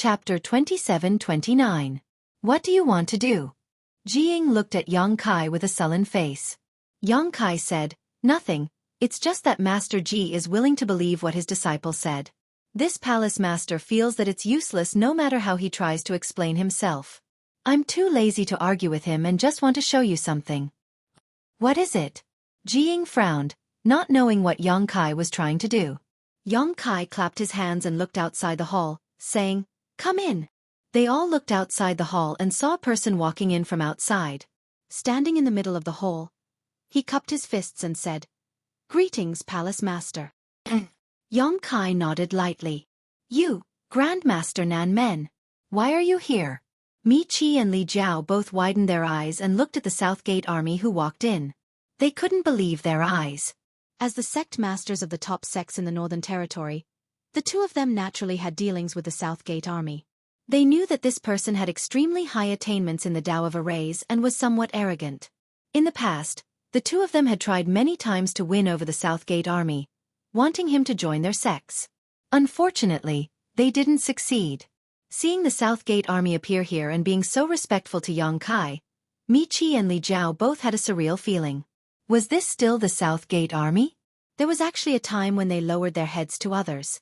Chapter 27-29. What do you want to do? Jiying looked at Yang Kai with a sullen face. Yang Kai said, "Nothing, it's just that Master Ji is willing to believe what his disciple said. This palace master feels that it's useless no matter how he tries to explain himself. I'm too lazy to argue with him and just want to show you something." "What is it?" Jiying frowned, not knowing what Yang Kai was trying to do. Yang Kai clapped his hands and looked outside the hall, saying, "Come in." They all looked outside the hall and saw a person walking in from outside. Standing in the middle of the hall, he cupped his fists and said, "Greetings, Palace Master." Yang Kai nodded lightly. "You, Grandmaster Nan Men. Why are you here?" Mi Qi and Li Jiao both widened their eyes and looked at the South Gate army who walked in. They couldn't believe their eyes. As the sect masters of the top sects in the Northern Territory, the two of them naturally had dealings with the South Gate army. They knew that this person had extremely high attainments in the Tao of Arrays and was somewhat arrogant. In the past, the two of them had tried many times to win over the South Gate army, wanting him to join their sects. Unfortunately, they didn't succeed. Seeing the South Gate army appear here and being so respectful to Yang Kai, Mi Qi and Li Jiao both had a surreal feeling. Was this still the South Gate army? There was actually a time when they lowered their heads to others.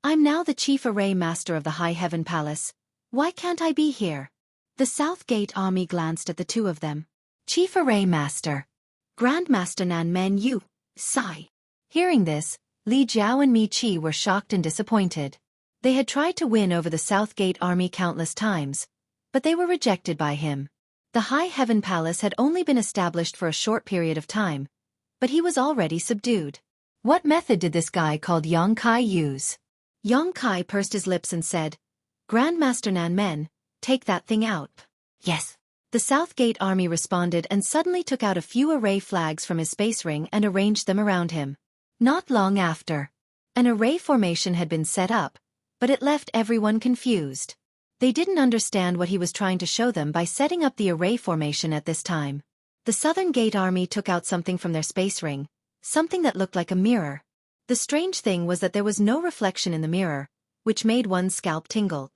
"I'm now the Chief Array Master of the High Heaven Palace. Why can't I be here?" The South Gate army glanced at the two of them. "Chief Array Master. Grandmaster Nan Men you, sigh." Hearing this, Li Jiao and Mi Qi were shocked and disappointed. They had tried to win over the South Gate army countless times, but they were rejected by him. The High Heaven Palace had only been established for a short period of time, but he was already subdued. What method did this guy called Yang Kai use? Yang Kai pursed his lips and said, "Grandmaster Nan Men, take that thing out." "Yes." The South Gate army responded and suddenly took out a few array flags from his space ring and arranged them around him. Not long after, an array formation had been set up, but it left everyone confused. They didn't understand what he was trying to show them by setting up the array formation at this time. The Southern Gate army took out something from their space ring, something that looked like a mirror. The strange thing was that there was no reflection in the mirror, which made one's scalp tingle.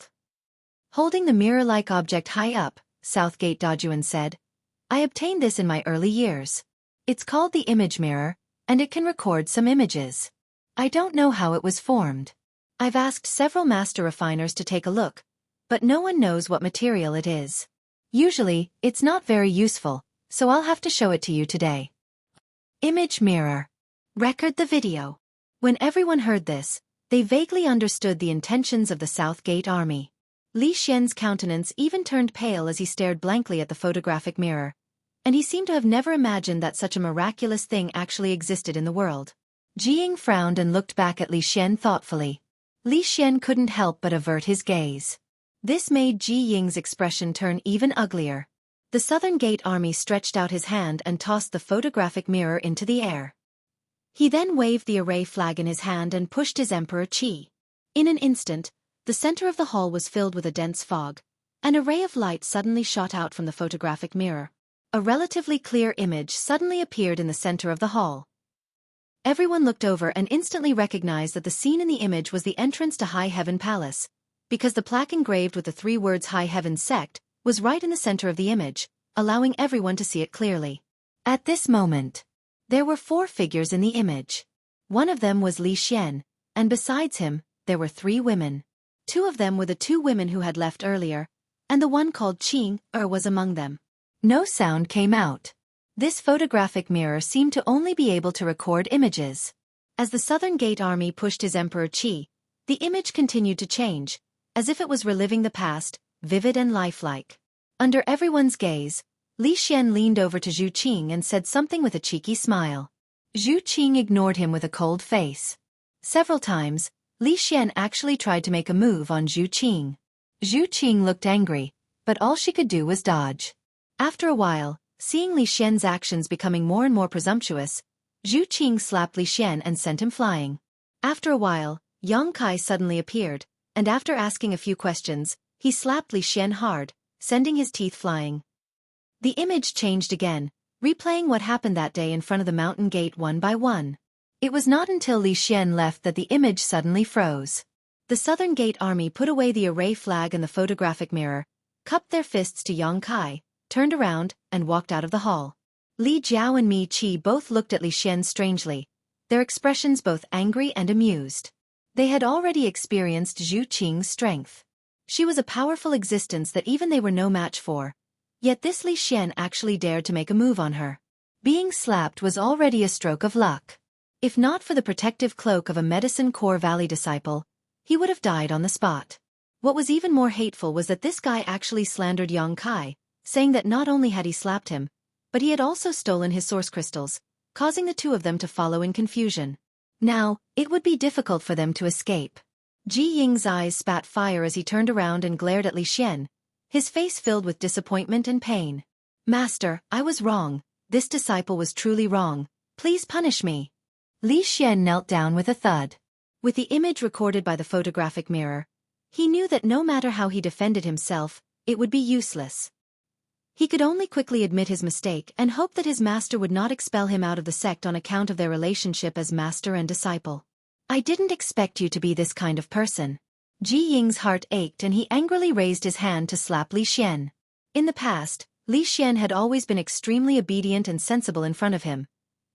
Holding the mirror-like object high up, Southgate Dajuan said, "I obtained this in my early years. It's called the image mirror, and it can record some images. I don't know how it was formed. I've asked several master refiners to take a look, but no one knows what material it is. Usually, it's not very useful, so I'll have to show it to you today." Image mirror. Record the video. When everyone heard this, they vaguely understood the intentions of the South Gate army. Li Xian's countenance even turned pale as he stared blankly at the photographic mirror, and he seemed to have never imagined that such a miraculous thing actually existed in the world. Jiying frowned and looked back at Li Xian thoughtfully. Li Xian couldn't help but avert his gaze. This made Jiying's expression turn even uglier. The Southern Gate army stretched out his hand and tossed the photographic mirror into the air. He then waved the array flag in his hand and pushed his Emperor Qi. In an instant, the center of the hall was filled with a dense fog. An array of light suddenly shot out from the photographic mirror. A relatively clear image suddenly appeared in the center of the hall. Everyone looked over and instantly recognized that the scene in the image was the entrance to High Heaven Palace, because the plaque engraved with the three words High Heaven Sect was right in the center of the image, allowing everyone to see it clearly. At this moment, there were 4 figures in the image. One of them was Li Xian, and besides him, there were 3 women. 2 of them were the 2 women who had left earlier, and the one called Qing was among them. No sound came out. This photographic mirror seemed to only be able to record images. As the Southern Gate army pushed his Emperor Qi, the image continued to change, as if it was reliving the past, vivid and lifelike. Under everyone's gaze, Li Xian leaned over to Zhu Qing and said something with a cheeky smile. Zhu Qing ignored him with a cold face. Several times, Li Xian actually tried to make a move on Zhu Qing. Zhu Qing looked angry, but all she could do was dodge. After a while, seeing Li Xian's actions becoming more and more presumptuous, Zhu Qing slapped Li Xian and sent him flying. After a while, Yang Kai suddenly appeared, and after asking a few questions, he slapped Li Xian hard, sending his teeth flying. The image changed again, replaying what happened that day in front of the mountain gate one by one. It was not until Li Xian left that the image suddenly froze. The Southern Gate Army put away the array flag and the photographic mirror, cupped their fists to Yang Kai, turned around, and walked out of the hall. Li Jiao and Mi Qi both looked at Li Xian strangely, their expressions both angry and amused. They had already experienced Zhu Qing's strength. She was a powerful existence that even they were no match for. Yet this Li Xian actually dared to make a move on her. Being slapped was already a stroke of luck. If not for the protective cloak of a Medicine Core Valley disciple, he would have died on the spot. What was even more hateful was that this guy actually slandered Yang Kai, saying that not only had he slapped him, but he had also stolen his source crystals, causing the two of them to follow in confusion. Now, it would be difficult for them to escape. Ji Ying's eyes spat fire as he turned around and glared at Li Xian, his face filled with disappointment and pain. "Master, I was wrong. This disciple was truly wrong. Please punish me." Li Xian knelt down with a thud. With the image recorded by the photographic mirror, he knew that no matter how he defended himself, it would be useless. He could only quickly admit his mistake and hope that his master would not expel him out of the sect on account of their relationship as master and disciple. "I didn't expect you to be this kind of person." Ji Ying's heart ached and he angrily raised his hand to slap Li Xian. In the past, Li Xian had always been extremely obedient and sensible in front of him,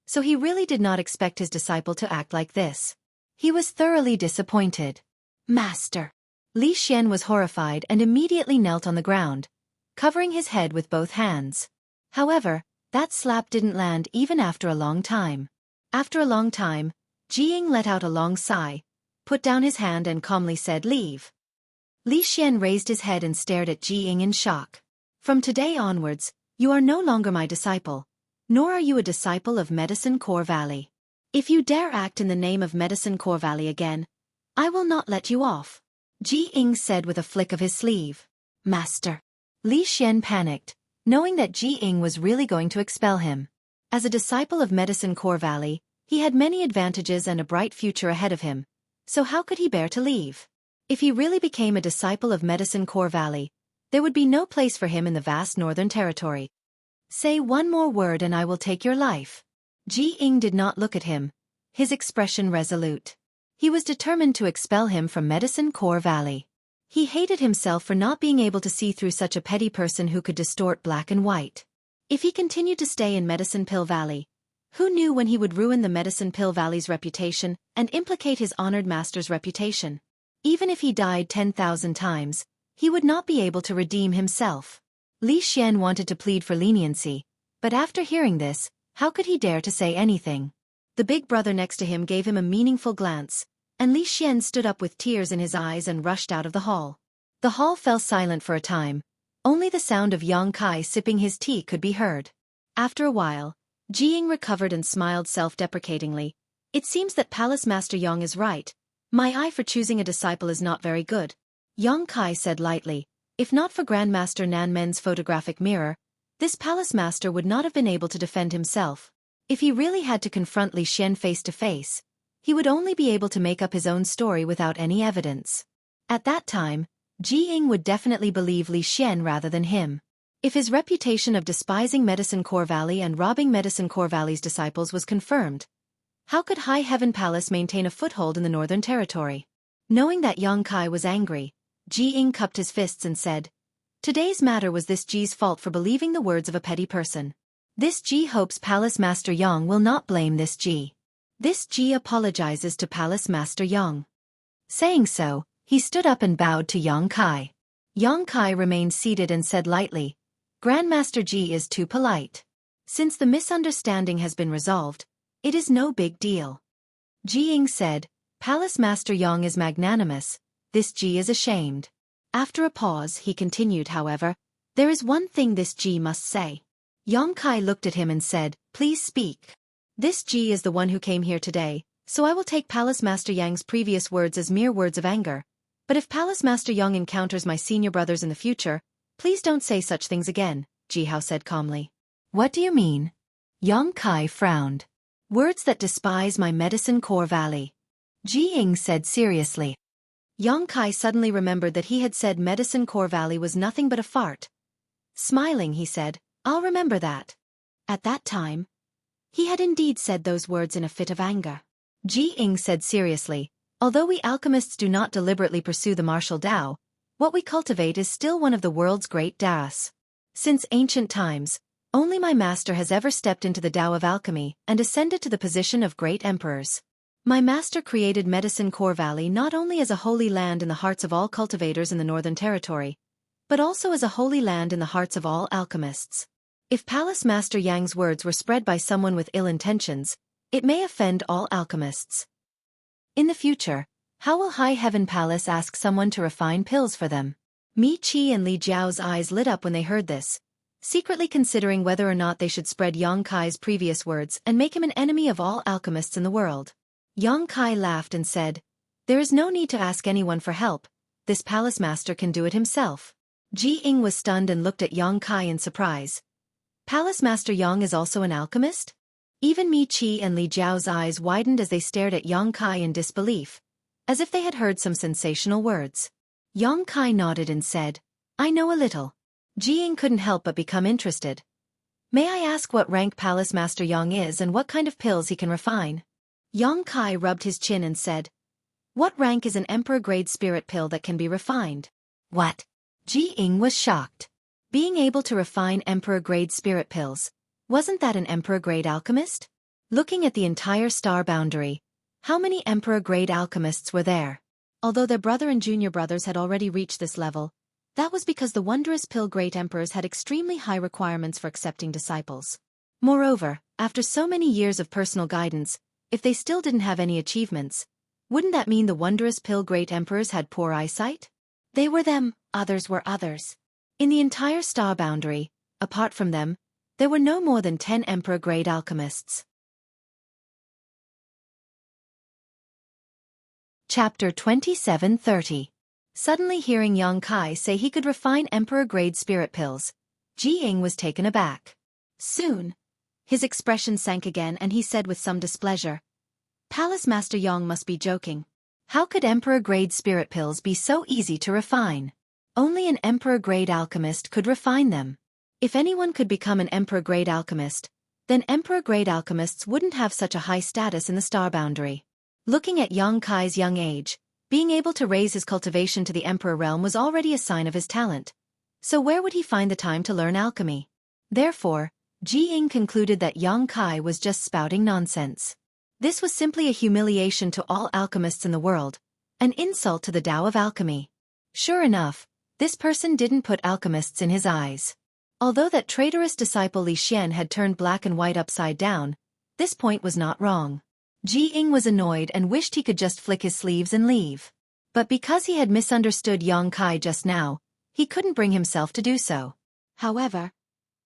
so he really did not expect his disciple to act like this. He was thoroughly disappointed. "Master!" Li Xian was horrified and immediately knelt on the ground, covering his head with both hands. However, that slap didn't land even after a long time. After a long time, Ji Ying let out a long sigh, put down his hand and calmly said, "Leave." Li Xian raised his head and stared at Ji Ying in shock. "From today onwards, you are no longer my disciple, nor are you a disciple of Medicine Core Valley. If you dare act in the name of Medicine Core Valley again, I will not let you off," Ji Ying said with a flick of his sleeve. "Master." Li Xian panicked, knowing that Ji Ying was really going to expel him. As a disciple of Medicine Core Valley, he had many advantages and a bright future ahead of him, so how could he bear to leave? If he really became a disciple of Medicine Core Valley, there would be no place for him in the vast northern territory. "Say one more word and I will take your life." Ji Ying did not look at him, his expression resolute. He was determined to expel him from Medicine Core Valley. He hated himself for not being able to see through such a petty person who could distort black and white. If he continued to stay in Medicine Pill Valley, who knew when he would ruin the Medicine Pill Valley's reputation and implicate his honored master's reputation? Even if he died 10,000 times, he would not be able to redeem himself. Li Xian wanted to plead for leniency, but after hearing this, how could he dare to say anything? The big brother next to him gave him a meaningful glance, and Li Xian stood up with tears in his eyes and rushed out of the hall. The hall fell silent for a time. Only the sound of Yang Kai sipping his tea could be heard. After a while, Ji Ying recovered and smiled self-deprecatingly. "It seems that Palace Master Yang is right. My eye for choosing a disciple is not very good," Yang Kai said lightly. If not for Grandmaster Nan Men's photographic mirror, this Palace Master would not have been able to defend himself. If he really had to confront Li Xian face to face, he would only be able to make up his own story without any evidence. At that time, Ji Ying would definitely believe Li Xian rather than him. If his reputation of despising Medicine Core Valley and robbing Medicine Core Valley's disciples was confirmed, how could High Heaven Palace maintain a foothold in the Northern Territory? Knowing that Yang Kai was angry, Ji Ying cupped his fists and said, "Today's matter was this Ji's fault for believing the words of a petty person. This Ji hopes Palace Master Yang will not blame this Ji. This Ji apologizes to Palace Master Yang." Saying so, he stood up and bowed to Yang Kai. Yang Kai remained seated and said lightly, "Grandmaster Ji is too polite. Since the misunderstanding has been resolved, it is no big deal." Ji Ying said, "Palace Master Yang is magnanimous, this Ji is ashamed." After a pause, he continued, "However, there is one thing this Ji must say." Yang Kai looked at him and said, "Please speak." "This Ji is the one who came here today, so I will take Palace Master Yang's previous words as mere words of anger. But if Palace Master Yang encounters my senior brothers in the future, please don't say such things again," Ji Hao said calmly. "What do you mean?" Yang Kai frowned. "Words that despise my Medicine Core Valley," Ji Ying said seriously. Yang Kai suddenly remembered that he had said Medicine Core Valley was nothing but a fart. Smiling, he said, "I'll remember that." At that time, he had indeed said those words in a fit of anger. Ji Ying said seriously, Although we alchemists do not deliberately pursue the martial Tao, what we cultivate is still one of the world's great Taos. Since ancient times, only my master has ever stepped into the Tao of alchemy and ascended to the position of great emperors. My master created Medicine Core Valley not only as a holy land in the hearts of all cultivators in the Northern Territory, but also as a holy land in the hearts of all alchemists. If Palace Master Yang's words were spread by someone with ill intentions, it may offend all alchemists. In the future, how will High Heaven Palace ask someone to refine pills for them? Mi Qi and Li Jiao's eyes lit up when they heard this, secretly considering whether or not they should spread Yang Kai's previous words and make him an enemy of all alchemists in the world. Yang Kai laughed and said, "There is no need to ask anyone for help, this palace master can do it himself." Ji Ying was stunned and looked at Yang Kai in surprise. Palace Master Yang is also an alchemist? Even Mi Qi and Li Jiao's eyes widened as they stared at Yang Kai in disbelief, as if they had heard some sensational words. Yang Kai nodded and said, "I know a little." Ji Ying couldn't help but become interested. "May I ask what rank Palace Master Yang is and what kind of pills he can refine?" Yang Kai rubbed his chin and said, "What rank is an emperor-grade spirit pill that can be refined?" "What?" Ji Ying was shocked. Being able to refine emperor-grade spirit pills, wasn't that an emperor-grade alchemist? Looking at the entire star boundary, how many emperor-grade alchemists were there? Although their brother and junior brothers had already reached this level, that was because the wondrous pill great emperors had extremely high requirements for accepting disciples. Moreover, after so many years of personal guidance, if they still didn't have any achievements, wouldn't that mean the wondrous pill great emperors had poor eyesight? They were them, others were others. In the entire star boundary, apart from them, there were no more than 10 emperor-grade alchemists. Chapter 27:30. Suddenly hearing Yang Kai say he could refine emperor-grade spirit pills, Ji Ying was taken aback. Soon, his expression sank again and he said with some displeasure, "Palace Master Yang must be joking. How could emperor-grade spirit pills be so easy to refine? Only an emperor-grade alchemist could refine them. If anyone could become an emperor-grade alchemist, then emperor-grade alchemists wouldn't have such a high status in the star boundary." Looking at Yang Kai's young age, being able to raise his cultivation to the emperor realm was already a sign of his talent. So where would he find the time to learn alchemy? Therefore, Ji Ying concluded that Yang Kai was just spouting nonsense. This was simply a humiliation to all alchemists in the world, an insult to the Tao of alchemy. Sure enough, this person didn't put alchemists in his eyes. Although that traitorous disciple Li Xian had turned black and white upside down, this point was not wrong. Ji Ying was annoyed and wished he could just flick his sleeves and leave. But because he had misunderstood Yang Kai just now, he couldn't bring himself to do so. However,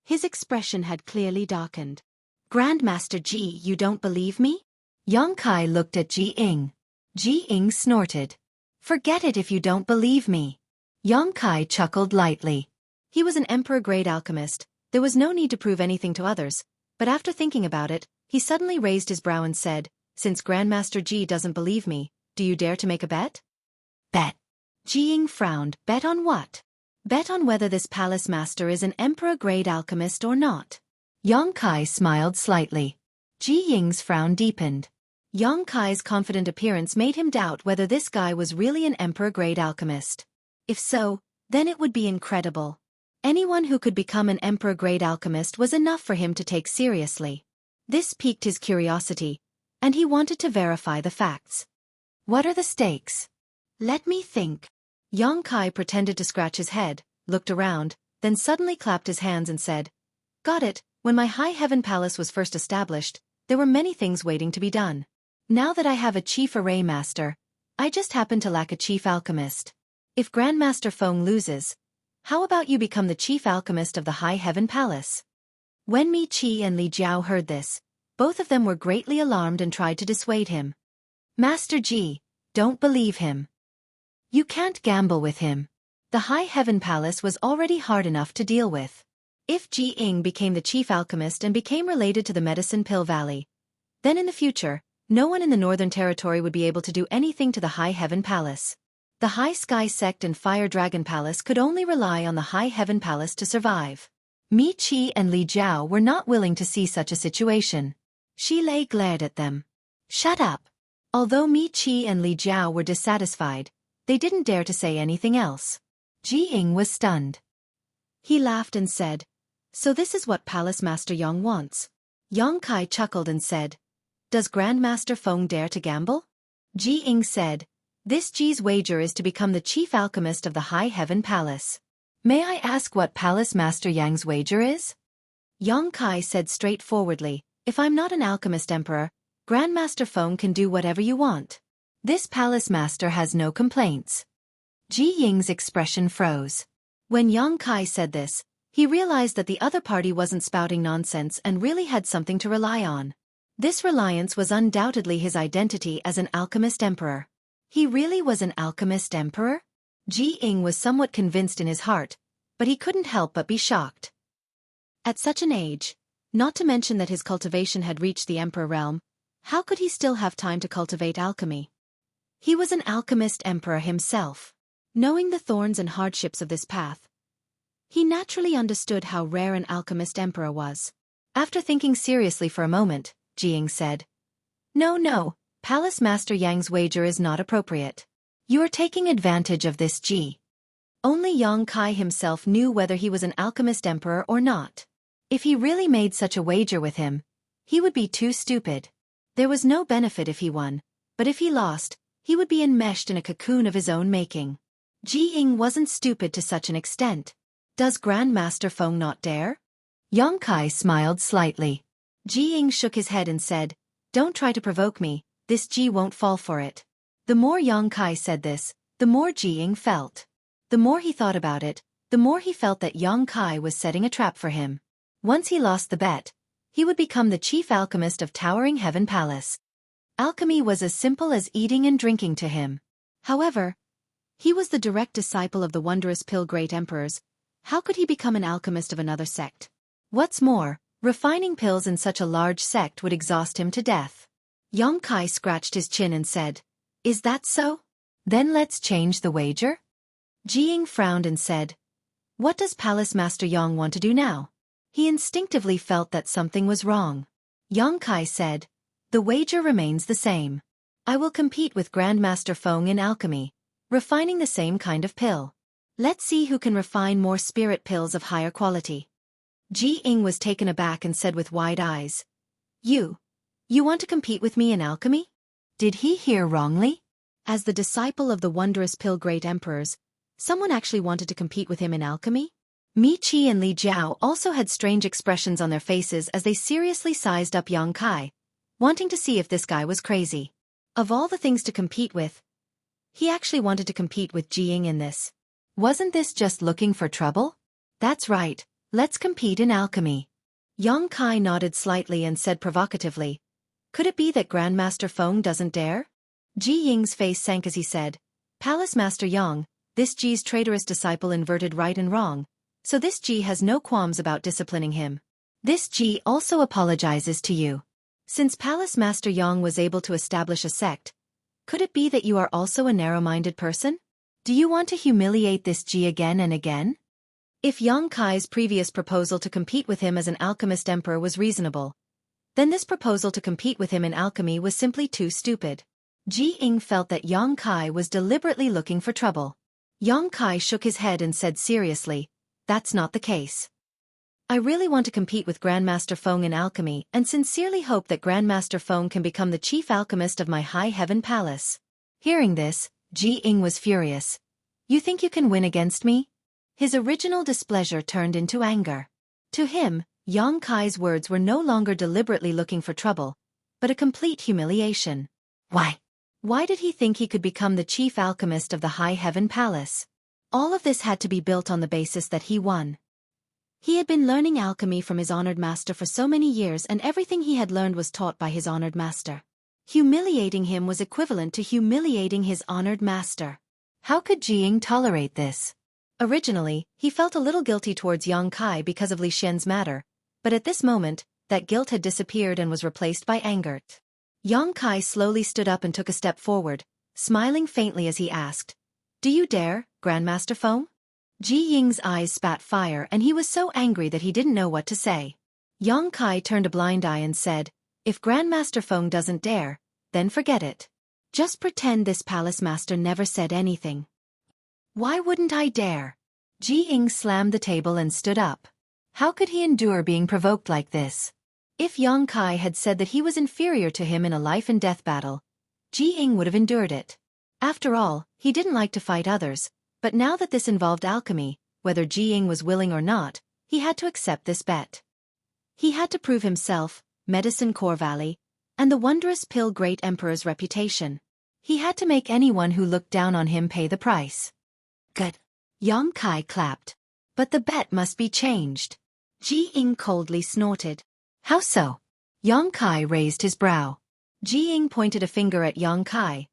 his expression had clearly darkened. "Grandmaster Ji, you don't believe me?" Yang Kai looked at Ji Ying. Ji Ying snorted. "Forget it if you don't believe me." Yang Kai chuckled lightly. He was an emperor-grade alchemist, there was no need to prove anything to others, but after thinking about it, he suddenly raised his brow and said, "Since Grandmaster Ji doesn't believe me, do you dare to make a bet?" "Bet?" Ji Ying frowned. "Bet on what?" "Bet on whether this palace master is an emperor-grade alchemist or not." Yang Kai smiled slightly. Ji Ying's frown deepened. Yang Kai's confident appearance made him doubt whether this guy was really an emperor-grade alchemist. If so, then it would be incredible. Anyone who could become an emperor-grade alchemist was enough for him to take seriously. This piqued his curiosity, and he wanted to verify the facts. "What are the stakes?" "Let me think." Yang Kai pretended to scratch his head, looked around, then suddenly clapped his hands and said, "Got it, when my High Heaven Palace was first established, there were many things waiting to be done. Now that I have a chief array master, I just happen to lack a chief alchemist. If Grandmaster Feng loses, how about you become the chief alchemist of the High Heaven Palace?" When Mi Qi and Li Jiao heard this, both of them were greatly alarmed and tried to dissuade him. "Master Ji, don't believe him. You can't gamble with him. The High Heaven Palace was already hard enough to deal with. If Ji Ying became the chief alchemist and became related to the Medicine Pill Valley, then in the future, no one in the Northern Territory would be able to do anything to the High Heaven Palace. The High Sky Sect and Fire Dragon Palace could only rely on the High Heaven Palace to survive." Mi Qi and Li Jiao were not willing to see such a situation. Shi Lei glared at them. "Shut up. Although Mi Qi and Li Jiao were dissatisfied, they didn't dare to say anything else. Ji Ying was stunned. He laughed and said, "So this is what Palace Master Yang wants." Yang Kai chuckled and said, "Does Grandmaster Feng dare to gamble?" Ji Ying said, "This Ji's wager is to become the chief alchemist of the High Heaven Palace. May I ask what Palace Master Yang's wager is?" Yang Kai said straightforwardly, "If I'm not an alchemist emperor, Grandmaster Feng can do whatever you want. This palace master has no complaints." Ji Ying's expression froze. When Yang Kai said this, he realized that the other party wasn't spouting nonsense and really had something to rely on. This reliance was undoubtedly his identity as an alchemist emperor. He really was an alchemist emperor? Ji Ying was somewhat convinced in his heart, but he couldn't help but be shocked. At such an age, not to mention that his cultivation had reached the emperor realm, how could he still have time to cultivate alchemy? He was an alchemist emperor himself. Knowing the thorns and hardships of this path, he naturally understood how rare an alchemist emperor was. After thinking seriously for a moment, Ji Ying said, No, Palace Master Yang's wager is not appropriate. You are taking advantage of this Ji." Only Yang Kai himself knew whether he was an alchemist emperor or not. If he really made such a wager with him, he would be too stupid. There was no benefit if he won, but if he lost, he would be enmeshed in a cocoon of his own making. Ji Ying wasn't stupid to such an extent. Does Grandmaster Feng not dare? Yang Kai smiled slightly. Ji Ying shook his head and said, "Don't try to provoke me, this Ji won't fall for it." The more Yang Kai said this, the more Ji Ying felt. The more he thought about it, the more he felt that Yang Kai was setting a trap for him. Once he lost the bet, he would become the chief alchemist of Towering Heaven Palace. Alchemy was as simple as eating and drinking to him. However, he was the direct disciple of the wondrous pill great emperors. How could he become an alchemist of another sect? What's more, refining pills in such a large sect would exhaust him to death. Yang Kai scratched his chin and said, "Is that so? Then let's change the wager?" Ji Ying frowned and said, "What does Palace Master Yang want to do now?" He instinctively felt that something was wrong. Yang Kai said, "The wager remains the same. I will compete with Grandmaster Feng in alchemy, refining the same kind of pill. Let's see who can refine more spirit pills of higher quality." Ji Ying was taken aback and said with wide eyes, You want to compete with me in alchemy?" Did he hear wrongly? As the disciple of the wondrous pill great emperors, someone actually wanted to compete with him in alchemy? Mi Qi and Li Jiao also had strange expressions on their faces as they seriously sized up Yang Kai, wanting to see if this guy was crazy. Of all the things to compete with, he actually wanted to compete with Ji Ying in this. Wasn't this just looking for trouble? That's right, let's compete in alchemy. Yang Kai nodded slightly and said provocatively, "Could it be that Grandmaster Feng doesn't dare?" Ji Ying's face sank as he said, "Palace Master Yang, this Ji's traitorous disciple inverted right and wrong, so this Ji has no qualms about disciplining him. This Ji also apologizes to you. Since Palace Master Yang was able to establish a sect, could it be that you are also a narrow-minded person? Do you want to humiliate this Ji again and again?" If Yang Kai's previous proposal to compete with him as an alchemist emperor was reasonable, then this proposal to compete with him in alchemy was simply too stupid. Ji Ying felt that Yang Kai was deliberately looking for trouble. Yang Kai shook his head and said seriously, "That's not the case. I really want to compete with Grandmaster Feng in alchemy and sincerely hope that Grandmaster Feng can become the chief alchemist of my High Heaven Palace." Hearing this, Ji Ying was furious. "You think you can win against me?" His original displeasure turned into anger. To him, Yang Kai's words were no longer deliberately looking for trouble, but a complete humiliation. Why did he think he could become the chief alchemist of the High Heaven Palace? All of this had to be built on the basis that he won. He had been learning alchemy from his honored master for so many years, and everything he had learned was taught by his honored master. Humiliating him was equivalent to humiliating his honored master. How could Ji Ying tolerate this? Originally, he felt a little guilty towards Yang Kai because of Li Xian's matter, but at this moment, that guilt had disappeared and was replaced by anger. Yang Kai slowly stood up and took a step forward, smiling faintly as he asked, "Do you dare, Grandmaster Feng?" Ji Ying's eyes spat fire and he was so angry that he didn't know what to say. Yang Kai turned a blind eye and said, "If Grandmaster Feng doesn't dare, then forget it." Just pretend this palace master never said anything. Why wouldn't I dare? Ji Ying slammed the table and stood up. How could he endure being provoked like this? If Yang Kai had said that he was inferior to him in a life-and-death battle, Ji Ying would have endured it. After all, he didn't like to fight others, but now that this involved alchemy, whether Ji Ying was willing or not, he had to accept this bet. He had to prove himself, Medicine Core Valley, and the wondrous pill Great Emperor's reputation. He had to make anyone who looked down on him pay the price. Good. Yang Kai clapped. But the bet must be changed. Ji Ying coldly snorted. How so? Yang Kai raised his brow. Ji Ying pointed a finger at Yang Kai.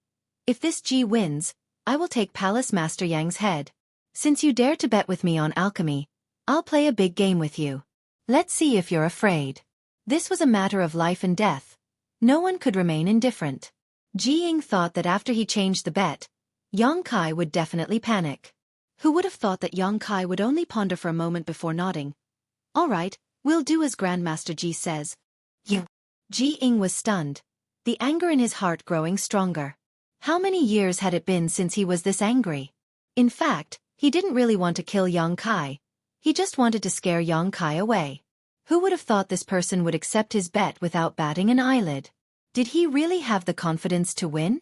If this Ji wins, I will take Palace Master Yang's head. Since you dare to bet with me on alchemy, I'll play a big game with you. Let's see if you're afraid. This was a matter of life and death. No one could remain indifferent. Ji Ying thought that after he changed the bet, Yang Kai would definitely panic. Who would have thought that Yang Kai would only ponder for a moment before nodding? All right, we'll do as Grandmaster Ji says. You. Ji Ying was stunned, the anger in his heart growing stronger. How many years had it been since he was this angry? In fact, he didn't really want to kill Yang Kai. He just wanted to scare Yang Kai away. Who would have thought this person would accept his bet without batting an eyelid? Did he really have the confidence to win?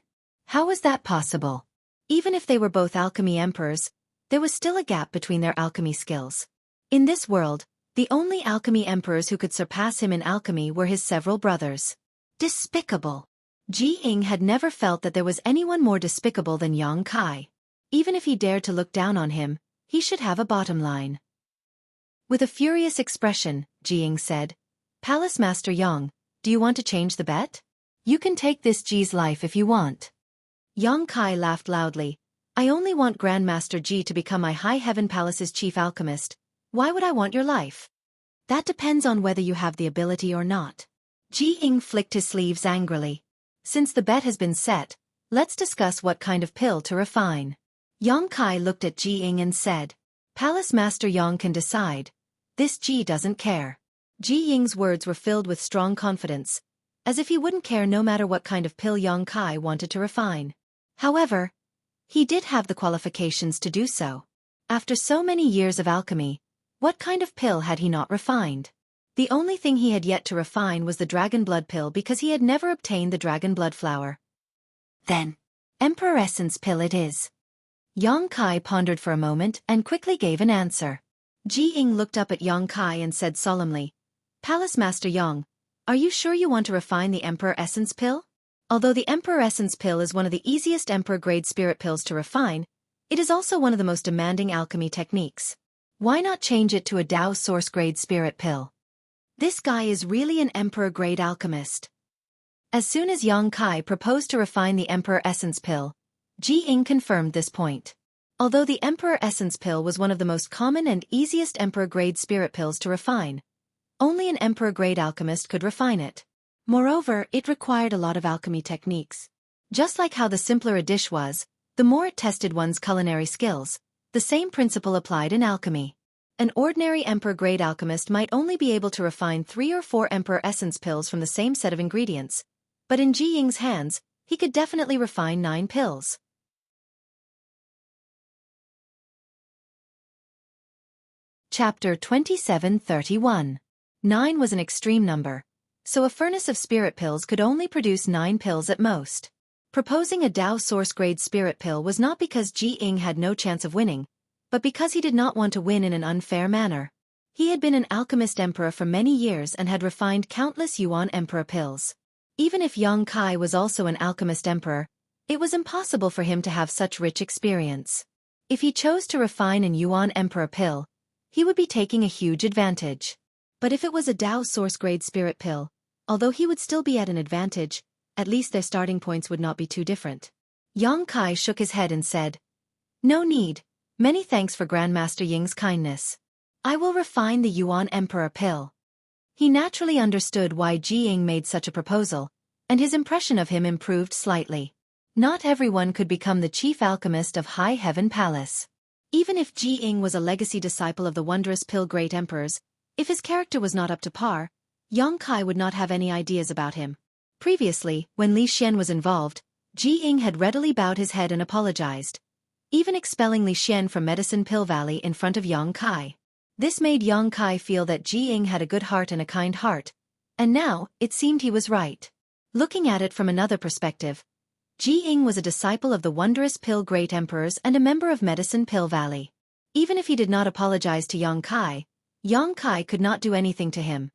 How was that possible? Even if they were both alchemy emperors, there was still a gap between their alchemy skills. In this world, the only alchemy emperors who could surpass him in alchemy were his several brothers. Despicable. Ji Ying had never felt that there was anyone more despicable than Yang Kai. Even if he dared to look down on him, he should have a bottom line. With a furious expression, Ji Ying said, Palace Master Yang, do you want to change the bet? You can take this Ji's life if you want. Yang Kai laughed loudly. I only want Grandmaster Ji to become my High Heaven Palace's chief alchemist. Why would I want your life? That depends on whether you have the ability or not. Ji Ying flicked his sleeves angrily. Since the bet has been set, let's discuss what kind of pill to refine. Yang Kai looked at Ji Ying and said, Palace Master Yang can decide. This Ji doesn't care. Ji Ying's words were filled with strong confidence, as if he wouldn't care no matter what kind of pill Yang Kai wanted to refine. However, he did have the qualifications to do so. After so many years of alchemy, what kind of pill had he not refined? The only thing he had yet to refine was the dragon blood pill because he had never obtained the dragon blood flower. Then, Emperor Essence pill it is. Yang Kai pondered for a moment and quickly gave an answer. Ji Ying looked up at Yang Kai and said solemnly, Palace Master Yang, are you sure you want to refine the Emperor Essence pill? Although the Emperor Essence pill is one of the easiest Emperor-grade spirit pills to refine, it is also one of the most demanding alchemy techniques. Why not change it to a Tao Source-grade spirit pill? This guy is really an Emperor-grade alchemist. As soon as Yang Kai proposed to refine the Emperor Essence pill, Ji Ying confirmed this point. Although the Emperor Essence pill was one of the most common and easiest Emperor-grade spirit pills to refine, only an Emperor-grade alchemist could refine it. Moreover, it required a lot of alchemy techniques. Just like how the simpler a dish was, the more it tested one's culinary skills, the same principle applied in alchemy. An ordinary Emperor-grade alchemist might only be able to refine 3 or 4 Emperor Essence pills from the same set of ingredients, but in Ji Ying's hands, he could definitely refine 9 pills. Chapter 27:31. 9 was an extreme number, so a furnace of spirit pills could only produce 9 pills at most. Proposing a Tao Source-grade spirit pill was not because Ji Ying had no chance of winning, but because he did not want to win in an unfair manner. He had been an alchemist emperor for many years and had refined countless Yuan emperor pills. Even if Yang Kai was also an alchemist emperor, it was impossible for him to have such rich experience. If he chose to refine an Yuan emperor pill, he would be taking a huge advantage. But if it was a Tao Source-grade spirit pill, although he would still be at an advantage, at least their starting points would not be too different. Yang Kai shook his head and said, No need, many thanks for Grandmaster Ying's kindness. I will refine the Yuan Emperor pill. He naturally understood why Ji Ying made such a proposal, and his impression of him improved slightly. Not everyone could become the chief alchemist of High Heaven Palace. Even if Ji Ying was a legacy disciple of the wondrous pill great emperors, if his character was not up to par, Yang Kai would not have any ideas about him. Previously, when Li Xian was involved, Ji Ying had readily bowed his head and apologized, even expelling Li Xian from Medicine Pill Valley in front of Yang Kai. This made Yang Kai feel that Ji Ying had a good heart and a kind heart, and now, it seemed he was right. Looking at it from another perspective, Ji Ying was a disciple of the wondrous Pill Great Emperors and a member of Medicine Pill Valley. Even if he did not apologize to Yang Kai could not do anything to him,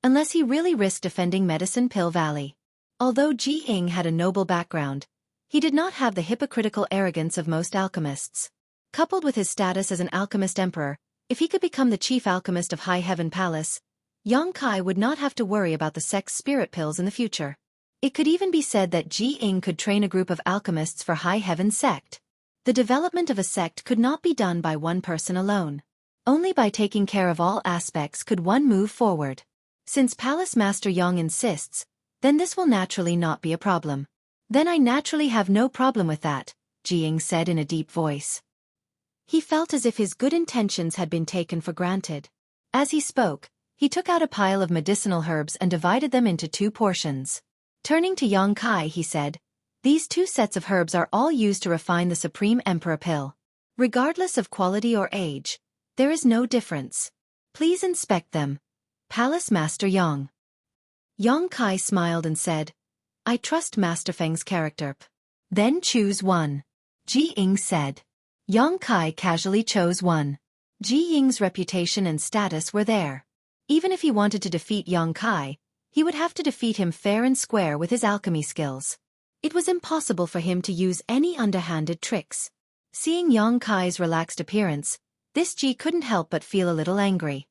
unless he really risked defending Medicine Pill Valley. Although Ji Ying had a noble background, he did not have the hypocritical arrogance of most alchemists. Coupled with his status as an alchemist emperor, if he could become the chief alchemist of High Heaven Palace, Yang Kai would not have to worry about the sect's spirit pills in the future. It could even be said that Ji Ying could train a group of alchemists for High Heaven sect. The development of a sect could not be done by one person alone. Only by taking care of all aspects could one move forward. Since Palace Master Yang insists, then this will naturally not be a problem. Then I naturally have no problem with that, Ji Ying said in a deep voice. He felt as if his good intentions had been taken for granted. As he spoke, he took out a pile of medicinal herbs and divided them into 2 portions. Turning to Yang Kai, he said, "These 2 sets of herbs are all used to refine the Supreme Emperor Pill. Regardless of quality or age, there is no difference. Please inspect them. Palace Master Yang." Yang Kai smiled and said, "I trust Master Feng's character." "Then choose one," Ji Ying said. Yang Kai casually chose one. Ji Ying's reputation and status were there. Even if he wanted to defeat Yang Kai, he would have to defeat him fair and square with his alchemy skills. It was impossible for him to use any underhanded tricks. Seeing Yang Kai's relaxed appearance, this Ji couldn't help but feel a little angry.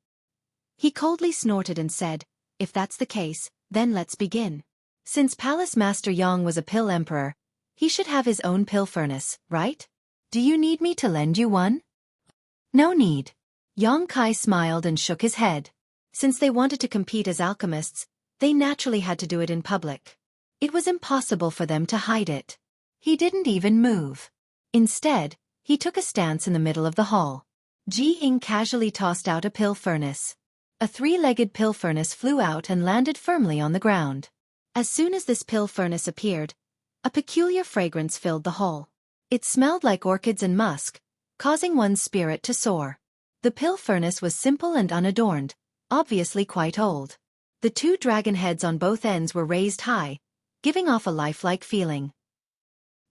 He coldly snorted and said, "If that's the case, then let's begin. Since Palace Master Yang was a pill emperor, he should have his own pill furnace, right? Do you need me to lend you one?" "No need." Yang Kai smiled and shook his head. Since they wanted to compete as alchemists, they naturally had to do it in public. It was impossible for them to hide it. He didn't even move. Instead, he took a stance in the middle of the hall. Ji Ying casually tossed out a pill furnace. A 3-legged pill furnace flew out and landed firmly on the ground. As soon as this pill furnace appeared, a peculiar fragrance filled the hall. It smelled like orchids and musk, causing one's spirit to soar. The pill furnace was simple and unadorned, obviously quite old. The 2 dragon heads on both ends were raised high, giving off a lifelike feeling.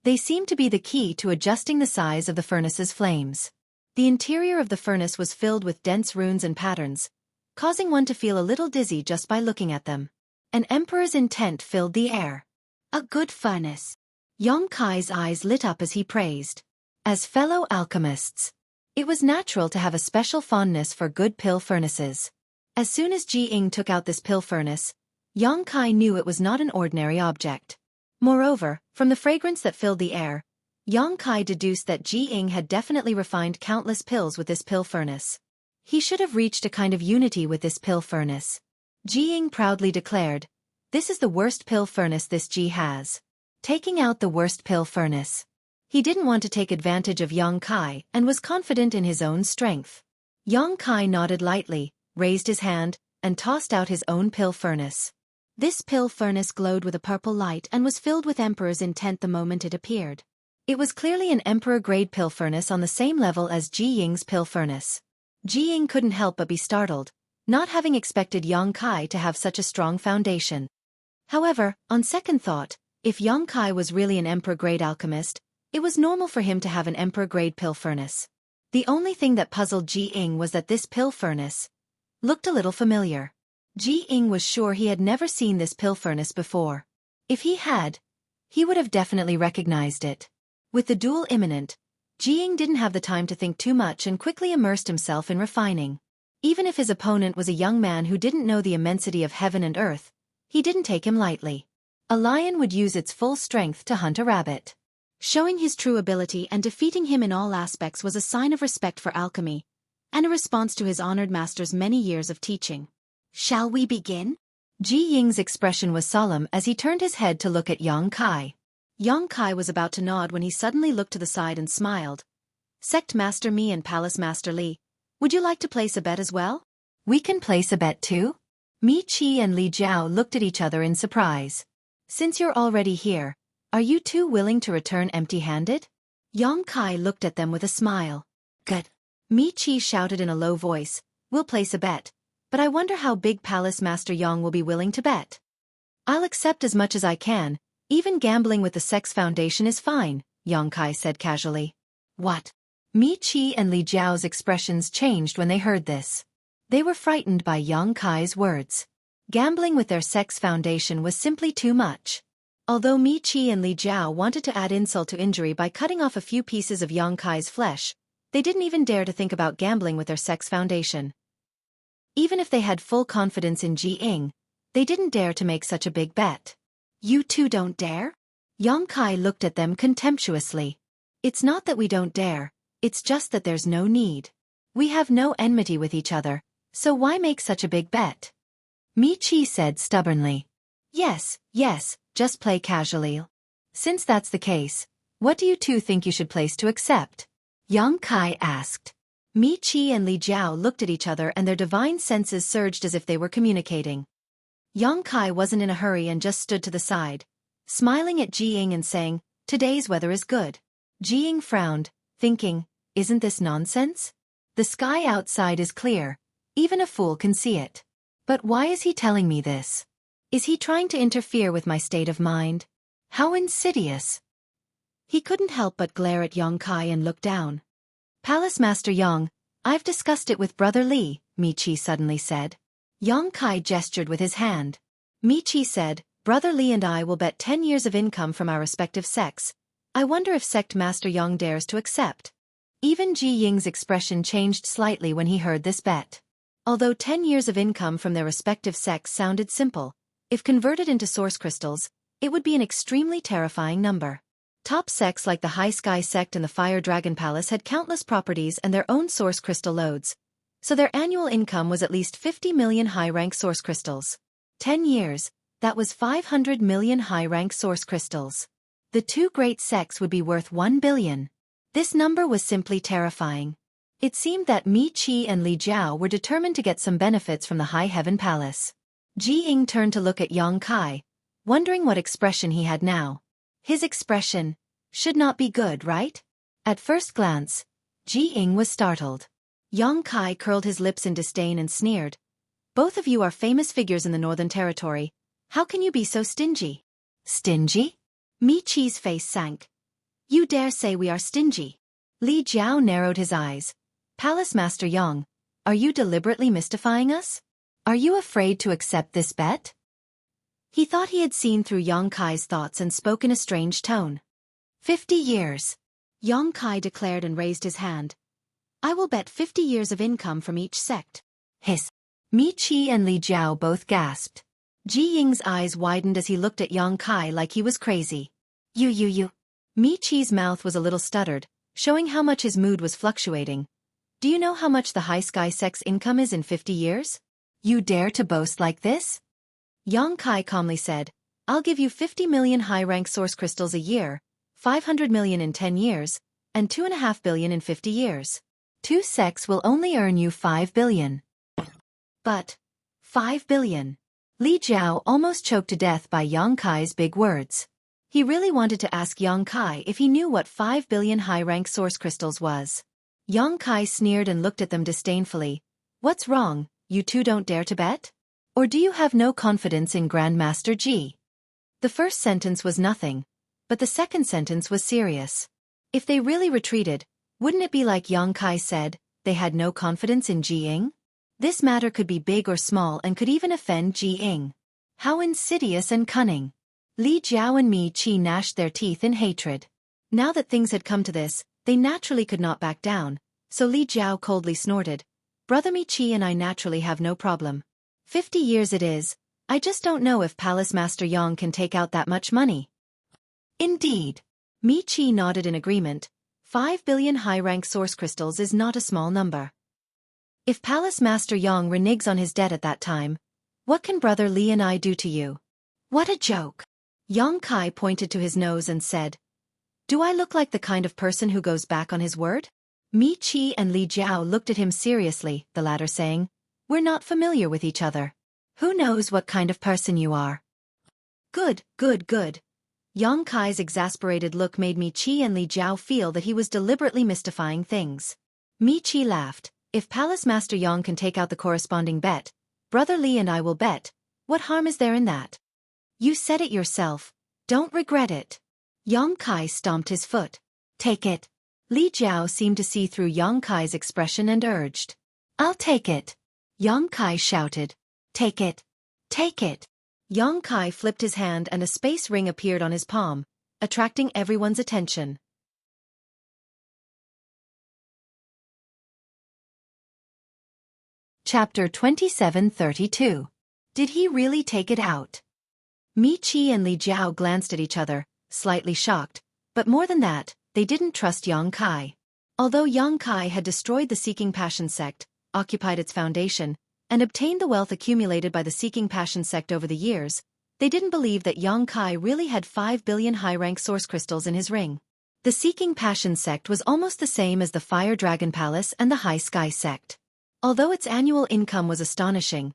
They seemed to be the key to adjusting the size of the furnace's flames. The interior of the furnace was filled with dense runes and patterns, causing one to feel a little dizzy just by looking at them. An emperor's intent filled the air. "A good furnace." Yang Kai's eyes lit up as he praised. As fellow alchemists, it was natural to have a special fondness for good pill furnaces. As soon as Ji Ying took out this pill furnace, Yang Kai knew it was not an ordinary object. Moreover, from the fragrance that filled the air, Yang Kai deduced that Ji Ying had definitely refined countless pills with this pill furnace. He should have reached a kind of unity with this pill furnace. Ji Ying proudly declared, "This is the worst pill furnace this Ji has." Taking out the worst pill furnace. He didn't want to take advantage of Yang Kai and was confident in his own strength. Yang Kai nodded lightly, raised his hand, and tossed out his own pill furnace. This pill furnace glowed with a purple light and was filled with Emperor's intent the moment it appeared. It was clearly an Emperor-grade pill furnace on the same level as Ji Ying's pill furnace. Ji Ying couldn't help but be startled, not having expected Yang Kai to have such a strong foundation. However, on second thought, if Yang Kai was really an Emperor-grade alchemist, it was normal for him to have an Emperor-grade pill furnace. The only thing that puzzled Ji Ying was that this pill furnace looked a little familiar. Ji Ying was sure he had never seen this pill furnace before. If he had, he would have definitely recognized it. With the duel imminent, Ji Ying didn't have the time to think too much and quickly immersed himself in refining. Even if his opponent was a young man who didn't know the immensity of heaven and earth, he didn't take him lightly. A lion would use its full strength to hunt a rabbit. Showing his true ability and defeating him in all aspects was a sign of respect for alchemy, and a response to his honored master's many years of teaching. "Shall we begin?" Ji Ying's expression was solemn as he turned his head to look at Yang Kai. Yang Kai was about to nod when he suddenly looked to the side and smiled. "Sect Master Mi and Palace Master Li, would you like to place a bet as well?" "We can place a bet too?" Mi Qi and Li Jiao looked at each other in surprise. "Since you're already here, Are you two willing to return empty-handed? Yang Kai looked at them with a smile. Good. Mi Chi shouted in a low voice, we'll place a bet. But I wonder how big Palace Master Yang will be willing to bet. I'll accept as much as I can, even gambling with the Sex Foundation is fine, Yang Kai said casually. What? Mi Chi and Li Jiao's expressions changed when they heard this. They were frightened by Yang Kai's words. Gambling with their Sex Foundation was simply too much. Although Mi Chi and Li Jiao wanted to add insult to injury by cutting off a few pieces of Yang Kai's flesh, they didn't even dare to think about gambling with their Sex Foundation. Even if they had full confidence in Ji Ying, they didn't dare to make such a big bet. You two don't dare? Yang Kai looked at them contemptuously. It's not that we don't dare, it's just that there's no need. We have no enmity with each other, so why make such a big bet? Mi Chi said stubbornly. Yes, just play casually. Since that's the case, what do you two think you should place to accept? Yang Kai asked. Mi Chi and Li Jiao looked at each other and their divine senses surged as if they were communicating. Yang Kai wasn't in a hurry and just stood to the side, smiling at Ji Ying and saying, today's weather is good. Ji Ying frowned, thinking, isn't this nonsense? The sky outside is clear, even a fool can see it. But why is he telling me this? Is he trying to interfere with my state of mind? How insidious! He couldn't help but glare at Yang Kai and look down. Palace Master Yang, I've discussed it with Brother Li, Mi Chi suddenly said. Yang Kai gestured with his hand. Mi Chi said, Brother Li and I will bet 10 years of income from our respective sects. I wonder if Sect Master Yang dares to accept. Even Ji Ying's expression changed slightly when he heard this bet. Although 10 years of income from their respective sects sounded simple, if converted into source crystals, it would be an extremely terrifying number. Top sects like the High Sky Sect and the Fire Dragon Palace had countless properties and their own source crystal loads, so their annual income was at least 50 million high-rank source crystals. 10 years, that was 500 million high-rank source crystals. The two great sects would be worth 1 billion. This number was simply terrifying. It seemed that Mi Chi and Li Jiao were determined to get some benefits from the High Heaven Palace. Ji Ying turned to look at Yang Kai, wondering what expression he had now. His expression should not be good, right? At first glance, Ji Ying was startled. Yang Kai curled his lips in disdain and sneered. Both of you are famous figures in the Northern Territory. How can you be so stingy? Stingy? Mi Chi's face sank. You dare say we are stingy? Li Jiao narrowed his eyes. Palace Master Yang, are you deliberately mystifying us? Are you afraid to accept this bet? He thought he had seen through Yang Kai's thoughts and spoke in a strange tone. 50 years. Yang Kai declared and raised his hand. I will bet 50 years of income from each sect. Hiss. Mi Chi and Li Jiao both gasped. Ji Ying's eyes widened as he looked at Yang Kai like he was crazy. You. Mi Chi's mouth was a little stuttered, showing how much his mood was fluctuating. Do you know how much the High Sky Sect's income is in 50 years? You dare to boast like this? Yang Kai calmly said, I'll give you 50 million high-rank source crystals a year, 500 million in 10 years, and 2.5 billion in 50 years. Two sects will only earn you 5 billion. But 5 billion. Li Jiao almost choked to death by Yang Kai's big words. He really wanted to ask Yang Kai if he knew what 5 billion high-rank source crystals was. Yang Kai sneered and looked at them disdainfully. What's wrong, you two don't dare to bet? Or do you have no confidence in Grandmaster Ji? The first sentence was nothing, but the second sentence was serious. If they really retreated, wouldn't it be like Yang Kai said, they had no confidence in Ji Ying? This matter could be big or small and could even offend Ji Ying. How insidious and cunning. Li Jiao and Mi Chi gnashed their teeth in hatred. Now that things had come to this, they naturally could not back down, so Li Jiao coldly snorted. Brother Mi Chi and I naturally have no problem. 50 years it is, I just don't know if Palace Master Yang can take out that much money. Indeed. Mi Chi nodded in agreement. 5 billion high-rank source crystals is not a small number. If Palace Master Yang reneges on his debt at that time, what can Brother Li and I do to you? What a joke. Yang Kai pointed to his nose and said, Do I look like the kind of person who goes back on his word? Mi Chi and Li Jiao looked at him seriously, the latter saying, We're not familiar with each other. Who knows what kind of person you are? Good. Yang Kai's exasperated look made Mi Qi and Li Jiao feel that he was deliberately mystifying things. Mi Qi laughed. If Palace Master Yang can take out the corresponding bet, Brother Li and I will bet. What harm is there in that? You said it yourself. Don't regret it. Yang Kai stomped his foot. Take it. Li Jiao seemed to see through Yang Kai's expression and urged. I'll take it. Yang Kai shouted. Take it. Take it. Yang Kai flipped his hand and a space ring appeared on his palm, attracting everyone's attention. Chapter 27:32. Did he really take it out? Mi Qi and Li Jiao glanced at each other, slightly shocked, but more than that, they didn't trust Yang Kai. Although Yang Kai had destroyed the Seeking Passion sect, occupied its foundation, and obtained the wealth accumulated by the Seeking Passion sect over the years, they didn't believe that Yang Kai really had 5 billion high-rank source crystals in his ring. The Seeking Passion sect was almost the same as the Fire Dragon Palace and the High Sky sect. Although its annual income was astonishing,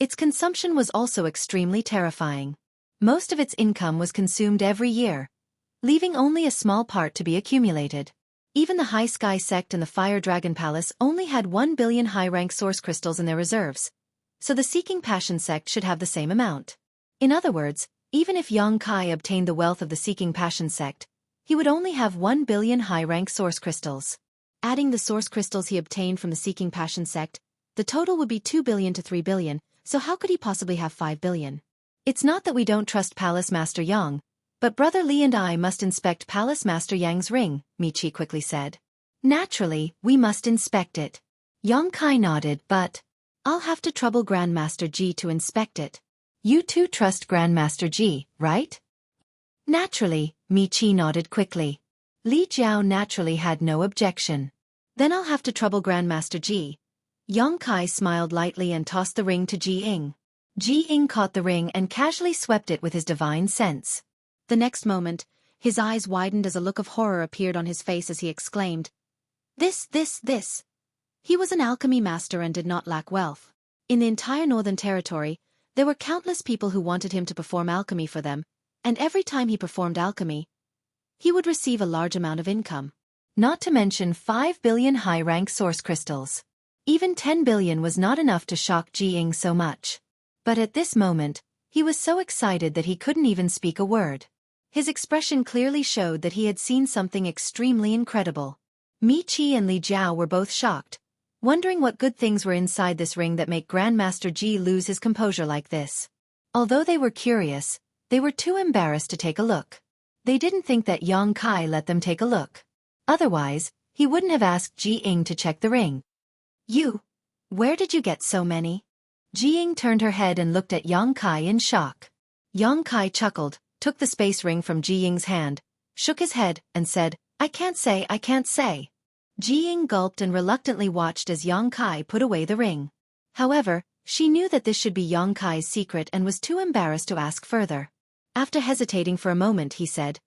its consumption was also extremely terrifying. Most of its income was consumed every year, leaving only a small part to be accumulated. Even the High Sky sect and the Fire Dragon Palace only had 1 billion high-rank source crystals in their reserves, so the Seeking Passion sect should have the same amount. In other words, even if Yang Kai obtained the wealth of the Seeking Passion sect, he would only have 1 billion high-rank source crystals. Adding the source crystals he obtained from the Seeking Passion sect, the total would be 2 billion to 3 billion, so how could he possibly have 5 billion? It's not that we don't trust Palace Master Yang, but Brother Li and I must inspect Palace Master Yang's ring, Mi Qi quickly said. Naturally, we must inspect it. Yang Kai nodded, but I'll have to trouble Grandmaster Ji to inspect it. You too trust Grandmaster Ji, right? Naturally, Mi Qi nodded quickly. Li Jiao naturally had no objection. Then I'll have to trouble Grandmaster Ji. Yang Kai smiled lightly and tossed the ring to Ji Ying. Ji Ying caught the ring and casually swept it with his divine sense. The next moment, his eyes widened as a look of horror appeared on his face as he exclaimed, This. He was an alchemy master and did not lack wealth. In the entire Northern Territory, there were countless people who wanted him to perform alchemy for them, and every time he performed alchemy, he would receive a large amount of income. Not to mention 5 billion high-rank source crystals. Even 10 billion was not enough to shock Ji Ying so much. But at this moment, he was so excited that he couldn't even speak a word. His expression clearly showed that he had seen something extremely incredible. Mi Qi and Li Jiao were both shocked, wondering what good things were inside this ring that make Grandmaster Ji lose his composure like this. Although they were curious, they were too embarrassed to take a look. They didn't think that Yang Kai let them take a look. Otherwise, he wouldn't have asked Ji Ying to check the ring. Where did you get so many? Ji Ying turned her head and looked at Yang Kai in shock. Yang Kai chuckled, took the space ring from Ji Ying's hand, shook his head, and said, I can't say. Ji Ying gulped and reluctantly watched as Yang Kai put away the ring. However, she knew that this should be Yang Kai's secret and was too embarrassed to ask further. After hesitating for a moment, he said,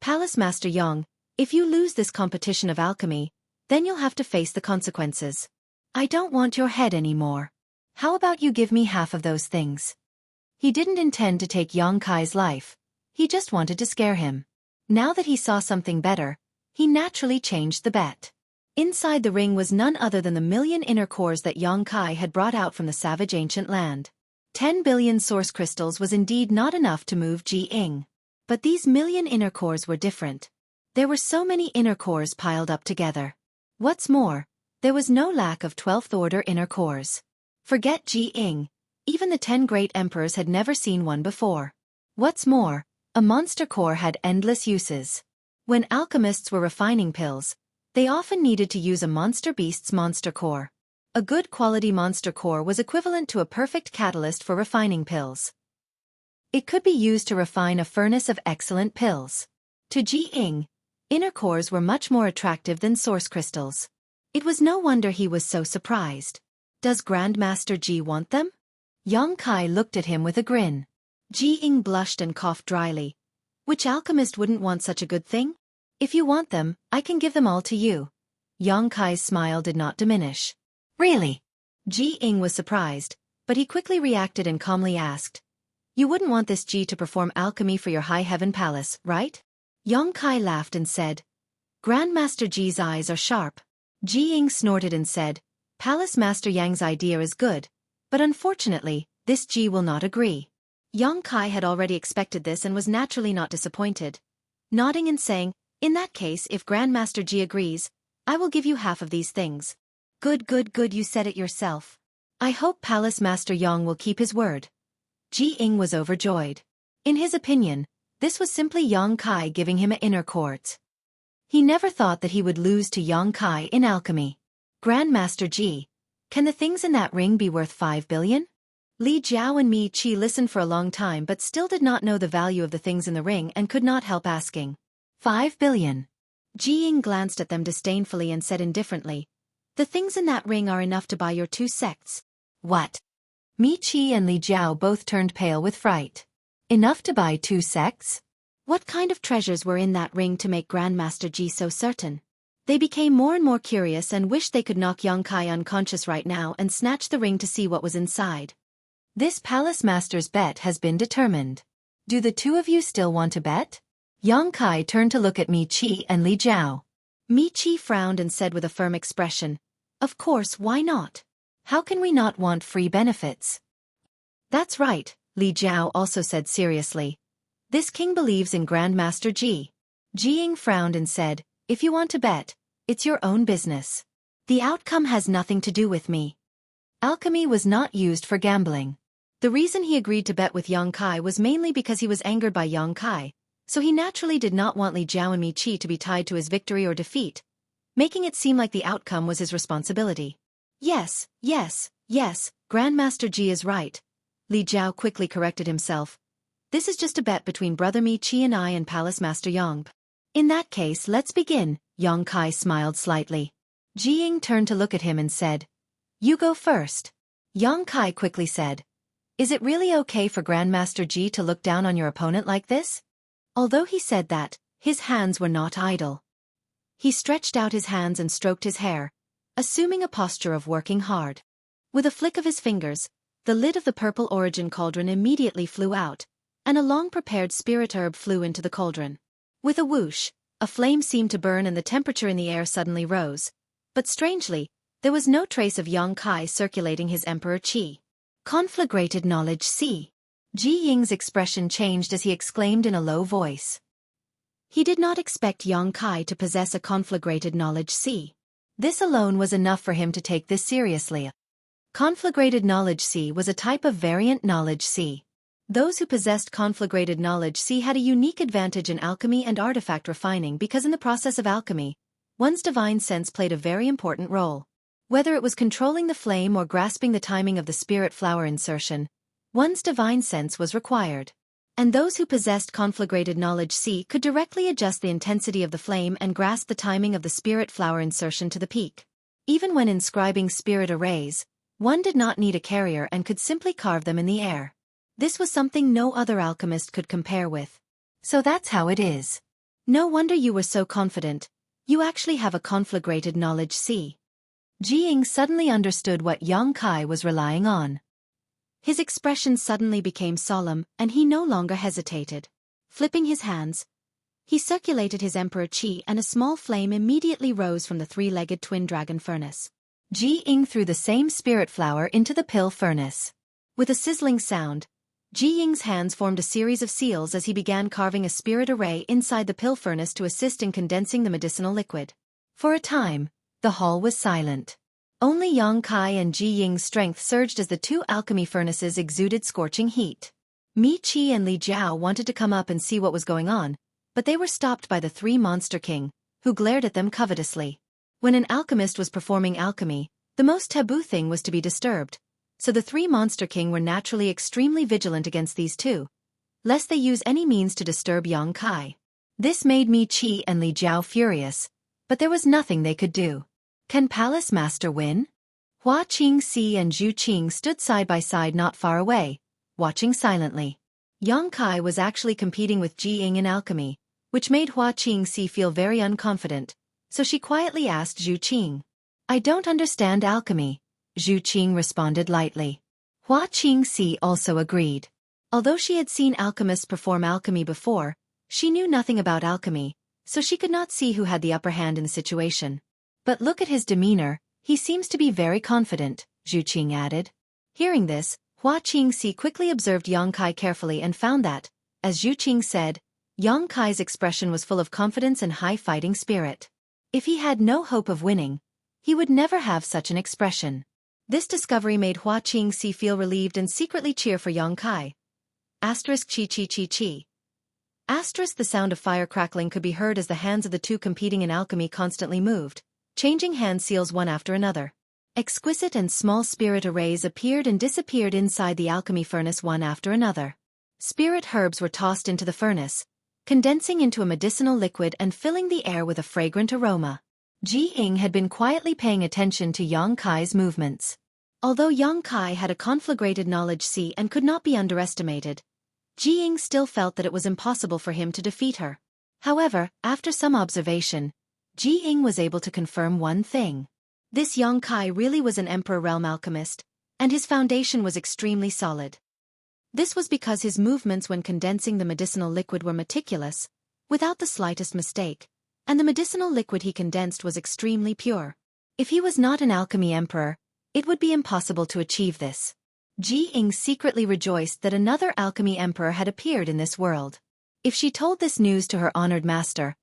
Palace Master Yang, if you lose this competition of alchemy, then you'll have to face the consequences. I don't want your head anymore. How about you give me half of those things? He didn't intend to take Yang Kai's life. He just wanted to scare him. Now that he saw something better, he naturally changed the bet. Inside the ring was none other than the 1,000,000 inner cores that Yang Kai had brought out from the savage ancient land. 10 billion source crystals was indeed not enough to move Ji Ying. But these 1,000,000 inner cores were different. There were so many inner cores piled up together. What's more, there was no lack of 12th order inner cores. Forget Ji Ying, even the 10 great emperors had never seen one before. What's more, a monster core had endless uses. When alchemists were refining pills, they often needed to use a monster beast's monster core. A good quality monster core was equivalent to a perfect catalyst for refining pills. It could be used to refine a furnace of excellent pills. To Ji Ying, inner cores were much more attractive than source crystals. It was no wonder he was so surprised. Does Grandmaster Ji want them? Yang Kai looked at him with a grin. Ji Ying blushed and coughed dryly. Which alchemist wouldn't want such a good thing? If you want them, I can give them all to you. Yang Kai's smile did not diminish. Really? Ji Ying was surprised, but he quickly reacted and calmly asked, You wouldn't want this Ji to perform alchemy for your high heaven palace, right? Yang Kai laughed and said. Grandmaster Ji's eyes are sharp. Ji Ying snorted and said, Palace Master Yang's idea is good, but unfortunately, this Ji will not agree. Yang Kai had already expected this and was naturally not disappointed. Nodding and saying, in that case, if Grandmaster Ji agrees, I will give you half of these things. Good, you said it yourself. I hope Palace Master Yang will keep his word. Ji Ying was overjoyed. In his opinion, this was simply Yang Kai giving him an inner court. He never thought that he would lose to Yang Kai in alchemy. Grandmaster Ji, can the things in that ring be worth 5 billion? Li Jiao and Mi Qi listened for a long time but still did not know the value of the things in the ring and could not help asking. 5 billion. Ji Ying glanced at them disdainfully and said indifferently, the things in that ring are enough to buy your 2 sects. What? Mi Qi and Li Jiao both turned pale with fright. Enough to buy 2 sects? What kind of treasures were in that ring to make Grandmaster Ji so certain? They became more and more curious and wished they could knock Yang Kai unconscious right now and snatch the ring to see what was inside. This Palace Master's bet has been determined. Do the 2 of you still want to bet? Yang Kai turned to look at Mi Qi and Li Jiao. Mi Qi frowned and said with a firm expression, of course, why not? How can we not want free benefits? That's right, Li Jiao also said seriously. This king believes in Grandmaster Ji. Ji Ying frowned and said, if you want to bet, it's your own business. The outcome has nothing to do with me. Alchemy was not used for gambling. The reason he agreed to bet with Yang Kai was mainly because he was angered by Yang Kai, so he naturally did not want Li Jiao and Mi Qi to be tied to his victory or defeat, making it seem like the outcome was his responsibility. Yes, Grandmaster Ji is right. Li Jiao quickly corrected himself. This is just a bet between Brother Mi Qi and I and Palace Master Yang. In that case, let's begin. Yang Kai smiled slightly. Ji Ying turned to look at him and said, you go first. Yang Kai quickly said, is it really okay for Grandmaster Ji to look down on your opponent like this? Although he said that, his hands were not idle. He stretched out his hands and stroked his hair, assuming a posture of working hard. With a flick of his fingers, the lid of the purple origin cauldron immediately flew out, and a long-prepared spirit herb flew into the cauldron. With a whoosh, a flame seemed to burn and the temperature in the air suddenly rose, but strangely, there was no trace of Yang Kai circulating his Emperor Qi. Conflagrated knowledge C. Ji Ying's expression changed as he exclaimed in a low voice. He did not expect Yang Kai to possess a conflagrated knowledge C. This alone was enough for him to take this seriously. Conflagrated knowledge C was a type of variant knowledge C. Those who possessed conflagrated knowledge C had a unique advantage in alchemy and artifact refining because in the process of alchemy, one's divine sense played a very important role. Whether it was controlling the flame or grasping the timing of the spirit flower insertion, one's divine sense was required. And those who possessed conflagrated knowledge C could directly adjust the intensity of the flame and grasp the timing of the spirit flower insertion to the peak. Even when inscribing spirit arrays, one did not need a carrier and could simply carve them in the air. This was something no other alchemist could compare with. So that's how it is. No wonder you were so confident. You actually have a conflagrated knowledge C. Ji Ying suddenly understood what Yang Kai was relying on. His expression suddenly became solemn, and he no longer hesitated. Flipping his hands, he circulated his Emperor Qi and a small flame immediately rose from the 3-legged twin dragon furnace. Ji Ying threw the same spirit flower into the pill furnace. With a sizzling sound, Ji Ying's hands formed a series of seals as he began carving a spirit array inside the pill furnace to assist in condensing the medicinal liquid. For a time, the hall was silent. Only Yang Kai and Ji Ying's strength surged as the 2 alchemy furnaces exuded scorching heat. Mi Qi and Li Jiao wanted to come up and see what was going on, but they were stopped by the 3 Monster King, who glared at them covetously. When an alchemist was performing alchemy, the most taboo thing was to be disturbed, so the 3 Monster King were naturally extremely vigilant against these 2, lest they use any means to disturb Yang Kai. This made Mi Qi and Li Jiao furious, but there was nothing they could do. Can Palace Master win? Hua Qingxi and Zhu Qing stood side by side not far away, watching silently. Yang Kai was actually competing with Ji Ying in alchemy, which made Hua Qingxi feel very unconfident, so she quietly asked Zhu Qing. I don't understand alchemy. Zhu Qing responded lightly. Hua Qingxi also agreed. Although she had seen alchemists perform alchemy before, she knew nothing about alchemy, so she could not see who had the upper hand in the situation. But look at his demeanor, he seems to be very confident, Xueqi added. Hearing this, Xueqi quickly observed Yang Kai carefully and found that, as Xueqi said, Yang Kai's expression was full of confidence and high fighting spirit. If he had no hope of winning, he would never have such an expression. This discovery made Xueqi feel relieved and secretly cheer for Yang Kai. Asterisk chi chi chi chi. Asterisk the sound of fire crackling could be heard as the hands of the two competing in alchemy constantly moved, changing hand seals one after another. Exquisite and small spirit arrays appeared and disappeared inside the alchemy furnace one after another. Spirit herbs were tossed into the furnace, condensing into a medicinal liquid and filling the air with a fragrant aroma. Ji-ing had been quietly paying attention to Yang Kai's movements. Although Yang Kai had a conflagrated knowledge and could not be underestimated, Ji-ing still felt that it was impossible for him to defeat her. However, after some observation, Ji-ing was able to confirm one thing. This Yang Kai really was an Emperor Realm alchemist, and his foundation was extremely solid. This was because his movements when condensing the medicinal liquid were meticulous, without the slightest mistake, and the medicinal liquid he condensed was extremely pure. If he was not an alchemy emperor, it would be impossible to achieve this. Ji-ing secretly rejoiced that another alchemy emperor had appeared in this world. If she told this news to her honored master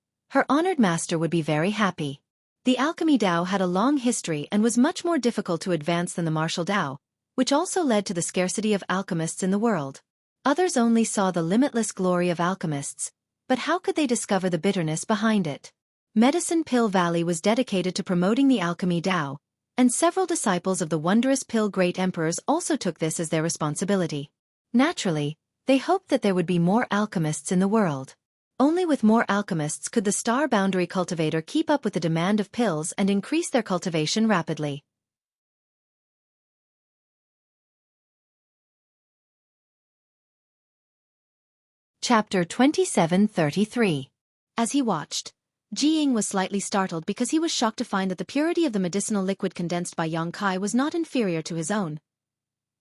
would be very happy. The alchemy Dao had a long history and was much more difficult to advance than the martial Dao, which also led to the scarcity of alchemists in the world. Others only saw the limitless glory of alchemists, but how could they discover the bitterness behind it? Medicine Pill Valley was dedicated to promoting the alchemy Dao, and several disciples of the wondrous Pill Great Emperors also took this as their responsibility. Naturally, they hoped that there would be more alchemists in the world. Only with more alchemists could the Star Boundary Cultivator keep up with the demand of pills and increase their cultivation rapidly. Chapter 2733. As he watched, Ji-ing was slightly startled because he was shocked to find that the purity of the medicinal liquid condensed by Yang Kai was not inferior to his own.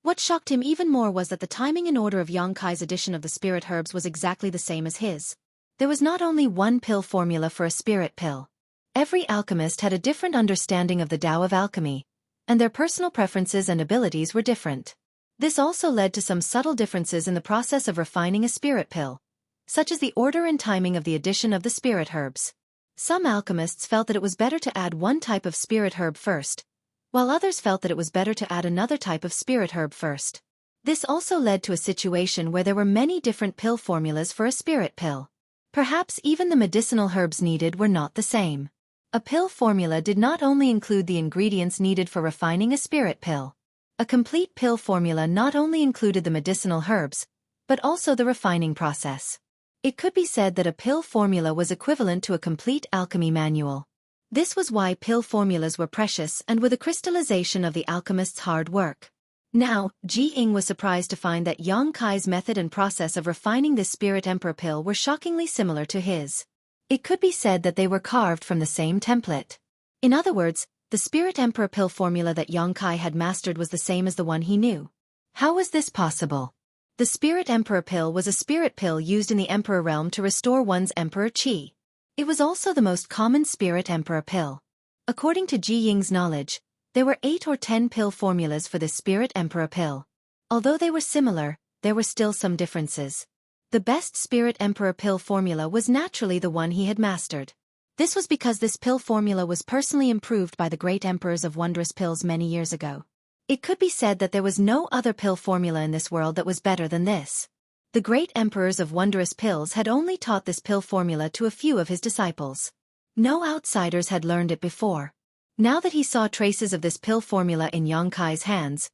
What shocked him even more was that the timing and order of Yang Kai's addition of the spirit herbs was exactly the same as his. There was not only one pill formula for a spirit pill. Every alchemist had a different understanding of the Tao of alchemy, and their personal preferences and abilities were different. This also led to some subtle differences in the process of refining a spirit pill, such as the order and timing of the addition of the spirit herbs. Some alchemists felt that it was better to add one type of spirit herb first, while others felt that it was better to add another type of spirit herb first. This also led to a situation where there were many different pill formulas for a spirit pill. Perhaps even the medicinal herbs needed were not the same. A pill formula did not only include the ingredients needed for refining a spirit pill. A complete pill formula not only included the medicinal herbs, but also the refining process. It could be said that a pill formula was equivalent to a complete alchemy manual. This was why pill formulas were precious and were the crystallization of the alchemist's hard work. Now, Ji-ing was surprised to find that Yang Kai's method and process of refining this Spirit Emperor pill were shockingly similar to his. It could be said that they were carved from the same template. In other words, the Spirit Emperor pill formula that Yang Kai had mastered was the same as the one he knew. How was this possible? The Spirit Emperor pill was a spirit pill used in the Emperor realm to restore one's Emperor Qi. It was also the most common Spirit Emperor pill. According to Ji-ing's knowledge, there were 8 or 10 pill formulas for the Spirit Emperor pill. Although they were similar, there were still some differences. The best Spirit Emperor pill formula was naturally the one he had mastered. This was because this pill formula was personally improved by the great emperors of wondrous pills many years ago. It could be said that there was no other pill formula in this world that was better than this. The great emperors of wondrous pills had only taught this pill formula to a few of his disciples. No outsiders had learned it before. Now that he saw traces of this pill formula in Yang Kai's hands,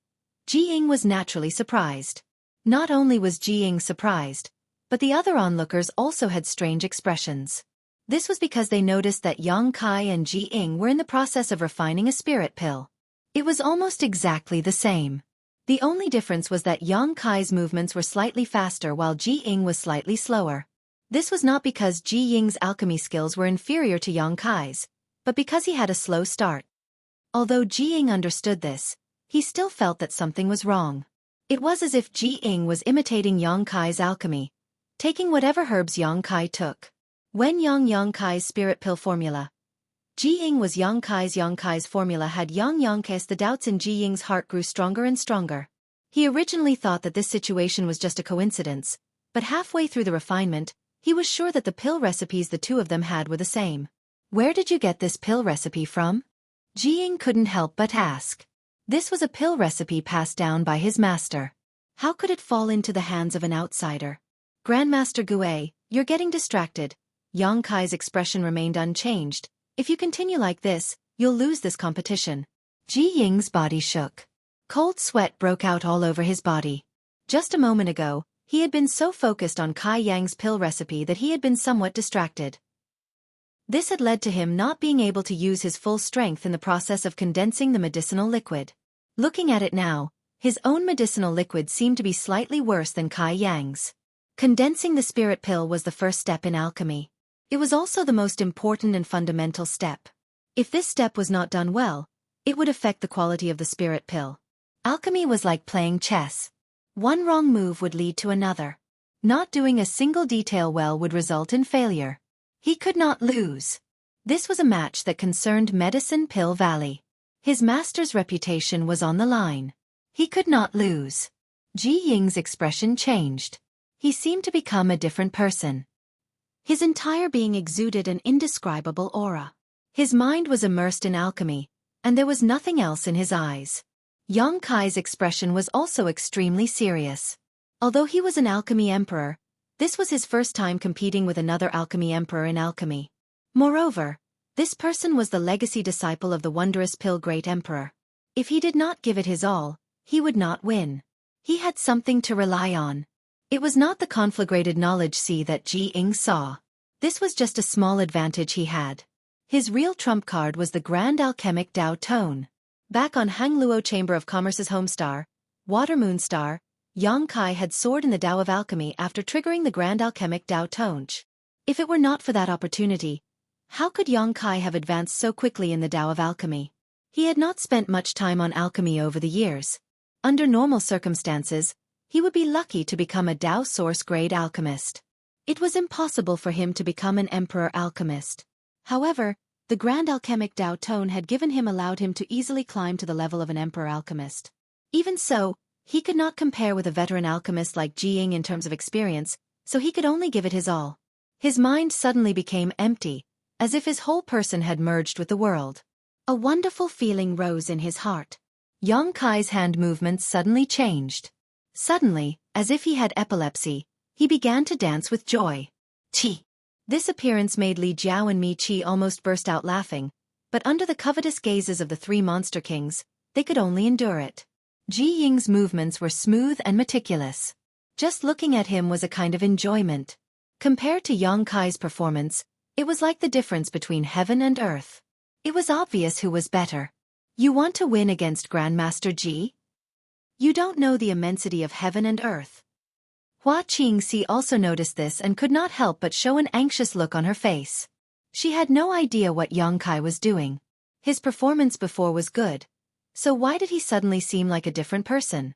Ji-ing was naturally surprised. Not only was Ji-ing surprised, but the other onlookers also had strange expressions. This was because they noticed that Yang Kai and Ji-ing were in the process of refining a spirit pill. It was almost exactly the same. The only difference was that Yang Kai's movements were slightly faster while Ji-ing was slightly slower. This was not because Ji-ing's alchemy skills were inferior to Yang Kai's, but because he had a slow start. Although Ji-ing understood this, he still felt that something was wrong. It was as if Ji Ying was imitating Yang Kai's alchemy, taking whatever herbs Yang Kai took. When Yang Kai's spirit pill formula. Ji Ying was Yang Kai's formula had Yang Kai's. The doubts in Ji Ying's heart grew stronger and stronger. He originally thought that this situation was just a coincidence, but halfway through the refinement, he was sure that the pill recipes the two of them had were the same. Where did you get this pill recipe from? Ji Ying couldn't help but ask. This was a pill recipe passed down by his master. How could it fall into the hands of an outsider? Grandmaster Gue, you're getting distracted. Yang Kai's expression remained unchanged. If you continue like this, you'll lose this competition. Ji Ying's body shook. Cold sweat broke out all over his body. Just a moment ago, he had been so focused on Kai Yang's pill recipe that he had been somewhat distracted. This had led to him not being able to use his full strength in the process of condensing the medicinal liquid. Looking at it now, his own medicinal liquid seemed to be slightly worse than Kai Yang's. Condensing the spirit pill was the first step in alchemy. It was also the most important and fundamental step. If this step was not done well, it would affect the quality of the spirit pill. Alchemy was like playing chess. One wrong move would lead to another. Not doing a single detail well would result in failure. He could not lose. This was a match that concerned Medicine Pill Valley. His master's reputation was on the line. He could not lose. Ji Ying's expression changed. He seemed to become a different person. His entire being exuded an indescribable aura. His mind was immersed in alchemy, and there was nothing else in his eyes. Yang Kai's expression was also extremely serious. Although he was an alchemy emperor, this was his first time competing with another alchemy emperor in alchemy. Moreover, this person was the legacy disciple of the wondrous pill great emperor. If he did not give it his all, he would not win. He had something to rely on. It was not the conflagrated knowledge sea that Ji Ying saw. This was just a small advantage he had. His real trump card was the Grand Alchemic Dao Tone. Back on Hangluo Chamber of Commerce's home star, Water Moon Star, Yang Kai had soared in the Dao of Alchemy after triggering the Grand Alchemic Dao Tone. If it were not for that opportunity, how could Yang Kai have advanced so quickly in the Dao of Alchemy? He had not spent much time on alchemy over the years. Under normal circumstances, he would be lucky to become a Dao source-grade alchemist. It was impossible for him to become an emperor alchemist. However, the Grand Alchemic Dao Tone had allowed him to easily climb to the level of an emperor alchemist. Even so, he could not compare with a veteran alchemist like Ji Ying in terms of experience, so he could only give it his all. His mind suddenly became empty, as if his whole person had merged with the world. A wonderful feeling rose in his heart. Yang Kai's hand movements suddenly changed. Suddenly, as if he had epilepsy, he began to dance with joy. Qi. This appearance made Li Jiao and Mi Qi almost burst out laughing, but under the covetous gazes of the three monster kings, they could only endure it. Ji Ying's movements were smooth and meticulous. Just looking at him was a kind of enjoyment. Compared to Yang Kai's performance, it was like the difference between heaven and earth. It was obvious who was better. You want to win against Grandmaster Ji? You don't know the immensity of heaven and earth. Hua Qingxi also noticed this and could not help but show an anxious look on her face. She had no idea what Yang Kai was doing. His performance before was good, so why did he suddenly seem like a different person?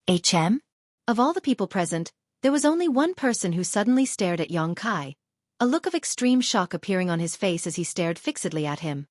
Of all the people present, there was only one person who suddenly stared at Yang Kai, a look of extreme shock appearing on his face as he stared fixedly at him.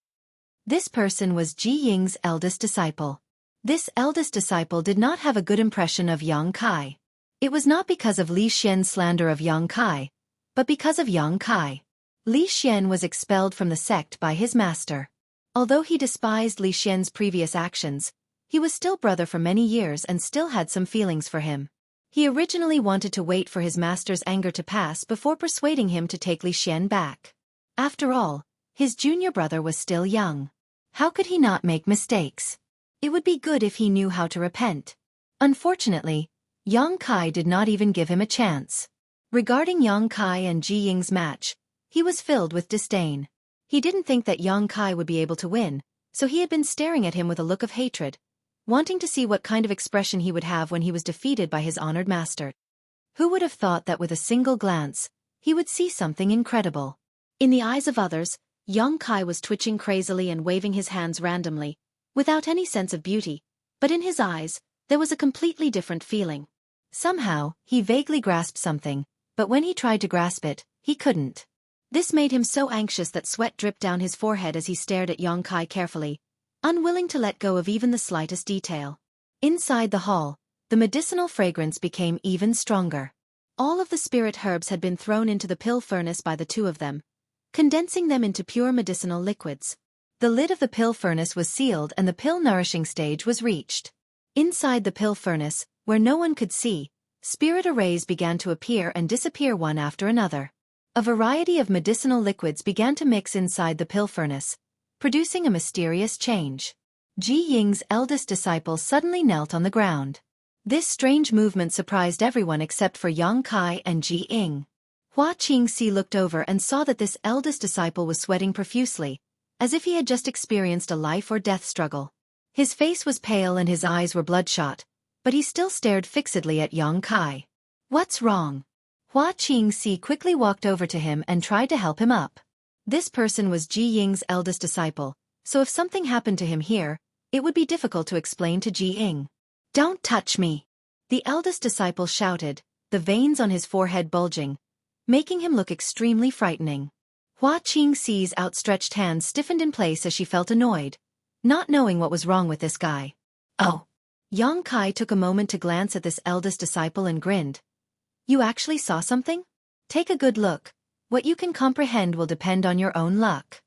This person was Ji Ying's eldest disciple. This eldest disciple did not have a good impression of Yang Kai. It was not because of Li Xian's slander of Yang Kai, but because of Yang Kai. Li Xian was expelled from the sect by his master. Although he despised Li Xian's previous actions, he was still brother for many years and still had some feelings for him. He originally wanted to wait for his master's anger to pass before persuading him to take Li Xian back. After all, his junior brother was still young. How could he not make mistakes? It would be good if he knew how to repent. Unfortunately, Yang Kai did not even give him a chance. Regarding Yang Kai and Ji Ying's match, he was filled with disdain. He didn't think that Yang Kai would be able to win, so he had been staring at him with a look of hatred, wanting to see what kind of expression he would have when he was defeated by his honored master. Who would have thought that with a single glance, he would see something incredible? In the eyes of others, Yang Kai was twitching crazily and waving his hands randomly, without any sense of beauty, but in his eyes, there was a completely different feeling. Somehow, he vaguely grasped something, but when he tried to grasp it, he couldn't. This made him so anxious that sweat dripped down his forehead as he stared at Xueqi carefully, unwilling to let go of even the slightest detail. Inside the hall, the medicinal fragrance became even stronger. All of the spirit herbs had been thrown into the pill furnace by the two of them, condensing them into pure medicinal liquids. The lid of the pill furnace was sealed and the pill nourishing stage was reached. Inside the pill furnace, where no one could see, spirit arrays began to appear and disappear one after another. A variety of medicinal liquids began to mix inside the pill furnace, producing a mysterious change. Ji Ying's eldest disciple suddenly knelt on the ground. This strange movement surprised everyone except for Xueqi and Ji Ying. Hua Qingxi looked over and saw that this eldest disciple was sweating profusely, as if he had just experienced a life or death struggle. His face was pale and his eyes were bloodshot, but he still stared fixedly at Xueqi. "What's wrong?" Hua Qingxi quickly walked over to him and tried to help him up. This person was Ji Ying's eldest disciple, so if something happened to him here, it would be difficult to explain to Ji Ying. "Don't touch me!" The eldest disciple shouted, the veins on his forehead bulging, making him look extremely frightening. Hua Qingxi's outstretched hand stiffened in place as she felt annoyed, not knowing what was wrong with this guy. "Oh." Xueqi took a moment to glance at this eldest disciple and grinned. "You actually saw something? Take a good look. What you can comprehend will depend on your own luck."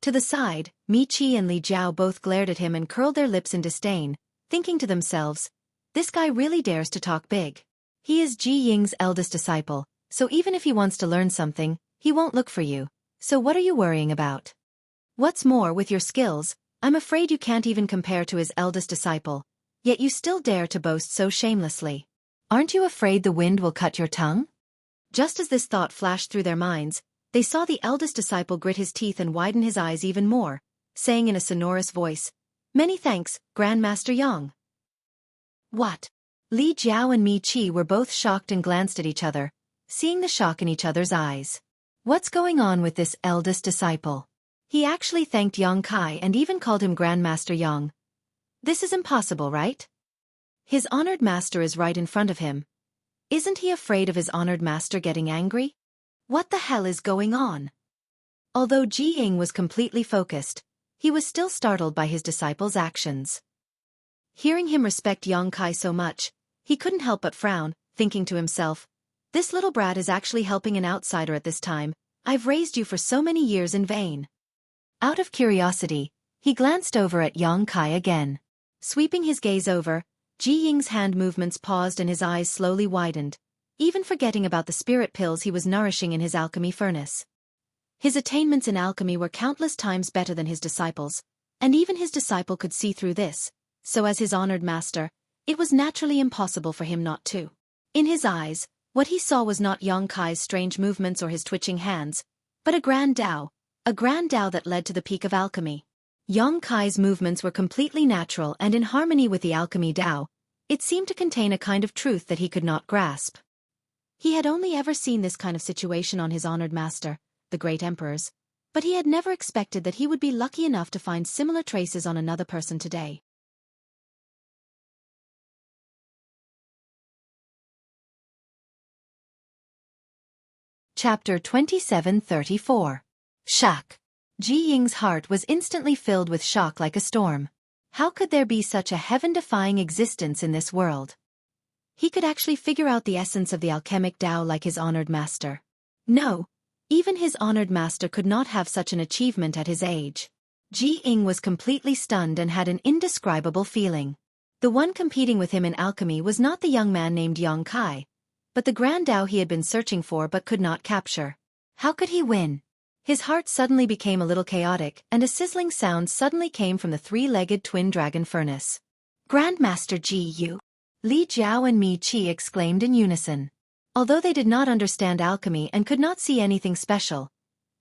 To the side, Mi Qi and Li Jiao both glared at him and curled their lips in disdain, thinking to themselves, "This guy really dares to talk big. He is Ji Ying's eldest disciple, so even if he wants to learn something, he won't look for you. So what are you worrying about? What's more, with your skills, I'm afraid you can't even compare to his eldest disciple, yet you still dare to boast so shamelessly. Aren't you afraid the wind will cut your tongue?" Just as this thought flashed through their minds, they saw the eldest disciple grit his teeth and widen his eyes even more, saying in a sonorous voice, "Many thanks, Grandmaster Yang." "What?" Li Jiao and Mi Qi were both shocked and glanced at each other, seeing the shock in each other's eyes. What's going on with this eldest disciple? He actually thanked Xueqi and even called him Grandmaster Yang. This is impossible, right? His honored master is right in front of him. Isn't he afraid of his honored master getting angry? What the hell is going on? Although Ji Ying was completely focused, he was still startled by his disciple's actions. Hearing him respect Xueqi so much, he couldn't help but frown, thinking to himself, "This little brat is actually helping an outsider at this time. I've raised you for so many years in vain." Out of curiosity, he glanced over at Xueqi again. Sweeping his gaze over, Ji Ying's hand movements paused and his eyes slowly widened, even forgetting about the spirit pills he was nourishing in his alchemy furnace. His attainments in alchemy were countless times better than his disciples, and even his disciple could see through this, so as his honored master, it was naturally impossible for him not to. In his eyes, what he saw was not Xueqi's strange movements or his twitching hands, but a grand Tao that led to the peak of alchemy. Xueqi's movements were completely natural and in harmony with the alchemy Tao. It seemed to contain a kind of truth that he could not grasp. He had only ever seen this kind of situation on his honored master, the great emperors, but he had never expected that he would be lucky enough to find similar traces on another person today. Chapter 2734. Shock. Ji Ying's heart was instantly filled with shock like a storm. How could there be such a heaven-defying existence in this world? He could actually figure out the essence of the alchemic Tao like his honored master. No, even his honored master could not have such an achievement at his age. Ji Ying was completely stunned and had an indescribable feeling. The one competing with him in alchemy was not the young man named Xueqi, but the grand Tao he had been searching for but could not capture. How could he win? His heart suddenly became a little chaotic, and a sizzling sound suddenly came from the three-legged twin dragon furnace. "Grandmaster Ji Yu!" Li Jiao and Mi Qi exclaimed in unison. Although they did not understand alchemy and could not see anything special,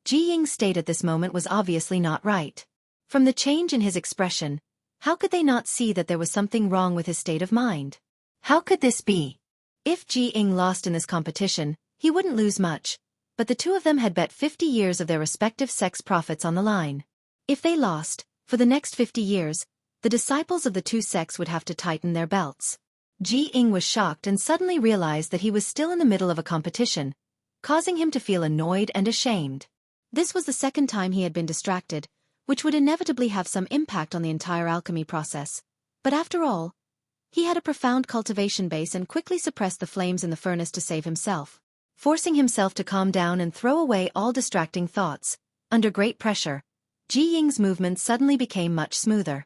Ji Ying's state at this moment was obviously not right. From the change in his expression, how could they not see that there was something wrong with his state of mind? How could this be? If Ji Ying lost in this competition, he wouldn't lose much, but the two of them had bet 50 years of their respective sex profits on the line. If they lost, for the next 50 years, the disciples of the two sects would have to tighten their belts. Ji Ying was shocked and suddenly realized that he was still in the middle of a competition, causing him to feel annoyed and ashamed. This was the second time he had been distracted, which would inevitably have some impact on the entire alchemy process. But after all, he had a profound cultivation base and quickly suppressed the flames in the furnace to save himself. Forcing himself to calm down and throw away all distracting thoughts, under great pressure, Ji Ying's movements suddenly became much smoother.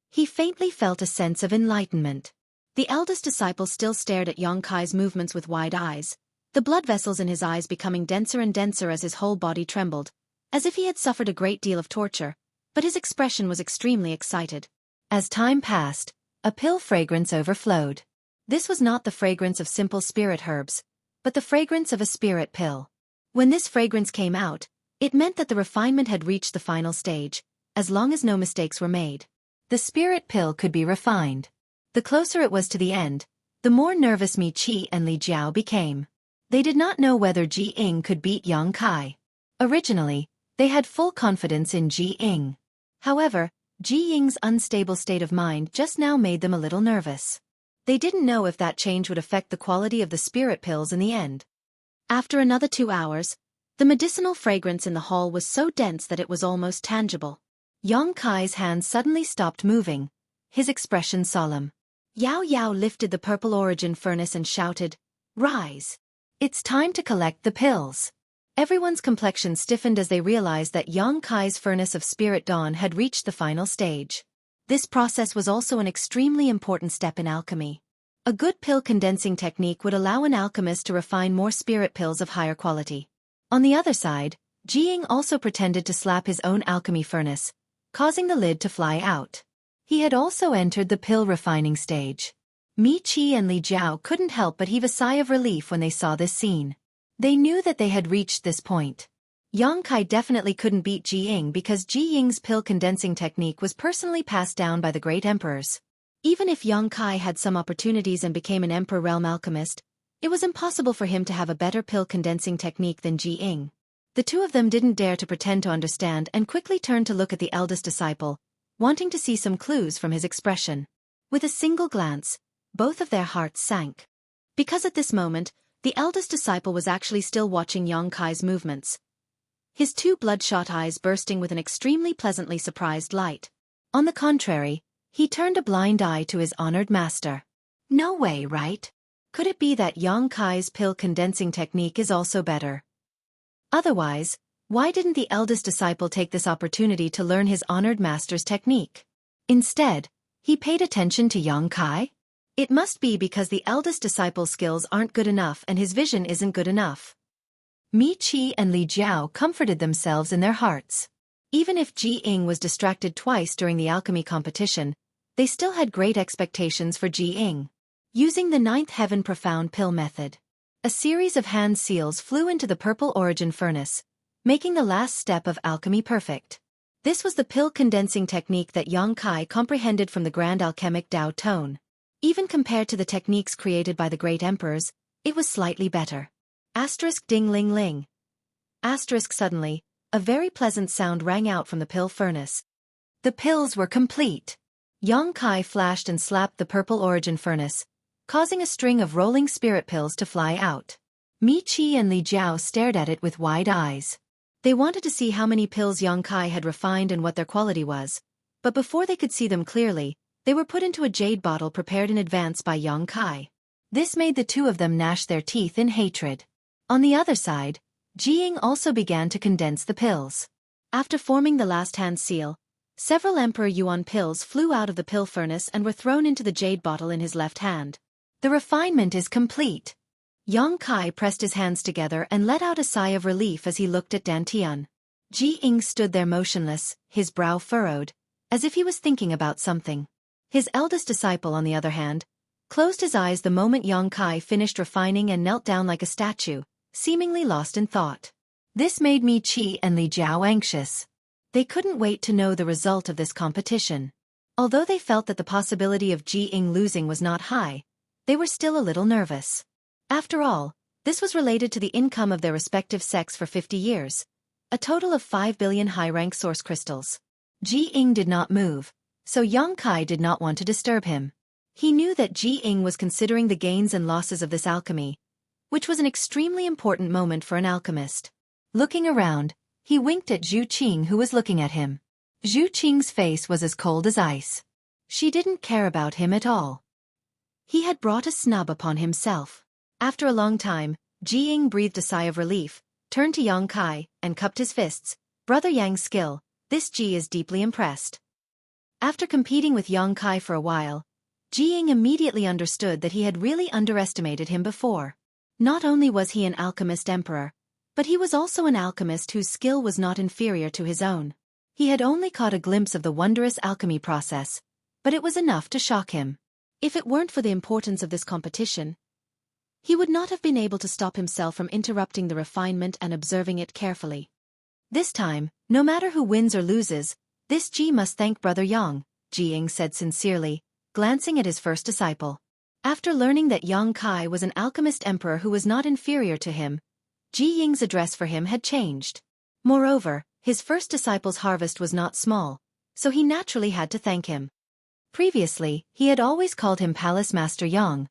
He faintly felt a sense of enlightenment. The eldest disciple still stared at Xueqi's movements with wide eyes, the blood vessels in his eyes becoming denser and denser as his whole body trembled, as if he had suffered a great deal of torture, but his expression was extremely excited. As time passed, a pill fragrance overflowed. This was not the fragrance of simple spirit herbs, but the fragrance of a spirit pill. When this fragrance came out, it meant that the refinement had reached the final stage, as long as no mistakes were made. The spirit pill could be refined. The closer it was to the end, the more nervous Mi Qi and Li Jiao became. They did not know whether Ji Ying could beat Xueqi. Originally, they had full confidence in Ji Ying. However, Ji Ying's unstable state of mind just now made them a little nervous. They didn't know if that change would affect the quality of the spirit pills in the end. After another 2 hours, the medicinal fragrance in the hall was so dense that it was almost tangible. Xueqi's hands suddenly stopped moving, his expression solemn. Yao Yao lifted the purple origin furnace and shouted, "Rise! It's time to collect the pills." Everyone's complexion stiffened as they realized that Xueqi's furnace of spirit dawn had reached the final stage. This process was also an extremely important step in alchemy. A good pill condensing technique would allow an alchemist to refine more spirit pills of higher quality. On the other side, Ji Ying also pretended to slap his own alchemy furnace, causing the lid to fly out. He had also entered the pill refining stage. Mi Qi and Li Jiao couldn't help but heave a sigh of relief when they saw this scene. They knew that they had reached this point. Xueqi definitely couldn't beat Ji Ying because Ji Ying's pill condensing technique was personally passed down by the great emperors. Even if Xueqi had some opportunities and became an emperor realm alchemist, it was impossible for him to have a better pill condensing technique than Ji Ying. The two of them didn't dare to pretend to understand and quickly turned to look at the eldest disciple, wanting to see some clues from his expression. With a single glance, both of their hearts sank. Because at this moment, the eldest disciple was actually still watching Xueqi's movements, his two bloodshot eyes bursting with an extremely pleasantly surprised light. On the contrary, he turned a blind eye to his honored master. No way, right? Could it be that Xueqi's pill condensing technique is also better? Otherwise, why didn't the eldest disciple take this opportunity to learn his honored master's technique? Instead, he paid attention to Xueqi? It must be because the eldest disciple's skills aren't good enough and his vision isn't good enough. Mi Qi and Li Jiao comforted themselves in their hearts. Even if Ji Ying was distracted twice during the alchemy competition, they still had great expectations for Ji Ying. Using the ninth heaven profound pill method, a series of hand seals flew into the purple origin furnace, making the last step of alchemy perfect. This was the pill condensing technique that Xueqi comprehended from the grand alchemic Dao Tone. Even compared to the techniques created by the great emperors, it was slightly better. Asterisk ding ling ling. Asterisk suddenly, a very pleasant sound rang out from the pill furnace. The pills were complete. Xueqi flashed and slapped the purple origin furnace, causing a string of rolling spirit pills to fly out. Mi Qi and Li Jiao stared at it with wide eyes. They wanted to see how many pills Xueqi had refined and what their quality was, but before they could see them clearly, they were put into a jade bottle prepared in advance by Xueqi. This made the two of them gnash their teeth in hatred. On the other side, Ji Ying also began to condense the pills. After forming the last hand seal, several Emperor Yuan pills flew out of the pill furnace and were thrown into the jade bottle in his left hand. The refinement is complete. Xueqi pressed his hands together and let out a sigh of relief as he looked at Dantian. Ji Ying stood there motionless, his brow furrowed, as if he was thinking about something. His eldest disciple, on the other hand, closed his eyes the moment Xueqi finished refining and knelt down like a statue, seemingly lost in thought. This made Mi Qi and Li Jiao anxious. They couldn't wait to know the result of this competition. Although they felt that the possibility of Ji Ying losing was not high, they were still a little nervous. After all, this was related to the income of their respective sects for 50 years, a total of 5 billion high-rank source crystals. Ji Ying did not move, so Yang Kai did not want to disturb him. He knew that Ji Ying was considering the gains and losses of this alchemy, which was an extremely important moment for an alchemist. Looking around, he winked at Zhu Qing, who was looking at him. Zhu Qing's face was as cold as ice. She didn't care about him at all. He had brought a snub upon himself. After a long time, Ji Ying breathed a sigh of relief, turned to Yang Kai, and cupped his fists. Brother Yang's skill, this Ji is deeply impressed. After competing with Yang Kai for a while, Ji Ying immediately understood that he had really underestimated him before. Not only was he an alchemist emperor, but he was also an alchemist whose skill was not inferior to his own. He had only caught a glimpse of the wondrous alchemy process, but it was enough to shock him. If it weren't for the importance of this competition, he would not have been able to stop himself from interrupting the refinement and observing it carefully. This time, no matter who wins or loses, this Ji must thank Brother Yang, Ji Ying said sincerely, glancing at his first disciple. After learning that Yang Kai was an alchemist emperor who was not inferior to him, Ji Ying's address for him had changed. Moreover, his first disciple's harvest was not small, so he naturally had to thank him. Previously, he had always called him Palace Master Yang,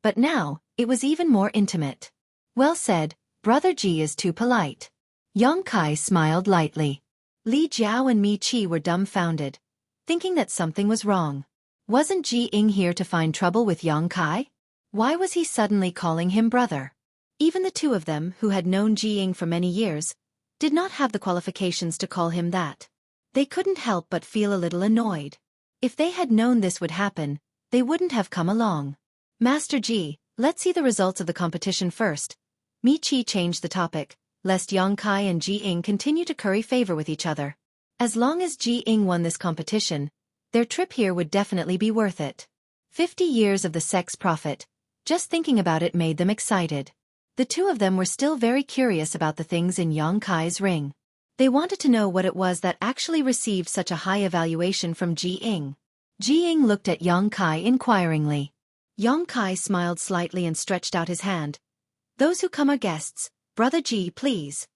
but now, it was even more intimate. Well said, Brother Ji is too polite. Yang Kai smiled lightly. Li Jiao and Mi Qi were dumbfounded, thinking that something was wrong. Wasn't Ji Ying here to find trouble with Yang Kai? Why was he suddenly calling him brother? Even the two of them, who had known Ji Ying for many years, did not have the qualifications to call him that. They couldn't help but feel a little annoyed. If they had known this would happen, they wouldn't have come along. Master Ji, let's see the results of the competition first. Mi Qi changed the topic, lest Yang Kai and Ji Ying continue to curry favor with each other. As long as Ji Ying won this competition, their trip here would definitely be worth it. 50 years of the sex prophet, just thinking about it made them excited. The two of them were still very curious about the things in Yang Kai's ring. They wanted to know what it was that actually received such a high evaluation from Ji Ying. Ji Ying looked at Yang Kai inquiringly. Yang Kai smiled slightly and stretched out his hand. Those who come are guests, Brother Ji, please.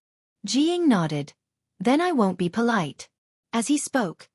Ji Ying nodded. Then I won't be polite. As he spoke,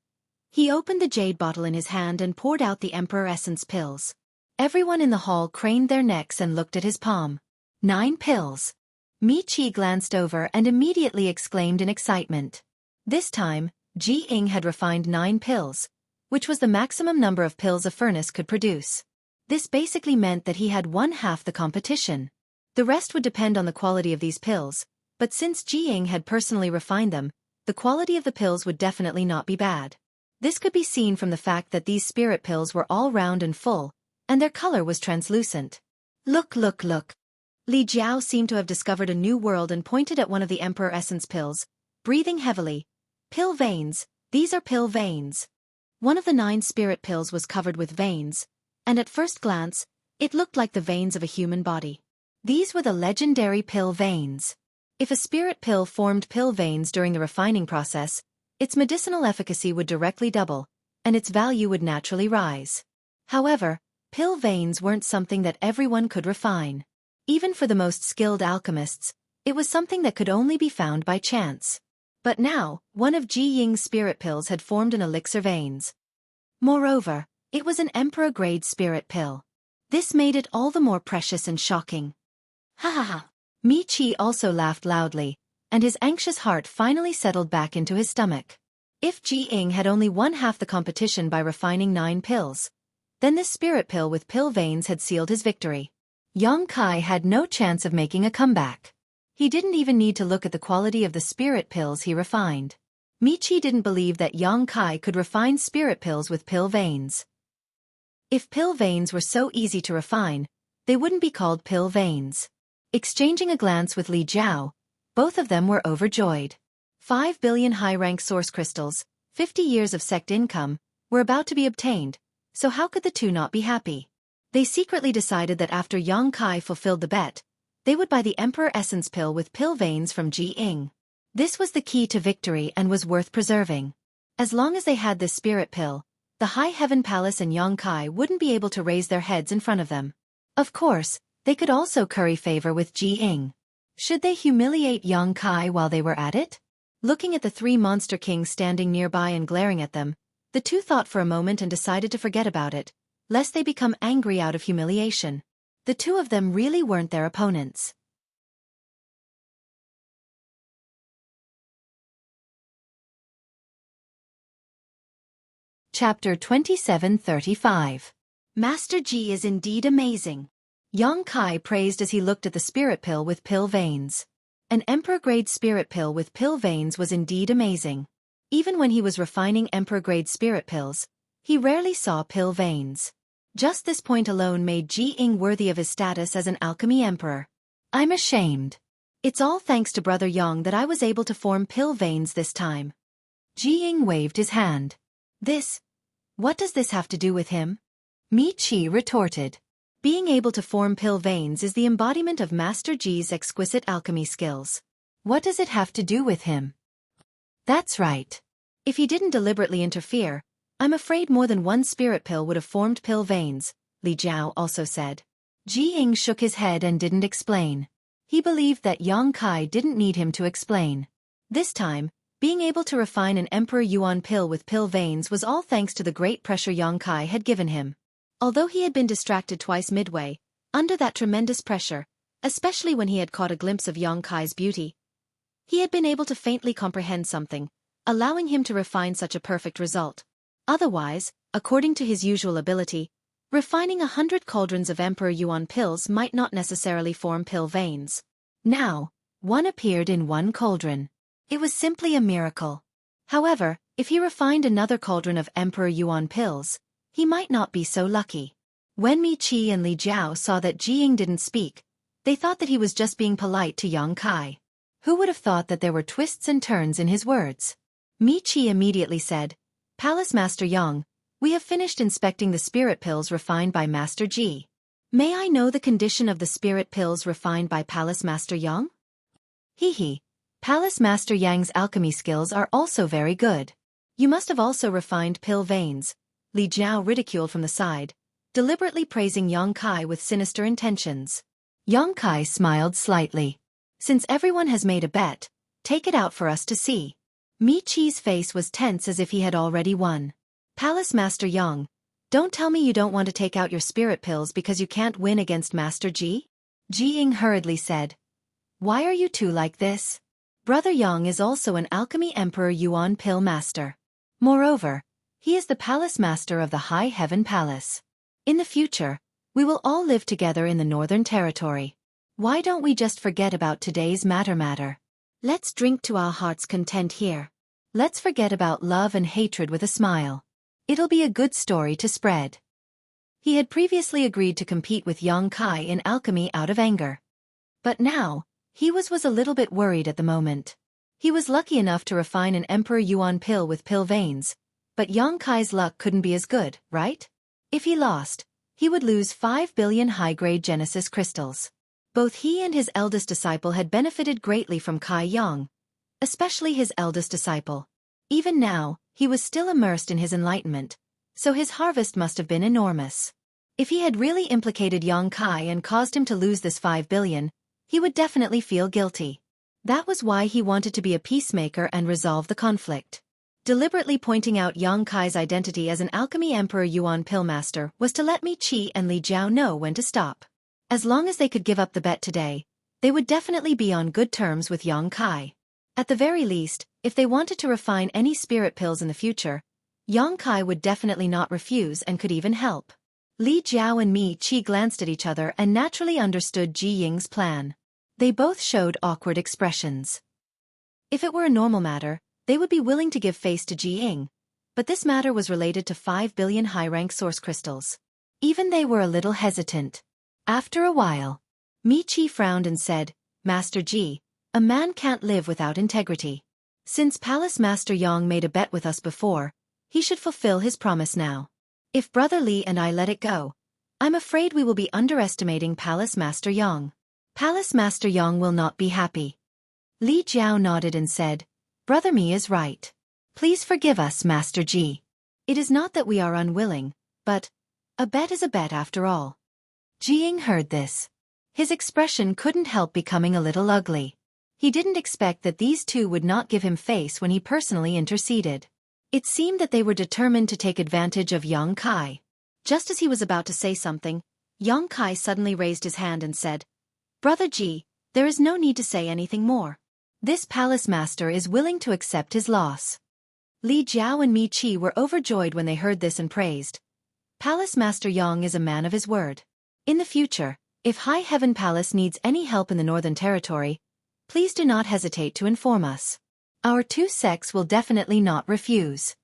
he opened the jade bottle in his hand and poured out the Emperor Essence pills. Everyone in the hall craned their necks and looked at his palm. 9 pills. Mi Qi glanced over and immediately exclaimed in excitement. This time, Ji Ying had refined 9 pills, which was the maximum number of pills a furnace could produce. This basically meant that he had won half the competition. The rest would depend on the quality of these pills, but since Ji Ying had personally refined them, the quality of the pills would definitely not be bad. This could be seen from the fact that these spirit pills were all round and full, and their color was translucent. Look, look, look. Li Jiao seemed to have discovered a new world and pointed at one of the Emperor Essence pills, breathing heavily. Pill veins, these are pill veins. One of the 9 spirit pills was covered with veins, and at first glance, it looked like the veins of a human body. These were the legendary pill veins. If a spirit pill formed pill veins during the refining process, its medicinal efficacy would directly double, and its value would naturally rise. However, pill veins weren't something that everyone could refine. Even for the most skilled alchemists, it was something that could only be found by chance. But now, one of Ji Ying's spirit pills had formed an elixir veins. Moreover, it was an emperor-grade spirit pill. This made it all the more precious and shocking. Ha ha ha. Mi Qi also laughed loudly, and his anxious heart finally settled back into his stomach. If Ji Ying had only won half the competition by refining 9 pills, then this spirit pill with pill veins had sealed his victory. Yang Kai had no chance of making a comeback. He didn't even need to look at the quality of the spirit pills he refined. Mi Qi didn't believe that Yang Kai could refine spirit pills with pill veins. If pill veins were so easy to refine, they wouldn't be called pill veins. Exchanging a glance with Li Jiao, both of them were overjoyed. 5 billion high-rank source crystals, 50 years of sect income, were about to be obtained, so how could the two not be happy? They secretly decided that after Yang Kai fulfilled the bet, they would buy the Emperor Essence pill with pill veins from Ji Ying. This was the key to victory and was worth preserving. As long as they had this spirit pill, the High Heaven Palace and Yang Kai wouldn't be able to raise their heads in front of them. Of course, they could also curry favor with Ji Ying. Should they humiliate Yang Kai while they were at it? Looking at the 3 monster kings standing nearby and glaring at them, the The two thought for a moment and decided to forget about it, lest they become angry out of humiliation. The two of them really weren't their opponents. Chapter 27:35. Master Ji is indeed amazing. Yang Kai praised as he looked at the spirit pill with pill veins. An emperor-grade spirit pill with pill veins was indeed amazing. Even when he was refining emperor-grade spirit pills, he rarely saw pill veins. Just this point alone made Ji Ying worthy of his status as an alchemy emperor. I'm ashamed. It's all thanks to Brother Yang that I was able to form pill veins this time. Ji Ying waved his hand. What does this have to do with him? Mi Qi retorted. Being able to form pill veins is the embodiment of Master Ji's exquisite alchemy skills. What does it have to do with him? That's right. If he didn't deliberately interfere, I'm afraid more than one spirit pill would have formed pill veins, Li Jiao also said. Ji Ying shook his head and didn't explain. He believed that Yang Kai didn't need him to explain. This time, being able to refine an Emperor Yuan pill with pill veins was all thanks to the great pressure Yang Kai had given him. Although he had been distracted twice midway, under that tremendous pressure, especially when he had caught a glimpse of Yang Kai's beauty, he had been able to faintly comprehend something, allowing him to refine such a perfect result. Otherwise, according to his usual ability, refining 100 cauldrons of Emperor Yuan pills might not necessarily form pill veins. Now, one appeared in one cauldron. It was simply a miracle. However, if he refined another cauldron of Emperor Yuan pills, he might not be so lucky. When Mi Qi and Li Jiao saw that Ji Ying didn't speak, they thought that he was just being polite to Yang Kai. Who would have thought that there were twists and turns in his words? Mi Qi immediately said, Palace Master Yang, we have finished inspecting the spirit pills refined by Master Ji. May I know the condition of the spirit pills refined by Palace Master Yang? Hee. Palace Master Yang's alchemy skills are also very good. You must have also refined pill veins, Li Jiao ridiculed from the side, deliberately praising Yang Kai with sinister intentions. Yang Kai smiled slightly. Since everyone has made a bet, take it out for us to see. Mi Qi's face was tense as if he had already won. Palace Master Yang, don't tell me you don't want to take out your spirit pills because you can't win against Master Ji? Ji Ying hurriedly said. Why are you two like this? Brother Yang is also an alchemy Emperor Yuan pill master. Moreover, he is the palace master of the High Heaven Palace. In the future, we will all live together in the Northern Territory. Why don't we just forget about today's matter? Let's drink to our heart's content here. Let's forget about love and hatred with a smile. It'll be a good story to spread. He had previously agreed to compete with Yang Kai in alchemy out of anger. But now, he was a little bit worried at the moment. He was lucky enough to refine an Emperor Yuan pill with pill veins, but Yang Kai's luck couldn't be as good, right? If he lost, he would lose 5 billion high-grade Genesis crystals. Both he and his eldest disciple had benefited greatly from Kai Yang, especially his eldest disciple. Even now, he was still immersed in his enlightenment, so his harvest must have been enormous. If he had really implicated Yang Kai and caused him to lose this 5 billion, he would definitely feel guilty. That was why he wanted to be a peacemaker and resolve the conflict. Deliberately pointing out Yang Kai's identity as an alchemy Emperor Yuan pillmaster was to let Mi Qi and Li Jiao know when to stop. As long as they could give up the bet today, they would definitely be on good terms with Yang Kai. At the very least, if they wanted to refine any spirit pills in the future, Yang Kai would definitely not refuse and could even help. Li Jiao and Mi Qi glanced at each other and naturally understood Ji Ying's plan. They both showed awkward expressions. If it were a normal matter, they would be willing to give face to Ji Ying, but this matter was related to 5 billion high-rank source crystals. Even they were a little hesitant. After a while, Mi Qi frowned and said, Master Ji, a man can't live without integrity. Since Palace Master Yang made a bet with us before, he should fulfill his promise now. If Brother Li and I let it go, I'm afraid we will be underestimating Palace Master Yang. Palace Master Yang will not be happy. Li Jiao nodded and said, Brother Mi is right. Please forgive us, Master Ji. It is not that we are unwilling, but a bet is a bet after all. Ji Ying heard this. His expression couldn't help becoming a little ugly. He didn't expect that these two would not give him face when he personally interceded. It seemed that they were determined to take advantage of Yang Kai. Just as he was about to say something, Yang Kai suddenly raised his hand and said, "Brother Ji, there is no need to say anything more. This palace master is willing to accept his loss." Li Jiao and Mi Qi were overjoyed when they heard this and praised. Palace Master Yang is a man of his word. In the future, if High Heaven Palace needs any help in the Northern Territory, please do not hesitate to inform us. Our two sects will definitely not refuse.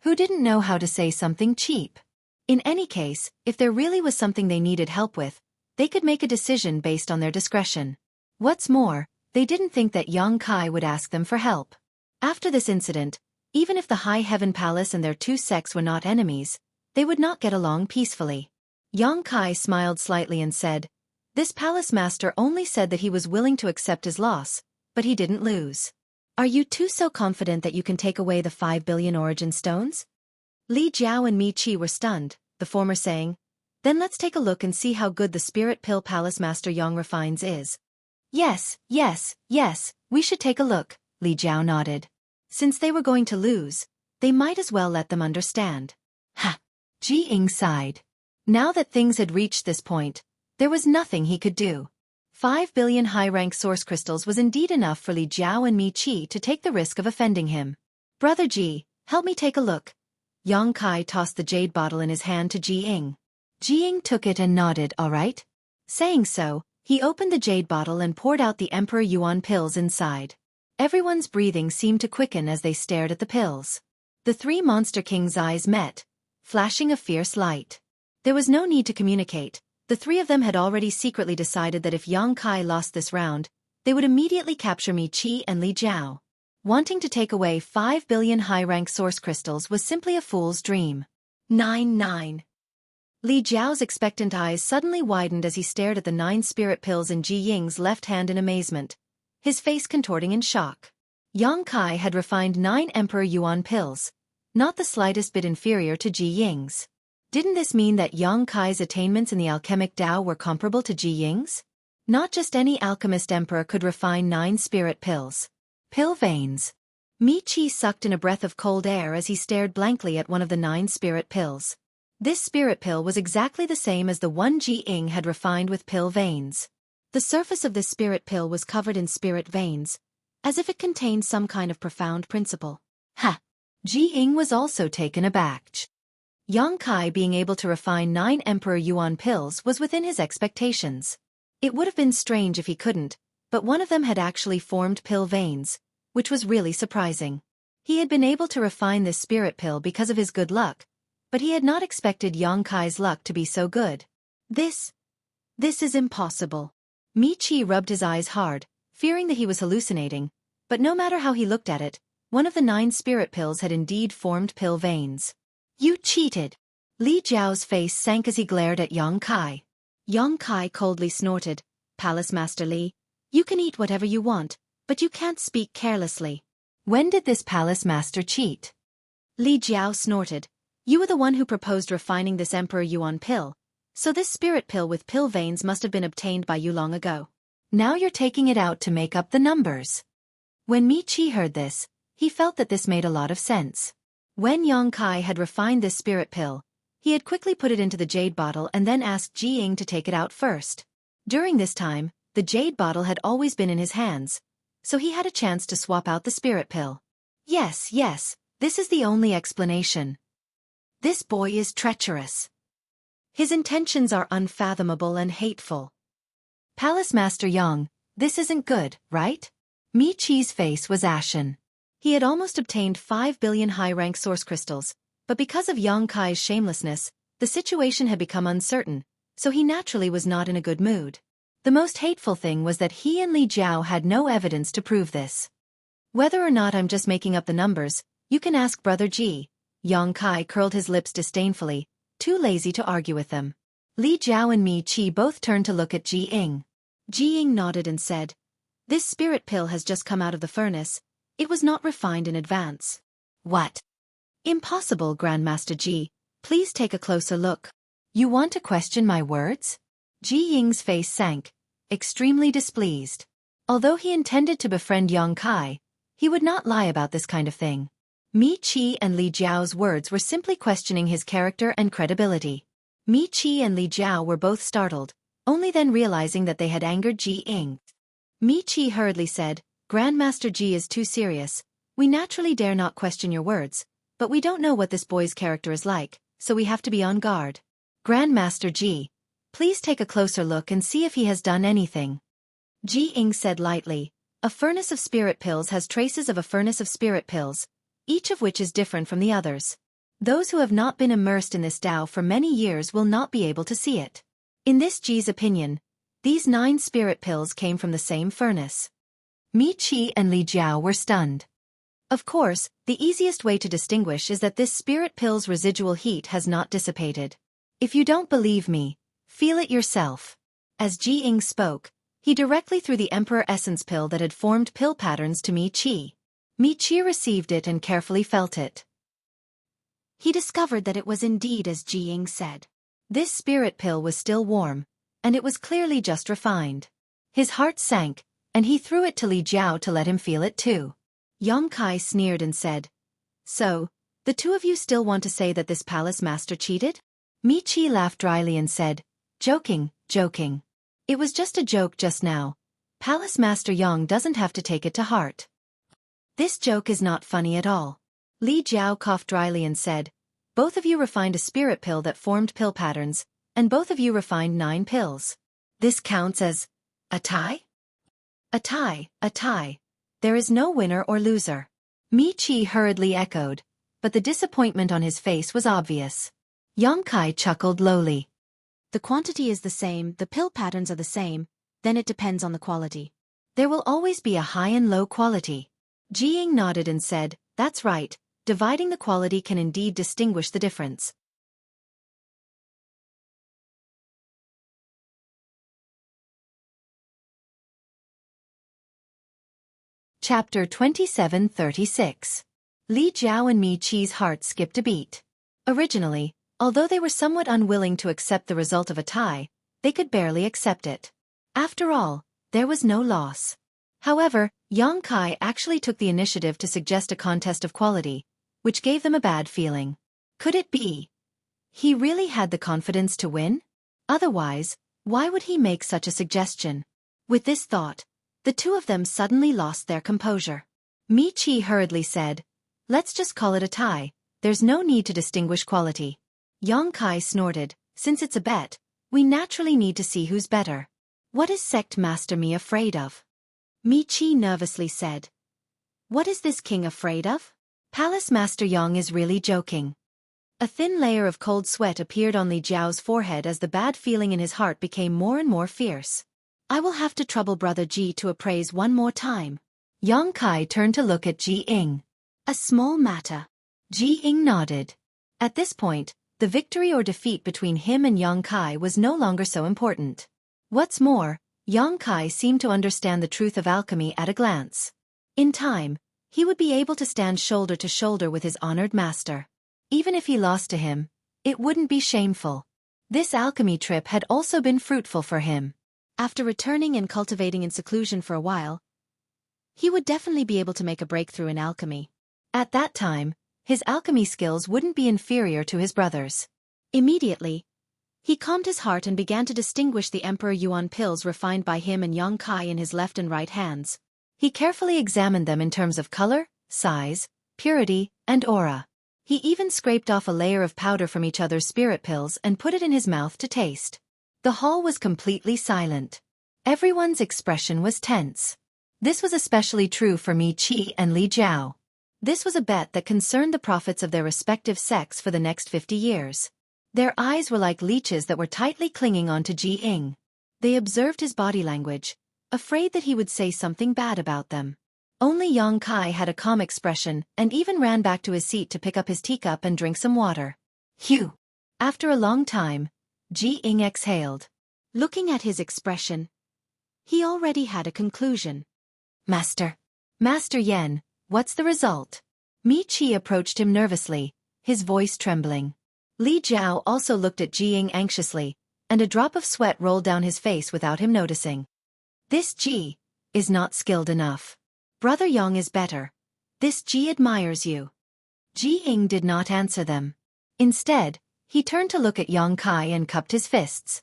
Who didn't know how to say something cheap? In any case, if there really was something they needed help with, they could make a decision based on their discretion. What's more, they didn't think that Yang Kai would ask them for help. After this incident, even if the High Heaven Palace and their two sects were not enemies, they would not get along peacefully. Yang Kai smiled slightly and said, "This palace master only said that he was willing to accept his loss, but he didn't lose. Are you two so confident that you can take away the 5 billion origin stones?" Li Jiao and Mi Qi were stunned, the former saying, "Then let's take a look and see how good the Spirit Pill Palace Master Yang refines is." Yes, we should take a look," Li Jiao nodded. Since they were going to lose, they might as well let them understand. Ha! Ji Ying sighed. Now that things had reached this point, there was nothing he could do. 5 billion high-rank source crystals was indeed enough for Li Jiao and Mi Qi to take the risk of offending him. "Brother Ji, help me take a look." Yang Kai tossed the jade bottle in his hand to Ji Ying. Ji Ying took it and nodded, "All right." Saying so, he opened the jade bottle and poured out the Emperor Yuan pills inside. Everyone's breathing seemed to quicken as they stared at the pills. The three Monster Kings' eyes met, flashing a fierce light. There was no need to communicate. The three of them had already secretly decided that if Yang Kai lost this round, they would immediately capture Mi Qi and Li Jiao. Wanting to take away 5 billion high-rank source crystals was simply a fool's dream. 9. Li Jiao's expectant eyes suddenly widened as he stared at the 9 spirit pills in Ji Ying's left hand in amazement, his face contorting in shock. Yang Kai had refined 9 Emperor Yuan pills, not the slightest bit inferior to Ji Ying's. Didn't this mean that Yang Kai's attainments in the alchemic Tao were comparable to Ji Ying's? Not just any alchemist emperor could refine 9 spirit pills. Pill veins. Mi Qi sucked in a breath of cold air as he stared blankly at one of the 9 spirit pills. This spirit pill was exactly the same as the one Ji Ying had refined with pill veins. The surface of this spirit pill was covered in spirit veins, as if it contained some kind of profound principle. Ha! Ji Ying was also taken aback. Yang Kai being able to refine 9 Emperor Yuan pills was within his expectations. It would have been strange if he couldn't, but one of them had actually formed pill veins, which was really surprising. He had been able to refine this spirit pill because of his good luck, but he had not expected Yang Kai's luck to be so good. This is impossible. Mi Qi rubbed his eyes hard, fearing that he was hallucinating, but no matter how he looked at it, one of the 9 spirit pills had indeed formed pill veins. "You cheated!" Li Jiao's face sank as he glared at Yang Kai. Yang Kai coldly snorted, "Palace Master Li, you can eat whatever you want, but you can't speak carelessly. When did this palace master cheat?" Li Jiao snorted, "You were the one who proposed refining this Emperor Yuan pill, so this spirit pill with pill veins must have been obtained by you long ago. Now you're taking it out to make up the numbers." When Mi Qi heard this, he felt that this made a lot of sense. When Yang Kai had refined this spirit pill, he had quickly put it into the jade bottle and then asked Ji Ying to take it out first. During this time, the jade bottle had always been in his hands, so he had a chance to swap out the spirit pill. Yes, this is the only explanation. This boy is treacherous. His intentions are unfathomable and hateful. Palace Master Yang, this isn't good, right? Mi Qi's face was ashen. He had almost obtained 5 billion high-rank source crystals, but because of Yang Kai's shamelessness, the situation had become uncertain, so he naturally was not in a good mood. The most hateful thing was that he and Li Jiao had no evidence to prove this. Whether or not I'm just making up the numbers, you can ask Brother Ji. Yang Kai curled his lips disdainfully, too lazy to argue with them. Li Jiao and Mi Qi both turned to look at Ji Ying. Ji Ying nodded and said, "This spirit pill has just come out of the furnace. It was not refined in advance." "What?" "Impossible, Grandmaster Ji. Please take a closer look." "You want to question my words?" Ji Ying's face sank, extremely displeased. Although he intended to befriend Yang Kai, he would not lie about this kind of thing. Mi Qi and Li Jiao's words were simply questioning his character and credibility. Mi Qi and Li Jiao were both startled, only then realizing that they had angered Ji Ying. Mi Qi hurriedly said, "Grandmaster Ji is too serious. We naturally dare not question your words, but we don't know what this boy's character is like, so we have to be on guard. Grandmaster Ji, please take a closer look and see if he has done anything." Ji Ying said lightly, "A furnace of spirit pills has traces of a furnace of spirit pills, each of which is different from the others. Those who have not been immersed in this Tao for many years will not be able to see it. In this Ji's opinion, these 9 spirit pills came from the same furnace." Mi Qi and Li Jiao were stunned. Of course, the easiest way to distinguish is that this spirit pill's residual heat has not dissipated. If you don't believe me, feel it yourself. As Ji Ying spoke, he directly threw the Emperor Essence pill that had formed pill patterns to Mi Qi. Mi Qi received it and carefully felt it. He discovered that it was indeed as Ji Ying said. This spirit pill was still warm, and it was clearly just refined. His heart sank, and he threw it to Li Jiao to let him feel it too. Yang Kai sneered and said, "So, the two of you still want to say that this palace master cheated?" Mi Qi laughed dryly and said, "Joking, joking. It was just a joke just now. Palace Master Yang doesn't have to take it to heart. This joke is not funny at all." Li Jiao coughed dryly and said, "Both of you refined a spirit pill that formed pill patterns, and both of you refined 9 pills. This counts as a tie? A tie, a tie. There is no winner or loser." Mi Qi hurriedly echoed, but the disappointment on his face was obvious. Yang Kai chuckled lowly. "The quantity is the same, the pill patterns are the same, then it depends on the quality. There will always be a high and low quality." Ji Ying nodded and said, "That's right, dividing the quality can indeed distinguish the difference." Chapter 2736. Li Jiao and Mi Qi's hearts skipped a beat. Originally, although they were somewhat unwilling to accept the result of a tie, they could barely accept it. After all, there was no loss. However, Yang Kai actually took the initiative to suggest a contest of quality, which gave them a bad feeling. Could it be? He really had the confidence to win? Otherwise, why would he make such a suggestion? With this thought, the two of them suddenly lost their composure. Mi Qi hurriedly said, "Let's just call it a tie, there's no need to distinguish quality." Yang Kai snorted, "Since it's a bet, we naturally need to see who's better. What is Sect Master Mi afraid of?" Mi Qi nervously said, "What is this king afraid of? Palace Master Yang is really joking." A thin layer of cold sweat appeared on Li Jiao's forehead as the bad feeling in his heart became more and more fierce. "I will have to trouble Brother Ji to appraise one more time." Yang Kai turned to look at Ji Ying. "A small matter." Ji Ying nodded. At this point, the victory or defeat between him and Yang Kai was no longer so important. What's more, Yang Kai seemed to understand the truth of alchemy at a glance. In time, he would be able to stand shoulder to shoulder with his honored master. Even if he lost to him, it wouldn't be shameful. This alchemy trip had also been fruitful for him. After returning and cultivating in seclusion for a while, he would definitely be able to make a breakthrough in alchemy. At that time, his alchemy skills wouldn't be inferior to his brother's. Immediately, he calmed his heart and began to distinguish the Emperor Yuan pills refined by him and Yang Kai in his left and right hands. He carefully examined them in terms of color, size, purity, and aura. He even scraped off a layer of powder from each other's spirit pills and put it in his mouth to taste. The hall was completely silent. Everyone's expression was tense. This was especially true for Mi Qi and Li Jiao. This was a bet that concerned the profits of their respective sects for the next 50 years. Their eyes were like leeches that were tightly clinging onto Ji Ying. They observed his body language, afraid that he would say something bad about them. Only Yang Kai had a calm expression and even ran back to his seat to pick up his teacup and drink some water. Phew! After a long time, Ji Ying exhaled. Looking at his expression, he already had a conclusion. Master Yen, what's the result?" Mi Qi approached him nervously, his voice trembling. Li Jiao also looked at Ji Ying anxiously, and a drop of sweat rolled down his face without him noticing. "This Ji is not skilled enough. Brother Yang is better. This Ji admires you." Ji Ying did not answer them. Instead, he turned to look at Yang Kai and cupped his fists.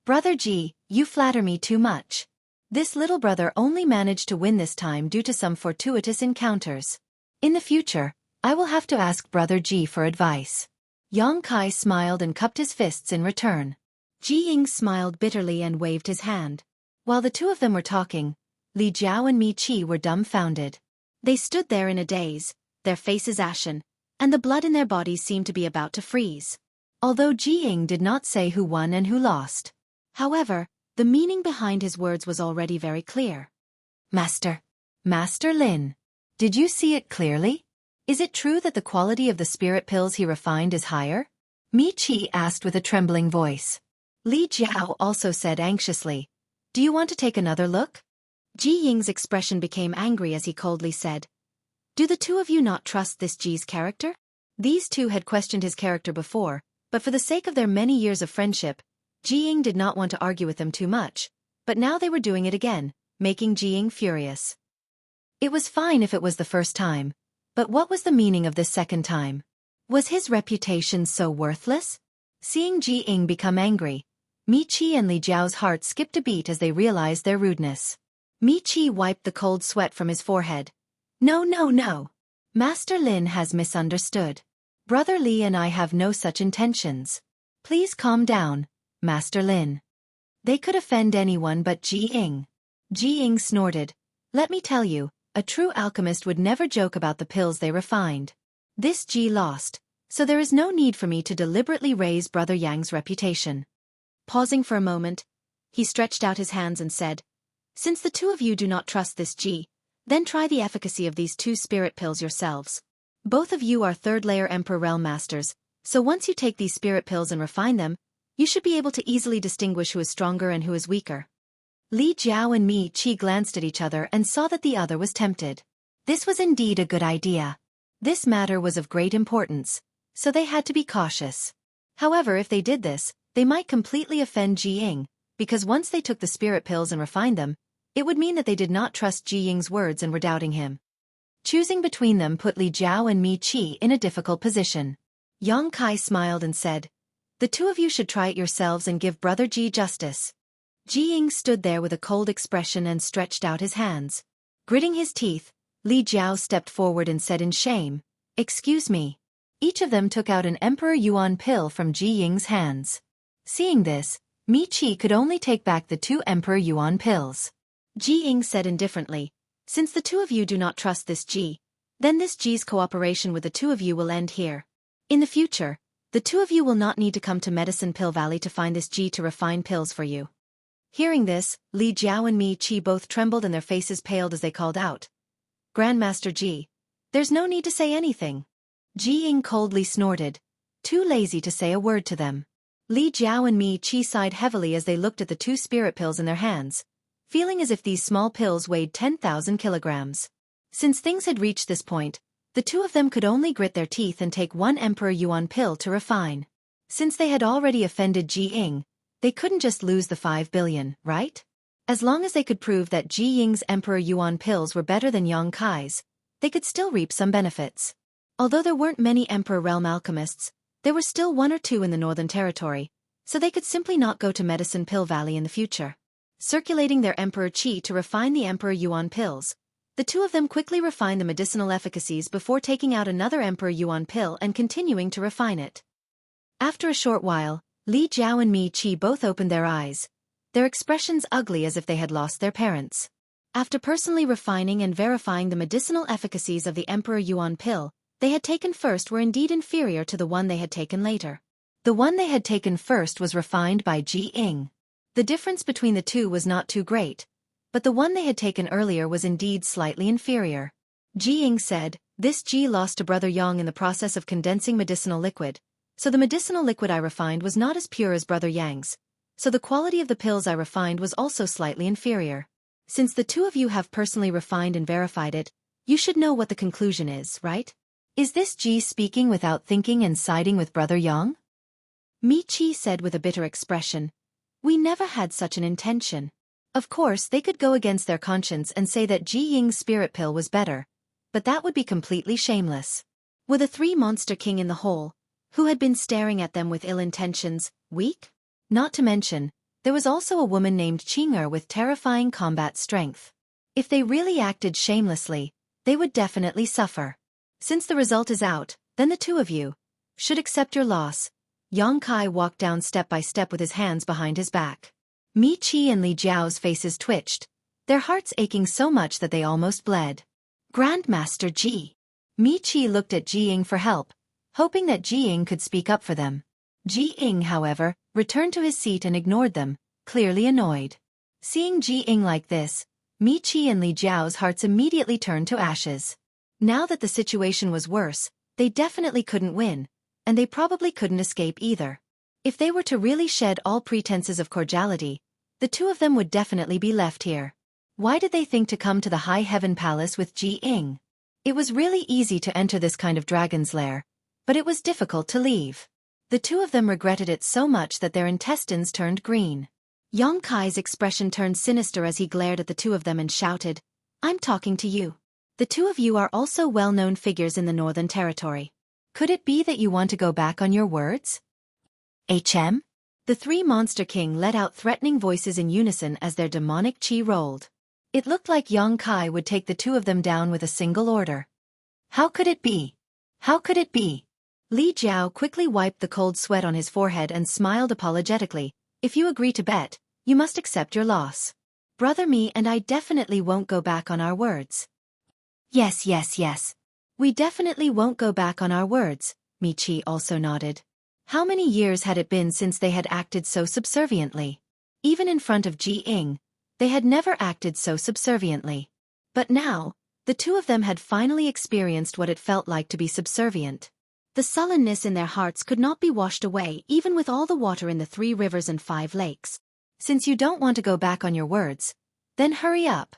Brother Ji, you flatter me too much. This little brother only managed to win this time due to some fortuitous encounters. In the future, I will have to ask Brother Ji for advice. Yang Kai smiled and cupped his fists in return. Ji Ying smiled bitterly and waved his hand. While the two of them were talking, Li Jiao and Mi Qi were dumbfounded. They stood there in a daze, their faces ashen, and the blood in their bodies seemed to be about to freeze. Although Ji Ying did not say who won and who lost. However, the meaning behind his words was already very clear. Master Lin, did you see it clearly? Is it true that the quality of the spirit pills he refined is higher? Mi Qi asked with a trembling voice. Li Jiao also said anxiously, do you want to take another look? Ji Ying's expression became angry as he coldly said, do the two of you not trust this Ji's character? These two had questioned his character before, but for the sake of their many years of friendship, Ji Ying did not want to argue with them too much, but now they were doing it again, making Ji Ying furious. It was fine if it was the first time, but what was the meaning of this second time? Was his reputation so worthless? Seeing Ji Ying become angry, Mi Qi and Li Jiao's hearts skipped a beat as they realized their rudeness. Mi Qi wiped the cold sweat from his forehead. No. Master Lin has misunderstood. Brother Li and I have no such intentions. Please calm down, Master Lin. They could offend anyone but Ji Ying. Ji Ying snorted. Let me tell you, a true alchemist would never joke about the pills they refined. This Ji lost, so there is no need for me to deliberately raise Brother Yang's reputation. Pausing for a moment, he stretched out his hands and said, since the two of you do not trust this Ji, then try the efficacy of these two spirit pills yourselves. Both of you are third-layer Emperor Realm Masters, so once you take these spirit pills and refine them, you should be able to easily distinguish who is stronger and who is weaker. Li Jiao and Mi Qi glanced at each other and saw that the other was tempted. This was indeed a good idea. This matter was of great importance, so they had to be cautious. However, if they did this, they might completely offend Ji Ying, because once they took the spirit pills and refined them, it would mean that they did not trust Ji Ying's words and were doubting him. Choosing between them put Li Jiao and Mi Qi in a difficult position. Yang Kai smiled and said, the two of you should try it yourselves and give Brother Ji justice. Ji Ying stood there with a cold expression and stretched out his hands. Gritting his teeth, Li Jiao stepped forward and said in shame, excuse me. Each of them took out an Emperor Yuan pill from Ji Ying's hands. Seeing this, Mi Qi could only take back the two Emperor Yuan pills. Ji Ying said indifferently, since the two of you do not trust this Ji, then this Ji's cooperation with the two of you will end here. In the future, the two of you will not need to come to Medicine Pill Valley to find this Ji to refine pills for you. Hearing this, Li Jiao and Mi Qi both trembled and their faces paled as they called out. Grandmaster Ji, there's no need to say anything. Ji Ying coldly snorted, too lazy to say a word to them. Li Jiao and Mi Qi sighed heavily as they looked at the two spirit pills in their hands, feeling as if these small pills weighed 10,000 kilograms. Since things had reached this point, the two of them could only grit their teeth and take one Emperor Yuan pill to refine. Since they had already offended Ji Ying, they couldn't just lose the 5 billion, right? As long as they could prove that Ji Ying's Emperor Yuan pills were better than Yang Kai's, they could still reap some benefits. Although there weren't many Emperor Realm alchemists, there were still one or two in the Northern Territory, so they could simply not go to Medicine Pill Valley in the future. Circulating their Emperor Qi to refine the Emperor Yuan pills, the two of them quickly refined the medicinal efficacies before taking out another Emperor Yuan pill and continuing to refine it. After a short while, Li Jiao and Mi Qi both opened their eyes, their expressions ugly as if they had lost their parents. After personally refining and verifying the medicinal efficacies of the Emperor Yuan pill they had taken first were indeed inferior to the one they had taken later. The one they had taken first was refined by Ji Ying. The difference between the two was not too great, but the one they had taken earlier was indeed slightly inferior. Ji Ying said, this Ji lost to Brother Yang in the process of condensing medicinal liquid, so the medicinal liquid I refined was not as pure as Brother Yang's, so the quality of the pills I refined was also slightly inferior. Since the two of you have personally refined and verified it, you should know what the conclusion is, right? Is this Ji speaking without thinking and siding with Brother Yang? Mi Qi said with a bitter expression, we never had such an intention. Of course they could go against their conscience and say that Ji Ying's spirit pill was better, but that would be completely shameless. Were the three monster king in the hole, who had been staring at them with ill intentions, weak? Not to mention, there was also a woman named Qing'er with terrifying combat strength. If they really acted shamelessly, they would definitely suffer. Since the result is out, then the two of you should accept your loss. Yang Kai walked down step by step with his hands behind his back. Mi Qi and Li Jiao's faces twitched, their hearts aching so much that they almost bled. Grandmaster Ji. Mi Qi looked at Ji Ying for help, hoping that Ji Ying could speak up for them. Ji Ying, however, returned to his seat and ignored them, clearly annoyed. Seeing Ji Ying like this, Mi Qi and Li Jiao's hearts immediately turned to ashes. Now that the situation was worse, they definitely couldn't win, and they probably couldn't escape either. If they were to really shed all pretenses of cordiality, the two of them would definitely be left here. Why did they think to come to the High Heaven Palace with Ji Ying? It was really easy to enter this kind of dragon's lair, but it was difficult to leave. The two of them regretted it so much that their intestines turned green. Yang Kai's expression turned sinister as he glared at the two of them and shouted, "I'm talking to you. The two of you are also well-known figures in the Northern Territory. Could it be that you want to go back on your words?" HM? The three Monster King let out threatening voices in unison as their demonic chi rolled. It looked like Yang Kai would take the two of them down with a single order. How could it be? How could it be? Li Jiao quickly wiped the cold sweat on his forehead and smiled apologetically. If you agree to bet, you must accept your loss. Brother Me and I definitely won't go back on our words. Yes. We definitely won't go back on our words, Mi Qi also nodded. How many years had it been since they had acted so subserviently? Even in front of Ji Ying, they had never acted so subserviently. But now, the two of them had finally experienced what it felt like to be subservient. The sullenness in their hearts could not be washed away even with all the water in the 3 rivers and 5 lakes. Since you don't want to go back on your words, then hurry up.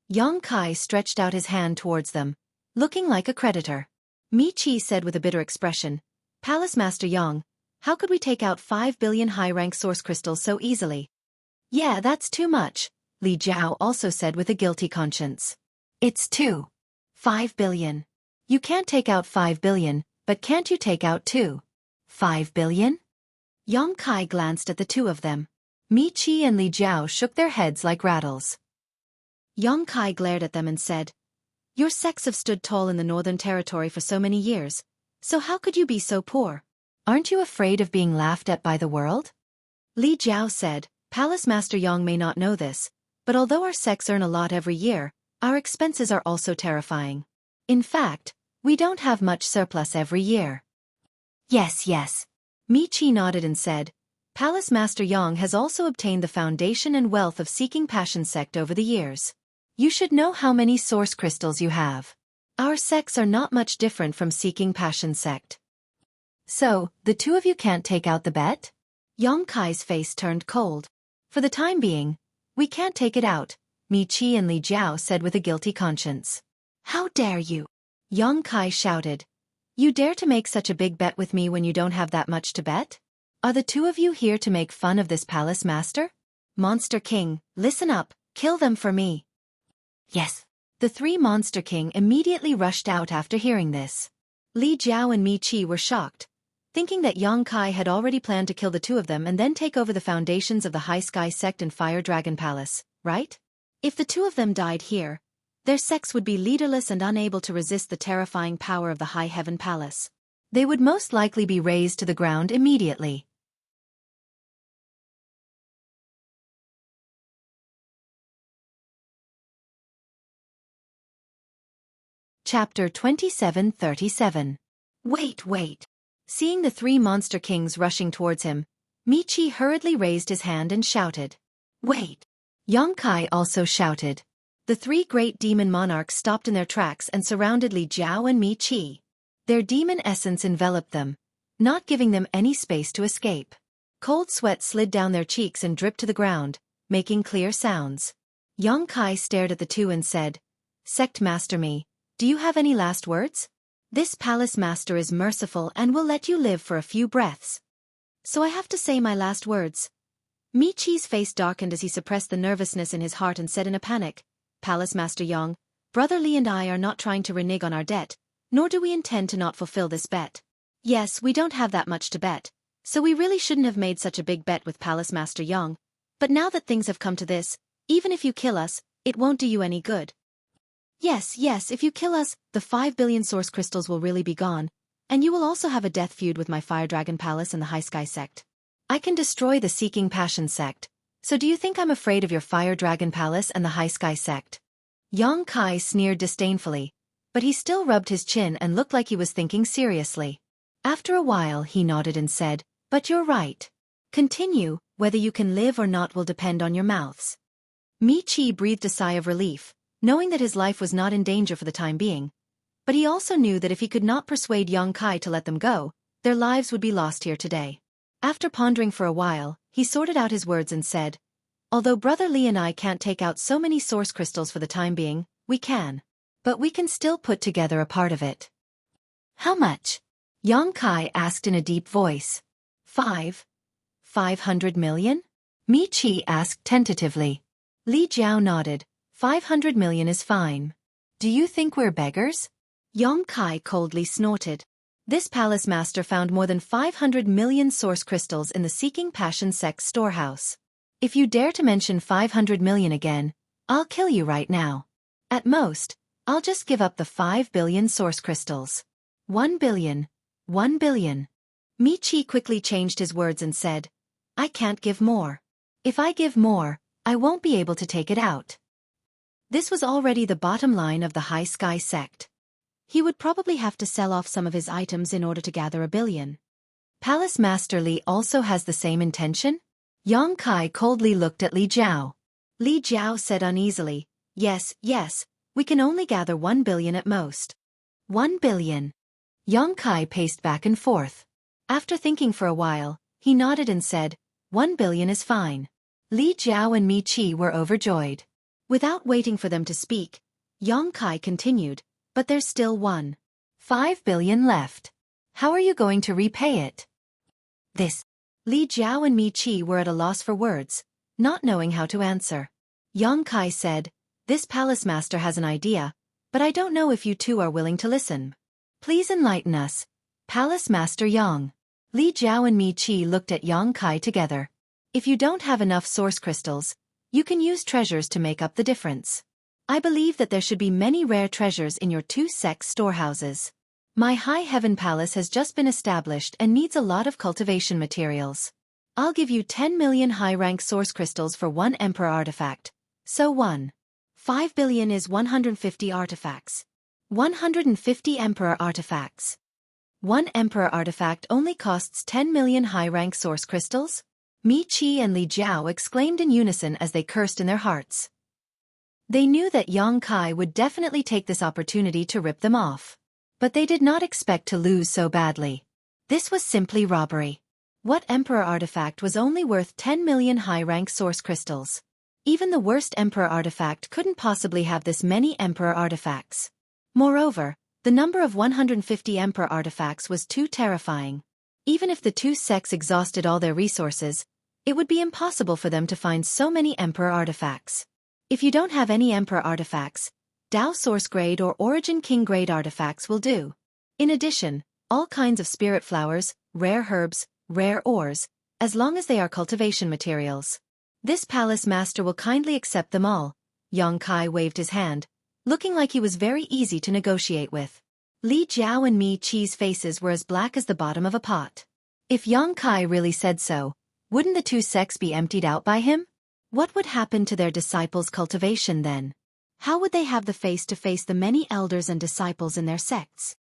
Yang Kai stretched out his hand towards them, looking like a creditor. Mi Qi said with a bitter expression, "Palace Master Yang, how could we take out 5 billion high-rank source crystals so easily?" "Yeah, that's too much," Li Jiao also said with a guilty conscience. "It's 5 billion. You can't take out 5 billion, but can't you take out 5 billion? Yang Kai glanced at the two of them. Mi Qi and Li Jiao shook their heads like rattles. Yang Kai glared at them and said, "Your sects have stood tall in the Northern Territory for so many years, so how could you be so poor? Aren't you afraid of being laughed at by the world?" Li Jiao said, "Palace Master Yang may not know this, but although our sects earn a lot every year, our expenses are also terrifying. In fact, we don't have much surplus every year." Yes. Mi Qi nodded and said, "Palace Master Yang has also obtained the foundation and wealth of Seeking Passion sect over the years. You should know how many source crystals you have. Our sects are not much different from Seeking Passion sect. So, the two of you can't take out the bet?" Yang Kai's face turned cold. "For the time being, we can't take it out," Mi Qi and Li Jiao said with a guilty conscience. "How dare you?" Yang Kai shouted. "You dare to make such a big bet with me when you don't have that much to bet? Are the two of you here to make fun of this palace master? Monster King, listen up, kill them for me." Yes. The 3 Monster King immediately rushed out after hearing this. Li Jiao and Mi Qi were shocked, thinking that Yang Kai had already planned to kill the two of them and then take over the foundations of the High Sky Sect and Fire Dragon Palace, right? If the two of them died here, their sects would be leaderless and unable to resist the terrifying power of the High Heaven Palace. They would most likely be razed to the ground immediately. Chapter 27:37. Wait. Seeing the 3 Monster Kings rushing towards him, Mi Qi hurriedly raised his hand and shouted, "Wait!" Yang Kai also shouted. The 3 great demon monarchs stopped in their tracks and surrounded Li Jiao and Mi Qi. Their demon essence enveloped them, not giving them any space to escape. Cold sweat slid down their cheeks and dripped to the ground, making clear sounds. Yang Kai stared at the two and said, "Sect Master Mi, do you have any last words? This palace master is merciful and will let you live for a few breaths. So I have to say my last words." Mi Qi's face darkened as he suppressed the nervousness in his heart and said in a panic, "Palace Master Yang, Brother Li and I are not trying to renege on our debt, nor do we intend to not fulfill this bet. Yes, we don't have that much to bet, so we really shouldn't have made such a big bet with Palace Master Yang. But now that things have come to this, even if you kill us, it won't do you any good. Yes, if you kill us, the 5 billion source crystals will really be gone, and you will also have a death feud with my Fire Dragon Palace and the High Sky Sect. I can destroy the Seeking Passion Sect, so do you think I'm afraid of your Fire Dragon Palace and the High Sky Sect? Yang Kai sneered disdainfully, but he still rubbed his chin and looked like he was thinking seriously. After a while he nodded and said, "But you're right. Continue, whether you can live or not will depend on your mouths." Mi Chi breathed a sigh of relief, knowing that his life was not in danger for the time being. But he also knew that if he could not persuade Yang Kai to let them go, their lives would be lost here today. After pondering for a while, he sorted out his words and said, "Although Brother Li and I can't take out so many source crystals for the time being, we can. But we can still put together a part of it." "How much?" Yang Kai asked in a deep voice. 500 million? Mi Chi asked tentatively. Li Jiao nodded. 500 million is fine. Do you think we're beggars? Yang Kai coldly snorted. This palace master found more than 500 million source crystals in the Seeking Passion Sect's storehouse. If you dare to mention 500 million again, I'll kill you right now. At most, I'll just give up the 5 billion source crystals. 1 billion. 1 billion. Mi Chi quickly changed his words and said, "I can't give more. If I give more, I won't be able to take it out." This was already the bottom line of the High Sky Sect. He would probably have to sell off some of his items in order to gather 1 billion. Palace Master Li also has the same intention? Yang Kai coldly looked at Li Jiao. Li Jiao said uneasily, yes, we can only gather 1 billion at most." 1 billion. Yang Kai paced back and forth. After thinking for a while, he nodded and said, 1 billion is fine. Li Jiao and Mi Chi were overjoyed. Without waiting for them to speak, Yang Kai continued, "But there's still 1.5 billion left. How are you going to repay it?" This. Li Jiao and Mi Chi were at a loss for words, not knowing how to answer. Yang Kai said, "This palace master has an idea, but I don't know if you two are willing to listen. Please enlighten us, Palace Master Yang." Li Jiao and Mi Chi looked at Yang Kai together. "If you don't have enough source crystals, you can use treasures to make up the difference. I believe that there should be many rare treasures in your two sects' storehouses. My High Heaven Palace has just been established and needs a lot of cultivation materials. I'll give you 10 million high-rank source crystals for 1 Emperor artifact. So 1.5 billion is 150 artifacts. 150 Emperor artifacts. 1 Emperor artifact only costs 10 million high-rank source crystals?" Mi Chi and Li Jiao exclaimed in unison as they cursed in their hearts. They knew that Yang Kai would definitely take this opportunity to rip them off. But they did not expect to lose so badly. This was simply robbery. What Emperor artifact was only worth 10 million high-rank source crystals? Even the worst Emperor artifact couldn't possibly have this many Emperor artifacts. Moreover, the number of 150 Emperor artifacts was too terrifying. Even if the two sects exhausted all their resources, it would be impossible for them to find so many Emperor artifacts. If you don't have any Emperor artifacts, Dao Source Grade or Origin King Grade artifacts will do. In addition, all kinds of spirit flowers, rare herbs, rare ores, as long as they are cultivation materials. This palace master will kindly accept them all. Yang Kai waved his hand, looking like he was very easy to negotiate with. Li Jiao and Mi Chi's faces were as black as the bottom of a pot. If Yang Kai really said so, wouldn't the two sects be emptied out by him? What would happen to their disciples' cultivation then? How would they have the face to face the many elders and disciples in their sects?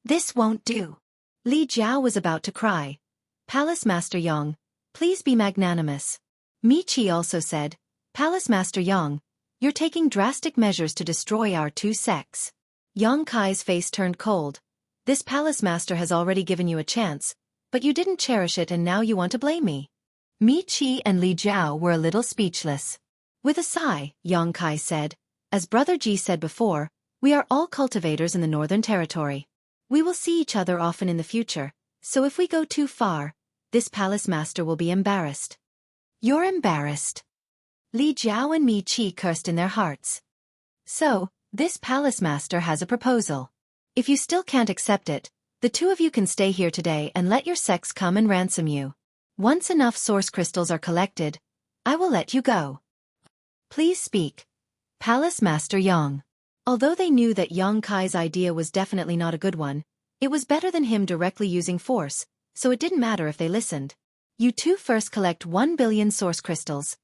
This won't do. Li Jiao was about to cry. Palace Master Yang, please be magnanimous. Mi Chi also said, Palace Master Yang, you're taking drastic measures to destroy our two sects. Yang Kai's face turned cold. This palace master has already given you a chance, but you didn't cherish it and now you want to blame me. Mi Chi and Li Jiao were a little speechless. With a sigh, Yang Kai said, as Brother Ji said before, we are all cultivators in the Northern Territory. We will see each other often in the future, so if we go too far, this palace master will be embarrassed. You're embarrassed. Li Jiao and Mi Chi cursed in their hearts. So, this palace master has a proposal. If you still can't accept it, the two of you can stay here today and let your sex come and ransom you. Once enough source crystals are collected, I will let you go. Please speak. Palace Master Yang. Although they knew that Yang Kai's idea was definitely not a good one, it was better than him directly using force, so it didn't matter if they listened. You two first collect 1 billion source crystals.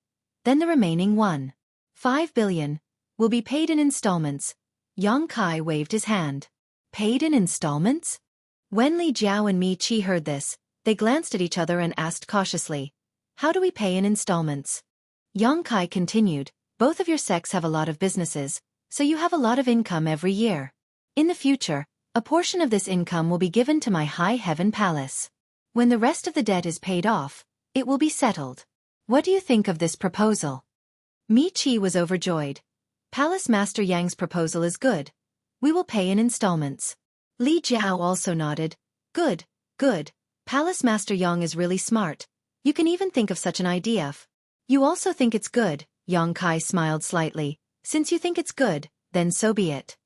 Then the remaining 1.5 billion will be paid in installments. Yang Kai waved his hand. Paid in installments? When Li Jiao and Mi Qi heard this, they glanced at each other and asked cautiously, "How do we pay in installments?" Yang Kai continued, "Both of your sex have a lot of businesses, so you have a lot of income every year. In the future, a portion of this income will be given to my High Heaven Palace. When the rest of the debt is paid off, it will be settled. What do you think of this proposal?" Mi Qi was overjoyed. Palace Master Yang's proposal is good. We will pay in installments. Li Jiao also nodded. Good, good. Palace Master Yang is really smart. You can even think of such an idea. You also think it's good, Yang Kai smiled slightly. Since you think it's good, then so be it.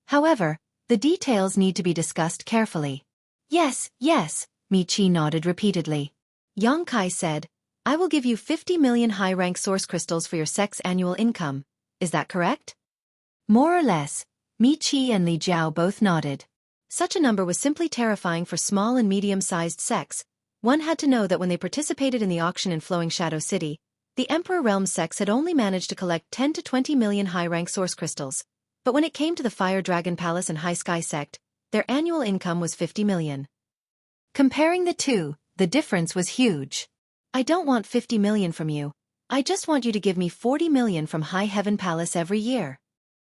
However, the details need to be discussed carefully. Yes, yes, Mi Qi nodded repeatedly. Yang Kai said, I will give you 50 million high-rank source crystals for your sex annual income. Is that correct? More or less. Mi Qi and Li Jiao both nodded. Such a number was simply terrifying for small and medium-sized sects. One had to know that when they participated in the auction in Flowing Shadow City, the Emperor Realm sects had only managed to collect 10 to 20 million high-rank source crystals. But when it came to the Fire Dragon Palace and High Sky sect, their annual income was 50 million. Comparing the two, the difference was huge. I don't want 50 million from you. I just want you to give me 40 million from High Heaven Palace every year.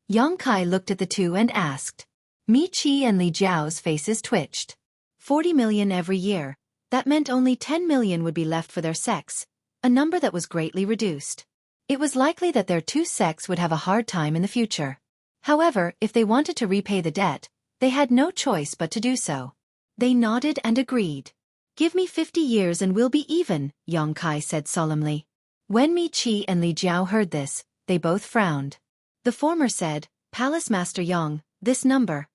Yang Kai looked at the two and asked. Mi Qi and Li Jiao's faces twitched. 40 million every year. That meant only 10 million would be left for their sex, a number that was greatly reduced. It was likely that their two sects would have a hard time in the future. However, if they wanted to repay the debt, they had no choice but to do so. They nodded and agreed. Give me 50 years and we'll be even, Yang Kai said solemnly. When Mi Qi and Li Jiao heard this, they both frowned. The former said, Palace Master Yang, this number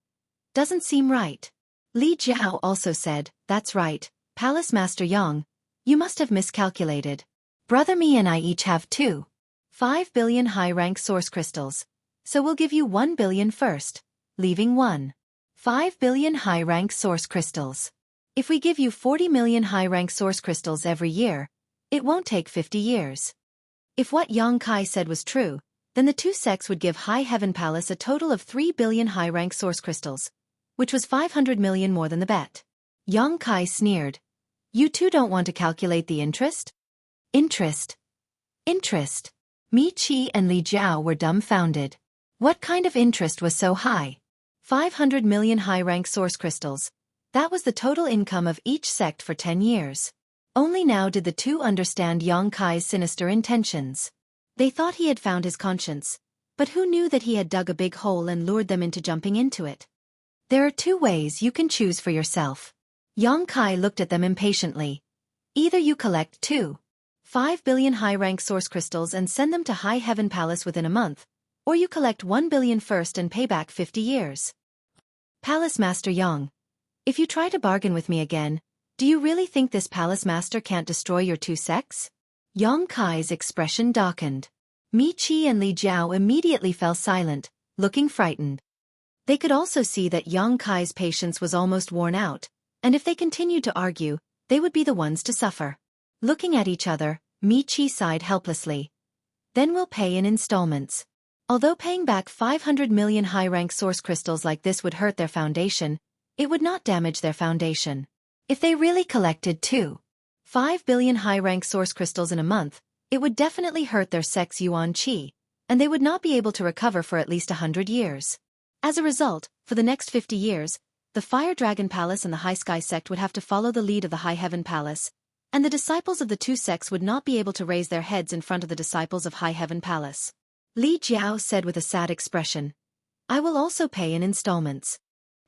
doesn't seem right. Li Jiao also said, that's right, Palace Master Yang, you must have miscalculated. Brother Mi and I each have 2.5 billion high-rank source crystals, so we'll give you 1 billion first, leaving 1.5 billion high-rank source crystals. If we give you 40 million high-rank source crystals every year, it won't take 50 years. If what Yang Kai said was true, then the two sects would give High Heaven Palace a total of 3 billion high-rank source crystals, which was 500 million more than the bet. Yang Kai sneered. You two don't want to calculate the interest? Interest. Interest. Mi Qi and Li Jiao were dumbfounded. What kind of interest was so high? 500 million high-rank source crystals. That was the total income of each sect for 10 years. Only now did the two understand Yang Kai's sinister intentions. They thought he had found his conscience, but who knew that he had dug a big hole and lured them into jumping into it? There are two ways you can choose for yourself. Yang Kai looked at them impatiently. Either you collect 2.5 billion high-rank source crystals and send them to High Heaven Palace within a month, or you collect 1 billion first and pay back 50 years. Palace Master Yang, if you try to bargain with me again, do you really think this Palace Master can't destroy your two sects? Yang Kai's expression darkened. Mi Qi and Li Jiao immediately fell silent, looking frightened. They could also see that Yang Kai's patience was almost worn out, and if they continued to argue, they would be the ones to suffer. Looking at each other, Mi Qi sighed helplessly. Then we'll pay in installments. Although paying back 500 million high-rank source crystals like this would hurt their foundation, it would not damage their foundation. If they really collected 2.5 billion high-rank source crystals in a month, it would definitely hurt their sex yuan qi, and they would not be able to recover for at least 100 years. As a result, for the next 50 years, the Fire Dragon Palace and the High Sky sect would have to follow the lead of the High Heaven Palace, and the disciples of the two sects would not be able to raise their heads in front of the disciples of High Heaven Palace. Li Jiao said with a sad expression, I will also pay in installments.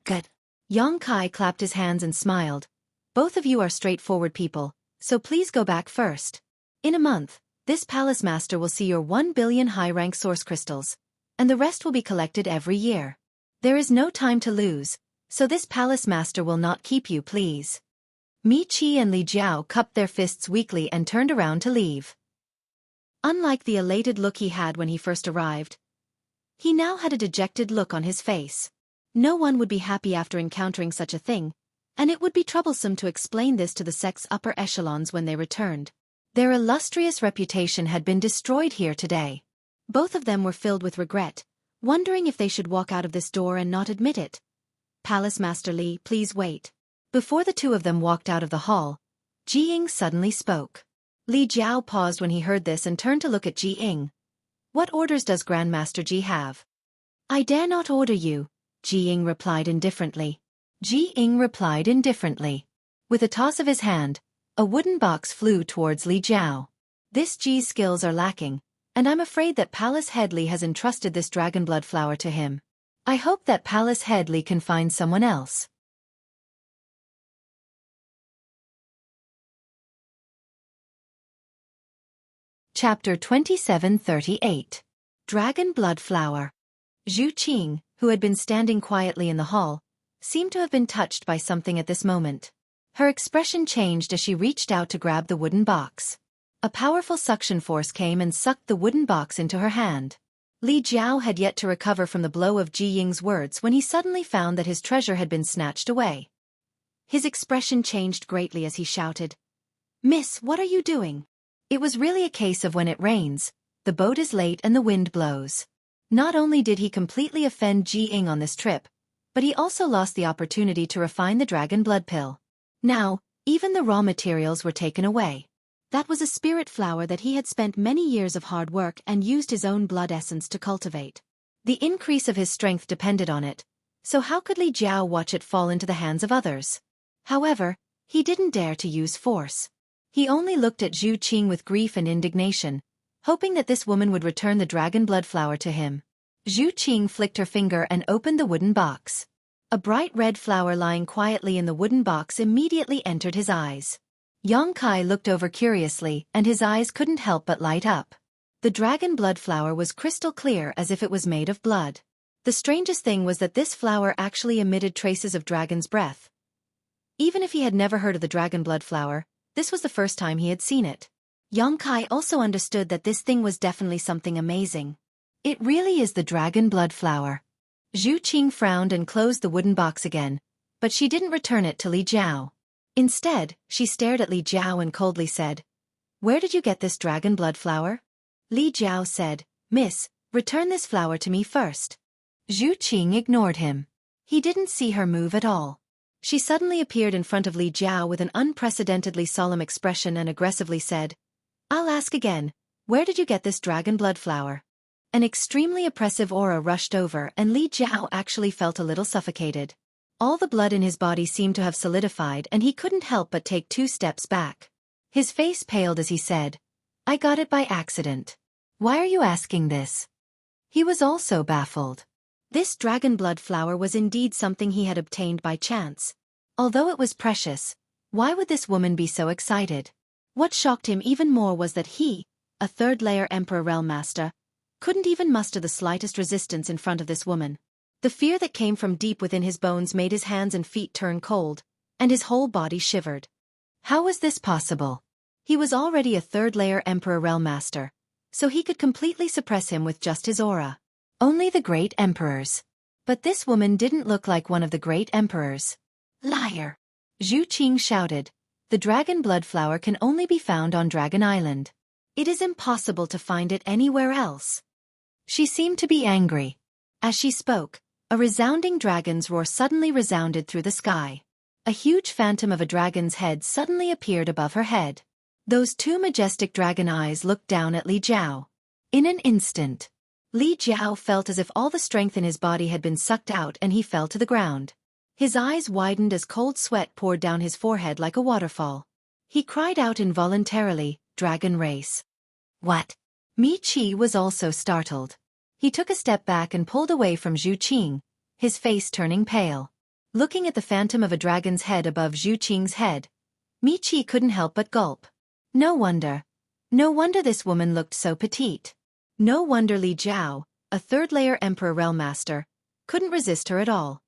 Good. Yang Kai clapped his hands and smiled. Both of you are straightforward people, so please go back first. In a month, this Palace Master will see your 1 billion high-rank source crystals, and the rest will be collected every year. There is no time to lose, so this palace master will not keep you, please. Mi Qi and Li Jiao cupped their fists weakly and turned around to leave. Unlike the elated look he had when he first arrived, he now had a dejected look on his face. No one would be happy after encountering such a thing, and it would be troublesome to explain this to the sect's upper echelons when they returned. Their illustrious reputation had been destroyed here today. Both of them were filled with regret, wondering if they should walk out of this door and not admit it. Palace Master Li, please wait. Before the two of them walked out of the hall, Ji Ying suddenly spoke. Li Jiao paused when he heard this and turned to look at Ji Ying. What orders does Grandmaster Ji have? I dare not order you, Ji Ying replied indifferently. Ji Ying replied indifferently. With a toss of his hand, a wooden box flew towards Li Jiao. This Ji's skills are lacking, and I'm afraid that Palace Head Li has entrusted this dragon blood flower to him. I hope that Palace Head Li can find someone else. Chapter 2738. Dragon Blood Flower. Zhu Qing, who had been standing quietly in the hall, seemed to have been touched by something at this moment. Her expression changed as she reached out to grab the wooden box. A powerful suction force came and sucked the wooden box into her hand. Li Jiao had yet to recover from the blow of Ji Ying's words when he suddenly found that his treasure had been snatched away. His expression changed greatly as he shouted, "Miss, what are you doing?" It was really a case of when it rains, the boat is late and the wind blows. Not only did he completely offend Ji Ying on this trip, but he also lost the opportunity to refine the dragon blood pill. Now, even the raw materials were taken away. That was a spirit flower that he had spent many years of hard work and used his own blood essence to cultivate. The increase of his strength depended on it, so how could Li Jiao watch it fall into the hands of others? However, he didn't dare to use force. He only looked at Zhu Qing with grief and indignation, hoping that this woman would return the dragon blood flower to him. Zhu Qing flicked her finger and opened the wooden box. A bright red flower lying quietly in the wooden box immediately entered his eyes. Yang Kai looked over curiously and his eyes couldn't help but light up. The dragon blood flower was crystal clear as if it was made of blood. The strangest thing was that this flower actually emitted traces of dragon's breath. Even if he had never heard of the dragon blood flower, this was the first time he had seen it. Yang Kai also understood that this thing was definitely something amazing. It really is the dragon blood flower. Zhu Qing frowned and closed the wooden box again, but she didn't return it to Li Jiao. Instead, she stared at Li Jiao and coldly said, "Where did you get this dragon blood flower?" Li Jiao said, "Miss, return this flower to me first." Zhu Qing ignored him. He didn't see her move at all. She suddenly appeared in front of Li Jiao with an unprecedentedly solemn expression and aggressively said, "I'll ask again, where did you get this dragon blood flower?" An extremely oppressive aura rushed over and Li Jiao actually felt a little suffocated. All the blood in his body seemed to have solidified and he couldn't help but take 2 steps back. His face paled as he said, "I got it by accident." "Why are you asking this?" He was also baffled. This dragon blood flower was indeed something he had obtained by chance. Although it was precious, why would this woman be so excited? What shocked him even more was that he, a third-layer Emperor Realm Master, couldn't even muster the slightest resistance in front of this woman. The fear that came from deep within his bones made his hands and feet turn cold, and his whole body shivered. How was this possible? He was already a third-layer Emperor Realm Master, so he could completely suppress him with just his aura. Only the great emperors. But this woman didn't look like one of the great emperors. Liar! Zhu Qing shouted. The dragon blood flower can only be found on Dragon Island. It is impossible to find it anywhere else. She seemed to be angry. As she spoke, a resounding dragon's roar suddenly resounded through the sky. A huge phantom of a dragon's head suddenly appeared above her head. Those 2 majestic dragon eyes looked down at Li Jiao. In an instant, Li Jiao felt as if all the strength in his body had been sucked out and he fell to the ground. His eyes widened as cold sweat poured down his forehead like a waterfall. He cried out involuntarily, "Dragon race." What? Mi Qi was also startled. He took a step back and pulled away from Zhu Qing, his face turning pale. Looking at the phantom of a dragon's head above Zhu Qing's head, Mi Qi couldn't help but gulp. No wonder. No wonder this woman looked so petite. No wonder Li Jiao, a third-layer Emperor Realm Master, couldn't resist her at all.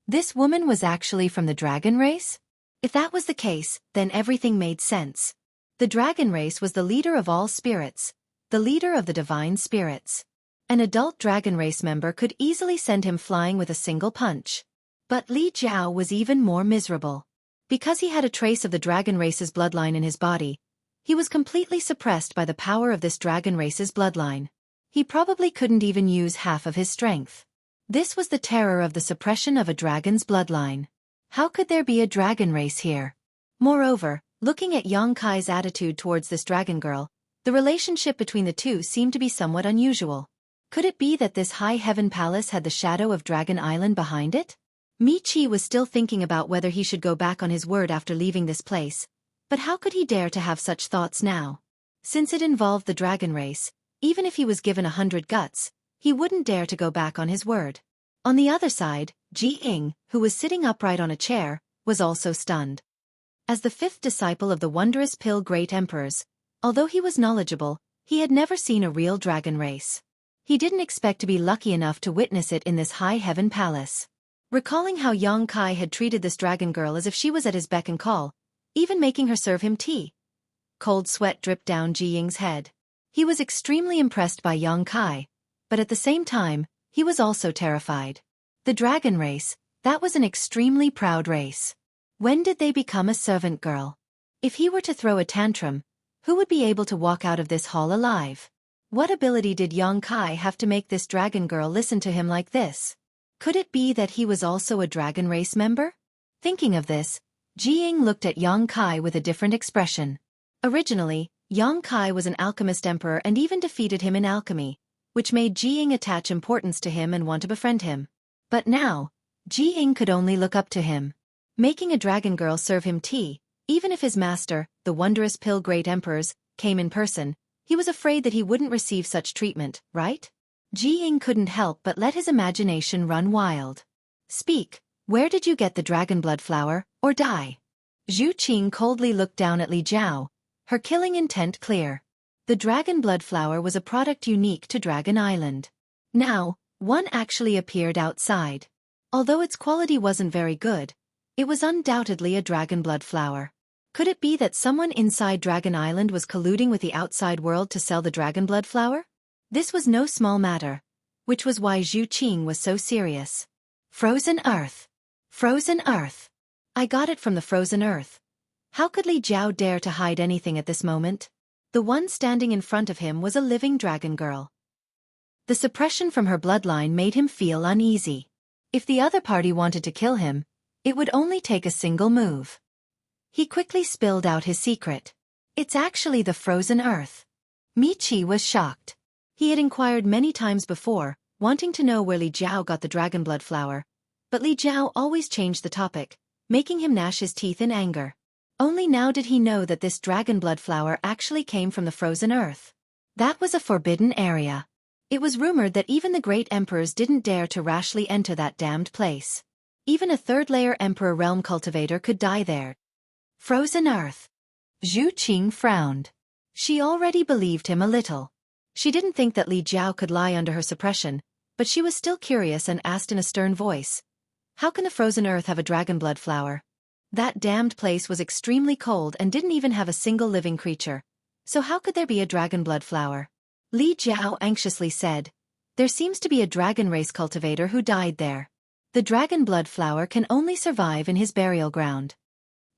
This woman was actually from the dragon race? If that was the case, then everything made sense. The dragon race was the leader of all spirits, the leader of the divine spirits. An adult dragon race member could easily send him flying with a single punch. But Li Jiao was even more miserable. Because he had a trace of the dragon race's bloodline in his body, he was completely suppressed by the power of this dragon race's bloodline. He probably couldn't even use half of his strength. This was the terror of the suppression of a dragon's bloodline. How could there be a dragon race here? Moreover, looking at Yang Kai's attitude towards this dragon girl, the relationship between the two seemed to be somewhat unusual. Could it be that this high heaven palace had the shadow of Dragon Island behind it? Mi Qi was still thinking about whether he should go back on his word after leaving this place, but how could he dare to have such thoughts now? Since it involved the dragon race, even if he was given 100 guts, he wouldn't dare to go back on his word. On the other side, Ji Ying, who was sitting upright on a chair, was also stunned. As the fifth disciple of the wondrous Pill Great Emperors, although he was knowledgeable, he had never seen a real dragon race. He didn't expect to be lucky enough to witness it in this high heaven palace. Recalling how Yang Kai had treated this dragon girl as if she was at his beck and call, even making her serve him tea. Cold sweat dripped down Ji Ying's head. He was extremely impressed by Yang Kai, but at the same time, he was also terrified. The dragon race, that was an extremely proud race. When did they become a servant girl? If he were to throw a tantrum, who would be able to walk out of this hall alive? What ability did Yang Kai have to make this dragon girl listen to him like this? Could it be that he was also a dragon race member? Thinking of this, Ji Ying looked at Yang Kai with a different expression. Originally, Yang Kai was an alchemist emperor and even defeated him in alchemy, which made Ji Ying attach importance to him and want to befriend him. But now, Ji Ying could only look up to him. Making a dragon girl serve him tea, even if his master, the wondrous Pill Great Emperors, came in person, he was afraid that he wouldn't receive such treatment, right? Ji Ying couldn't help but let his imagination run wild. Speak, where did you get the dragon blood flower, or die? Zhu Qing coldly looked down at Li Jiao, her killing intent clear. The dragon blood flower was a product unique to Dragon Island. Now, one actually appeared outside. Although its quality wasn't very good, it was undoubtedly a dragon blood flower. Could it be that someone inside Dragon Island was colluding with the outside world to sell the dragon blood flower? This was no small matter, which was why Zhu Qing was so serious. Frozen Earth. Frozen Earth. I got it from the frozen earth. How could Li Jiao dare to hide anything at this moment? The one standing in front of him was a living dragon girl. The suppression from her bloodline made him feel uneasy. If the other party wanted to kill him, it would only take a single move. He quickly spilled out his secret. It's actually the frozen earth. Mi Qi was shocked. He had inquired many times before, wanting to know where Li Jiao got the dragon blood flower, but Li Jiao always changed the topic, making him gnash his teeth in anger. Only now did he know that this dragon blood flower actually came from the frozen earth. That was a forbidden area. It was rumored that even the great emperors didn't dare to rashly enter that damned place. Even a third-layer emperor realm cultivator could die there. Frozen earth. Zhu Qing frowned. She already believed him a little. She didn't think that Li Jiao could lie under her suppression, but she was still curious and asked in a stern voice, "How can the frozen earth have a dragon blood flower? That damned place was extremely cold and didn't even have a single living creature. So how could there be a dragon blood flower?" Li Jiao anxiously said, "There seems to be a dragon race cultivator who died there. The dragon blood flower can only survive in his burial ground."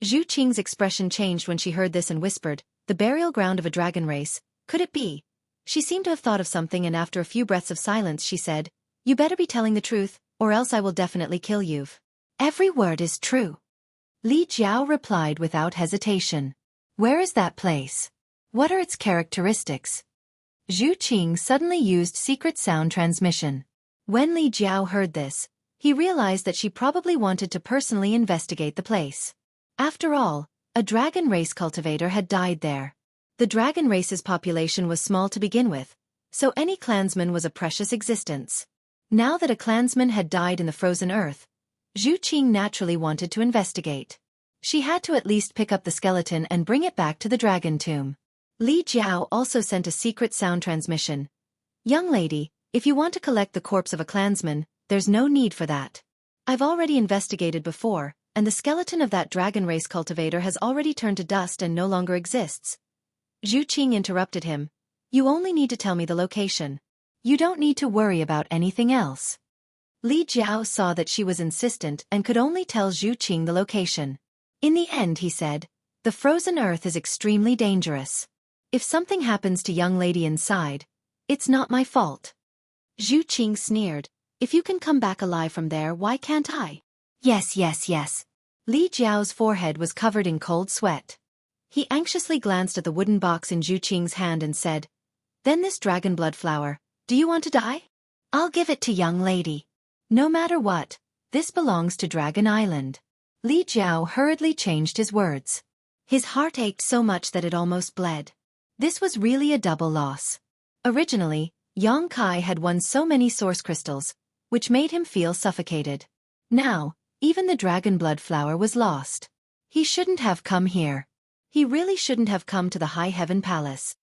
Zhu Qing's expression changed when she heard this and whispered, "The burial ground of a dragon race, could it be?" She seemed to have thought of something and after a few breaths of silence she said, "You better be telling the truth, or else I will definitely kill you." "Every word is true." Li Jiao replied without hesitation. "Where is that place? What are its characteristics?" Zhu Qing suddenly used secret sound transmission. When Li Jiao heard this, he realized that she probably wanted to personally investigate the place. After all, a dragon race cultivator had died there. The dragon race's population was small to begin with, so any clansman was a precious existence. Now that a clansman had died in the frozen earth, Zhu Qing naturally wanted to investigate. She had to at least pick up the skeleton and bring it back to the dragon tomb. Li Jiao also sent a secret sound transmission. "Young lady, if you want to collect the corpse of a clansman, There's no need for that. I've already investigated before, and the skeleton of that dragon race cultivator has already turned to dust and no longer exists. Xueqi interrupted him. You only need to tell me the location. You don't need to worry about anything else. Li Jiao saw that she was insistent and could only tell Xueqi the location. In the end, he said, the frozen earth is extremely dangerous. If something happens to young lady inside, it's not my fault. Xueqi sneered. If you can come back alive from there, why can't I? Yes. Li Jiao's forehead was covered in cold sweat. He anxiously glanced at the wooden box in Xueqing's hand and said, Then this dragon blood flower, do you want to die? I'll give it to young lady. No matter what, this belongs to Dragon Island. Li Jiao hurriedly changed his words. His heart ached so much that it almost bled. This was really a double loss. Originally, Yang Kai had won so many source crystals, which made him feel suffocated. Now, even the dragon blood flower was lost. He shouldn't have come here. He really shouldn't have come to the High Heaven Palace.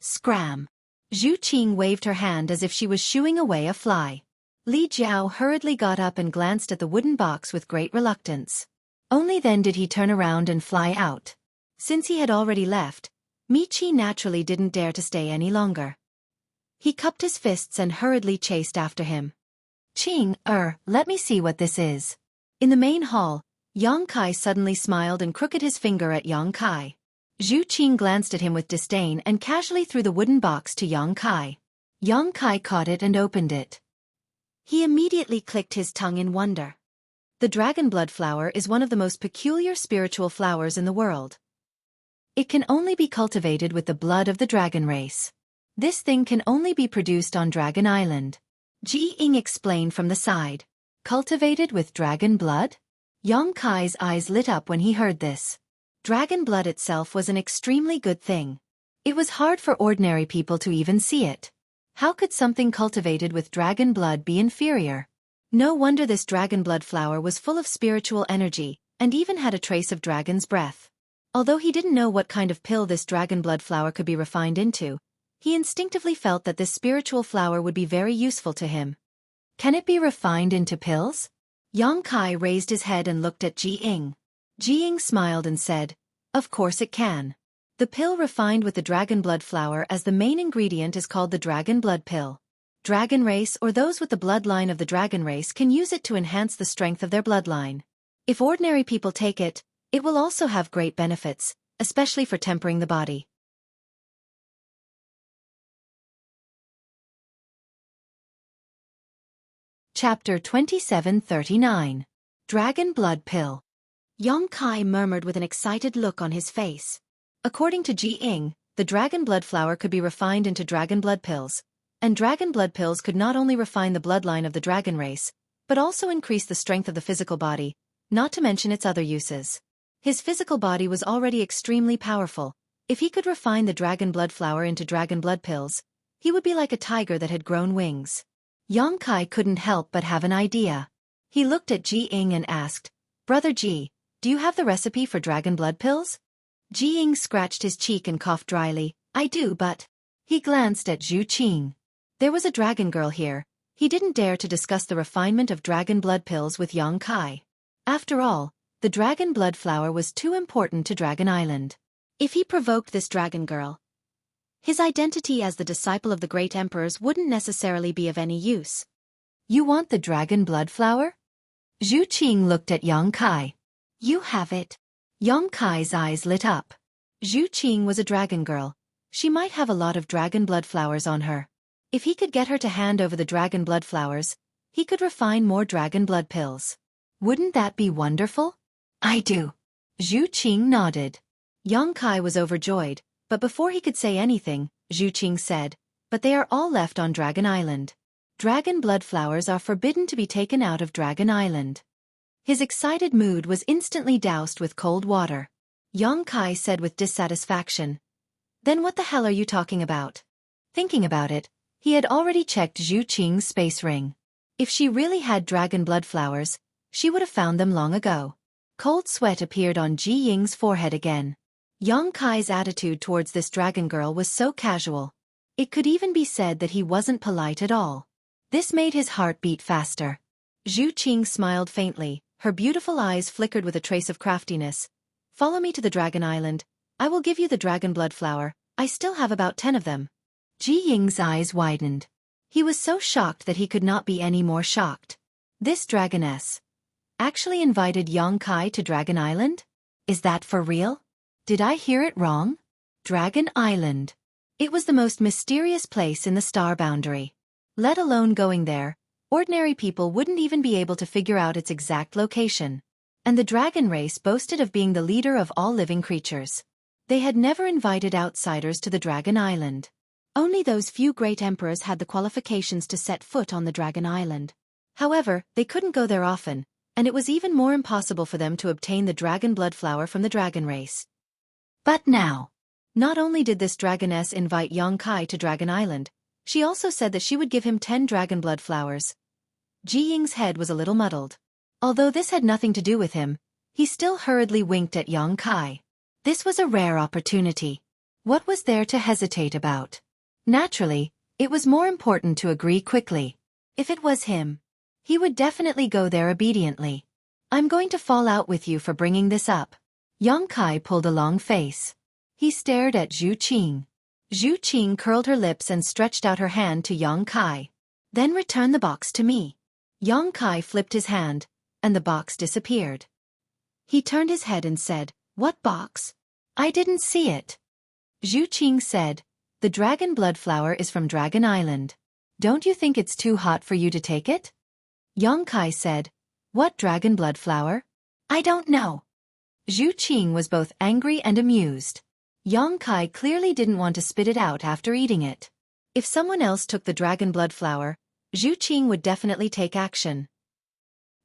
Scram! Xueqi waved her hand as if she was shooing away a fly. Li Jiao hurriedly got up and glanced at the wooden box with great reluctance. Only then did he turn around and fly out. Since he had already left, Miqi naturally didn't dare to stay any longer. He cupped his fists and hurriedly chased after him. Let me see what this is. In the main hall, Yang Kai suddenly smiled and crooked his finger at Yang Kai. Xueqi glanced at him with disdain and casually threw the wooden box to Yang Kai. Yang Kai caught it and opened it. He immediately clicked his tongue in wonder. The dragon blood flower is one of the most peculiar spiritual flowers in the world. It can only be cultivated with the blood of the dragon race. This thing can only be produced on Dragon Island. Ji Ying explained from the side. Cultivated with dragon blood? Yang Kai's eyes lit up when he heard this. Dragon blood itself was an extremely good thing. It was hard for ordinary people to even see it. How could something cultivated with dragon blood be inferior? No wonder this dragon blood flower was full of spiritual energy, and even had a trace of dragon's breath. Although he didn't know what kind of pill this dragon blood flower could be refined into, he instinctively felt that this spiritual flower would be very useful to him. Can it be refined into pills? Yang Kai raised his head and looked at Ji Ying. Ji Ying smiled and said, Of course it can. The pill refined with the dragon blood flower as the main ingredient is called the dragon blood pill. Dragon race or those with the bloodline of the dragon race can use it to enhance the strength of their bloodline. If ordinary people take it, it will also have great benefits, especially for tempering the body. Chapter 2739. Dragon Blood Pill. Yang Kai murmured with an excited look on his face. According to Ji Ying, the dragon blood flower could be refined into dragon blood pills, and dragon blood pills could not only refine the bloodline of the dragon race, but also increase the strength of the physical body, not to mention its other uses. His physical body was already extremely powerful. If he could refine the dragon blood flower into dragon blood pills, he would be like a tiger that had grown wings. Yang Kai couldn't help but have an idea. He looked at Ji Ying and asked, Brother Ji, do you have the recipe for dragon blood pills? Ji Ying scratched his cheek and coughed dryly. I do, but... He glanced at Xueqi. There was a dragon girl here. He didn't dare to discuss the refinement of dragon blood pills with Yang Kai. After all, the dragon blood flower was too important to Dragon Island. If he provoked this dragon girl, his identity as the disciple of the great emperors wouldn't necessarily be of any use. You want the dragon blood flower? Xueqi looked at Yang Kai. You have it. Yang Kai's eyes lit up. Xueqi was a dragon girl. She might have a lot of dragon blood flowers on her. If he could get her to hand over the dragon blood flowers, he could refine more dragon blood pills. Wouldn't that be wonderful? I do. Xueqi nodded. Yang Kai was overjoyed, but before he could say anything, Xueqi said, But they are all left on Dragon Island. Dragon blood flowers are forbidden to be taken out of Dragon Island. His excited mood was instantly doused with cold water. Yang Kai said with dissatisfaction, Then what the hell are you talking about? Thinking about it, he had already checked Xueqing's space ring. If she really had dragon blood flowers, she would have found them long ago. Cold sweat appeared on Ji Ying's forehead again. Yang Kai's attitude towards this dragon girl was so casual. It could even be said that he wasn't polite at all. This made his heart beat faster. Xueqi smiled faintly, her beautiful eyes flickered with a trace of craftiness. Follow me to the Dragon Island. I will give you the dragon blood flower. I still have about 10 of them. Ji Ying's eyes widened. He was so shocked that he could not be any more shocked. This dragoness actually invited Yang Kai to Dragon Island? Is that for real? Did I hear it wrong? Dragon Island. It was the most mysterious place in the star boundary. Let alone going there, ordinary people wouldn't even be able to figure out its exact location. And the dragon race boasted of being the leader of all living creatures. They had never invited outsiders to the Dragon Island. Only those few great emperors had the qualifications to set foot on the Dragon Island. However, they couldn't go there often, and it was even more impossible for them to obtain the dragon blood flower from the dragon race. But now, not only did this dragoness invite Yang Kai to Dragon Island, she also said that she would give him 10 dragon blood flowers. Ji Ying's head was a little muddled. Although this had nothing to do with him, he still hurriedly winked at Yang Kai. This was a rare opportunity. What was there to hesitate about? Naturally, it was more important to agree quickly. If it was him, he would definitely go there obediently. I'm going to fall out with you for bringing this up. Yang Kai pulled a long face. He stared at Xueqi. Xueqi curled her lips and stretched out her hand to Yang Kai. Then return the box to me. Yang Kai flipped his hand, and the box disappeared. He turned his head and said, "What box? I didn't see it." Xueqi said, "The dragon blood flower is from Dragon Island. Don't you think it's too hot for you to take it?" Yang Kai said, "What dragon blood flower? I don't know." Xueqi was both angry and amused. Yang Kai clearly didn't want to spit it out after eating it. If someone else took the dragon blood flower, Xueqi would definitely take action.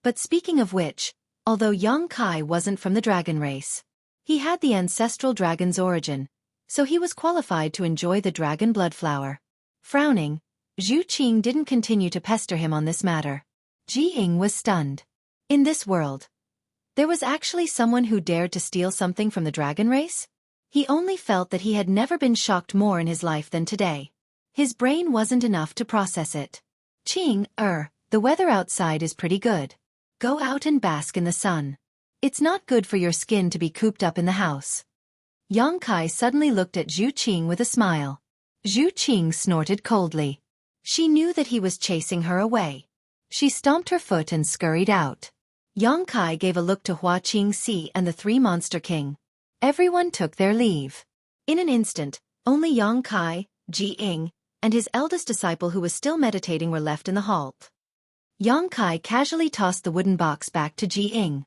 But speaking of which, although Yang Kai wasn't from the dragon race, he had the ancestral dragon's origin, so he was qualified to enjoy the dragon blood flower. Frowning, Xueqi didn't continue to pester him on this matter. Ji Ying was stunned. In this world, there was actually someone who dared to steal something from the dragon race? He only felt that he had never been shocked more in his life than today. His brain wasn't enough to process it. The weather outside is pretty good. Go out and bask in the sun. It's not good for your skin to be cooped up in the house. Yang Kai suddenly looked at Xueqi with a smile. Xueqi snorted coldly. She knew that he was chasing her away. She stomped her foot and scurried out. Yang Kai gave a look to Hua Qingxi and the 3 Monster King. Everyone took their leave. In an instant, only Yang Kai, Ji Ying, and his eldest disciple who was still meditating were left in the halt. Yang Kai casually tossed the wooden box back to Ji Ying.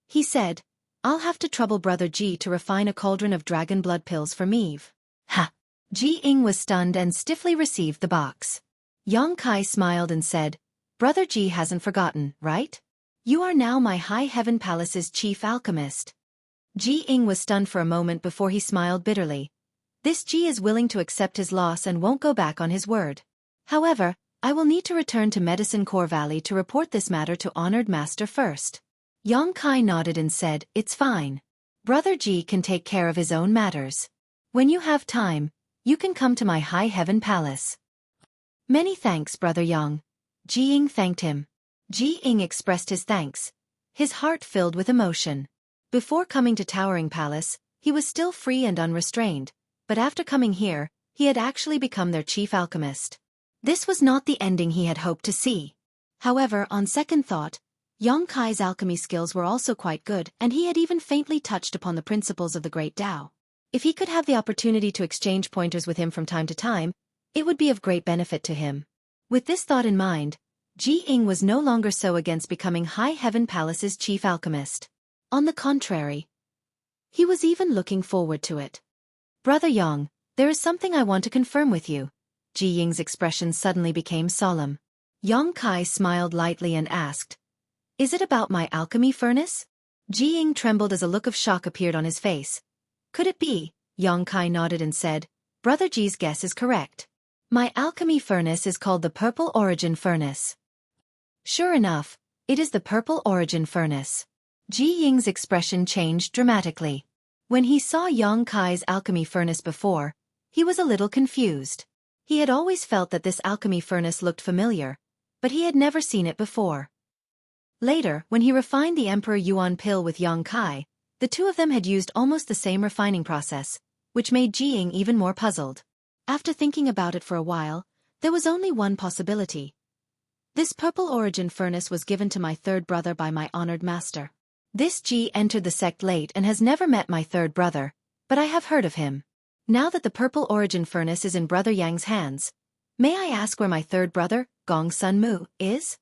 He said, "I'll have to trouble Brother Ji to refine a cauldron of dragon blood pills for Meve." Ha! Ji Ying was stunned and stiffly received the box. Yang Kai smiled and said, "Brother Ji hasn't forgotten, right? You are now my High Heaven Palace's chief alchemist." Ji Ying was stunned for a moment before he smiled bitterly. This Ji is willing to accept his loss and won't go back on his word. However, I will need to return to Medicine Core Valley to report this matter to Honored Master first. Yang Kai nodded and said, "It's fine. Brother Ji can take care of his own matters. When you have time, you can come to my High Heaven Palace." "Many thanks, Brother Yang." Ji Ying thanked him. Ji Ying expressed his thanks. His heart filled with emotion. Before coming to Towering Palace, he was still free and unrestrained, but after coming here, he had actually become their chief alchemist. This was not the ending he had hoped to see. However, on second thought, Yang Kai's alchemy skills were also quite good, and he had even faintly touched upon the principles of the Great Tao. If he could have the opportunity to exchange pointers with him from time to time, it would be of great benefit to him. With this thought in mind, Ji Ying was no longer so against becoming High Heaven Palace's chief alchemist. On the contrary, he was even looking forward to it. "Brother Yang, there is something I want to confirm with you." Ji Ying's expression suddenly became solemn. Yang Kai smiled lightly and asked, "Is it about my alchemy furnace?" Ji Ying trembled as a look of shock appeared on his face. "Could it be?" Yang Kai nodded and said, "Brother Ji's guess is correct. My alchemy furnace is called the Purple Origin Furnace." Sure enough, it is the Purple Origin Furnace. Ji Ying's expression changed dramatically. When he saw Yang Kai's alchemy furnace before, he was a little confused. He had always felt that this alchemy furnace looked familiar, but he had never seen it before. Later, when he refined the Emperor Yuan pill with Yang Kai, the two of them had used almost the same refining process, which made Jiying even more puzzled. After thinking about it for a while, there was only one possibility. This purple origin furnace was given to my third brother by my honored master. This Ji entered the sect late and has never met my third brother, but I have heard of him. Now that the purple origin furnace is in Brother Yang's hands, may I ask where my third brother, Gong Sun Mu, is?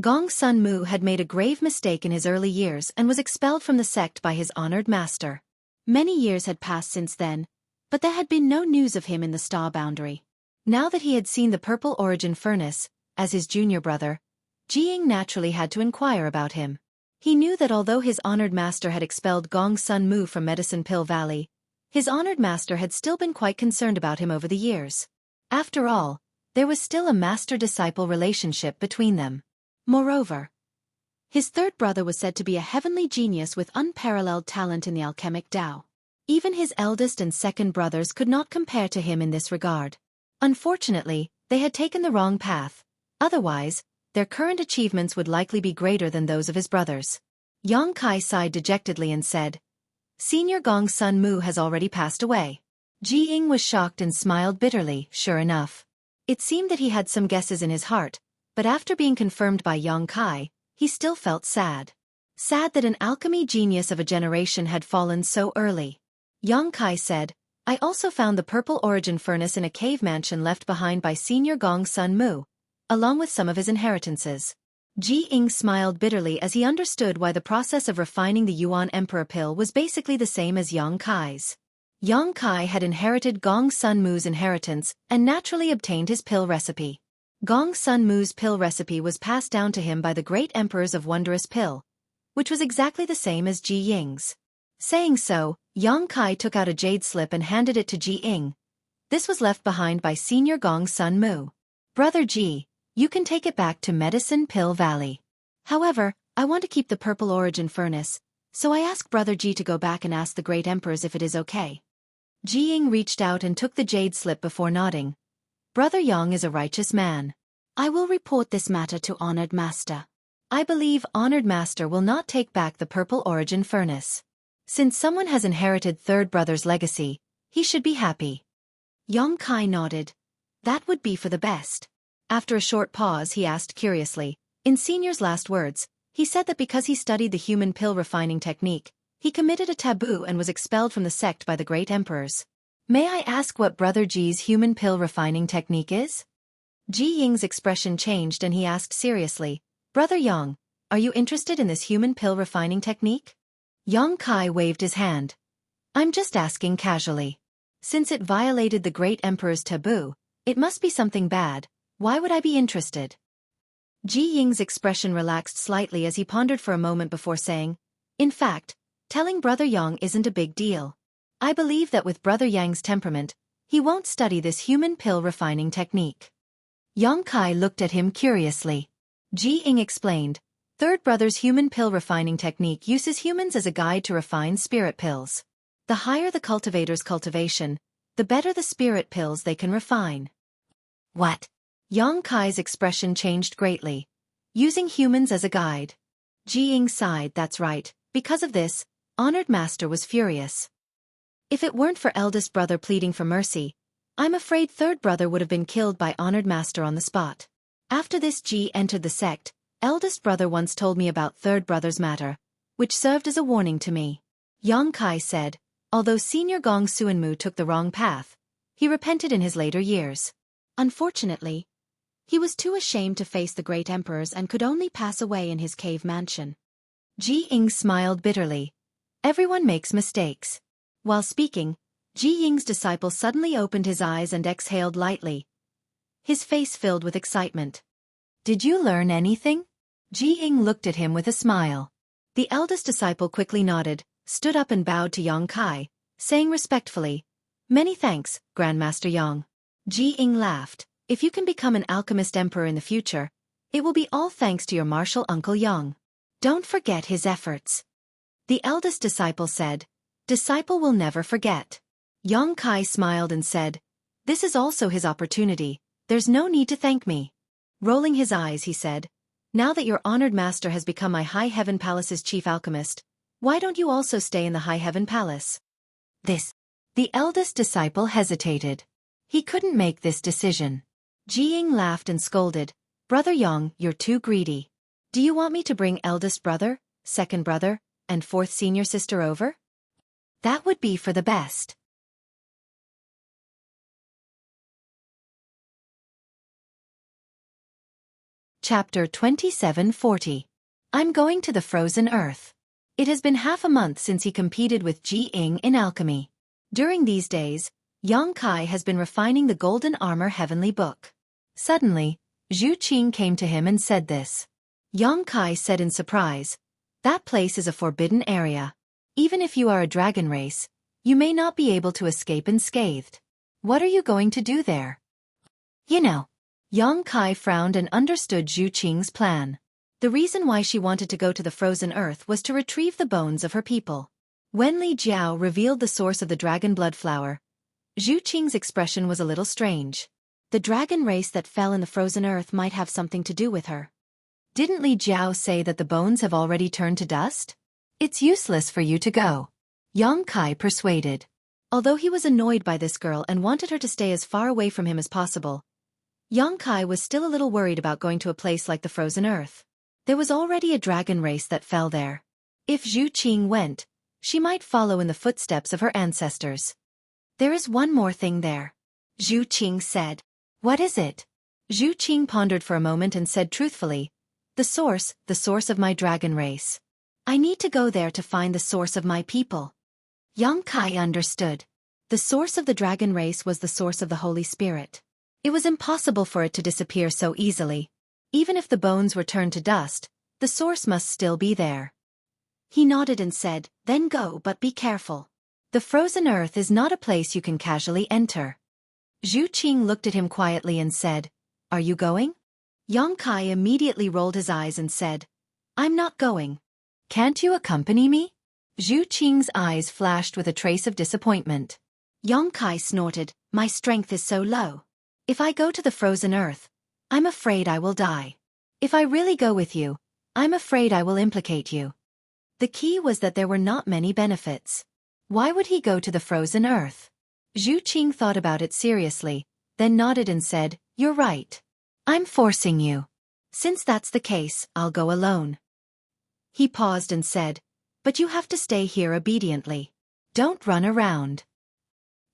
Gong Sun Mu had made a grave mistake in his early years and was expelled from the sect by his honored master. Many years had passed since then, but there had been no news of him in the star boundary. Now that he had seen the purple origin furnace, as his junior brother, Jiying naturally had to inquire about him. He knew that although his honored master had expelled Gong Sun Mu from Medicine Pill Valley, his honored master had still been quite concerned about him over the years. After all, there was still a master-disciple relationship between them. Moreover, his third brother was said to be a heavenly genius with unparalleled talent in the alchemic Tao. Even his eldest and second brothers could not compare to him in this regard. Unfortunately, they had taken the wrong path. Otherwise, their current achievements would likely be greater than those of his brothers. Yang Kai sighed dejectedly and said, "Senior Gong Sun Mu has already passed away." Ji Ying was shocked and smiled bitterly. Sure enough, it seemed that he had some guesses in his heart, but after being confirmed by Yang Kai, he still felt sad. Sad that an alchemy genius of a generation had fallen so early. Yang Kai said, "I also found the purple origin furnace in a cave mansion left behind by Senior Gong Sun Mu, along with some of his inheritances." Ji Ying smiled bitterly as he understood why the process of refining the Yuan Emperor pill was basically the same as Yang Kai's. Yang Kai had inherited Gong Sun Mu's inheritance and naturally obtained his pill recipe. Gong Sun Mu's pill recipe was passed down to him by the great emperors of Wondrous Pill, which was exactly the same as Ji Ying's. Saying so, Yang Kai took out a jade slip and handed it to Ji Ying. This was left behind by Senior Gong Sun Mu. "Brother Ji, you can take it back to Medicine Pill Valley. However, I want to keep the purple origin furnace, so I ask Brother Ji to go back and ask the great emperors if it is okay." Ji Ying reached out and took the jade slip before nodding. "Brother Yang is a righteous man. I will report this matter to Honored Master. I believe Honored Master will not take back the purple origin furnace. Since someone has inherited third brother's legacy, he should be happy." Yang Kai nodded. "That would be for the best." After a short pause he asked curiously, in Senior's last words, he said that because he studied the human pill refining technique, he committed a taboo and was expelled from the sect by the great emperors. "May I ask what Brother Ji's human pill refining technique is?" Ji Ying's expression changed and he asked seriously, "Brother Yang, are you interested in this human pill refining technique?" Yang Kai waved his hand. "I'm just asking casually. Since it violated the great emperor's taboo, it must be something bad. Why would I be interested?" Ji Ying's expression relaxed slightly as he pondered for a moment before saying, "In fact, telling Brother Yang isn't a big deal. I believe that with Brother Yang's temperament, he won't study this human pill refining technique." Yang Kai looked at him curiously. Ji Ying explained, "Third brother's human pill refining technique uses humans as a guide to refine spirit pills. The higher the cultivator's cultivation, the better the spirit pills they can refine." "What?" Yang Kai's expression changed greatly. "Using humans as a guide." Ji Ying sighed. "That's right. Because of this, Honored Master was furious. If it weren't for eldest brother pleading for mercy, I'm afraid third brother would have been killed by Honored Master on the spot." After this Ji entered the sect, eldest brother once told me about third brother's matter, which served as a warning to me. Yang Kai said, although Senior Gong Suanmu took the wrong path, he repented in his later years. Unfortunately, he was too ashamed to face the great emperors and could only pass away in his cave mansion. Ji Ying smiled bitterly. "Everyone makes mistakes." While speaking, Ji Ying's disciple suddenly opened his eyes and exhaled lightly. His face filled with excitement. "Did you learn anything?" Ji Ying looked at him with a smile. The eldest disciple quickly nodded, stood up and bowed to Yang Kai, saying respectfully, "Many thanks, Grandmaster Yang." Ji Ying laughed. "If you can become an alchemist emperor in the future, it will be all thanks to your martial uncle Yang. Don't forget his efforts." The eldest disciple said, "Disciple will never forget." Yang Kai smiled and said, "This is also his opportunity. There's no need to thank me." Rolling his eyes he said, Now that your honored master has become my High Heaven Palace's chief alchemist, why don't you also stay in the High Heaven Palace? The eldest disciple hesitated. He couldn't make this decision. Jiying laughed and scolded, Brother Yang, you're too greedy. Do you want me to bring eldest brother, second brother, and fourth senior sister over? That would be for the best. Chapter 2740. I'm going to the frozen earth. It has been half a month since he competed with Ji Ying in alchemy. During these days, Yang Kai has been refining the golden armor heavenly book. Suddenly, Zhu Qing came to him and said this. Yang Kai said in surprise, that place is a forbidden area. Even if you are a dragon race, you may not be able to escape unscathed. What are you going to do there? Yang Kai frowned and understood Zhu Qing's plan. The reason why she wanted to go to the frozen earth was to retrieve the bones of her people. When Li Jiao revealed the source of the dragon blood flower, Zhu Qing's expression was a little strange. The dragon race that fell in the frozen earth might have something to do with her. Didn't Li Jiao say that the bones have already turned to dust? It's useless for you to go. Yang Kai persuaded. Although he was annoyed by this girl and wanted her to stay as far away from him as possible, Yang Kai was still a little worried about going to a place like the frozen earth. There was already a dragon race that fell there. If Zhu Qing went, she might follow in the footsteps of her ancestors. There is one more thing there. Zhu Qing said. What is it? Zhu Qing pondered for a moment and said truthfully, the source of my dragon race. I need to go there to find the source of my people. Yang Kai understood. The source of the dragon race was the source of the Holy Spirit. It was impossible for it to disappear so easily. Even if the bones were turned to dust, the source must still be there. He nodded and said, then go, but be careful. The frozen earth is not a place you can casually enter. Zhu Qing looked at him quietly and said, are you going? Yang Kai immediately rolled his eyes and said, I'm not going. Can't you accompany me? Zhu Qing's eyes flashed with a trace of disappointment. Yang Kai snorted, my strength is so low. If I go to the frozen earth, I'm afraid I will die. If I really go with you, I'm afraid I will implicate you. The key was that there were not many benefits. Why would he go to the frozen earth? Zhu Qing thought about it seriously, then nodded and said, you're right. I'm forcing you. Since that's the case, I'll go alone. He paused and said, but you have to stay here obediently. Don't run around.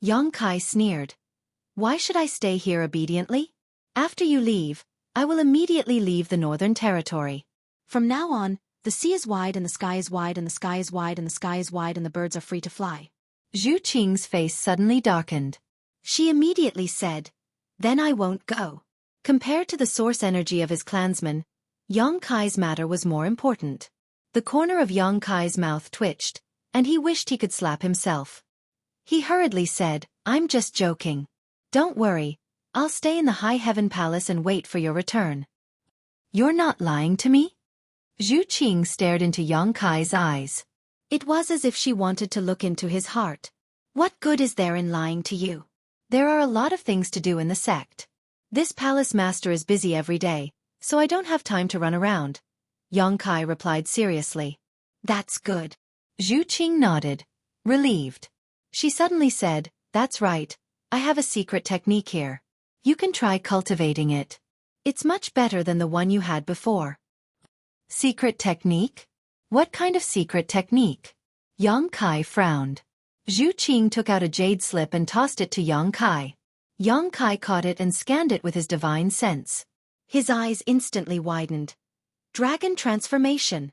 Yang Kai sneered. Why should I stay here obediently? After you leave, I will immediately leave the Northern Territory. From now on, the sea is wide and the sky is wide and the sky is wide and the sky is wide and the birds are free to fly. Zhu Qing's face suddenly darkened. She immediately said, then I won't go. Compared to the source energy of his clansmen, Yang Kai's matter was more important. The corner of Yang Kai's mouth twitched, and he wished he could slap himself. He hurriedly said, I'm just joking. Don't worry, I'll stay in the High Heaven Palace and wait for your return. You're not lying to me? Zhu Qing stared into Yang Kai's eyes. It was as if she wanted to look into his heart. What good is there in lying to you? There are a lot of things to do in the sect. This palace master is busy every day, so I don't have time to run around. Yang Kai replied seriously. That's good. Zhu Qing nodded, relieved. She suddenly said, that's right, I have a secret technique here. You can try cultivating it. It's much better than the one you had before. Secret technique? What kind of secret technique? Yang Kai frowned. Zhu Qing took out a jade slip and tossed it to Yang Kai. Yang Kai caught it and scanned it with his divine sense. His eyes instantly widened. Dragon transformation.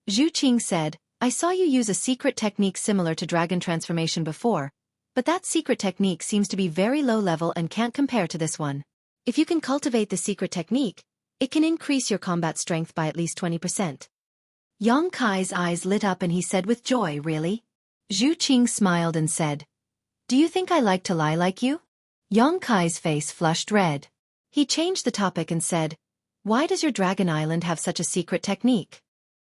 Zhu Qing said, I saw you use a secret technique similar to dragon transformation before, but that secret technique seems to be very low level and can't compare to this one. If you can cultivate the secret technique, it can increase your combat strength by at least 20%. Yang Kai's eyes lit up and he said with joy, really? Zhu Qing smiled and said, do you think I like to lie like you? Yang Kai's face flushed red. He changed the topic and said, why does your dragon island have such a secret technique?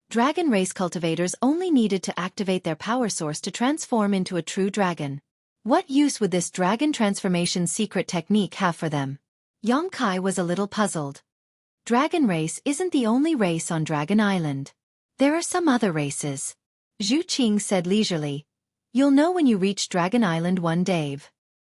Dragon race cultivators only needed to activate their power source to transform into a true dragon. What use would this dragon transformation secret technique have for them? Yang Kai was a little puzzled. Dragon race isn't the only race on Dragon Island. There are some other races. Xueqi said leisurely. You'll know when you reach Dragon Island one day.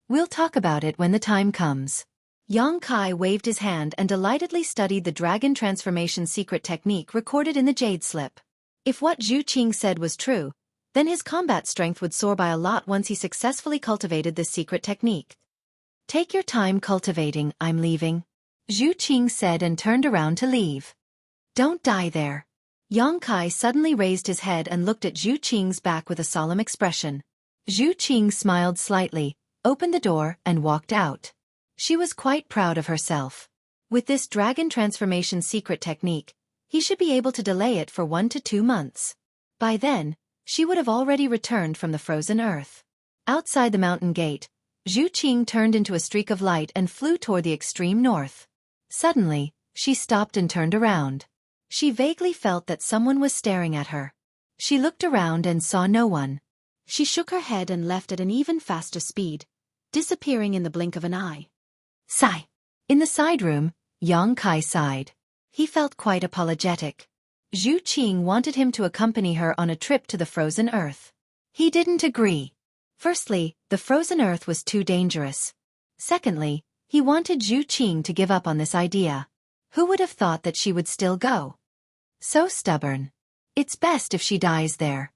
We'll talk about it when the time comes. Kai waved his hand and delightedly studied the dragon transformation secret technique recorded in the jade slip. If what Xueqi said was true, then his combat strength would soar by a lot once he successfully cultivated this secret technique. Take your time cultivating, I'm leaving. Xueqi said and turned around to leave. Don't die there. Kai suddenly raised his head and looked at Xueqi's back with a solemn expression. Xueqi smiled slightly, opened the door, and walked out. She was quite proud of herself. With this dragon transformation secret technique, he should be able to delay it for 1 to 2 months. By then, she would have already returned from the frozen earth. Outside the mountain gate, Xueqi turned into a streak of light and flew toward the extreme north. Suddenly, she stopped and turned around. She vaguely felt that someone was staring at her. She looked around and saw no one. She shook her head and left at an even faster speed, disappearing in the blink of an eye. Sigh. In the side room, Kai sighed. He felt quite apologetic. Xueqi wanted him to accompany her on a trip to the frozen earth. He didn't agree. Firstly, the frozen earth was too dangerous. Secondly, he wanted Xueqi to give up on this idea. Who would have thought that she would still go? So stubborn. It's best if she dies there.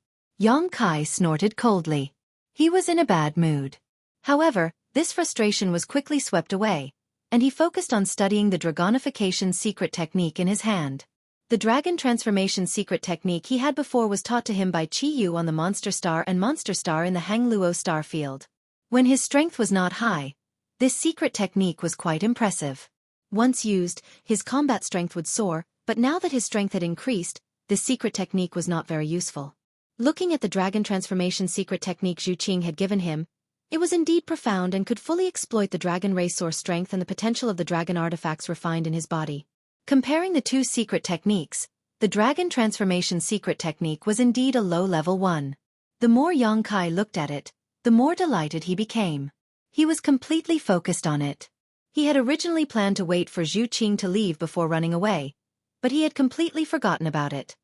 Kai snorted coldly. He was in a bad mood. However, this frustration was quickly swept away, and he focused on studying the dragonification secret technique in his hand. The dragon transformation secret technique he had before was taught to him by Qiyu on the Monster Star and Monster Star in the Hangluo star field. When his strength was not high, this secret technique was quite impressive. Once used, his combat strength would soar, but now that his strength had increased, this secret technique was not very useful. Looking at the dragon transformation secret technique Xueqi had given him, it was indeed profound and could fully exploit the dragon race source strength and the potential of the dragon artifacts refined in his body. Comparing the two secret techniques, the dragon transformation secret technique was indeed a low-level one. The more Kai looked at it, the more delighted he became. He was completely focused on it. He had originally planned to wait for Xueqi to leave before running away, but he had completely forgotten about it.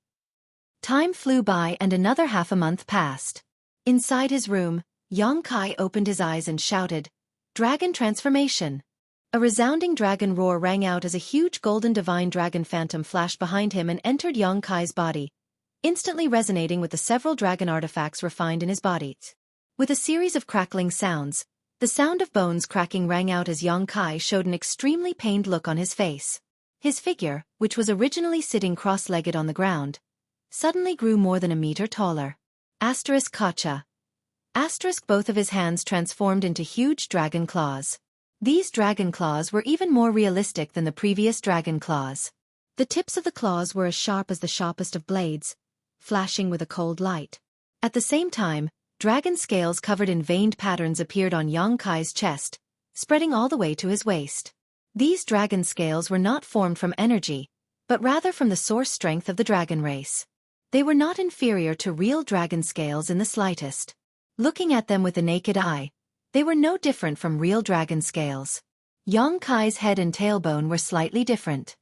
Time flew by and another half a month passed. Inside his room, Kai opened his eyes and shouted, "Dragon transformation!" A resounding dragon roar rang out as a huge golden divine dragon phantom flashed behind him and entered Kai's body, instantly resonating with the several dragon artifacts refined in his body. With a series of crackling sounds, the sound of bones cracking rang out as Kai showed an extremely pained look on his face. His figure, which was originally sitting cross-legged on the ground, suddenly grew more than a meter taller. Kacha. Both of his hands transformed into huge dragon claws. These dragon claws were even more realistic than the previous dragon claws. The tips of the claws were as sharp as the sharpest of blades, flashing with a cold light. At the same time, dragon scales covered in veined patterns appeared on Kai's chest, spreading all the way to his waist. These dragon scales were not formed from energy, but rather from the source strength of the dragon race. They were not inferior to real dragon scales in the slightest. Looking at them with the naked eye, they were no different from real dragon scales. Kai's head and tailbone were slightly different.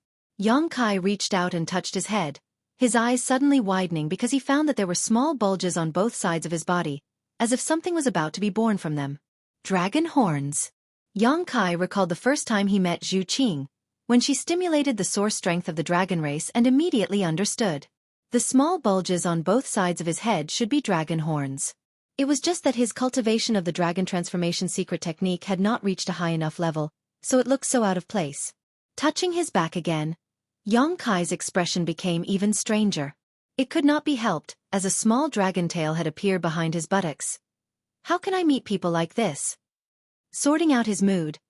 Kai reached out and touched his head, his eyes suddenly widening because he found that there were small bulges on both sides of his body, as if something was about to be born from them. Dragon horns. Kai recalled the first time he met Xueqi, when she stimulated the source strength of the dragon race and immediately understood. The small bulges on both sides of his head should be dragon horns. It was just that his cultivation of the dragon transformation secret technique had not reached a high enough level, so it looked so out of place. Touching his back again, Kai's expression became even stranger. It could not be helped, as a small dragon tail had appeared behind his buttocks. How can I meet people like this? Sorting out his mood,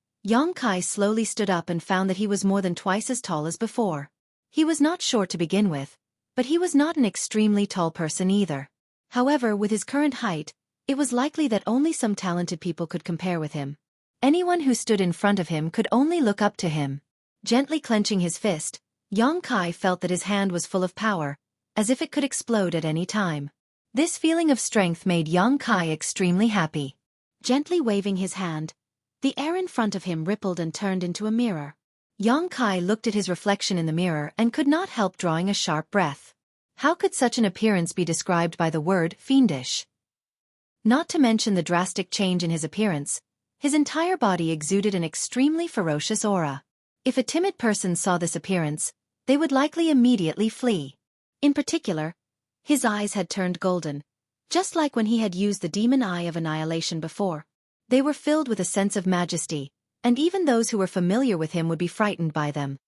Kai slowly stood up and found that he was more than twice as tall as before. He was not short to begin with, but he was not an extremely tall person either. However, with his current height, it was likely that only some talented people could compare with him. Anyone who stood in front of him could only look up to him. Gently clenching his fist, Kai felt that his hand was full of power, as if it could explode at any time. This feeling of strength made Kai extremely happy. Gently waving his hand, the air in front of him rippled and turned into a mirror. Yang Kai looked at his reflection in the mirror and could not help drawing a sharp breath. How could such an appearance be described by the word fiendish? Not to mention the drastic change in his appearance, his entire body exuded an extremely ferocious aura. If a timid person saw this appearance, they would likely immediately flee. In particular, his eyes had turned golden, just like when he had used the demon eye of annihilation before. They were filled with a sense of majesty, and even those who were familiar with him would be frightened by them.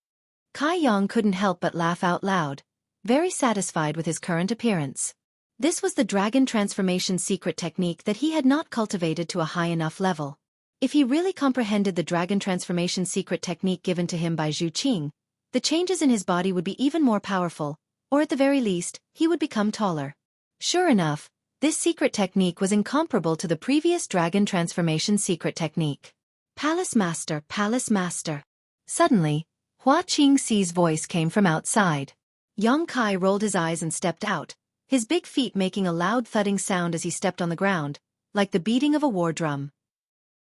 Kai Yang couldn't help but laugh out loud, very satisfied with his current appearance. This was the dragon transformation secret technique that he had not cultivated to a high enough level. If he really comprehended the dragon transformation secret technique given to him by Xueqi, the changes in his body would be even more powerful, or at the very least, he would become taller. Sure enough, this secret technique was incomparable to the previous dragon transformation secret technique. Palace Master, Palace Master. Suddenly, Xueqi's voice came from outside. Yang Kai rolled his eyes and stepped out, his big feet making a loud thudding sound as he stepped on the ground, like the beating of a war drum.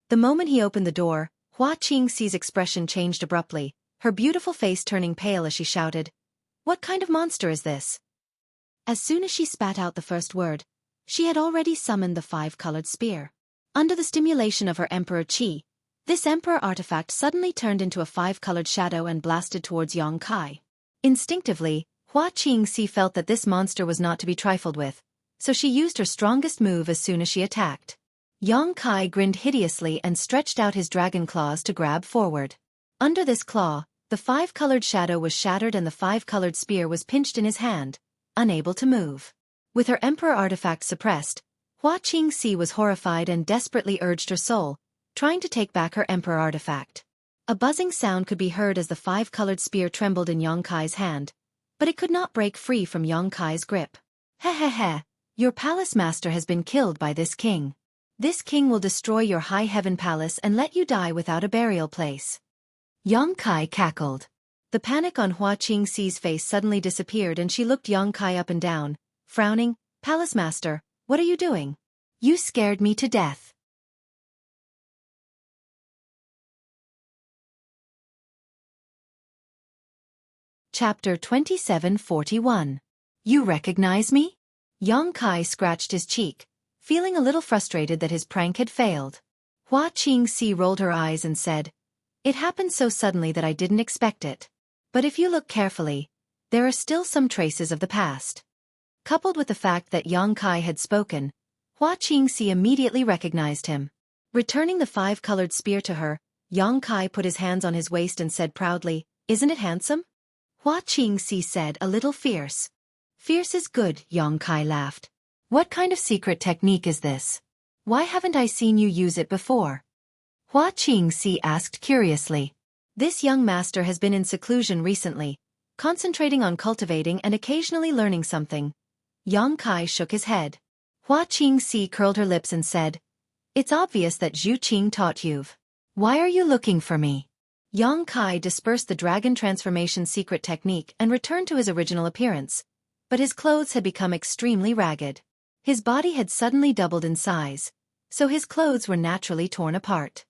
The moment he opened the door, Xueqi's expression changed abruptly, her beautiful face turning pale as she shouted, "What kind of monster is this?" As soon as she spat out the first word, she had already summoned the five-colored spear. Under the stimulation of her Emperor Qi, this Emperor artifact suddenly turned into a five-colored shadow and blasted towards Yang Kai. Instinctively, Xueqi felt that this monster was not to be trifled with, so she used her strongest move as soon as she attacked. Yang Kai grinned hideously and stretched out his dragon claws to grab forward. Under this claw, the five-colored shadow was shattered and the five-colored spear was pinched in his hand, unable to move. With her Emperor artifact suppressed, Xueqi was horrified and desperately urged her soul, trying to take back her Emperor artifact. A buzzing sound could be heard as the five-colored spear trembled in Yang Kai's hand, but it could not break free from Yang Kai's grip. Heh, your palace master has been killed by this king. This king will destroy your high heaven palace and let you die without a burial place. Yang Kai cackled. The panic on Xueqi's face suddenly disappeared and she looked Yang Kai up and down, frowning. "Palace master, what are you doing? You scared me to death." Chapter 2741. You recognize me? Yang Kai scratched his cheek, feeling a little frustrated that his prank had failed. Xueqi rolled her eyes and said, "It happened so suddenly that I didn't expect it. But if you look carefully, there are still some traces of the past." Coupled with the fact that Yang Kai had spoken, Xueqi immediately recognized him. Returning the five-colored spear to her, Yang Kai put his hands on his waist and said proudly, "Isn't it handsome?" Xueqi said, a little fierce. "Fierce is good," Yang Kai laughed. "What kind of secret technique is this? Why haven't I seen you use it before?" Xueqi asked curiously. This young master has been in seclusion recently, concentrating on cultivating and occasionally learning something. Yang Kai shook his head. Xueqi curled her lips and said, "It's obvious that Xueqi taught you. Why are you looking for me?" Yang Kai dispersed the dragon transformation secret technique and returned to his original appearance, but his clothes had become extremely ragged. His body had suddenly doubled in size, so his clothes were naturally torn apart.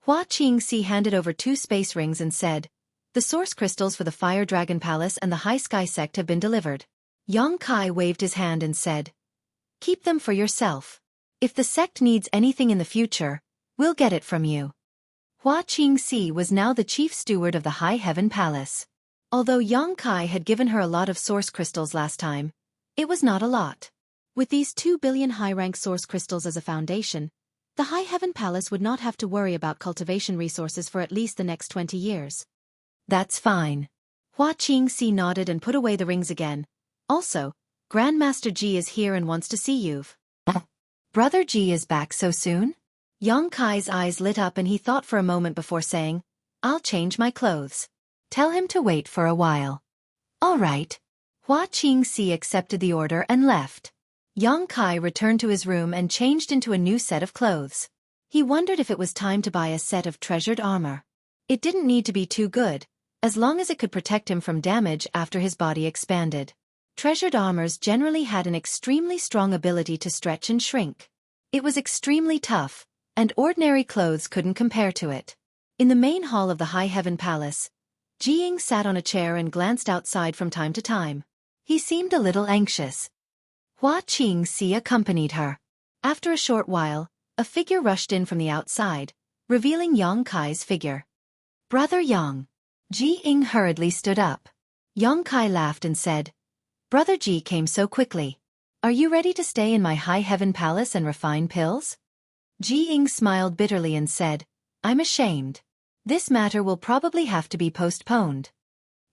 Xueqi handed over 2 space rings and said, "The source crystals for the Fire Dragon Palace and the High Sky Sect have been delivered." Yang Kai waved his hand and said, "Keep them for yourself. If the sect needs anything in the future, we'll get it from you." Xueqi was now the chief steward of the High Heaven Palace. Although Yang Kai had given her a lot of source crystals last time, it was not a lot. With these 2 billion high-rank source crystals as a foundation, the High Heaven Palace would not have to worry about cultivation resources for at least the next 20 years. "That's fine." Xueqi nodded and put away the rings again. "Also, Grandmaster Ji is here and wants to see you." "Brother Ji is back so soon?" Yang Kai's eyes lit up and he thought for a moment before saying, "I'll change my clothes. Tell him to wait for a while." "All right." Xueqi accepted the order and left. Yang Kai returned to his room and changed into a new set of clothes. He wondered if it was time to buy a set of treasured armor. It didn't need to be too good, as long as it could protect him from damage after his body expanded. Treasured armors generally had an extremely strong ability to stretch and shrink. It was extremely tough, and ordinary clothes couldn't compare to it. In the main hall of the High Heaven Palace, Jiying sat on a chair and glanced outside from time to time. He seemed a little anxious. Hua Qingxi accompanied her. After a short while, a figure rushed in from the outside, revealing Yang Kai's figure. Brother Yang. Jiying hurriedly stood up. Yang Kai laughed and said, Brother Ji came so quickly. Are you ready to stay in my high heaven palace and refine pills? Jiying smiled bitterly and said, I'm ashamed. This matter will probably have to be postponed.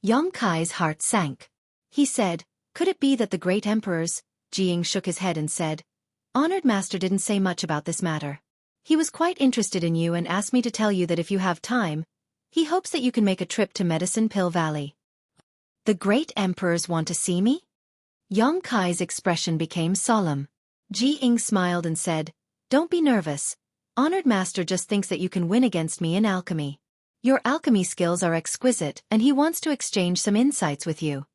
Yang Kai's heart sank. He said, could it be that the great emperors? Jiying shook his head and said, Honored master didn't say much about this matter. He was quite interested in you and asked me to tell you that if you have time, he hopes that you can make a trip to Medicine Pill Valley. The great emperors want to see me? Yang Kai's expression became solemn. Jiying smiled and said, Don't be nervous. Honored master just thinks that you can win against me in alchemy. Your alchemy skills are exquisite and he wants to exchange some insights with you.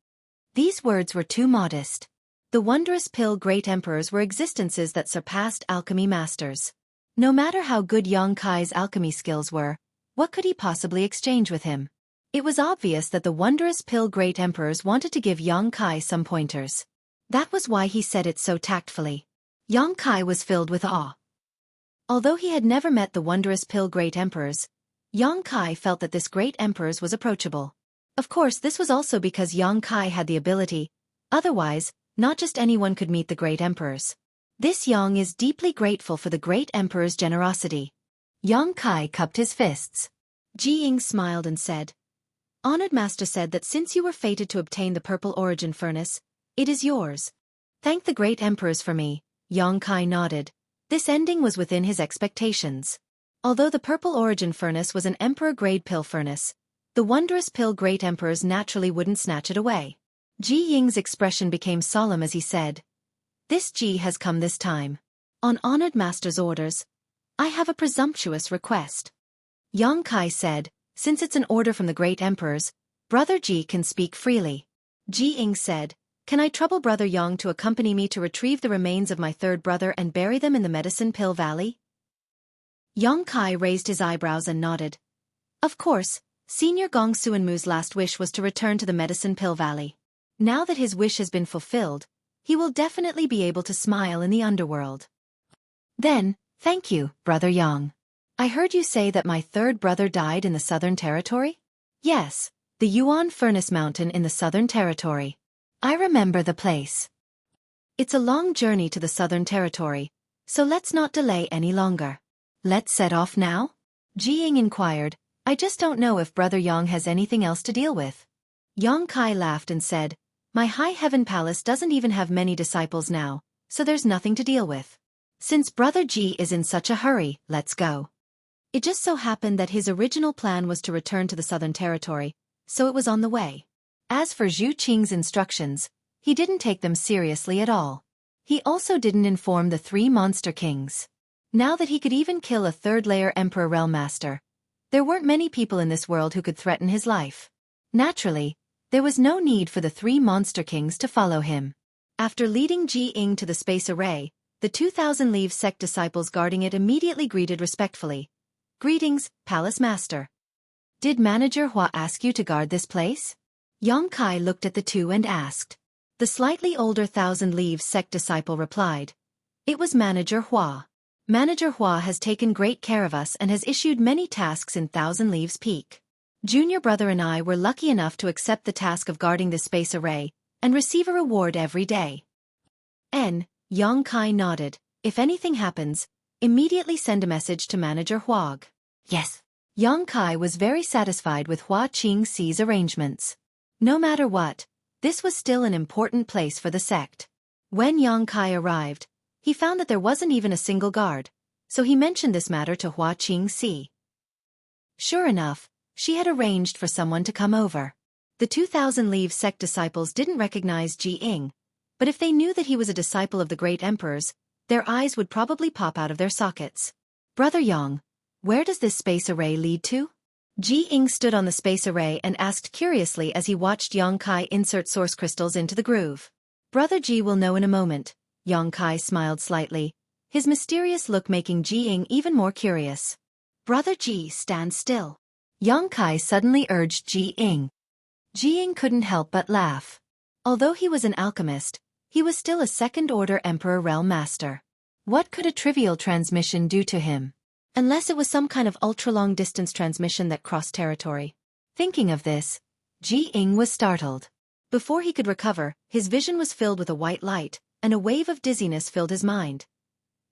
These words were too modest. The wondrous pill great emperors were existences that surpassed alchemy masters. No matter how good Yang Kai's alchemy skills were, what could he possibly exchange with him? It was obvious that the wondrous pill great emperors wanted to give Yang Kai some pointers. That was why he said it so tactfully. Yang Kai was filled with awe. Although he had never met the wondrous pill great emperors, Yang Kai felt that this great emperors was approachable. Of course, this was also because Yang Kai had the ability. Otherwise, not just anyone could meet the great emperors. This Yang is deeply grateful for the great emperor's generosity. Yang Kai cupped his fists. Jiying smiled and said, Honored master said that since you were fated to obtain the purple origin furnace, it is yours. Thank the great emperors for me. Yang Kai nodded. This ending was within his expectations. Although the purple origin furnace was an emperor-grade pill furnace, the wondrous pill great emperors naturally wouldn't snatch it away. Jiying's expression became solemn as he said, This Ji has come this time. On honored master's orders, I have a presumptuous request. Yang Kai said, Since it's an order from the great emperors, Brother Ji can speak freely. Jiying said, Can I trouble Brother Yang to accompany me to retrieve the remains of my third brother and bury them in the Medicine Pill Valley? Yang Kai raised his eyebrows and nodded. Of course, Senior Gong Suanmu's last wish was to return to the Medicine Pill Valley. Now that his wish has been fulfilled, he will definitely be able to smile in the underworld. Then, thank you, Brother Yang. I heard you say that my third brother died in the Southern Territory? Yes, the Yuan Furnace Mountain in the Southern Territory. I remember the place. It's a long journey to the Southern Territory, so let's not delay any longer. Let's set off now? Jiying inquired, I just don't know if Brother Yang has anything else to deal with. Yang Kai laughed and said, My high heaven palace doesn't even have many disciples now, so there's nothing to deal with. Since Brother Ji is in such a hurry, let's go. It just so happened that his original plan was to return to the Southern Territory, so it was on the way. As for Zhu Qing's instructions, he didn't take them seriously at all. He also didn't inform the 3 monster kings. Now that he could even kill a third-layer Emperor Realm Master, there weren't many people in this world who could threaten his life. Naturally, there was no need for the 3 monster kings to follow him. After leading Jiying to the space array, the 2,000 Leave sect disciples guarding it immediately greeted respectfully. Greetings, Palace Master. Did Manager Hua ask you to guard this place? Yang Kai looked at the two and asked. The slightly older 1,000 Leave sect disciple replied. It was Manager Hua. Manager Hua has taken great care of us and has issued many tasks in 1,000 Leaves Peak. Junior brother and I were lucky enough to accept the task of guarding this space array and receive a reward every day. Yang Kai nodded. If anything happens, immediately send a message to Manager Huag. Yes. Yang Kai was very satisfied with Hua Qingxi's arrangements. No matter what, this was still an important place for the sect. When Yang Kai arrived, he found that there wasn't even a single guard, so he mentioned this matter to Hua Qingxi. Sure enough, she had arranged for someone to come over. The 2,000 Leave sect disciples didn't recognize Ji Ying, but if they knew that he was a disciple of the great emperors, their eyes would probably pop out of their sockets. Brother Yang, where does this space array lead to? Ji Ying stood on the space array and asked curiously as he watched Yang Kai insert source crystals into the groove. Brother Ji will know in a moment. Yang Kai smiled slightly, his mysterious look making Ji Ying even more curious. Brother Ji, stand still. Yang Kai suddenly urged Ji Ying. Ji Ying couldn't help but laugh. Although he was an alchemist, he was still a second-order Emperor Realm Master. What could a trivial transmission do to him? Unless it was some kind of ultra-long distance transmission that crossed territory. Thinking of this, Ji Ying was startled. Before he could recover, his vision was filled with a white light, and a wave of dizziness filled his mind.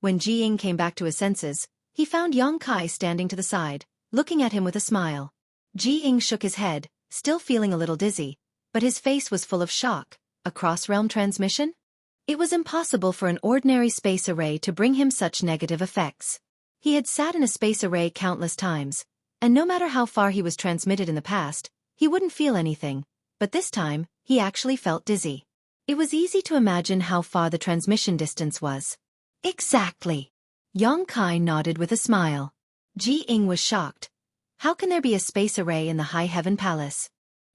When Ji Ying came back to his senses, he found Yang Kai standing to the side, looking at him with a smile. Ji Ying shook his head, still feeling a little dizzy, but his face was full of shock. A cross-realm transmission? It was impossible for an ordinary space array to bring him such negative effects. He had sat in a space array countless times, and no matter how far he was transmitted in the past, he wouldn't feel anything, but this time, he actually felt dizzy. It was easy to imagine how far the transmission distance was. Exactly. Yang Kai nodded with a smile. Ji Ying was shocked. How can there be a space array in the High Heaven Palace?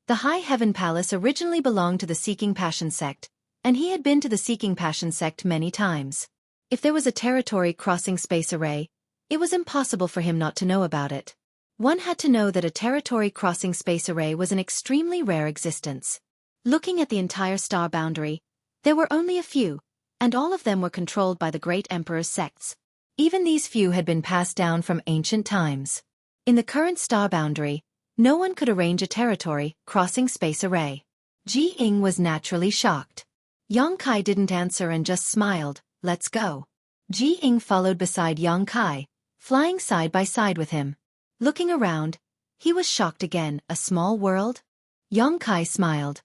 The High Heaven Palace originally belonged to the Seeking Passion sect, and he had been to the Seeking Passion sect many times. If there was a territory-crossing space array, it was impossible for him not to know about it. One had to know that a territory-crossing space array was an extremely rare existence. Looking at the entire star boundary, there were only a few, and all of them were controlled by the Great Emperor's sects. Even these few had been passed down from ancient times. In the current star boundary, no one could arrange a territory-crossing space array. Ji Ying was naturally shocked. Yang Kai didn't answer and just smiled. Let's go. Ji Ying followed beside Yang Kai, flying side by side with him. Looking around, he was shocked again. A small world? Yang Kai smiled.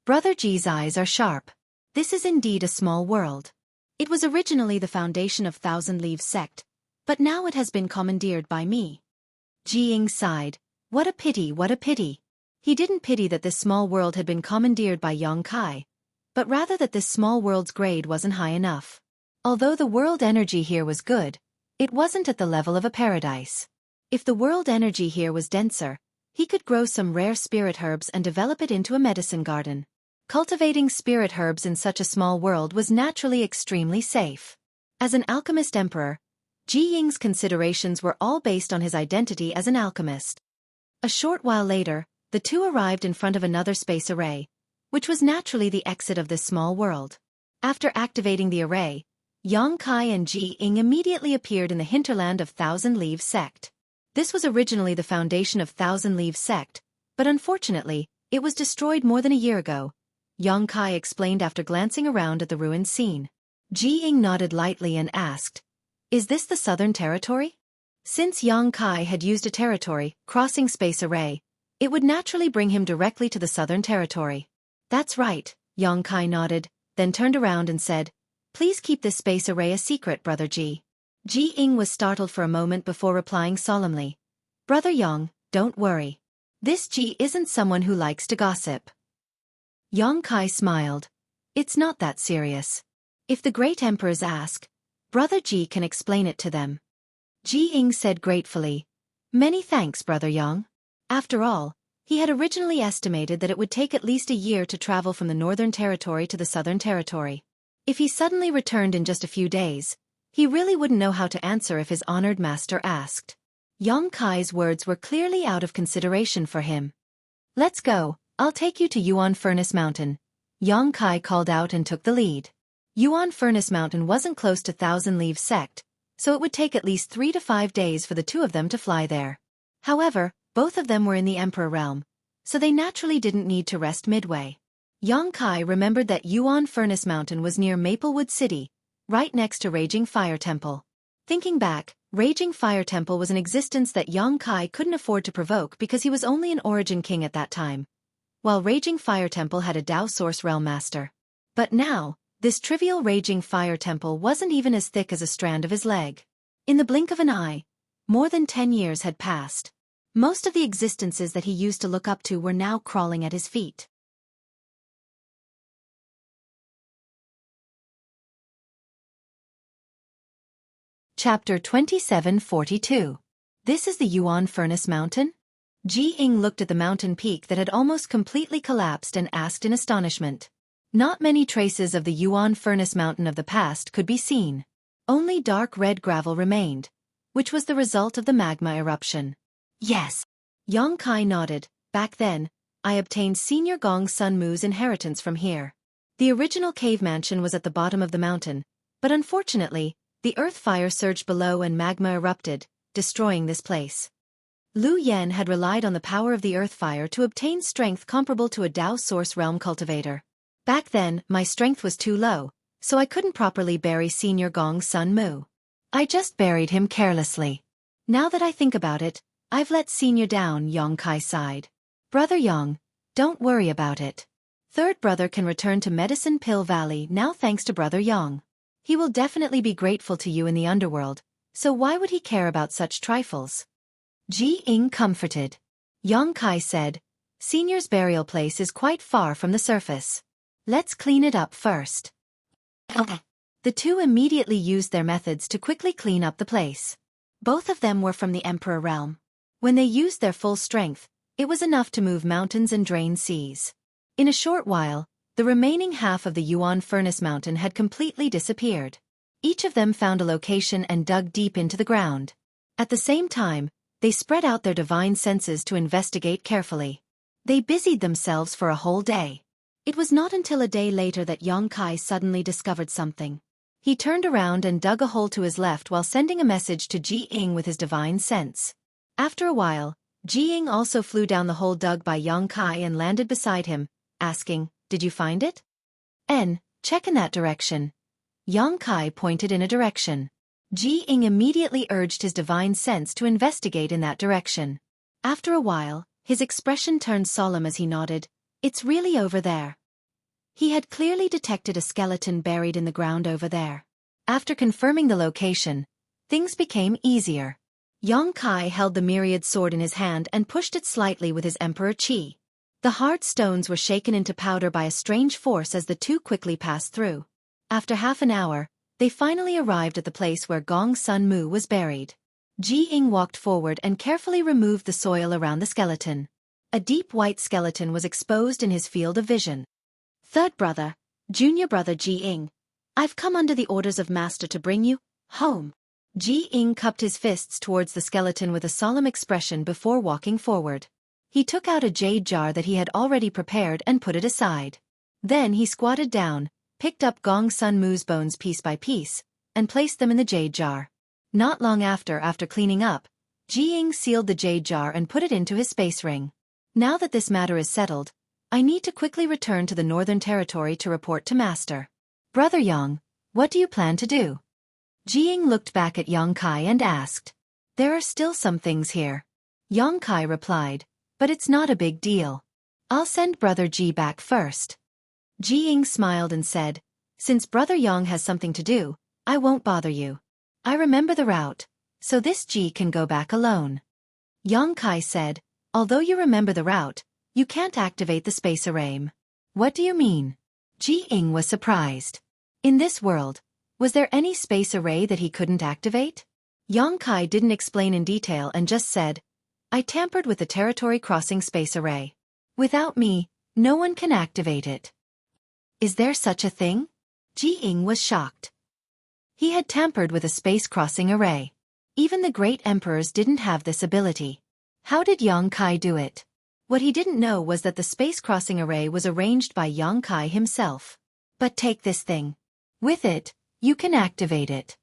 Brother Ji's eyes are sharp. This is indeed a small world. It was originally the foundation of Thousand Leaves sect, but now it has been commandeered by me. Ji Ying sighed. What a pity, what a pity. He didn't pity that this small world had been commandeered by Yang Kai, but rather that this small world's grade wasn't high enough. Although the world energy here was good, it wasn't at the level of a paradise. If the world energy here was denser, he could grow some rare spirit herbs and develop it into a medicine garden. Cultivating spirit herbs in such a small world was naturally extremely safe. As an alchemist emperor, Ji Ying's considerations were all based on his identity as an alchemist. A short while later, the two arrived in front of another space array, which was naturally the exit of this small world. After activating the array, Yang Kai and Ji Ying immediately appeared in the hinterland of Thousand Leaves sect. This was originally the foundation of Thousand Leaves sect, but unfortunately, it was destroyed more than a year ago, Yang Kai explained after glancing around at the ruined scene. Ji Ying nodded lightly and asked, "Is this the Southern Territory?" Since Yang Kai had used a territory-crossing space array, it would naturally bring him directly to the Southern Territory. That's right, Yang Kai nodded, then turned around and said, "Please keep this space array a secret, Brother Ji." Ji Ying was startled for a moment before replying solemnly, "Brother Yang, don't worry. This Ji isn't someone who likes to gossip." Yang Kai smiled. "It's not that serious. If the great emperors ask, Brother Ji can explain it to them." Ji Ying said gratefully, "Many thanks, Brother Yang." After all, he had originally estimated that it would take at least a year to travel from the Northern Territory to the Southern Territory. If he suddenly returned in just a few days, he really wouldn't know how to answer if his honored master asked. Yang Kai's words were clearly out of consideration for him. "Let's go, I'll take you to Yuan Furnace Mountain," Yang Kai called out and took the lead. Yuan Furnace Mountain wasn't close to Thousand Leaves sect, so it would take at least 3 to 5 days for the two of them to fly there. However, both of them were in the Emperor realm, so they naturally didn't need to rest midway. Yang Kai remembered that Yuan Furnace Mountain was near Maplewood City, right next to Raging Fire Temple. Thinking back, Raging Fire Temple was an existence that Yang Kai couldn't afford to provoke because he was only an Origin King at that time, while Raging Fire Temple had a Dao Source Realm Master. But now, this trivial Raging Fire Temple wasn't even as thick as a strand of his leg. In the blink of an eye, more than 10 years had passed. Most of the existences that he used to look up to were now crawling at his feet. Chapter 2742. This is the Yuan Furnace Mountain? Ji Ying looked at the mountain peak that had almost completely collapsed and asked in astonishment. Not many traces of the Yuan Furnace Mountain of the past could be seen. Only dark red gravel remained, which was the result of the magma eruption. Yes, Yang Kai nodded. Back then, I obtained Senior Gong Sun Mu's inheritance from here. The original cave mansion was at the bottom of the mountain, but unfortunately, the earth fire surged below and magma erupted, destroying this place. Liu Yan had relied on the power of the earth fire to obtain strength comparable to a Dao Source Realm cultivator. Back then, my strength was too low, so I couldn't properly bury Senior Gong Sun Mu. I just buried him carelessly. Now that I think about it, I've let Senior down, Yang Kai sighed. Brother Yang, don't worry about it. Third brother can return to Medicine Pill Valley now thanks to Brother Yang. He will definitely be grateful to you in the underworld, so why would he care about such trifles? Ji Ying comforted. Yang Kai said, Senior's burial place is quite far from the surface. Let's clean it up first. The two immediately used their methods to quickly clean up the place. Both of them were from the Emperor realm. When they used their full strength, it was enough to move mountains and drain seas. In a short while, the remaining half of the Yuan Furnace Mountain had completely disappeared. Each of them found a location and dug deep into the ground. At the same time, they spread out their divine senses to investigate carefully. They busied themselves for a whole day. It was not until a day later that Yang Kai suddenly discovered something. He turned around and dug a hole to his left while sending a message to Ji Ying with his divine sense. After a while, Ji Ying also flew down the hole dug by Yang Kai and landed beside him, asking, Did you find it? Check in that direction. Yang Kai pointed in a direction. Ji Ying immediately urged his divine sense to investigate in that direction. After a while, his expression turned solemn as he nodded, It's really over there. He had clearly detected a skeleton buried in the ground over there. After confirming the location, things became easier. Yang Kai held the myriad sword in his hand and pushed it slightly with his Emperor Qi. The hard stones were shaken into powder by a strange force as the two quickly passed through. After half an hour, they finally arrived at the place where Gong Sun Mu was buried. Ji Ying walked forward and carefully removed the soil around the skeleton. A deep white skeleton was exposed in his field of vision. Third brother, junior brother Ji Ying, I've come under the orders of Master to bring you home. Ji Ying cupped his fists towards the skeleton with a solemn expression before walking forward. He took out a jade jar that he had already prepared and put it aside. Then he squatted down, picked up Gong Sun Mu's bones piece by piece, and placed them in the jade jar. Not long after cleaning up, Ji Ying sealed the jade jar and put it into his space ring. Now that this matter is settled, I need to quickly return to the Northern Territory to report to Master. Brother Yang, what do you plan to do? Ji Ying looked back at Yang Kai and asked. There are still some things here. Yang Kai replied, but it's not a big deal. I'll send Brother Ji back first. Ji Ying smiled and said, Since Brother Yang has something to do, I won't bother you. I remember the route, so this Ji can go back alone. Yang Kai said, Although you remember the route, you can't activate the space array. What do you mean? Ji Ying was surprised. In this world, was there any space array that he couldn't activate? Yang Kai didn't explain in detail and just said, I tampered with the territory crossing space array. Without me, no one can activate it. Is there such a thing? Ji Ying was shocked. He had tampered with a space-crossing array. Even the great emperors didn't have this ability. How did Yang Kai do it? What he didn't know was that the space-crossing array was arranged by Yang Kai himself. But take this thing. With it, you can activate it.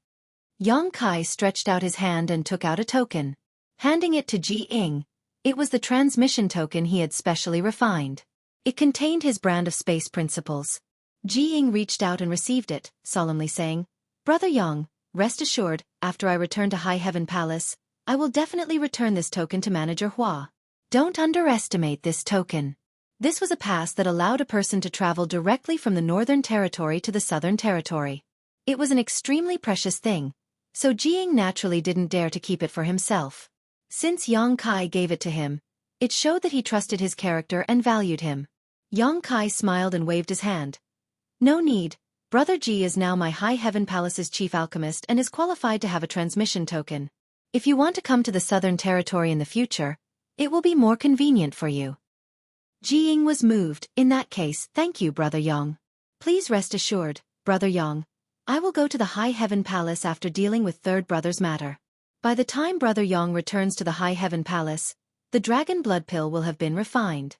Yang Kai stretched out his hand and took out a token. Handing it to Ji Ying, it was the transmission token he had specially refined. It contained his brand of space principles. Ji Ying reached out and received it, solemnly saying, Brother Yang, rest assured, after I return to High Heaven Palace, I will definitely return this token to Manager Hua. Don't underestimate this token. This was a pass that allowed a person to travel directly from the Northern Territory to the Southern Territory. It was an extremely precious thing, so Ji Ying naturally didn't dare to keep it for himself. Since Yang Kai gave it to him, it showed that he trusted his character and valued him. Yang Kai smiled and waved his hand. No need, Brother Ji is now my High Heaven Palace's chief alchemist and is qualified to have a transmission token. If you want to come to the Southern Territory in the future, it will be more convenient for you. Ji Ying was moved. In that case, thank you, Brother Yang. Please rest assured, Brother Yang, I will go to the High Heaven Palace after dealing with Third Brother's matter. By the time Brother Yang returns to the High Heaven Palace, The dragon blood pill will have been refined.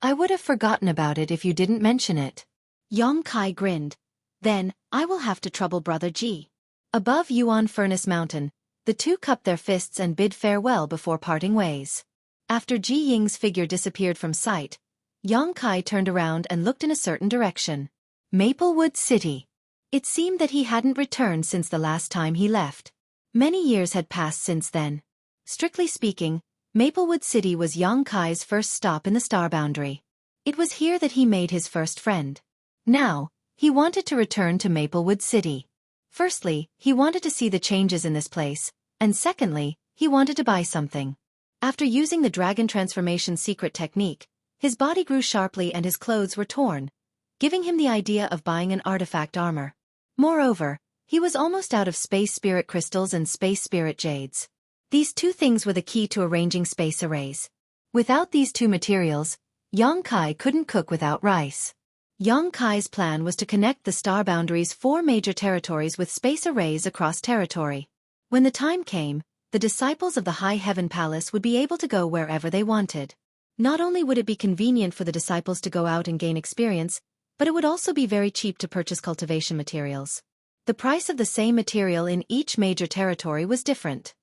I would have forgotten about it if you didn't mention it. Yongkai grinned. Then, I will have to trouble Brother Ji. Above Yuan Furnace Mountain, the two cupped their fists and bid farewell before parting ways. After Ji Ying's figure disappeared from sight, Yongkai turned around and looked in a certain direction. Maplewood City. It seemed that he hadn't returned since the last time he left. Many years had passed since then. Strictly speaking, Maplewood City was Yongkai's first stop in the star boundary. It was here that he made his first friend. Now, he wanted to return to Maplewood City. Firstly, he wanted to see the changes in this place, and secondly, he wanted to buy something. After using the dragon transformation secret technique, his body grew sharply and his clothes were torn, giving him the idea of buying an artifact armor. Moreover, he was almost out of space spirit crystals and space spirit jades. These two things were the key to arranging space arrays. Without these two materials, Yongkai couldn't cook without rice. Yongkai's plan was to connect the star boundary's 4 major territories with space arrays across territory. When the time came, the disciples of the High Heaven Palace would be able to go wherever they wanted. Not only would it be convenient for the disciples to go out and gain experience, but it would also be very cheap to purchase cultivation materials. The price of the same material in each major territory was different.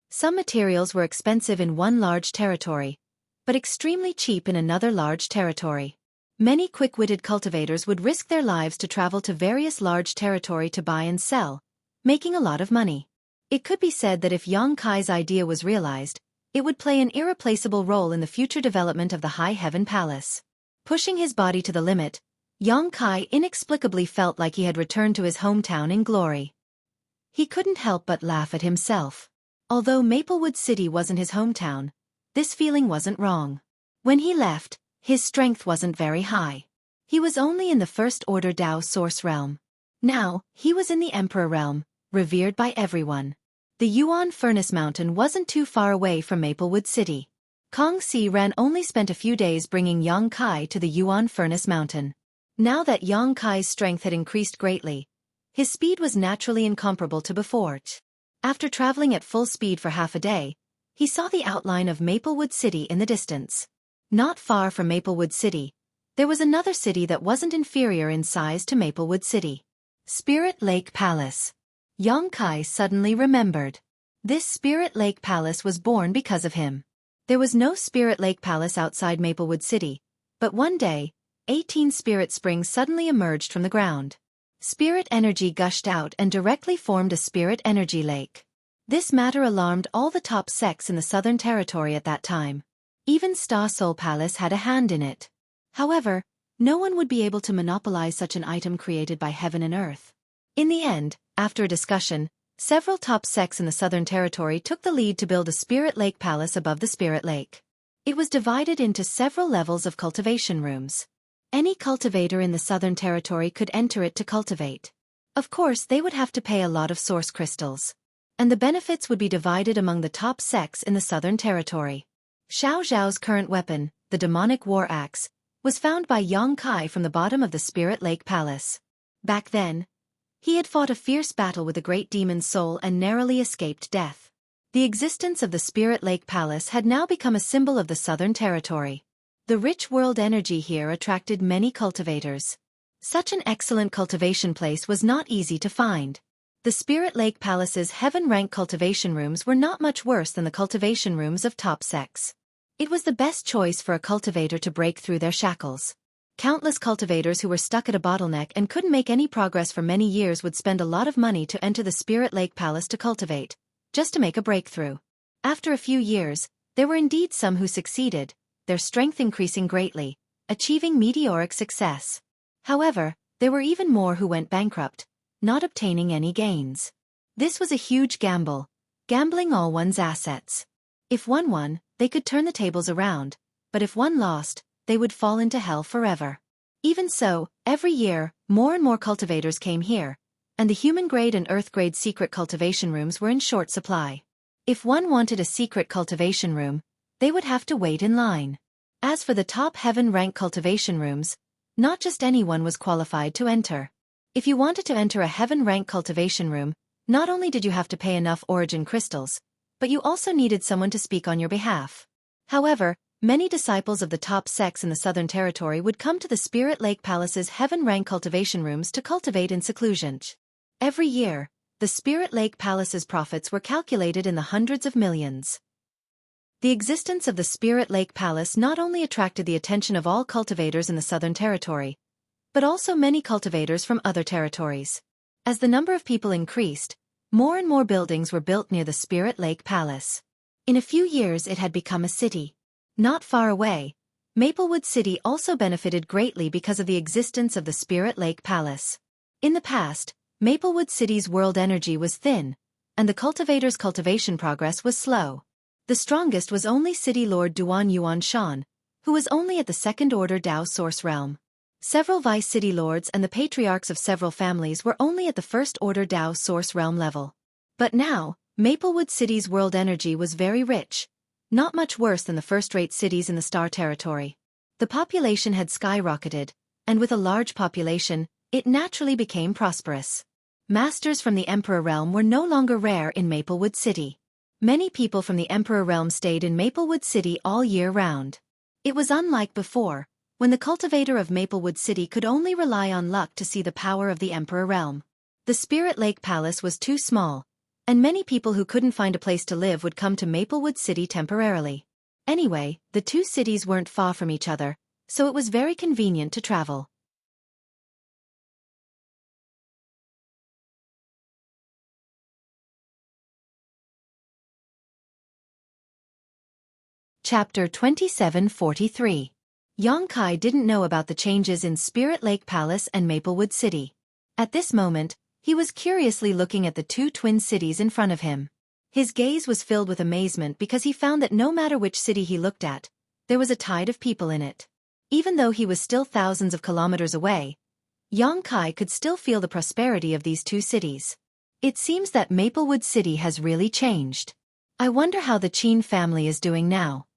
Some materials were expensive in one large territory, but extremely cheap in another large territory. Many quick-witted cultivators would risk their lives to travel to various large territory to buy and sell, making a lot of money. It could be said that if Yongkai's idea was realized, it would play an irreplaceable role in the future development of the High Heaven Palace. Pushing his body to the limit, Yongkai inexplicably felt like he had returned to his hometown in glory. He couldn't help but laugh at himself. Although Maplewood City wasn't his hometown, this feeling wasn't wrong. When he left, his strength wasn't very high. He was only in the First Order Dao Source realm. Now, he was in the Emperor realm, revered by everyone. The Yuan Furnace Mountain wasn't too far away from Maplewood City. Kong Si Ran only spent a few days bringing Yongkai to the Yuan Furnace Mountain. Now that Yongkai's strength had increased greatly, his speed was naturally incomparable to before. After traveling at full speed for half a day, he saw the outline of Maplewood City in the distance. Not far from Maplewood City, there was another city that wasn't inferior in size to Maplewood City. Spirit Lake Palace. Yongkai suddenly remembered. This Spirit Lake Palace was born because of him. There was no Spirit Lake Palace outside Maplewood City, but one day, 18 spirit springs suddenly emerged from the ground. Spirit energy gushed out and directly formed a spirit energy lake. This matter alarmed all the top sects in the Southern Territory at that time. Even Star Soul Palace had a hand in it. However, no one would be able to monopolize such an item created by heaven and earth. In the end, after a discussion, several top sects in the Southern Territory took the lead to build a Spirit Lake Palace above the Spirit Lake. It was divided into several levels of cultivation rooms. Any cultivator in the Southern Territory could enter it to cultivate. Of course, they would have to pay a lot of source crystals. And the benefits would be divided among the top sects in the Southern Territory. Xiao Zhao's current weapon, the demonic war axe, was found by Yongkai from the bottom of the Spirit Lake Palace. Back then, he had fought a fierce battle with the great demon soul and narrowly escaped death. The existence of the Spirit Lake Palace had now become a symbol of the Southern Territory. The rich world energy here attracted many cultivators. Such an excellent cultivation place was not easy to find. The Spirit Lake Palace's heaven-rank cultivation rooms were not much worse than the cultivation rooms of top sects. It was the best choice for a cultivator to break through their shackles. Countless cultivators who were stuck at a bottleneck and couldn't make any progress for many years would spend a lot of money to enter the Spirit Lake Palace to cultivate, just to make a breakthrough. After a few years, there were indeed some who succeeded, their strength increasing greatly, achieving meteoric success. However, there were even more who went bankrupt, not obtaining any gains. This was a huge gamble, gambling all one's assets. If one won, they could turn the tables around, but if one lost, they would fall into hell forever. Even so, every year, more and more cultivators came here, and the human-grade and earth-grade secret cultivation rooms were in short supply. If one wanted a secret cultivation room, they would have to wait in line. As for the top heaven-rank cultivation rooms, not just anyone was qualified to enter. If you wanted to enter a heaven-rank cultivation room, not only did you have to pay enough origin crystals, but you also needed someone to speak on your behalf. However, many disciples of the top sects in the Southern Territory would come to the Spirit Lake Palace's heaven-rank cultivation rooms to cultivate in seclusion. Every year, the Spirit Lake Palace's profits were calculated in the hundreds of millions. The existence of the Spirit Lake Palace not only attracted the attention of all cultivators in the Southern Territory, but also many cultivators from other territories. As the number of people increased, more and more buildings were built near the Spirit Lake Palace. In a few years it had become a city. Not far away, Maplewood City also benefited greatly because of the existence of the Spirit Lake Palace. In the past, Maplewood City's world energy was thin, and the cultivators' cultivation progress was slow. The strongest was only City Lord Duan Yuan Shan, who was only at the second-order Dao Source realm. Several vice city lords and the patriarchs of several families were only at the first-order Dao Source realm level. But now, Maplewood City's world energy was very rich, not much worse than the first-rate cities in the Star Territory. The population had skyrocketed, and with a large population, it naturally became prosperous. Masters from the Emperor Realm were no longer rare in Maplewood City. Many people from the Emperor Realm stayed in Maplewood City all year round. It was unlike before, when the cultivator of Maplewood City could only rely on luck to see the power of the Emperor Realm. The Spirit Lake Palace was too small, and many people who couldn't find a place to live would come to Maplewood City temporarily. Anyway, the two cities weren't far from each other, so it was very convenient to travel. Chapter 2743. Yongkai didn't know about the changes in Spirit Lake Palace and Maplewood City. At this moment, he was curiously looking at the two twin cities in front of him. His gaze was filled with amazement because he found that no matter which city he looked at, there was a tide of people in it. Even though he was still thousands of kilometers away, Yongkai could still feel the prosperity of these two cities. It seems that Maplewood City has really changed. I wonder how the Qin family is doing now.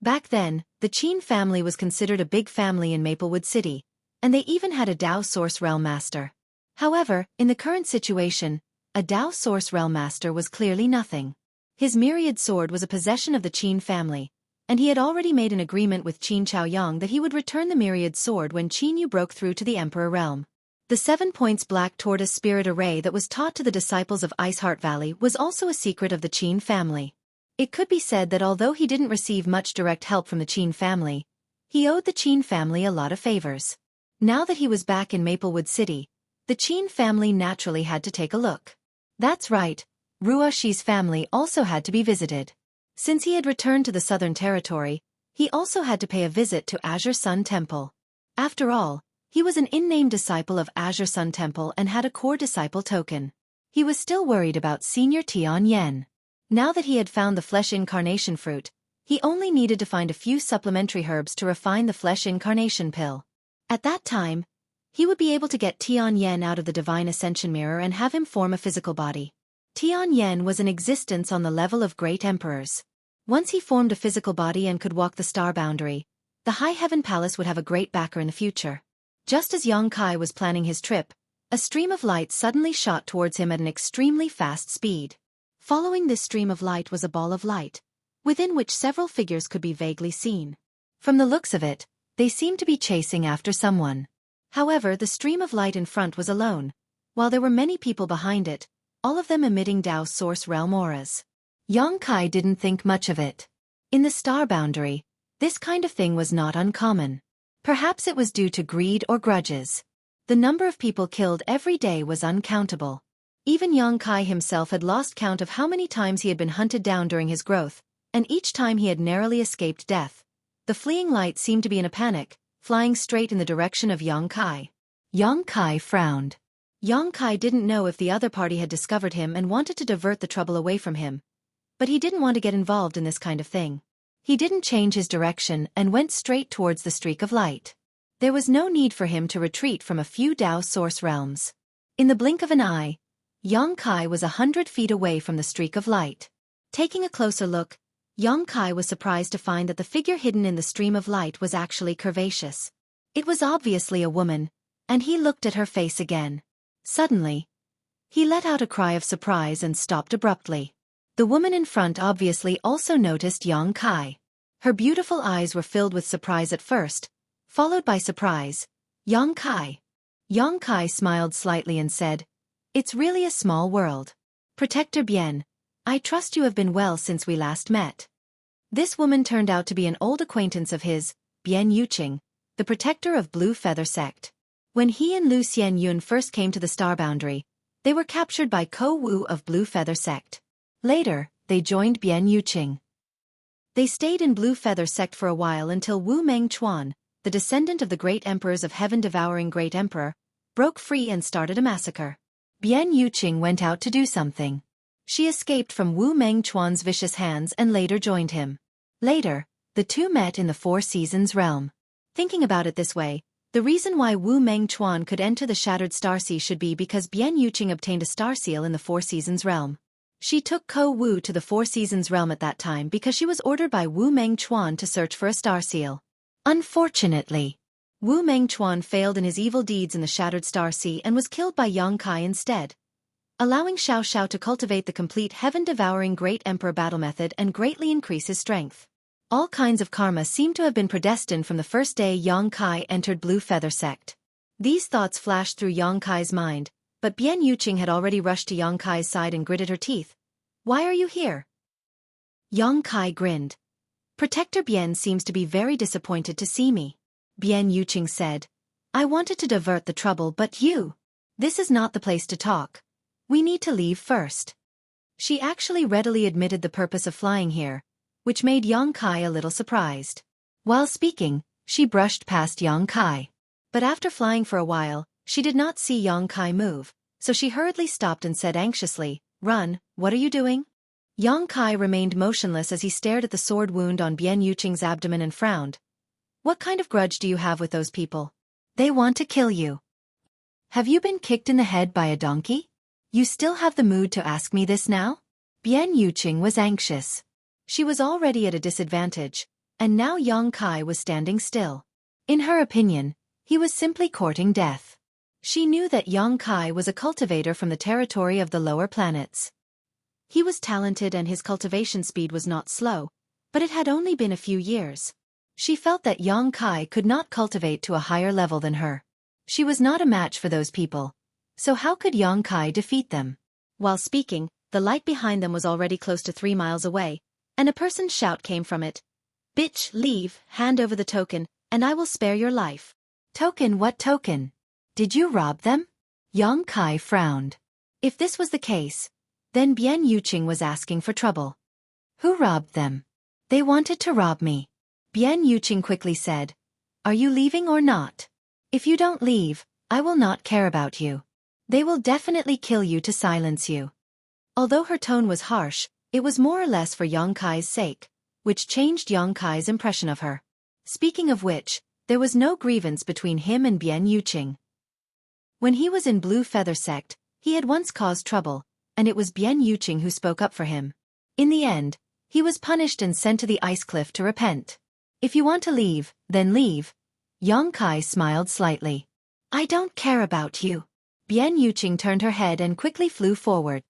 Back then, the Qin family was considered a big family in Maplewood City, and they even had a Dao Source Realm Master. However, in the current situation, a Dao Source Realm Master was clearly nothing. His myriad sword was a possession of the Qin family, and he had already made an agreement with Qin Chaoyang that he would return the myriad sword when Qin Yu broke through to the Emperor Realm. The 7 points Black Tortoise Spirit Array that was taught to the disciples of Iceheart Valley was also a secret of the Qin family. It could be said that although he didn't receive much direct help from the Qin family, he owed the Qin family a lot of favors. Now that he was back in Maplewood City, the Qin family naturally had to take a look. That's right, Ruo Shi's family also had to be visited. Since he had returned to the Southern Territory, he also had to pay a visit to Azure Sun Temple. After all, he was an in-name disciple of Azure Sun Temple and had a core disciple token. He was still worried about Senior Tian Yen. Now that he had found the flesh incarnation fruit, he only needed to find a few supplementary herbs to refine the flesh incarnation pill. At that time, he would be able to get Tian Yen out of the Divine Ascension Mirror and have him form a physical body. Tian Yen was in existence on the level of great emperors. Once he formed a physical body and could walk the star boundary, the High Heaven Palace would have a great backer in the future. Just as Yongkai was planning his trip, a stream of light suddenly shot towards him at an extremely fast speed. Following this stream of light was a ball of light, within which several figures could be vaguely seen. From the looks of it, they seemed to be chasing after someone. However, the stream of light in front was alone, while there were many people behind it, all of them emitting Dao Source Realm auras. Yongkai didn't think much of it. In the star boundary, this kind of thing was not uncommon. Perhaps it was due to greed or grudges. The number of people killed every day was uncountable. Even Yongkai himself had lost count of how many times he had been hunted down during his growth, and each time he had narrowly escaped death. The fleeing light seemed to be in a panic, flying straight in the direction of Yongkai. Yongkai frowned. Yongkai didn't know if the other party had discovered him and wanted to divert the trouble away from him, but he didn't want to get involved in this kind of thing. He didn't change his direction and went straight towards the streak of light. There was no need for him to retreat from a few Dao Source realms. In the blink of an eye, Yongkai was 100 feet away from the streak of light. Taking a closer look, Yongkai was surprised to find that the figure hidden in the stream of light was actually curvaceous. It was obviously a woman, and he looked at her face again. Suddenly, he let out a cry of surprise and stopped abruptly. The woman in front obviously also noticed Yang Kai. Her beautiful eyes were filled with surprise at first, followed by surprise. Yang Kai. Yang Kai smiled slightly and said, "It's really a small world. Protector Bien, I trust you have been well since we last met." This woman turned out to be an old acquaintance of his, Bien Yuqing, the protector of Blue Feather Sect. When he and Lu Xianyun first came to the Star Boundary, they were captured by Ko Wu of Blue Feather Sect. Later, they joined Bien Yuqing. They stayed in Blue Feather Sect for a while until Wu Mengchuan, the descendant of the great emperors of Heaven-devouring Great Emperor, broke free and started a massacre. Bien Yuqing went out to do something. She escaped from Wu Mengchuan's vicious hands and later joined him. Later, the two met in the Four Seasons realm. Thinking about it this way, the reason why Wu Mengchuan could enter the Shattered Starsea should be because Bien Yuqing obtained a star seal in the Four Seasons realm. She took Ko Wu to the Four Seasons realm at that time because she was ordered by Wu Mengchuan to search for a star seal. Unfortunately, Wu Mengchuan failed in his evil deeds in the Shattered Starsea and was killed by Yang Kai instead, allowing Xiao Xiao to cultivate the complete heaven-devouring Great Emperor battle method and greatly increase his strength. All kinds of karma seem to have been predestined from the first day Yang Kai entered Blue Feather Sect. These thoughts flashed through Yang Kai's mind, but Bien Yuqing had already rushed to Yang Kai's side and gritted her teeth. "Why are you here?" Yang Kai grinned. "Protector Bien seems to be very disappointed to see me." Bien Yuqing said, "I wanted to divert the trouble but you. This is not the place to talk. We need to leave first." She actually readily admitted the purpose of flying here, which made Yang Kai a little surprised. While speaking, she brushed past Yang Kai. But after flying for a while, she did not see Yang Kai move, so she hurriedly stopped and said anxiously, "Run, what are you doing?" Yang Kai remained motionless as he stared at the sword wound on Bien Yuqing's abdomen and frowned. "What kind of grudge do you have with those people? They want to kill you. Have you been kicked in the head by a donkey? You still have the mood to ask me this now?" Bien Yuqing was anxious. She was already at a disadvantage, and now Yang Kai was standing still. In her opinion, he was simply courting death. She knew that Yang Kai was a cultivator from the territory of the lower planets. He was talented and his cultivation speed was not slow, but it had only been a few years. She felt that Yang Kai could not cultivate to a higher level than her. She was not a match for those people. So how could Yang Kai defeat them? While speaking, the light behind them was already close to 3 miles away, and a person's shout came from it. "Bitch, leave, hand over the token, and I will spare your life." "Token, what token? Did you rob them?" Yang Kai frowned. If this was the case, then Bien Yuqing was asking for trouble. "Who robbed them?" "They wanted to rob me." Bien Yuqing quickly said, "Are you leaving or not? If you don't leave, I will not care about you. They will definitely kill you to silence you." Although her tone was harsh, it was more or less for Yang Kai's sake, which changed Yang Kai's impression of her. Speaking of which, there was no grievance between him and Bien Yuqing. When he was in Blue Feather Sect, he had once caused trouble, and it was Bien Yuqing who spoke up for him. In the end, he was punished and sent to the ice cliff to repent. "If you want to leave, then leave." Yang Kai smiled slightly. "I don't care about you." Bien Yuqing turned her head and quickly flew forward.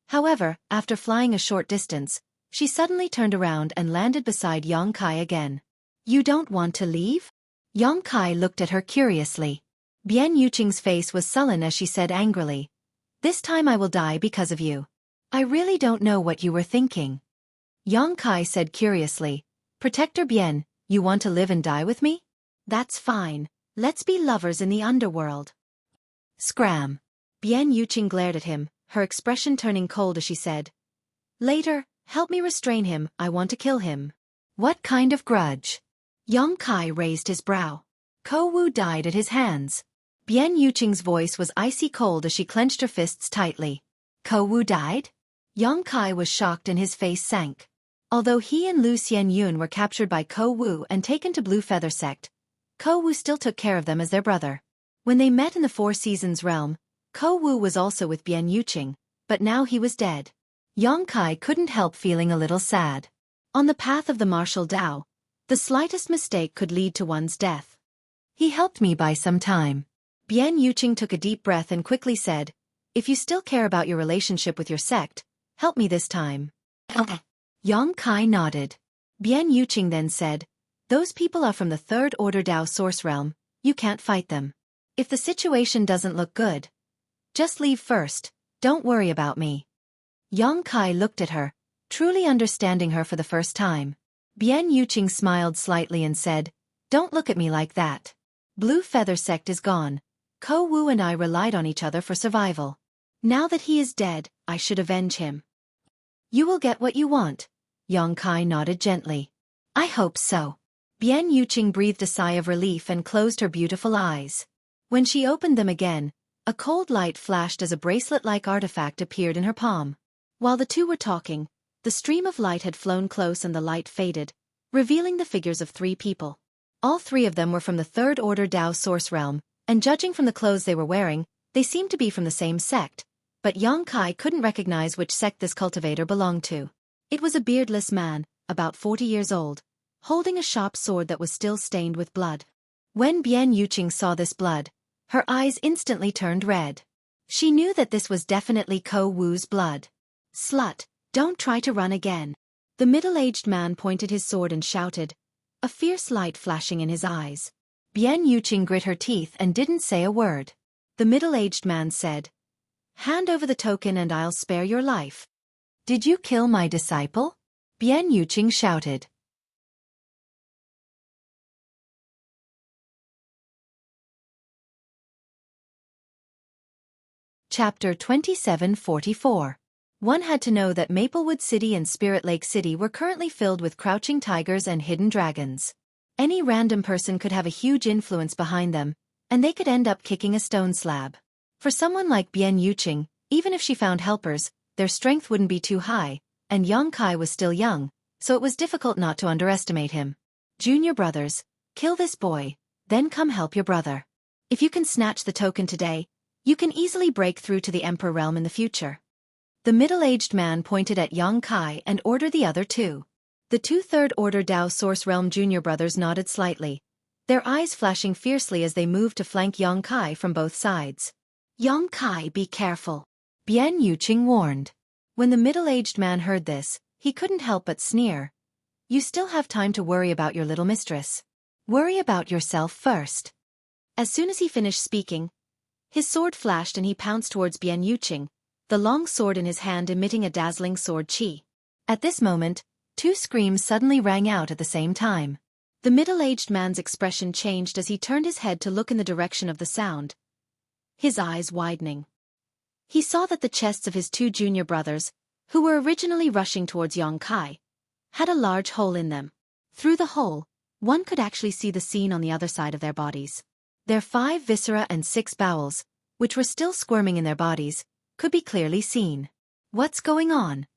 However, after flying a short distance, she suddenly turned around and landed beside Yang Kai again. "You don't want to leave?" Yang Kai looked at her curiously. Bien Yuqing's face was sullen as she said angrily, "This time I will die because of you. I really don't know what you were thinking." Yang Kai said curiously, "Protector Bien, you want to live and die with me? That's fine, let's be lovers in the underworld." Scram. Bien Yuqing glared at him, her expression turning cold as she said, "Later, help me restrain him, I want to kill him." "What kind of grudge?" Yang Kai raised his brow. Ko Wu died at his hands. Bien Yuqing's voice was icy cold as she clenched her fists tightly. Ko Wu died? Yang Kai was shocked and his face sank. Although he and Lu Xianyun were captured by Ko Wu and taken to Blue Feather Sect, Ko Wu still took care of them as their brother. When they met in the Four Seasons realm, Ko Wu was also with Bien Yuqing, but now he was dead. Yang Kai couldn't help feeling a little sad. On the path of the martial Tao, the slightest mistake could lead to one's death. "He helped me by some time." Bien Yuqing took a deep breath and quickly said, "If you still care about your relationship with your sect, help me this time." Yang Kai nodded. Bian Yuqing then said, "Those people are from the Third Order Dao Source Realm, you can't fight them. If the situation doesn't look good, just leave first, don't worry about me." Yang Kai looked at her, truly understanding her for the first time. Bian Yuqing smiled slightly and said, "Don't look at me like that. Blue Feather Sect is gone. Ko Wu and I relied on each other for survival. Now that he is dead, I should avenge him." "You will get what you want," Yang Kai nodded gently. "I hope so." Bian Yuqing breathed a sigh of relief and closed her beautiful eyes. When she opened them again, a cold light flashed as a bracelet-like artifact appeared in her palm. While the two were talking, the stream of light had flown close and the light faded, revealing the figures of 3 people. All 3 of them were from the Third Order Dao Source Realm, and judging from the clothes they were wearing, they seemed to be from the same sect, but Yang Kai couldn't recognize which sect this cultivator belonged to. It was a beardless man, about 40 years old, holding a sharp sword that was still stained with blood. When Bian Yuqing saw this blood, her eyes instantly turned red. She knew that this was definitely Ko Wu's blood. "Slut, don't try to run again." The middle-aged man pointed his sword and shouted, a fierce light flashing in his eyes. Bian Yuqing grit her teeth and didn't say a word. The middle-aged man said, "Hand over the token and I'll spare your life." "Did you kill my disciple?" Bian Yuqing shouted. Chapter 2744. One had to know that Maplewood City and Spirit Lake City were currently filled with crouching tigers and hidden dragons. Any random person could have a huge influence behind them, and they could end up kicking a stone slab. For someone like Bian Yuqing, even if she found helpers, their strength wouldn't be too high, and Yang Kai was still young, so it was difficult not to underestimate him. "Junior brothers, kill this boy, then come help your brother. If you can snatch the token today, you can easily break through to the Emperor realm in the future." The middle-aged man pointed at Yang Kai and ordered the other 2. The 2 Third Order Dao Source Realm junior brothers nodded slightly, their eyes flashing fiercely as they moved to flank Yang Kai from both sides. "Yang Kai, be careful," Bian Yuqing warned. When the middle-aged man heard this, he couldn't help but sneer. "You still have time to worry about your little mistress. Worry about yourself first." As soon as he finished speaking, his sword flashed and he pounced towards Bian Yuqing, the long sword in his hand emitting a dazzling sword chi. At this moment, 2 screams suddenly rang out at the same time. The middle-aged man's expression changed as he turned his head to look in the direction of the sound, his eyes widening. He saw that the chests of his 2 junior brothers, who were originally rushing towards Yang Kai, had a large hole in them. Through the hole, one could actually see the scene on the other side of their bodies. Their 5 viscera and 6 bowels, which were still squirming in their bodies, could be clearly seen. What's going on?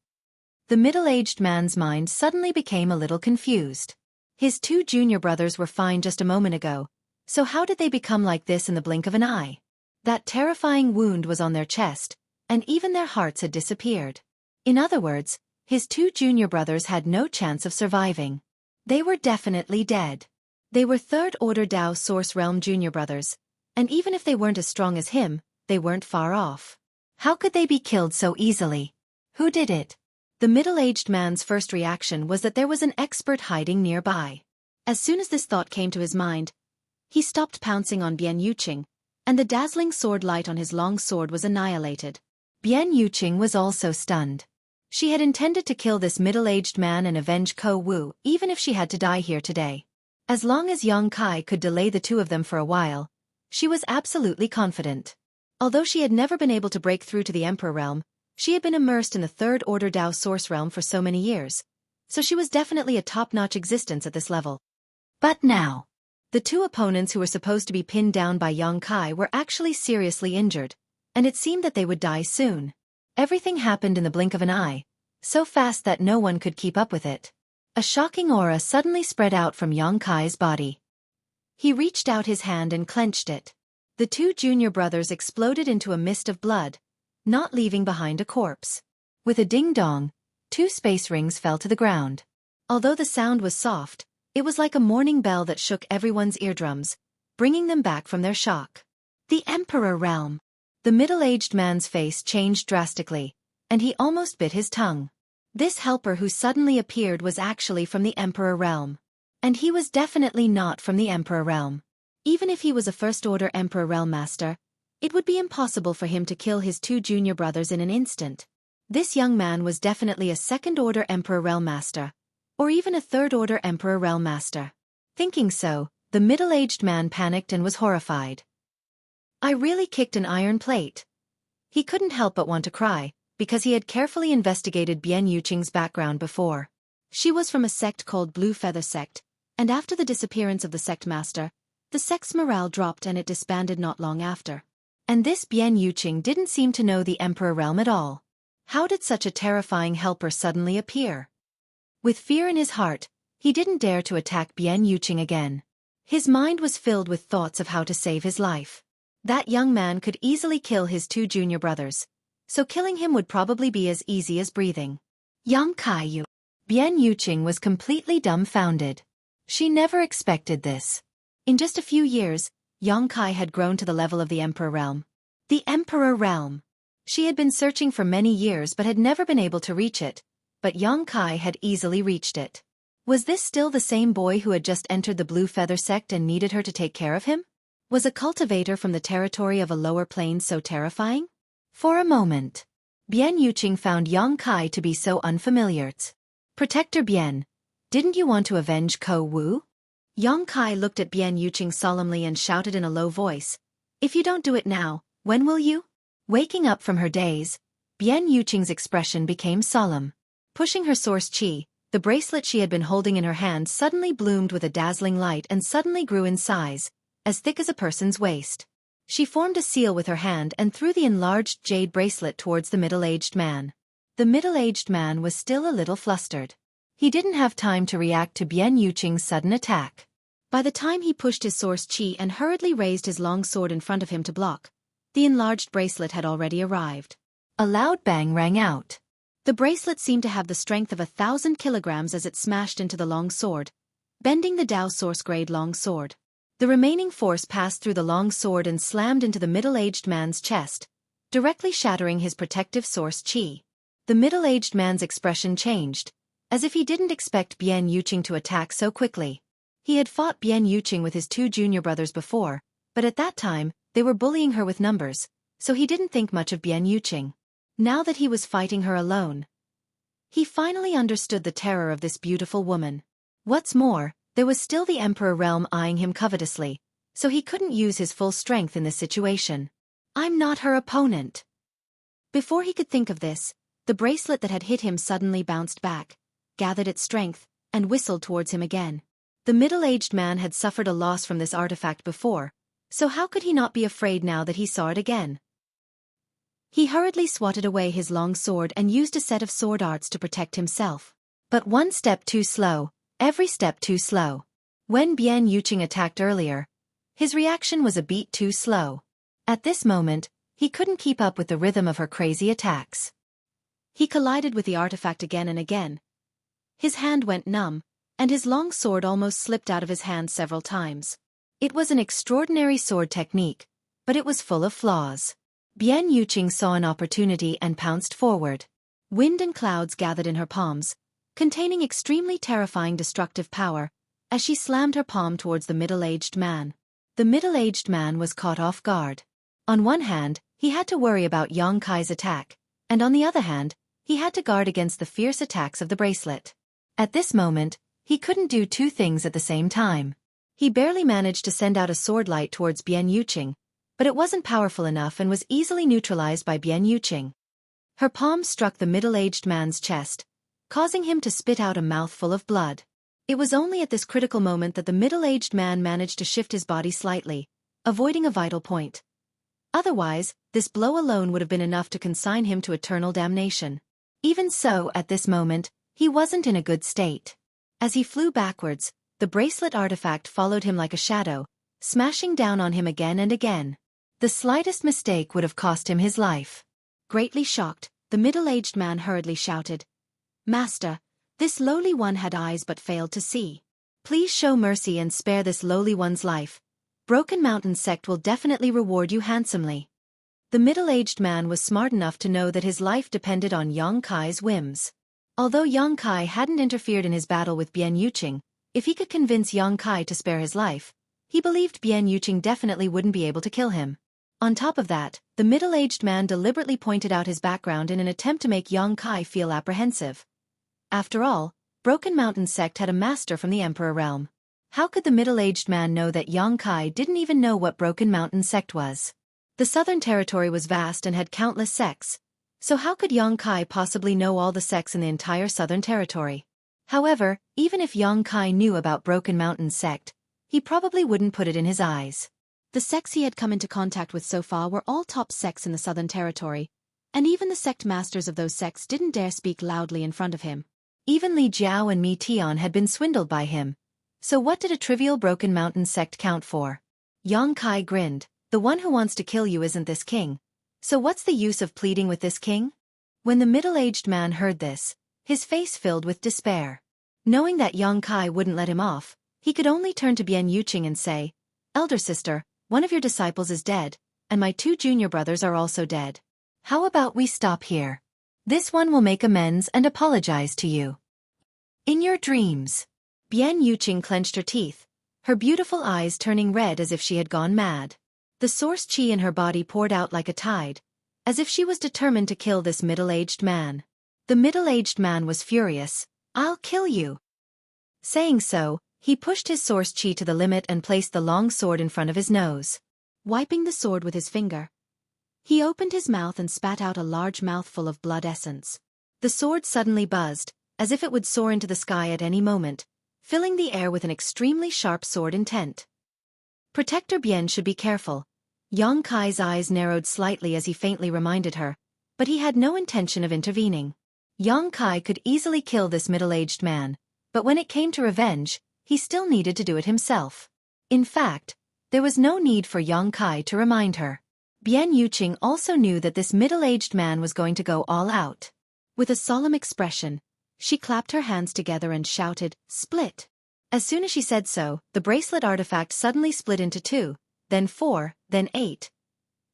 The middle-aged man's mind suddenly became a little confused. His 2 junior brothers were fine just a moment ago, so how did they become like this in the blink of an eye? That terrifying wound was on their chest, and even their hearts had disappeared. In other words, his 2 junior brothers had no chance of surviving. They were definitely dead. They were Third Order Dao Source Realm junior brothers, and even if they weren't as strong as him, they weren't far off. How could they be killed so easily? Who did it? The middle-aged man's first reaction was that there was an expert hiding nearby. As soon as this thought came to his mind, he stopped pouncing on Bian Yuqing, and the dazzling sword light on his long sword was annihilated. Bian Yuqing was also stunned. She had intended to kill this middle-aged man and avenge Ko Wu, even if she had to die here today. As long as Yang Kai could delay the 2 of them for a while, she was absolutely confident. Although she had never been able to break through to the Emperor realm, she had been immersed in the Third Order Dao Source realm for so many years, so she was definitely a top-notch existence at this level. But now, the 2 opponents who were supposed to be pinned down by Yang Kai were actually seriously injured, and it seemed that they would die soon. Everything happened in the blink of an eye, so fast that no one could keep up with it. A shocking aura suddenly spread out from Yang Kai's body. He reached out his hand and clenched it. The 2 junior brothers exploded into a mist of blood, not leaving behind a corpse. With a ding-dong, 2 space rings fell to the ground. Although the sound was soft, it was like a morning bell that shook everyone's eardrums, bringing them back from their shock. The Emperor realm. The middle-aged man's face changed drastically, and he almost bit his tongue. This helper who suddenly appeared was actually from the Emperor realm. And he was definitely not from the Emperor realm. Even if he was a first-order Emperor realm master, it would be impossible for him to kill his 2 junior brothers in an instant. This young man was definitely a second-order Emperor realm master, or even a third-order Emperor realm master. Thinking so, the middle-aged man panicked and was horrified. I really kicked an iron plate. He couldn't help but want to cry, because he had carefully investigated Bian Yuqing's background before. She was from a sect called Blue Feather Sect, and after the disappearance of the sect master, the sect's morale dropped and it disbanded not long after. And this Bian Yuqing didn't seem to know the Emperor realm at all. How did such a terrifying helper suddenly appear? With fear in his heart, he didn't dare to attack Bian Yuqing again. His mind was filled with thoughts of how to save his life. That young man could easily kill his 2 junior brothers, so killing him would probably be as easy as breathing. Yang Kai. Bian Yuqing was completely dumbfounded. She never expected this. In just a few years, Yang Kai had grown to the level of the Emperor realm. The Emperor realm. She had been searching for many years but had never been able to reach it, but Yang Kai had easily reached it. Was this still the same boy who had just entered the Blue Feather Sect and needed her to take care of him? Was a cultivator from the territory of a lower plane so terrifying? For a moment, Bian Yuqing found Yang Kai to be so unfamiliar. Protector Bian, didn't you want to avenge Ko Wu? Yang Kai looked at Bian Yuqing solemnly and shouted in a low voice, if you don't do it now, when will you? Waking up from her daze, Bian Yuqing's expression became solemn. Pushing her source qi, the bracelet she had been holding in her hand suddenly bloomed with a dazzling light and suddenly grew in size, as thick as a person's waist. She formed a seal with her hand and threw the enlarged jade bracelet towards the middle-aged man. The middle-aged man was still a little flustered. He didn't have time to react to Bian Yuqing's sudden attack. By the time he pushed his source qi and hurriedly raised his long sword in front of him to block, the enlarged bracelet had already arrived. A loud bang rang out. The bracelet seemed to have the strength of 1,000 kilograms as it smashed into the long sword, bending the Dao source grade long sword. The remaining force passed through the long sword and slammed into the middle-aged man's chest, directly shattering his protective source qi. The middle-aged man's expression changed, as if he didn't expect Bian Yuqing to attack so quickly. He had fought Bian Yuqing with his 2 junior brothers before, but at that time, they were bullying her with numbers, so he didn't think much of Bian Yuqing. Now that he was fighting her alone, he finally understood the terror of this beautiful woman. What's more, there was still the Emperor realm eyeing him covetously, so he couldn't use his full strength in this situation. I'm not her opponent. Before he could think of this, the bracelet that had hit him suddenly bounced back, gathered its strength, and whistled towards him again. The middle-aged man had suffered a loss from this artifact before, so how could he not be afraid now that he saw it again? He hurriedly swatted away his long sword and used a set of sword arts to protect himself. But one step too slow, every step too slow. When Bian Yuqing attacked earlier, his reaction was a beat too slow. At this moment, he couldn't keep up with the rhythm of her crazy attacks. He collided with the artifact again and again. His hand went numb, and his long sword almost slipped out of his hand several times. It was an extraordinary sword technique, but it was full of flaws. Bian Yuqing saw an opportunity and pounced forward. Wind and clouds gathered in her palms, containing extremely terrifying destructive power, as she slammed her palm towards the middle-aged man. The middle-aged man was caught off guard. On one hand, he had to worry about Yang Kai's attack, and on the other hand, he had to guard against the fierce attacks of the bracelet. At this moment, he couldn't do 2 things at the same time. He barely managed to send out a sword light towards Bian Yuqing, but it wasn't powerful enough and was easily neutralized by Bian Yuqing. Her palm struck the middle-aged man's chest, causing him to spit out a mouthful of blood. It was only at this critical moment that the middle-aged man managed to shift his body slightly, avoiding a vital point. Otherwise, this blow alone would have been enough to consign him to eternal damnation. Even so, at this moment, he wasn't in a good state. As he flew backwards, the bracelet artifact followed him like a shadow, smashing down on him again and again. The slightest mistake would have cost him his life. Greatly shocked, the middle-aged man hurriedly shouted, "Master, this lowly one had eyes but failed to see. Please show mercy and spare this lowly one's life. Broken Mountain Sect will definitely reward you handsomely." The middle-aged man was smart enough to know that his life depended on Yang Kai's whims. Although Yang Kai hadn't interfered in his battle with Bian Yuqing, if he could convince Yang Kai to spare his life, he believed Bian Yuqing definitely wouldn't be able to kill him. On top of that, the middle-aged man deliberately pointed out his background in an attempt to make Yang Kai feel apprehensive. After all, Broken Mountain sect had a master from the Emperor realm. How could the middle-aged man know that Yang Kai didn't even know what Broken Mountain sect was? The southern territory was vast and had countless sects, so how could Yang Kai possibly know all the sects in the entire southern territory? However, even if Yang Kai knew about Broken Mountain sect, he probably wouldn't put it in his eyes. The sects he had come into contact with so far were all top sects in the southern territory, and even the sect masters of those sects didn't dare speak loudly in front of him. Even Li Jiao and Mi Tian had been swindled by him. So what did a trivial Broken Mountain sect count for? Yang Kai grinned. The one who wants to kill you isn't this king. So what's the use of pleading with this king? When the middle-aged man heard this, his face filled with despair. Knowing that Yang Kai wouldn't let him off, he could only turn to Bian Yuqing and say, "Elder sister, one of your disciples is dead, and my 2 junior brothers are also dead. How about we stop here? This one will make amends and apologize to you." In your dreams. Bian Yuqing clenched her teeth, her beautiful eyes turning red as if she had gone mad. The source qi in her body poured out like a tide, as if she was determined to kill this middle-aged man. The middle-aged man was furious. "I'll kill you." Saying so, he pushed his source qi to the limit and placed the long sword in front of his nose. Wiping the sword with his finger, he opened his mouth and spat out a large mouthful of blood essence. The sword suddenly buzzed, as if it would soar into the sky at any moment, filling the air with an extremely sharp sword intent. Protector Bian should be careful. Yang Kai's eyes narrowed slightly as he faintly reminded her, but he had no intention of intervening. Yang Kai could easily kill this middle-aged man, but when it came to revenge, he still needed to do it himself. In fact, there was no need for Yang Kai to remind her. Bian Yuqing also knew that this middle-aged man was going to go all out. With a solemn expression, she clapped her hands together and shouted, "Split!" As soon as she said so, the bracelet artifact suddenly split into 2, then 4, then 8.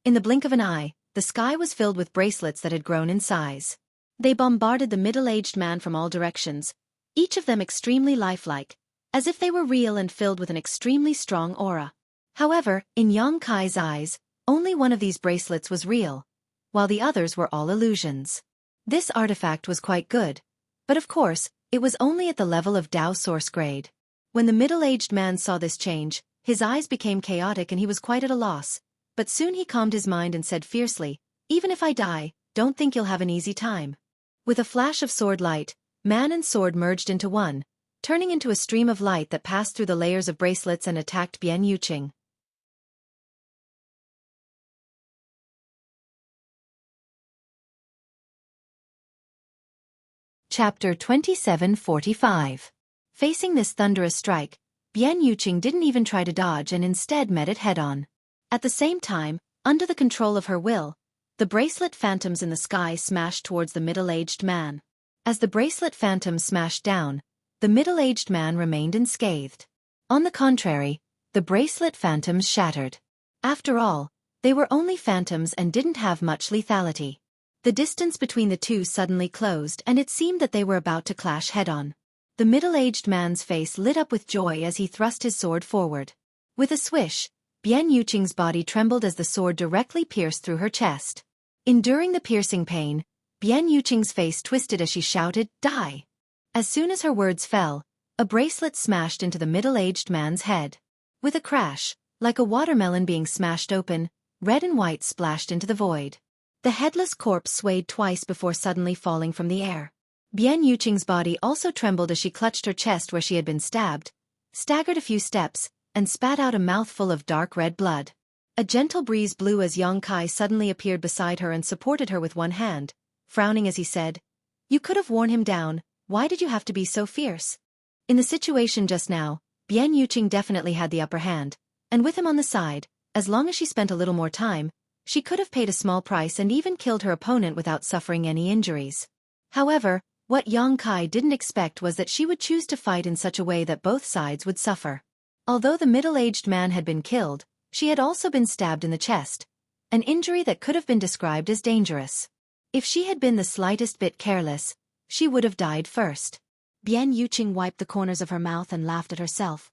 In the blink of an eye, the sky was filled with bracelets that had grown in size. They bombarded the middle-aged man from all directions, each of them extremely lifelike, as if they were real and filled with an extremely strong aura. However, in Yang Kai's eyes, only one of these bracelets was real, while the others were all illusions. This artifact was quite good, but of course, it was only at the level of Dao source grade. When the middle-aged man saw this change, his eyes became chaotic and he was quite at a loss, but soon he calmed his mind and said fiercely, "Even if I die, don't think you'll have an easy time." With a flash of sword light, man and sword merged into one, turning into a stream of light that passed through the layers of bracelets and attacked Bian Yuqing. Chapter 2745. Facing this thunderous strike, Bian Yuqing didn't even try to dodge and instead met it head-on. At the same time, under the control of her will, the bracelet phantoms in the sky smashed towards the middle-aged man. As the bracelet phantoms smashed down, the middle-aged man remained unscathed. On the contrary, the bracelet phantoms shattered. After all, they were only phantoms and didn't have much lethality. The distance between the two suddenly closed and it seemed that they were about to clash head-on. The middle-aged man's face lit up with joy as he thrust his sword forward. With a swish, Bian Yuqing's body trembled as the sword directly pierced through her chest. Enduring the piercing pain, Bian Yuqing's face twisted as she shouted, "Die!" As soon as her words fell, a bracelet smashed into the middle-aged man's head. With a crash, like a watermelon being smashed open, red and white splashed into the void. The headless corpse swayed twice before suddenly falling from the air. Bian Yuqing's body also trembled as she clutched her chest where she had been stabbed, staggered a few steps, and spat out a mouthful of dark red blood. A gentle breeze blew as Yang Kai suddenly appeared beside her and supported her with one hand, frowning as he said, "You could have worn him down, why did you have to be so fierce?" In the situation just now, Bian Yuqing definitely had the upper hand, and with him on the side, as long as she spent a little more time, she could have paid a small price and even killed her opponent without suffering any injuries. However, what Yang Kai didn't expect was that she would choose to fight in such a way that both sides would suffer. Although the middle-aged man had been killed, she had also been stabbed in the chest, an injury that could have been described as dangerous. If she had been the slightest bit careless, she would have died first. Bian Yuqing wiped the corners of her mouth and laughed at herself.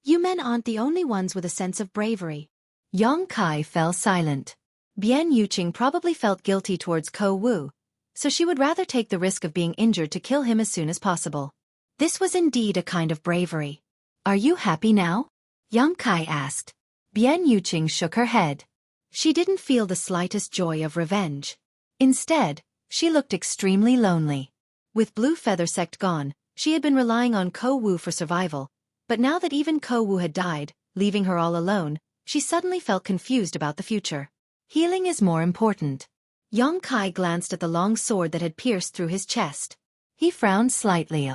You men aren't the only ones with a sense of bravery. Yang Kai fell silent. Bian Yuqing probably felt guilty towards Ko Wu, so she would rather take the risk of being injured to kill him as soon as possible. This was indeed a kind of bravery. Are you happy now? Yang Kai asked. Bian Yuqing shook her head. She didn't feel the slightest joy of revenge. Instead, she looked extremely lonely. With Blue Feather Sect gone, she had been relying on Ko Wu for survival, but now that even Ko Wu had died, leaving her all alone, she suddenly felt confused about the future. Healing is more important. Yang Kai glanced at the long sword that had pierced through his chest. He frowned slightly.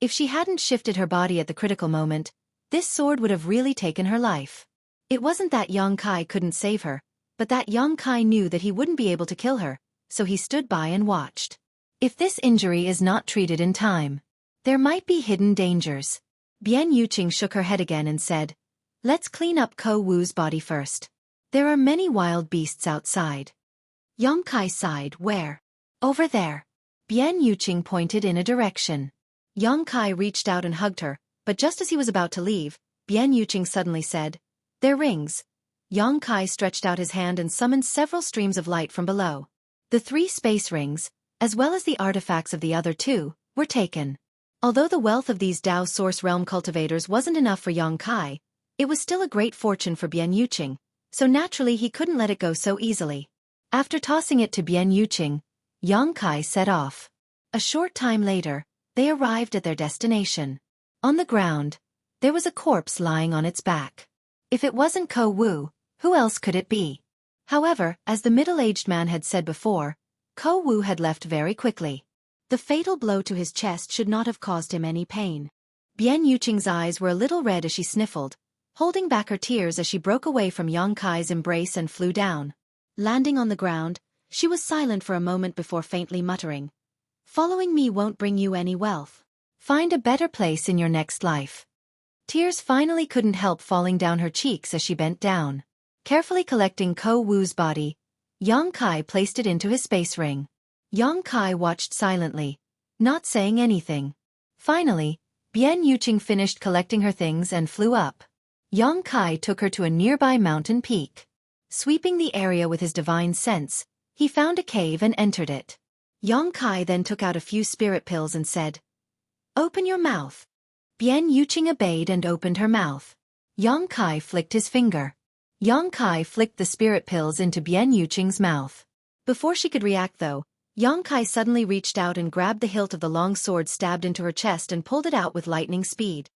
If she hadn't shifted her body at the critical moment, this sword would have really taken her life. It wasn't that Yang Kai couldn't save her, but that Yang Kai knew that he wouldn't be able to kill her, so he stood by and watched. If this injury is not treated in time, there might be hidden dangers. Bian Yuqing shook her head again and said, Let's clean up Ko Wu's body first. There are many wild beasts outside. Yang Kai sighed. Where? Over there. Bian Yuqing pointed in a direction. Yang Kai reached out and hugged her, but just as he was about to leave, Bian Yuqing suddenly said, They're rings. Yang Kai stretched out his hand and summoned several streams of light from below. The 3 space rings, as well as the artifacts of the other 2, were taken. Although the wealth of these Dao Source Realm cultivators wasn't enough for Yang Kai, it was still a great fortune for Bian Yuqing, so naturally he couldn't let it go so easily. After tossing it to Bian Yuqing, Yang Kai set off. A short time later, they arrived at their destination. On the ground, there was a corpse lying on its back. If it wasn't Ko Wu, who else could it be? However, as the middle-aged man had said before, Ko Wu had left very quickly. The fatal blow to his chest should not have caused him any pain. Bian Yuqing's eyes were a little red as she sniffled, holding back her tears as she broke away from Yang Kai's embrace and flew down. Landing on the ground, she was silent for a moment before faintly muttering, Following me won't bring you any wealth. Find a better place in your next life. Tears finally couldn't help falling down her cheeks as she bent down. Carefully collecting Ko Wu's body, Yang Kai placed it into his space ring. Yang Kai watched silently, not saying anything. Finally, Bian Yuqing finished collecting her things and flew up. Yang Kai took her to a nearby mountain peak. Sweeping the area with his divine sense, he found a cave and entered it. Yang Kai then took out a few spirit pills and said, Open your mouth. Bian Yuqing obeyed and opened her mouth. Yang Kai flicked his finger. Yang Kai flicked the spirit pills into Bian Yuqing's mouth. Before she could react though, Yang Kai suddenly reached out and grabbed the hilt of the long sword stabbed into her chest and pulled it out with lightning speed.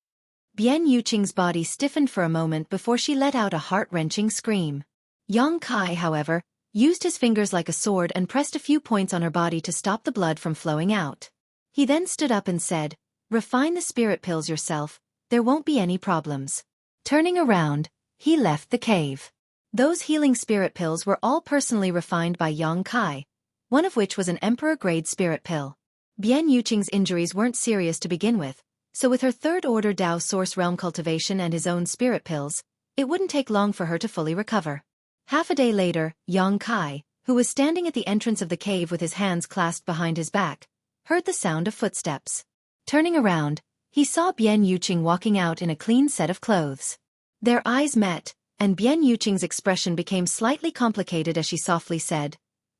Bian Yuqing's body stiffened for a moment before she let out a heart-wrenching scream. Yang Kai, however, used his fingers like a sword and pressed a few points on her body to stop the blood from flowing out. He then stood up and said, Refine the spirit pills yourself, there won't be any problems. Turning around, he left the cave. Those healing spirit pills were all personally refined by Yang Kai, one of which was an emperor-grade spirit pill. Bian Yuqing's injuries weren't serious to begin with, so with her third-order Dao Source Realm cultivation and his own spirit pills, it wouldn't take long for her to fully recover. Half a day later, Yang Kai, who was standing at the entrance of the cave with his hands clasped behind his back, heard the sound of footsteps. Turning around, he saw Bian Yuqing walking out in a clean set of clothes. Their eyes met, and Bian Yuqing's expression became slightly complicated as she softly said,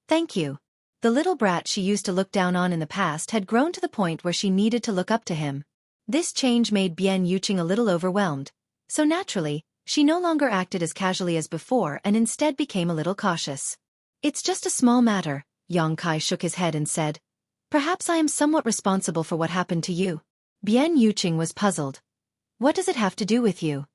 Thank you. The little brat she used to look down on in the past had grown to the point where she needed to look up to him. This change made Bian Yuqing a little overwhelmed, so naturally, she no longer acted as casually as before and instead became a little cautious. It's just a small matter, Yang Kai shook his head and said. Perhaps I am somewhat responsible for what happened to you. Bian Yuqing was puzzled. What does it have to do with you?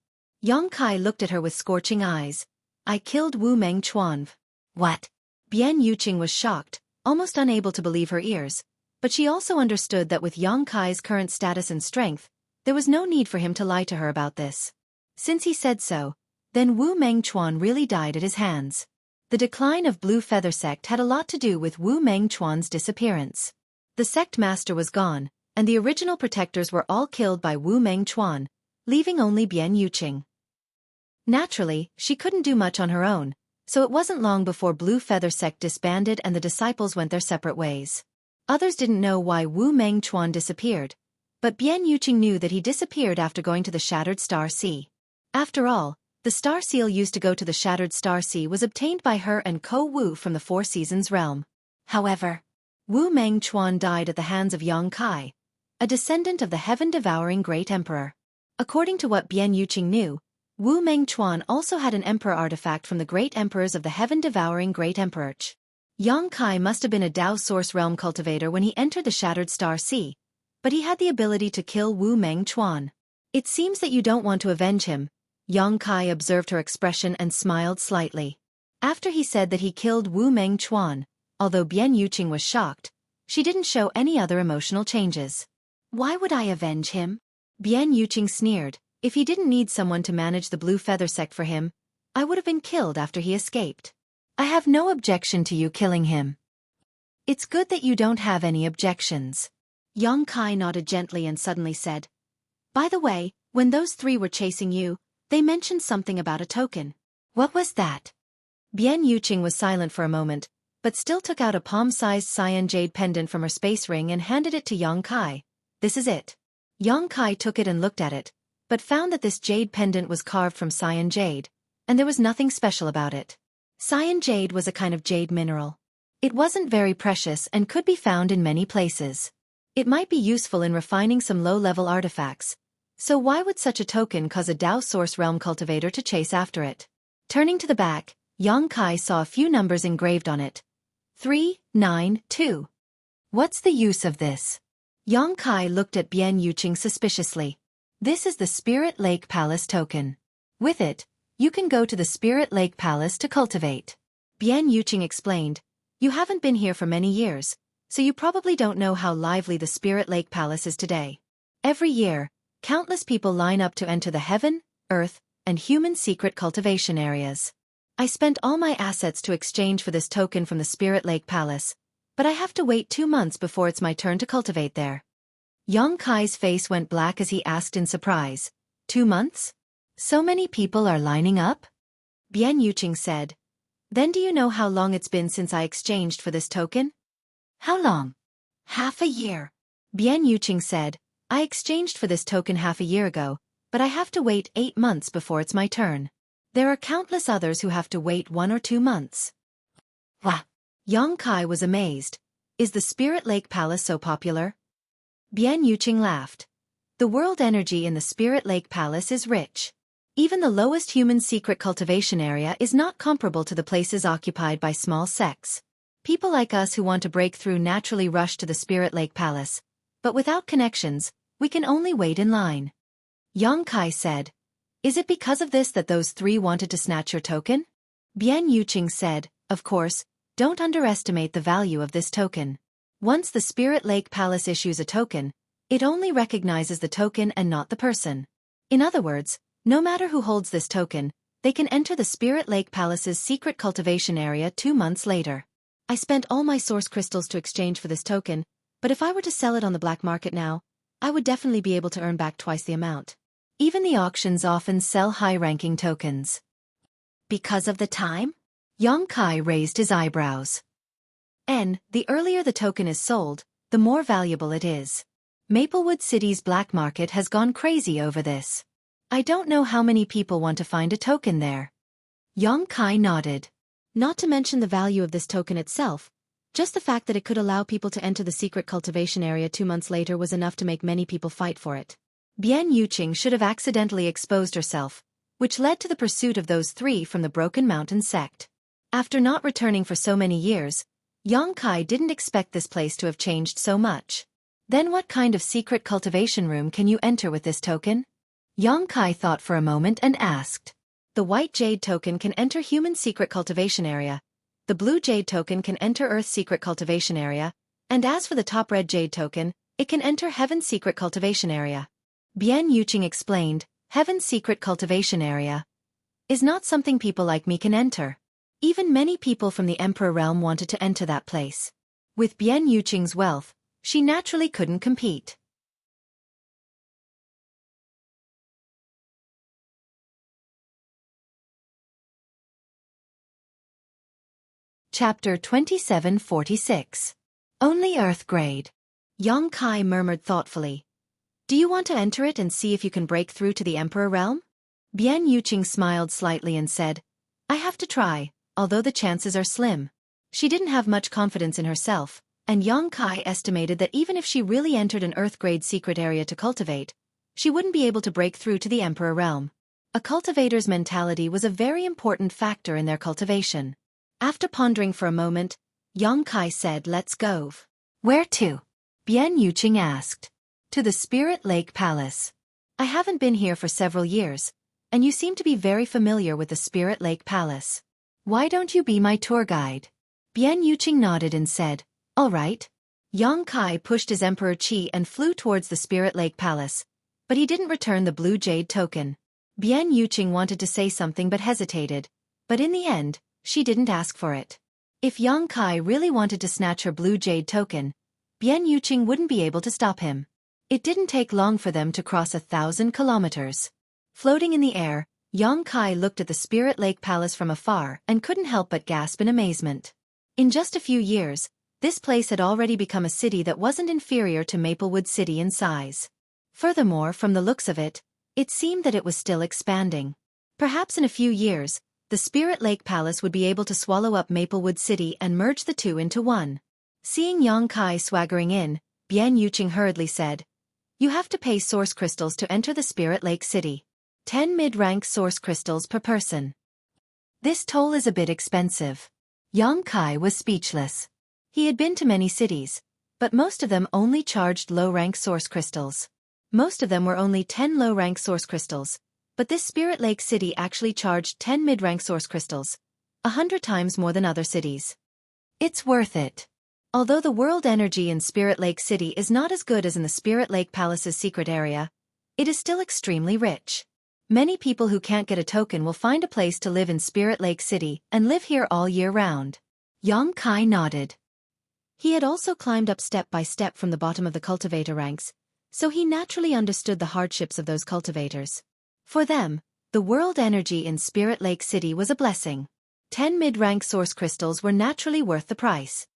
Yang Kai looked at her with scorching eyes. I killed Wu Meng Chuan. What? Bian Yuqing was shocked, almost unable to believe her ears, but she also understood that with Yang Kai's current status and strength, there was no need for him to lie to her about this. Since he said so, then Wu Meng Chuan really died at his hands. The decline of Blue Feather Sect had a lot to do with Wu Meng Chuan's disappearance. The sect master was gone, and the original protectors were all killed by Wu Meng Chuan, leaving only Bian Yuqing. Naturally, she couldn't do much on her own, so it wasn't long before Blue Feather Sect disbanded and the disciples went their separate ways. Others didn't know why Wu Mengchuan disappeared, but Bian Yuqing knew that he disappeared after going to the Shattered Star Sea. After all, the star seal used to go to the Shattered Star Sea was obtained by her and Ko Wu from the Four Seasons realm. However, Wu Mengchuan died at the hands of Yang Kai, a descendant of the heaven-devouring Great Emperor. According to what Bian Yuqing knew, Wu Mengchuan also had an emperor artifact from the Great Emperors of the heaven-devouring Great Emperor. Yang Kai must have been a Dao Source Realm cultivator when he entered the Shattered Star Sea, but he had the ability to kill Wu Mengchuan. It seems that you don't want to avenge him. Yang Kai observed her expression and smiled slightly. After he said that he killed Wu Mengchuan, although Bian Yuqing was shocked, she didn't show any other emotional changes. Why would I avenge him? Bian Yuqing sneered. If he didn't need someone to manage the Blue Feather sect for him, I would have been killed after he escaped. I have no objection to you killing him. It's good that you don't have any objections. Yang Kai nodded gently and suddenly said, by the way, when those three were chasing you, they mentioned something about a token. What was that? Bian Yuqing was silent for a moment, but still took out a palm-sized cyan jade pendant from her space ring and handed it to Yang Kai. This is it. Yang Kai took it and looked at it, but found that this jade pendant was carved from cyan jade, and there was nothing special about it. Cyan jade was a kind of jade mineral. It wasn't very precious and could be found in many places. It might be useful in refining some low-level artifacts, so why would such a token cause a Dao Source Realm cultivator to chase after it? Turning to the back, Yang Kai saw a few numbers engraved on it. 392. What's the use of this? Yang Kai looked at Bian Yuqing suspiciously. This is the Spirit Lake Palace token. With it, you can go to the Spirit Lake Palace to cultivate. Bian Yuqing explained, you haven't been here for many years, so you probably don't know how lively the Spirit Lake Palace is today. Every year, countless people line up to enter the heaven, earth, and human secret cultivation areas. I spent all my assets to exchange for this token from the Spirit Lake Palace, but I have to wait 2 months before it's my turn to cultivate there. Yang Kai's face went black as he asked in surprise, 2 months? So many people are lining up? Bian Yuqing said. Then do you know how long it's been since I exchanged for this token? How long? Half a year. Bian Yuqing said, I exchanged for this token half a year ago, but I have to wait 8 months before it's my turn. There are countless others who have to wait 1 or 2 months. Wah! Yang Kai was amazed. Is the Spirit Lake Palace so popular? Bian Yuqing laughed. The world energy in the Spirit Lake Palace is rich. Even the lowest human secret cultivation area is not comparable to the places occupied by small sects. People like us who want to break through naturally rush to the Spirit Lake Palace, but without connections, we can only wait in line. Yang Kai said. Is it because of this that those 3 wanted to snatch your token? Bian Yuqing said, of course, don't underestimate the value of this token. Once the Spirit Lake Palace issues a token, it only recognizes the token and not the person. In other words, no matter who holds this token, they can enter the Spirit Lake Palace's secret cultivation area 2 months later. I spent all my source crystals to exchange for this token, but if I were to sell it on the black market now, I would definitely be able to earn back twice the amount. Even the auctions often sell high-ranking tokens. Because of the time? Yang Kai raised his eyebrows. The earlier the token is sold, the more valuable it is. Maplewood City's black market has gone crazy over this. I don't know how many people want to find a token there. Yang Kai nodded. Not to mention the value of this token itself, just the fact that it could allow people to enter the secret cultivation area 2 months later was enough to make many people fight for it. Bian Yuqing should have accidentally exposed herself, which led to the pursuit of those 3 from the Broken Mountain sect. After not returning for so many years, Yang Kai didn't expect this place to have changed so much. Then what kind of secret cultivation room can you enter with this token? Yang Kai thought for a moment and asked. The white jade token can enter human secret cultivation area. The blue jade token can enter earth secret cultivation area. And as for the top red jade token, it can enter heaven secret cultivation area. Bian Yuqing explained, heaven's secret cultivation area is not something people like me can enter. Even many people from the Emperor realm wanted to enter that place. With Bian Yuqing's wealth, she naturally couldn't compete. Chapter 2746. Only Earth grade. Yongkai murmured thoughtfully. Do you want to enter it and see if you can break through to the Emperor realm? Bian Yuqing smiled slightly and said, I have to try, although the chances are slim. She didn't have much confidence in herself, and Yongkai estimated that even if she really entered an Earth-grade secret area to cultivate, she wouldn't be able to break through to the Emperor realm. A cultivator's mentality was a very important factor in their cultivation. After pondering for a moment, Yongkai said, Let's go. Where to? Bian Yuqing asked. To the Spirit Lake Palace. I haven't been here for several years, and you seem to be very familiar with the Spirit Lake Palace. Why don't you be my tour guide? Bian Yuqing nodded and said, All right. Yongkai pushed his Emperor Qi and flew towards the Spirit Lake Palace, but he didn't return the blue jade token. Bian Yuqing wanted to say something but hesitated, but in the end, she didn't ask for it. If Yongkai really wanted to snatch her blue jade token, Bian Yuqing wouldn't be able to stop him. It didn't take long for them to cross 1,000 kilometers. Floating in the air, Yongkai looked at the Spirit Lake Palace from afar and couldn't help but gasp in amazement. In just a few years, this place had already become a city that wasn't inferior to Maplewood City in size. Furthermore, from the looks of it, it seemed that it was still expanding. Perhaps in a few years, the Spirit Lake Palace would be able to swallow up Maplewood City and merge the two into one. Seeing Yongkai swaggering in, Bian Yuqing hurriedly said, You have to pay source crystals to enter the Spirit Lake City. 10 mid-rank source crystals per person. This toll is a bit expensive. Yongkai was speechless. He had been to many cities, but most of them only charged low-rank source crystals. Most of them were only 10 low-rank source crystals, but this Spirit Lake City actually charged 10 mid-rank source crystals, 100 times more than other cities. It's worth it. Although the world energy in Spirit Lake City is not as good as in the Spirit Lake Palace's secret area, it is still extremely rich. Many people who can't get a token will find a place to live in Spirit Lake City and live here all year round. Yongkai nodded. He had also climbed up step by step from the bottom of the cultivator ranks, so he naturally understood the hardships of those cultivators. For them, the world energy in Spirit Lake City was a blessing. 10 mid-rank source crystals were naturally worth the price.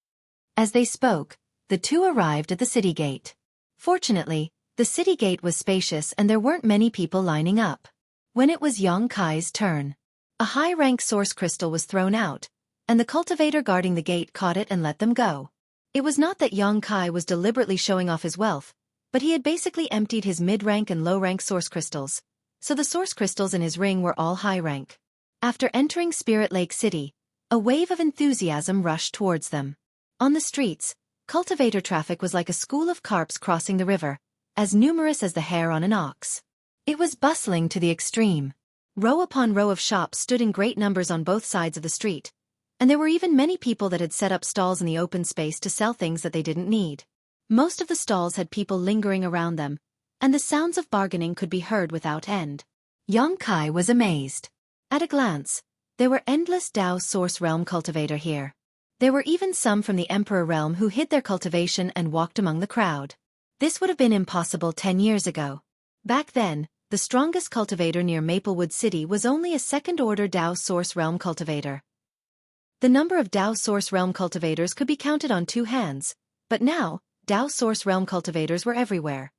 As they spoke, the two arrived at the city gate. Fortunately, the city gate was spacious and there weren't many people lining up. When it was Yongkai's turn, a high-rank source crystal was thrown out, and the cultivator guarding the gate caught it and let them go. It was not that Yongkai was deliberately showing off his wealth, but he had basically emptied his mid-rank and low-rank source crystals, so the source crystals in his ring were all high-rank. After entering Spirit Lake City, a wave of enthusiasm rushed towards them. On the streets, cultivator traffic was like a school of carps crossing the river, as numerous as the hair on an ox. It was bustling to the extreme. Row upon row of shops stood in great numbers on both sides of the street, and there were even many people that had set up stalls in the open space to sell things that they didn't need. Most of the stalls had people lingering around them, and the sounds of bargaining could be heard without end. Yongkai was amazed. At a glance, there were endless Dao Source Realm cultivator here. There were even some from the Emperor Realm who hid their cultivation and walked among the crowd. This would have been impossible 10 years ago. Back then, the strongest cultivator near Maplewood City was only a second-order Dao Source Realm cultivator. The number of Dao Source Realm cultivators could be counted on 2 hands, but now, Dao Source Realm cultivators were everywhere.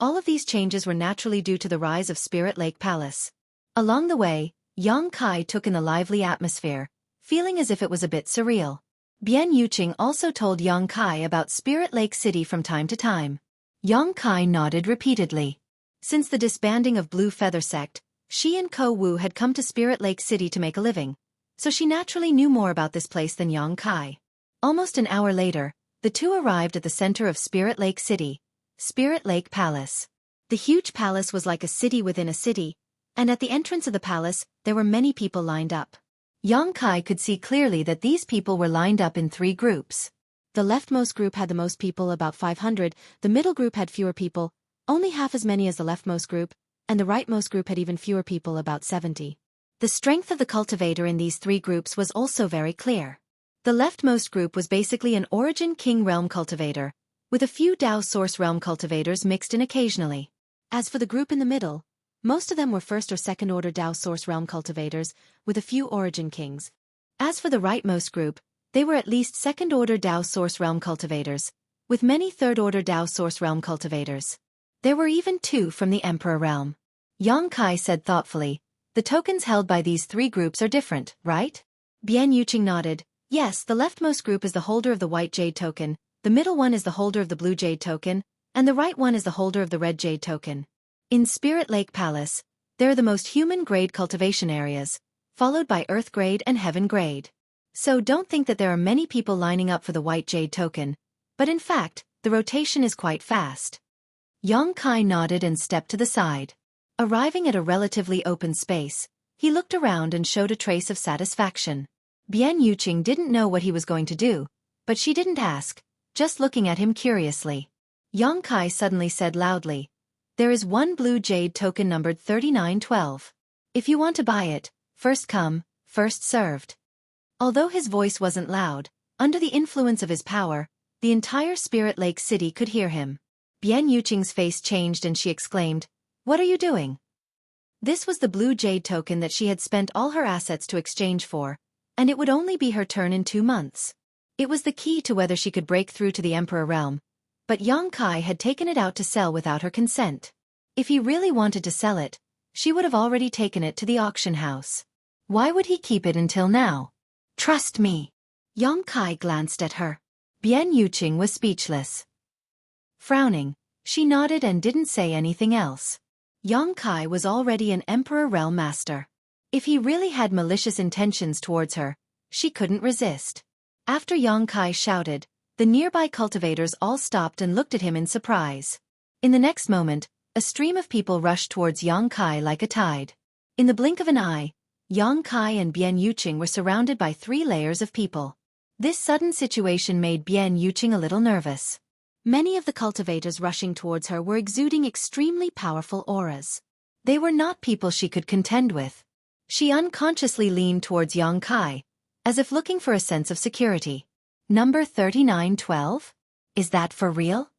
All of these changes were naturally due to the rise of Spirit Lake Palace. Along the way, Yongkai took in the lively atmosphere, feeling as if it was a bit surreal. Bian Yuqing also told Yongkai about Spirit Lake City from time to time. Yongkai nodded repeatedly. Since the disbanding of Blue Feather Sect, she and Ko Wu had come to Spirit Lake City to make a living, so she naturally knew more about this place than Yongkai. Almost an hour later, the two arrived at the center of Spirit Lake City, Spirit Lake Palace. The huge palace was like a city within a city, and at the entrance of the palace, there were many people lined up. Yongkai could see clearly that these people were lined up in 3 groups. The leftmost group had the most people, about 500, the middle group had fewer people, only half as many as the leftmost group, and the rightmost group had even fewer people, about 70. The strength of the cultivator in these 3 groups was also very clear. The leftmost group was basically an Origin King Realm cultivator, with a few Dao Source Realm cultivators mixed in occasionally. As for the group in the middle, most of them were first or second order Dao Source Realm cultivators, with a few Origin Kings. As for the rightmost group, They were at least second-order Dao Source Realm cultivators, with many third-order Dao Source Realm cultivators. There were even 2 from the Emperor Realm. Yang Kai said thoughtfully, the tokens held by these 3 groups are different, right? Bian Yuqing nodded. Yes, the leftmost group is the holder of the white jade token, the middle one is the holder of the blue jade token, and the right one is the holder of the red jade token. In Spirit Lake Palace, there are the most human-grade cultivation areas, followed by earth-grade and heaven-grade. So don't think that there are many people lining up for the white jade token, but in fact, the rotation is quite fast. Yang Kai nodded and stepped to the side. Arriving at a relatively open space, he looked around and showed a trace of satisfaction. Bian Yuqing didn't know what he was going to do, but she didn't ask, just looking at him curiously. Yang Kai suddenly said loudly, there is one blue jade token numbered 3912. If you want to buy it, first come, first served. Although his voice wasn't loud, under the influence of his power, the entire Spirit Lake city could hear him. Bian Yuqing's face changed and she exclaimed, what are you doing? This was the blue jade token that she had spent all her assets to exchange for, and it would only be her turn in 2 months. It was the key to whether she could break through to the Emperor Realm, but Yang Kai had taken it out to sell without her consent. If he really wanted to sell it, she would have already taken it to the auction house. Why would he keep it until now? Trust me. Yang Kai glanced at her. Bian Yuqing was speechless. Frowning, she nodded and didn't say anything else. Yang Kai was already an Emperor Realm master. If he really had malicious intentions towards her, she couldn't resist. After Yang Kai shouted, the nearby cultivators all stopped and looked at him in surprise. In the next moment, a stream of people rushed towards Yang Kai like a tide. In the blink of an eye, Yang Kai and Bian Yuqing were surrounded by 3 layers of people. This sudden situation made Bian Yuqing a little nervous. Many of the cultivators rushing towards her were exuding extremely powerful auras. They were not people she could contend with. She unconsciously leaned towards Yang Kai, as if looking for a sense of security. Number 3912? Is that for real?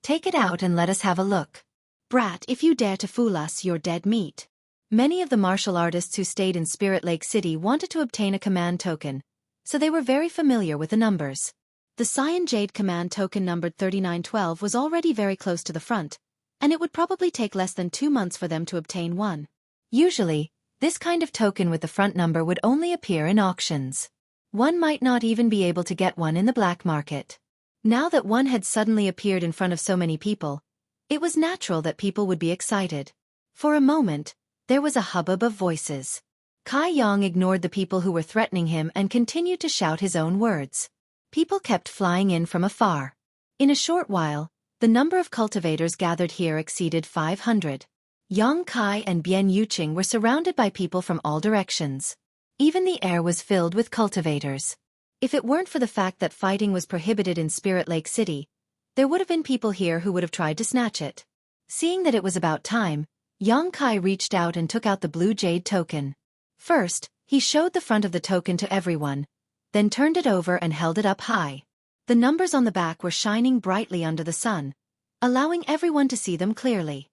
Take it out and let us have a look. Brat, if you dare to fool us, you're dead meat. Many of the martial artists who stayed in Spirit Lake City wanted to obtain a command token, so they were very familiar with the numbers. The Cyan Jade command token numbered 3912 was already very close to the front, and it would probably take less than 2 months for them to obtain one. Usually, this kind of token with the front number would only appear in auctions. One might not even be able to get one in the black market. Now that one had suddenly appeared in front of so many people, it was natural that people would be excited. For a moment, there was a hubbub of voices. Kai Yang ignored the people who were threatening him and continued to shout his own words. People kept flying in from afar. In a short while, the number of cultivators gathered here exceeded 500. Yang Kai and Bian Yuqing were surrounded by people from all directions. Even the air was filled with cultivators. If it weren't for the fact that fighting was prohibited in Spirit Lake City, there would have been people here who would have tried to snatch it. Seeing that it was about time, Yang Kai reached out and took out the blue jade token. First, he showed the front of the token to everyone, then turned it over and held it up high. The numbers on the back were shining brightly under the sun, allowing everyone to see them clearly.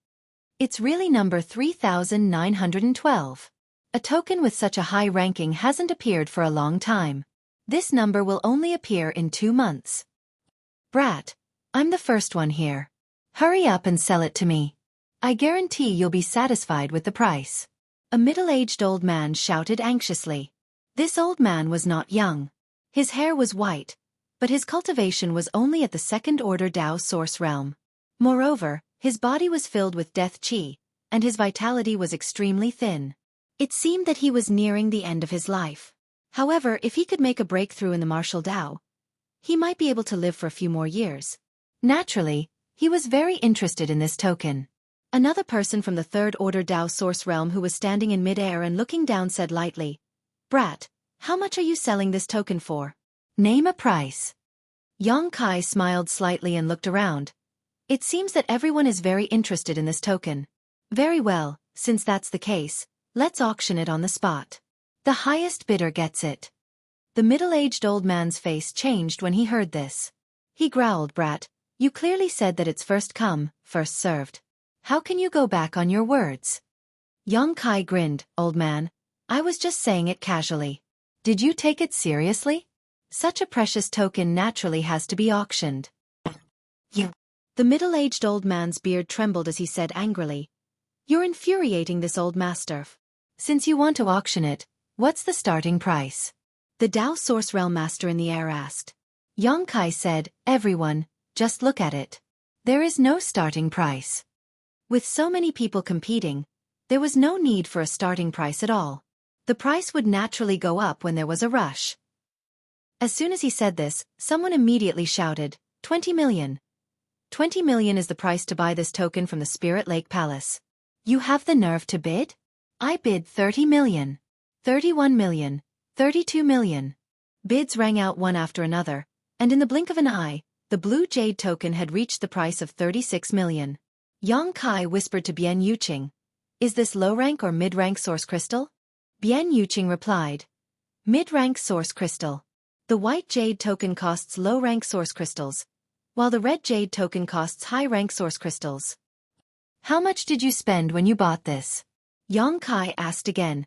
It's really number 3912. A token with such a high ranking hasn't appeared for a long time. This number will only appear in 2 months. Brat, I'm the first one here. Hurry up and sell it to me. I guarantee you'll be satisfied with the price. A middle-aged old man shouted anxiously. This old man was not young. His hair was white, but his cultivation was only at the second-order Dao Source Realm. Moreover, his body was filled with death qi, and his vitality was extremely thin. It seemed that he was nearing the end of his life. However, if he could make a breakthrough in the martial Dao, he might be able to live for a few more years. Naturally, he was very interested in this token. Another person from the third-order Dao Source Realm who was standing in mid-air and looking down said lightly, Brat, how much are you selling this token for? Name a price. Yang Kai smiled slightly and looked around. It seems that everyone is very interested in this token. Very well, since that's the case, let's auction it on the spot. The highest bidder gets it. The middle-aged old man's face changed when he heard this. He growled, Brat, you clearly said that it's first come, first served. How can you go back on your words? Yang Kai grinned, Old man, I was just saying it casually. Did you take it seriously? Such a precious token naturally has to be auctioned. You. The middle-aged old man's beard trembled as he said angrily, "You're infuriating this old master. Since you want to auction it, what's the starting price?" The Dao Source Realm Master in the air asked. Yongkai said, "Everyone, just look at it. There is no starting price." With so many people competing, there was no need for a starting price at all. The price would naturally go up when there was a rush. As soon as he said this, someone immediately shouted, 20 million. 20 million is the price to buy this token from the Spirit Lake Palace. You have the nerve to bid? I bid 30 million. 31 million. 32 million. Bids rang out one after another, and in the blink of an eye, the blue jade token had reached the price of 36 million. Yang Kai whispered to Bian Yuqing, "Is this low-rank or mid-rank source crystal?" Bian Yuqing replied, "Mid-rank source crystal. The white jade token costs low-rank source crystals, while the red jade token costs high-rank source crystals." "How much did you spend when you bought this?" Yang Kai asked again.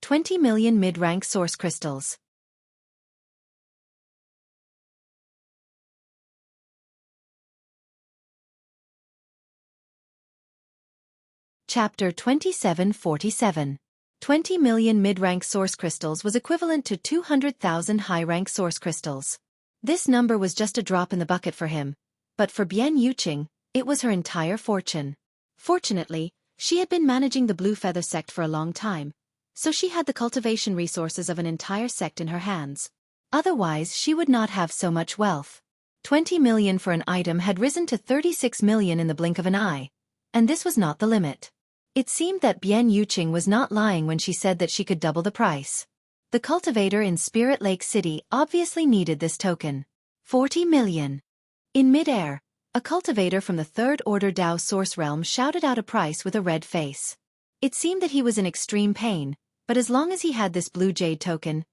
20 million mid-rank source crystals. Chapter 2747. 20 million mid-rank source crystals was equivalent to 200,000 high-rank source crystals. This number was just a drop in the bucket for him, but for Bian Yuqing, it was her entire fortune. Fortunately, she had been managing the Blue Feather sect for a long time, so she had the cultivation resources of an entire sect in her hands. Otherwise, she would not have so much wealth. 20 million for an item had risen to 36 million in the blink of an eye, and this was not the limit. It seemed that Bian Yuqing was not lying when she said that she could double the price. The cultivator in Spirit Lake City obviously needed this token. 40 million. In mid-air, a cultivator from the Third Order Dao Source Realm shouted out a price with a red face. It seemed that he was in extreme pain, but as long as he had this blue jade token,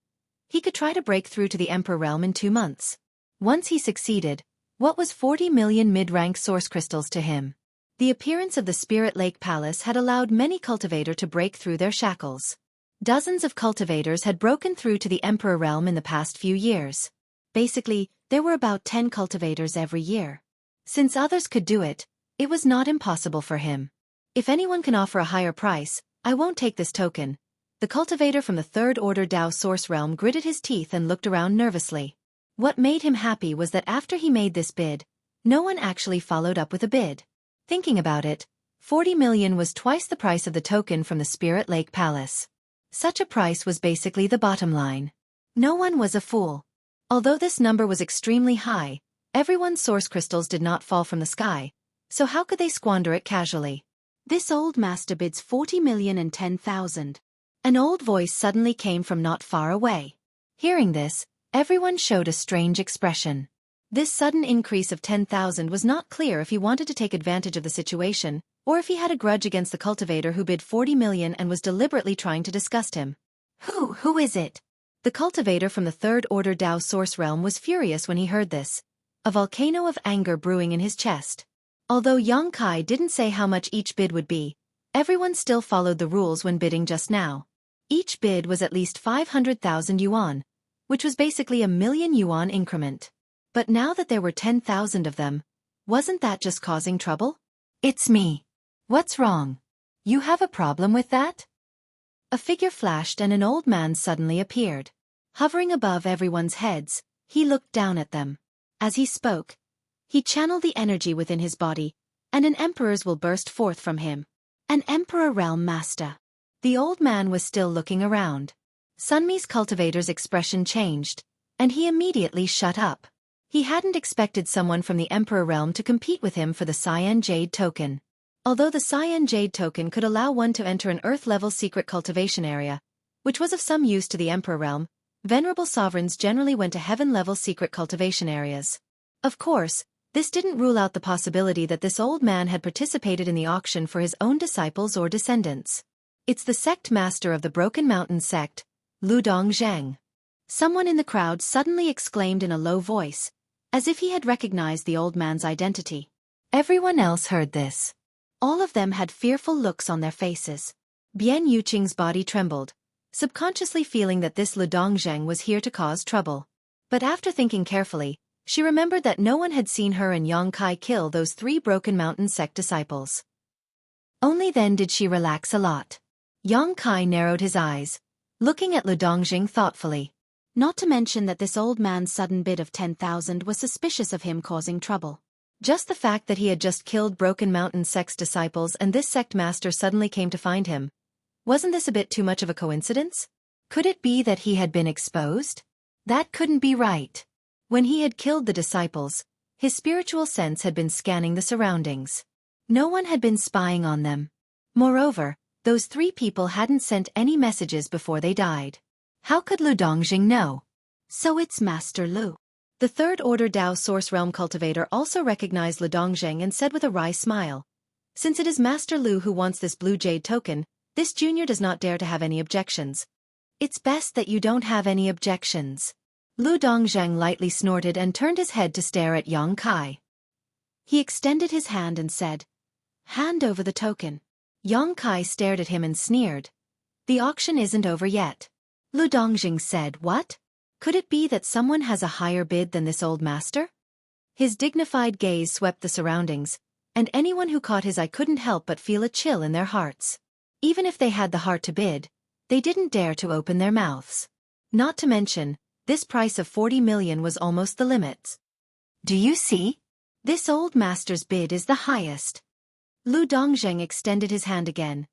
he could try to break through to the Emperor Realm in 2 months. Once he succeeded, what was 40 million mid-rank source crystals to him? The appearance of the Spirit Lake Palace had allowed many cultivators to break through their shackles. Dozens of cultivators had broken through to the Emperor Realm in the past few years. Basically, there were about 10 cultivators every year. Since others could do it, it was not impossible for him. If anyone can offer a higher price, I won't take this token. The cultivator from the Third Order Dao Source Realm gritted his teeth and looked around nervously. What made him happy was that after he made this bid, no one actually followed up with a bid. Thinking about it, 40 million was twice the price of the token from the Spirit Lake Palace. Such a price was basically the bottom line. No one was a fool. Although this number was extremely high, everyone's source crystals did not fall from the sky, so how could they squander it casually? This old master bids 40 million and 10,000. An old voice suddenly came from not far away. Hearing this, everyone showed a strange expression. This sudden increase of 10,000 was not clear if he wanted to take advantage of the situation, or if he had a grudge against the cultivator who bid 40 million and was deliberately trying to disgust him. Who is it? The cultivator from the Third Order Dao Source Realm was furious when he heard this, a volcano of anger brewing in his chest. Although Yang Kai didn't say how much each bid would be, everyone still followed the rules when bidding just now. Each bid was at least 500,000 yuan, which was basically a million yuan increment. But now that there were 10,000 of them, wasn't that just causing trouble? It's me. What's wrong? You have a problem with that? A figure flashed and an old man suddenly appeared. Hovering above everyone's heads, he looked down at them. As he spoke, he channeled the energy within his body, and an emperor's will burst forth from him. An Emperor Realm Master. The old man was still looking around. Sunmi's cultivator's expression changed, and he immediately shut up. He hadn't expected someone from the Emperor Realm to compete with him for the Cyan Jade token. Although the Cyan Jade token could allow one to enter an Earth-level secret cultivation area, which was of some use to the Emperor Realm, venerable sovereigns generally went to Heaven-level secret cultivation areas. Of course, this didn't rule out the possibility that this old man had participated in the auction for his own disciples or descendants. It's the sect master of the Broken Mountain sect, Ludong Zhang. Someone in the crowd suddenly exclaimed in a low voice, as if he had recognized the old man's identity. Everyone else heard this. All of them had fearful looks on their faces. Bian Yuqing's body trembled, subconsciously feeling that this Ludong Zhang was here to cause trouble. But after thinking carefully, she remembered that no one had seen her and Yang Kai kill those 3 Broken Mountain sect disciples. Only then did she relax a lot. Yang Kai narrowed his eyes, looking at Lu Dongjing thoughtfully. Not to mention that this old man's sudden bid of 10,000 was suspicious of him causing trouble. Just the fact that he had just killed Broken Mountain sect's disciples and this sect master suddenly came to find him. Wasn't this a bit too much of a coincidence? Could it be that he had been exposed? That couldn't be right. When he had killed the disciples, his spiritual sense had been scanning the surroundings. No one had been spying on them. Moreover, those 3 people hadn't sent any messages before they died. How could Lu Dongjing know? So it's Master Lu. The Third Order Dao Source Realm cultivator also recognized Lu Dongjing and said with a wry smile, "Since it is Master Lu who wants this blue jade token, this junior does not dare to have any objections." "It's best that you don't have any objections." Lu Dongjing lightly snorted and turned his head to stare at Yang Kai. He extended his hand and said, "Hand over the token." Yang Kai stared at him and sneered. "The auction isn't over yet." Lu Dongjing said, "What? Could it be that someone has a higher bid than this old master?" His dignified gaze swept the surroundings, and anyone who caught his eye couldn't help but feel a chill in their hearts. Even if they had the heart to bid, they didn't dare to open their mouths. Not to mention, this price of 40 million was almost the limit. "Do you see? This old master's bid is the highest." Lu Dongjing extended his hand again.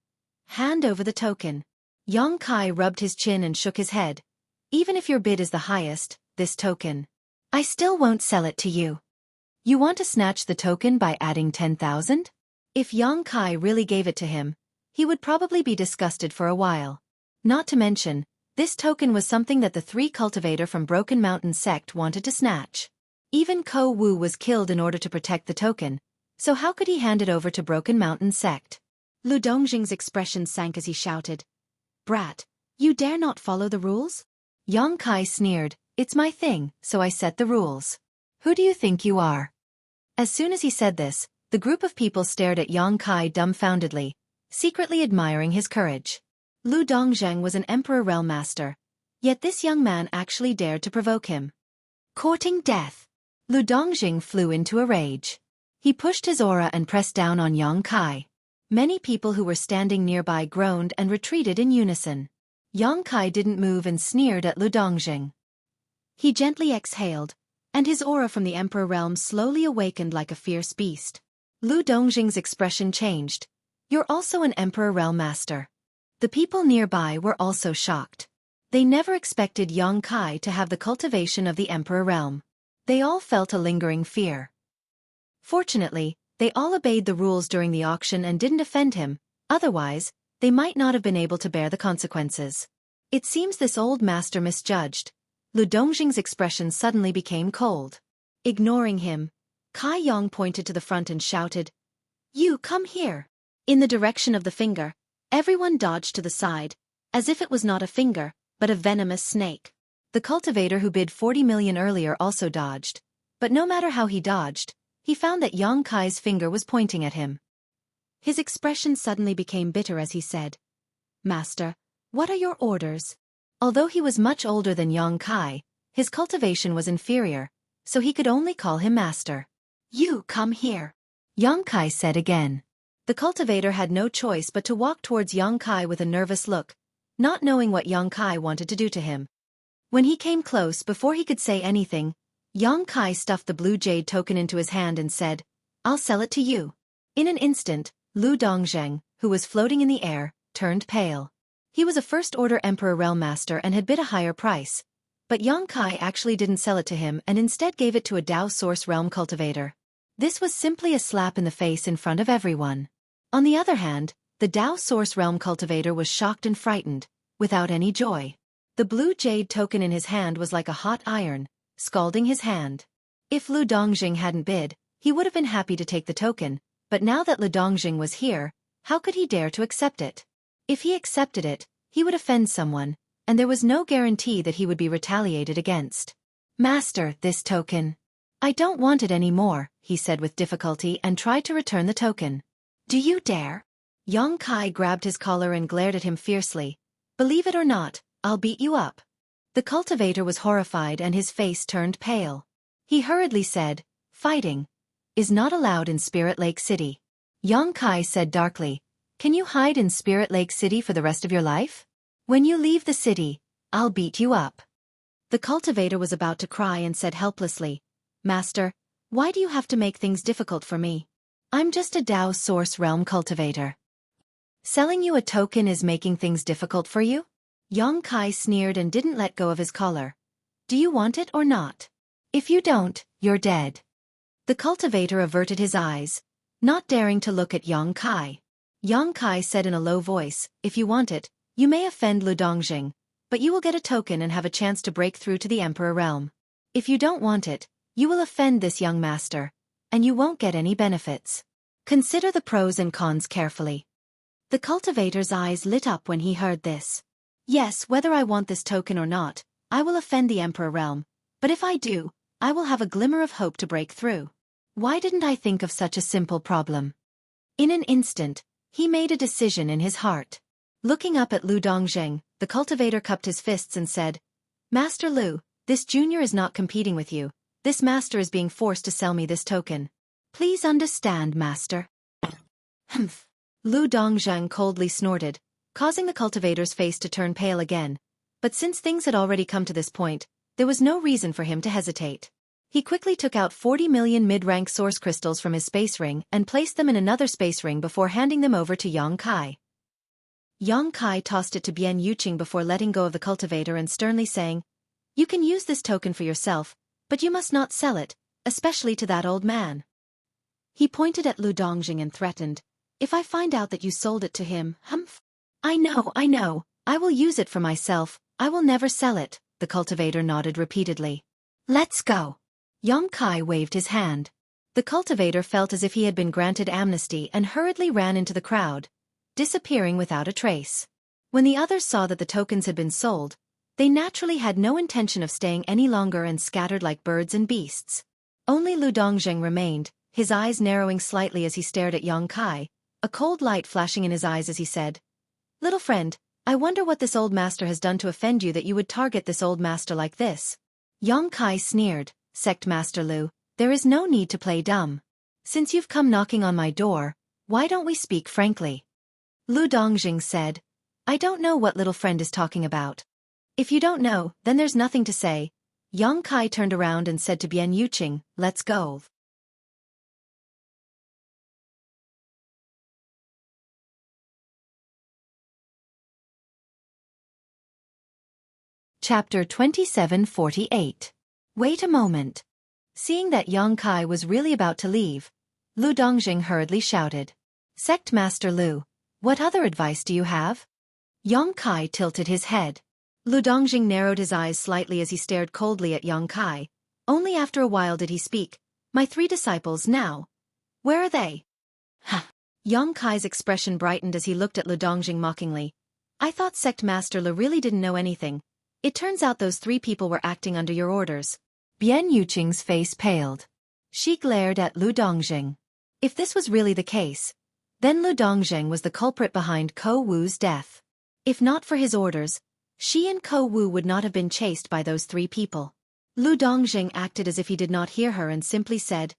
"Hand over the token." Yang Kai rubbed his chin and shook his head. "Even if your bid is the highest, this token, I still won't sell it to you." "You want to snatch the token by adding 10,000? If Yang Kai really gave it to him, he would probably be disgusted for a while. Not to mention, this token was something that the 3 cultivator from Broken Mountain sect wanted to snatch. Even Ko Wu was killed in order to protect the token, so how could he hand it over to Broken Mountain sect? Lu Dongjing's expression sank as he shouted, "Brat, you dare not follow the rules?" Yang Kai sneered, "It's my thing, so I set the rules. Who do you think you are?" As soon as he said this, the group of people stared at Yang Kai dumbfoundedly, secretly admiring his courage. Lu Dongjing was an Emperor Realm Master, yet this young man actually dared to provoke him. Courting death. Lu Dongjing flew into a rage. He pushed his aura and pressed down on Yang Kai. Many people who were standing nearby groaned and retreated in unison. Yang Kai didn't move and sneered at Lu Dongjing. He gently exhaled, and his aura from the Emperor Realm slowly awakened like a fierce beast. Lu Dongjing's expression changed. "You're also an Emperor Realm Master." The people nearby were also shocked. They never expected Yang Kai to have the cultivation of the Emperor Realm. They all felt a lingering fear. Fortunately, they all obeyed the rules during the auction and didn't offend him, otherwise, they might not have been able to bear the consequences. It seems this old master misjudged. Lu Dongjing's expression suddenly became cold. Ignoring him, Kai Yong pointed to the front and shouted, "You come here." In the direction of the finger, everyone dodged to the side, as if it was not a finger, but a venomous snake. The cultivator who bid 40 million earlier also dodged, but no matter how he dodged, he found that Yang Kai's finger was pointing at him. His expression suddenly became bitter as he said, "Master, what are your orders?" Although he was much older than Yang Kai, his cultivation was inferior, so he could only call him master. "You come here," Yang Kai said again. The cultivator had no choice but to walk towards Yang Kai with a nervous look, not knowing what Yang Kai wanted to do to him. When he came close before he could say anything, Yang Kai stuffed the blue jade token into his hand and said, "I'll sell it to you." In an instant, Lu Dongjing, who was floating in the air, turned pale. He was a first-order Emperor Realm Master and had bid a higher price, but Yang Kai actually didn't sell it to him and instead gave it to a Dao Source Realm cultivator. This was simply a slap in the face in front of everyone. On the other hand, the Dao Source Realm cultivator was shocked and frightened, without any joy. The blue jade token in his hand was like a hot iron, scalding his hand. If Lu Dongjing hadn't bid, he would have been happy to take the token, but now that Lu Dongjing was here, how could he dare to accept it? If he accepted it, he would offend someone, and there was no guarantee that he would be retaliated against. "Master, this token. I don't want it anymore," he said with difficulty and tried to return the token. "Do you dare?" Yang Kai grabbed his collar and glared at him fiercely. "Believe it or not, I'll beat you up." The cultivator was horrified and his face turned pale. He hurriedly said, "Fighting is not allowed in Spirit Lake City." Yang Kai said darkly, "Can you hide in Spirit Lake City for the rest of your life? When you leave the city, I'll beat you up." The cultivator was about to cry and said helplessly, "Master, why do you have to make things difficult for me? I'm just a Dao Source Realm cultivator. Selling you a token is making things difficult for you?" Yang Kai sneered and didn't let go of his collar. "Do you want it or not? If you don't, you're dead." The cultivator averted his eyes, not daring to look at Yang Kai. Yang Kai said in a low voice, "If you want it, you may offend Lu Dongjing, but you will get a token and have a chance to break through to the Emperor realm. If you don't want it, you will offend this young master, and you won't get any benefits. Consider the pros and cons carefully." The cultivator's eyes lit up when he heard this. "Yes, whether I want this token or not, I will offend the Emperor realm, but if I do, I will have a glimmer of hope to break through. Why didn't I think of such a simple problem?" In an instant, he made a decision in his heart. Looking up at Lu Dongjing, the cultivator cupped his fists and said, "Master Lu, this junior is not competing with you. This master is being forced to sell me this token. Please understand, master." Humph. Lu Dongjing coldly snorted, causing the cultivator's face to turn pale again. But since things had already come to this point, there was no reason for him to hesitate. He quickly took out 40 million mid-rank source crystals from his space ring and placed them in another space ring before handing them over to Yang Kai. Yang Kai tossed it to Bian Yuqing before letting go of the cultivator and sternly saying, "You can use this token for yourself, but you must not sell it, especially to that old man." He pointed at Lu Dongjing and threatened, "If I find out that you sold it to him, humph." I know, I will use it for myself, I will never sell it," the cultivator nodded repeatedly. "Let's go." Yang Kai waved his hand. The cultivator felt as if he had been granted amnesty and hurriedly ran into the crowd, disappearing without a trace. When the others saw that the tokens had been sold, they naturally had no intention of staying any longer and scattered like birds and beasts. Only Lu Dongjing remained, his eyes narrowing slightly as he stared at Yang Kai, a cold light flashing in his eyes as he said, "Little friend, I wonder what this old master has done to offend you that you would target this old master like this." Yang Kai sneered, "Sect Master Lu, there is no need to play dumb. Since you've come knocking on my door, why don't we speak frankly?" Lu Dongjing said, "I don't know what little friend is talking about." "If you don't know, then there's nothing to say." Yang Kai turned around and said to Bian Yuqing, "Let's go." Chapter 2748. Wait a moment. Seeing that Yang Kai was really about to leave, Lu Dongjing hurriedly shouted, "Sect Master Lu, what other advice do you have?" Yang Kai tilted his head. Lu Dongjing narrowed his eyes slightly as he stared coldly at Yang Kai. Only after a while did he speak, "My 3 disciples now. Where are they?" "Huh." Yang Kai's expression brightened as he looked at Lu Dongjing mockingly. "I thought Sect Master Lu really didn't know anything. It turns out those 3 people were acting under your orders." Bian Yuqing's face paled. She glared at Lu Dongjing. If this was really the case, then Lu Dongjing was the culprit behind Ko Wu's death. If not for his orders, she and Ko Wu would not have been chased by those 3 people. Lu Dongjing acted as if he did not hear her and simply said,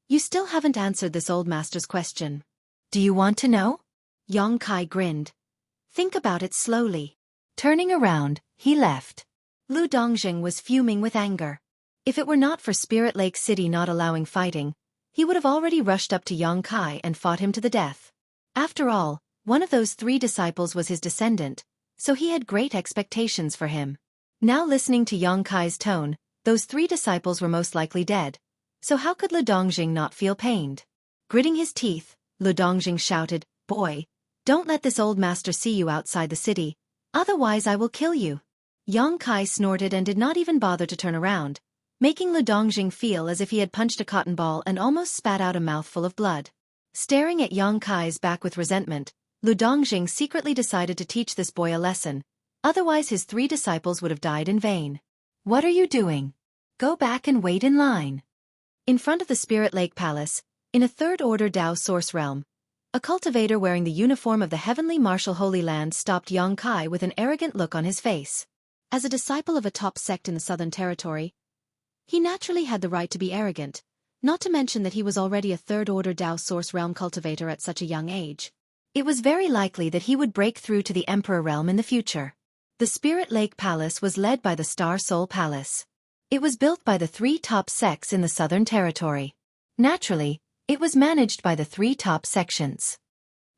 "You still haven't answered this old master's question. Do you want to know?" Yang Kai grinned. "Think about it slowly." Turning around, he left. Lu Dongjing was fuming with anger. If it were not for Spirit Lake City not allowing fighting, he would have already rushed up to Yang Kai and fought him to the death. After all, one of those 3 disciples was his descendant, so he had great expectations for him. Now listening to Yang Kai's tone, those 3 disciples were most likely dead, so how could Lu Dongjing not feel pained? Gritting his teeth, Lu Dongjing shouted, "Boy, don't let this old master see you outside the city, otherwise I will kill you." Yang Kai snorted and did not even bother to turn around, making Lu Dongjing feel as if he had punched a cotton ball and almost spat out a mouthful of blood. Staring at Yang Kai's back with resentment, Lu Dongjing secretly decided to teach this boy a lesson, otherwise his 3 disciples would have died in vain. "What are you doing? Go back and wait in line." In front of the Spirit Lake Palace, in a 3rd Order Dao Source realm, a cultivator wearing the uniform of the Heavenly Martial Holy Land stopped Yang Kai with an arrogant look on his face. As a disciple of a top sect in the Southern Territory, he naturally had the right to be arrogant, not to mention that he was already a third-order Dao Source Realm cultivator at such a young age. It was very likely that he would break through to the Emperor Realm in the future. The Spirit Lake Palace was led by the Star Soul Palace. It was built by the 3 top sects in the Southern Territory. Naturally, it was managed by the 3 top sections.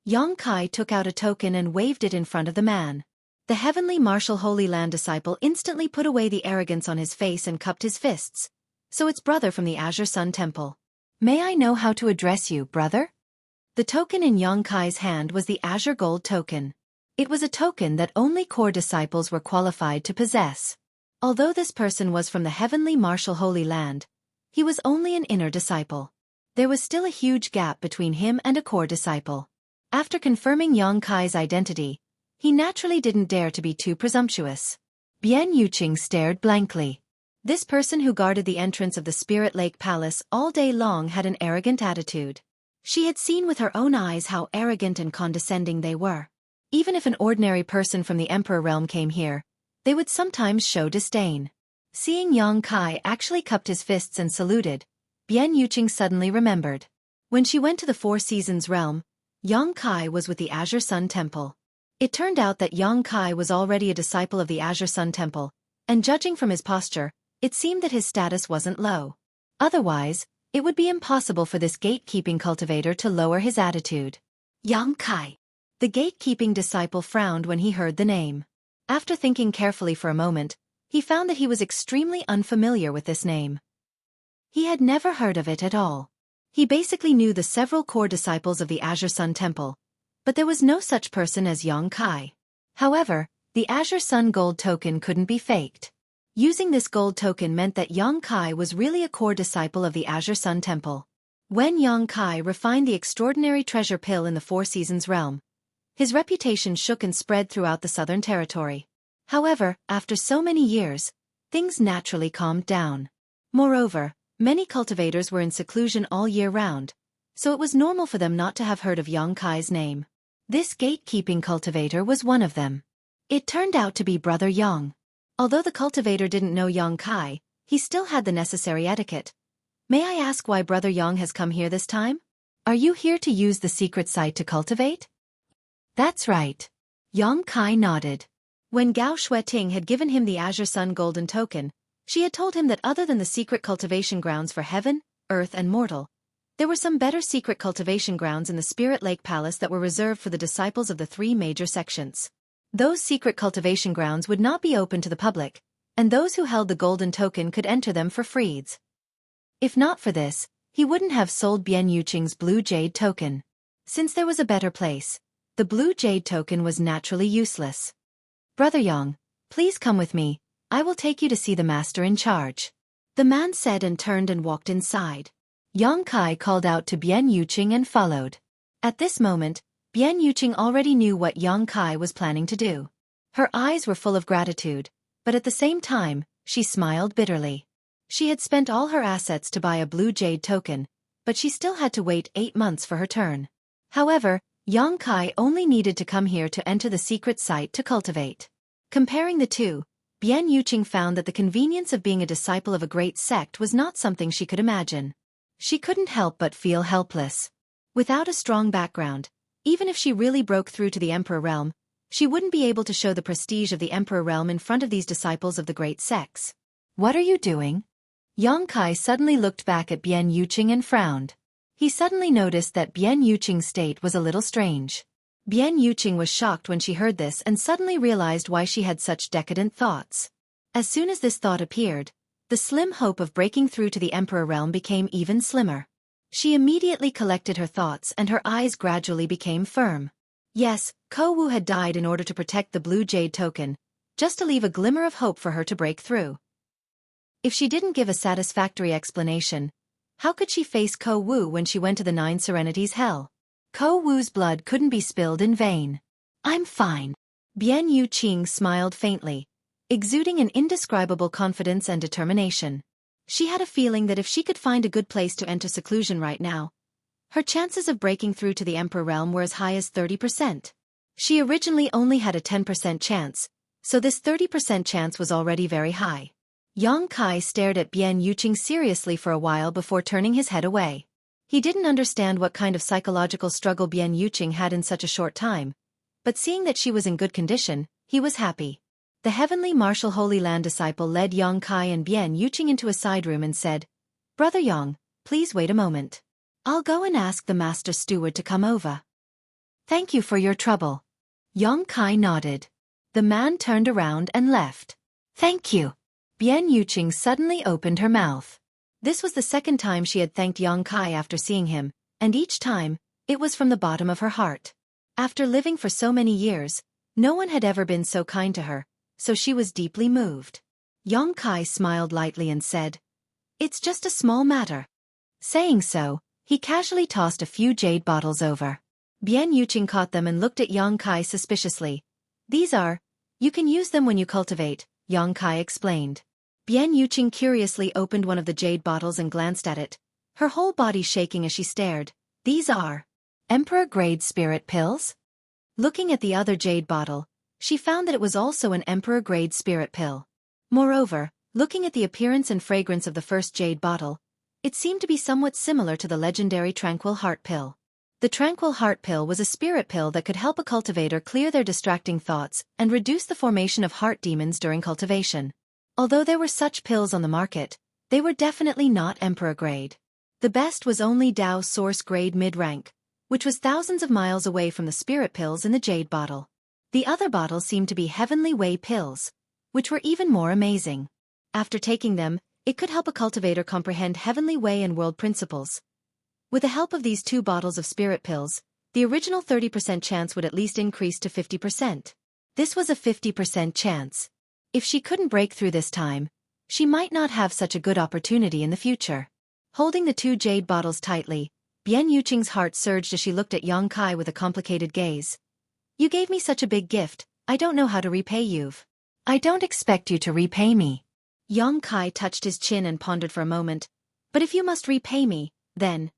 Yang Kai took out a token and waved it in front of the man. The Heavenly Martial Holy Land disciple instantly put away the arrogance on his face and cupped his fists. So it's brother from the Azure Sun Temple. May I know how to address you, brother? The token in Yang Kai's hand was the Azure Gold token. It was a token that only core disciples were qualified to possess. Although this person was from the Heavenly Martial Holy Land, he was only an inner disciple. There was still a huge gap between him and a core disciple. After confirming Yang Kai's identity, he naturally didn't dare to be too presumptuous. Bian Yuqing stared blankly. This person who guarded the entrance of the Spirit Lake Palace all day long had an arrogant attitude. She had seen with her own eyes how arrogant and condescending they were. Even if an ordinary person from the Emperor Realm came here, they would sometimes show disdain. Seeing Yang Kai actually cupped his fists and saluted, Bian Yuqing suddenly remembered. When she went to the Four Seasons Realm, Yang Kai was with the Azure Sun Temple. It turned out that Yang Kai was already a disciple of the Azure Sun Temple, and judging from his posture, it seemed that his status wasn't low. Otherwise, it would be impossible for this gatekeeping cultivator to lower his attitude. Yang Kai. The gatekeeping disciple frowned when he heard the name. After thinking carefully for a moment, he found that he was extremely unfamiliar with this name. He had never heard of it at all. He basically knew the several core disciples of the Azure Sun Temple, but there was no such person as Yang Kai. However, the Azure Sun Gold token couldn't be faked. Using this gold token meant that Yang Kai was really a core disciple of the Azure Sun Temple. When Yang Kai refined the extraordinary treasure pill in the Four Seasons realm, his reputation shook and spread throughout the Southern Territory. However, after so many years, things naturally calmed down. Moreover, many cultivators were in seclusion all year round, so it was normal for them not to have heard of Yang Kai's name. This gatekeeping cultivator was one of them. It turned out to be Brother Yang. Although the cultivator didn't know Yang Kai, he still had the necessary etiquette. May I ask why Brother Yang has come here this time? Are you here to use the secret site to cultivate? That's right. Yang Kai nodded. When Gao Xueqi had given him the Azure Sun Golden token, she had told him that other than the secret cultivation grounds for heaven, earth and mortal, there were some better secret cultivation grounds in the Spirit Lake Palace that were reserved for the disciples of the 3 major sections. Those secret cultivation grounds would not be open to the public, and those who held the golden token could enter them for free. If not for this, he wouldn't have sold Bian Yuqing's Blue Jade token. Since there was a better place, the Blue Jade token was naturally useless. Brother Yang, please come with me, I will take you to see the master in charge. The man said and turned and walked inside. Yang Kai called out to Bian Yuqing and followed. At this moment, Bian Yuqing already knew what Yang Kai was planning to do. Her eyes were full of gratitude, but at the same time, she smiled bitterly. She had spent all her assets to buy a Blue Jade token, but she still had to wait 8 months for her turn. However, Yang Kai only needed to come here to enter the secret site to cultivate. Comparing the two, Bian Yuqing found that the convenience of being a disciple of a great sect was not something she could imagine. She couldn't help but feel helpless. Without a strong background, even if she really broke through to the Emperor Realm, she wouldn't be able to show the prestige of the Emperor Realm in front of these disciples of the great sects. What are you doing? Yang Kai suddenly looked back at Bian Yuqing and frowned. He suddenly noticed that Bian Yuqing's state was a little strange. Bian Yuqing was shocked when she heard this and suddenly realized why she had such decadent thoughts. As soon as this thought appeared, the slim hope of breaking through to the Emperor Realm became even slimmer. She immediately collected her thoughts and her eyes gradually became firm. Yes, Ko Wu had died in order to protect the Blue Jade token, just to leave a glimmer of hope for her to break through. If she didn't give a satisfactory explanation, how could she face Ko Wu when she went to the 9 Serenities Hell? Ko Wu's blood couldn't be spilled in vain. I'm fine. Bian Yuqing smiled faintly, exuding an indescribable confidence and determination. She had a feeling that if she could find a good place to enter seclusion right now, her chances of breaking through to the Emperor Realm were as high as 30%. She originally only had a 10% chance, so this 30% chance was already very high. Yang Kai stared at Bian Yuqing seriously for a while before turning his head away. He didn't understand what kind of psychological struggle Bian Yuqing had in such a short time, but seeing that she was in good condition, he was happy. The heavenly martial Holy Land disciple led Yang Kai and Bian Yuqing into a side room and said, "Brother Yang, please wait a moment. I'll go and ask the master steward to come over." "Thank you for your trouble." Yang Kai nodded. The man turned around and left. "Thank you." Bian Yuqing suddenly opened her mouth. This was the second time she had thanked Yang Kai after seeing him, and each time, it was from the bottom of her heart. After living for so many years, no one had ever been so kind to her, so she was deeply moved. Yang Kai smiled lightly and said, "It's just a small matter." Saying so, he casually tossed a few jade bottles over. Bian Yuqing caught them and looked at Yang Kai suspiciously. "These are, you can use them when you cultivate," Yang Kai explained. Bian Yuqing curiously opened one of the jade bottles and glanced at it, her whole body shaking as she stared. "These are Emperor-grade spirit pills?" Looking at the other jade bottle, she found that it was also an Emperor-grade spirit pill. Moreover, looking at the appearance and fragrance of the first jade bottle, it seemed to be somewhat similar to the legendary Tranquil Heart Pill. The Tranquil Heart Pill was a spirit pill that could help a cultivator clear their distracting thoughts and reduce the formation of heart demons during cultivation. Although there were such pills on the market, they were definitely not Emperor grade. The best was only Dao Source grade mid-rank, which was thousands of miles away from the spirit pills in the jade bottle. The other bottles seemed to be Heavenly Way pills, which were even more amazing. After taking them, it could help a cultivator comprehend Heavenly Way and world principles. With the help of these 2 bottles of spirit pills, the original 30% chance would at least increase to 50%. This was a 50% chance. If she couldn't break through this time, she might not have such a good opportunity in the future. Holding the 2 jade bottles tightly, Bian Yuqing's heart surged as she looked at Yang Kai with a complicated gaze. "You gave me such a big gift, I don't know how to repay you." "I don't expect you to repay me." Yang Kai touched his chin and pondered for a moment. "But if you must repay me, then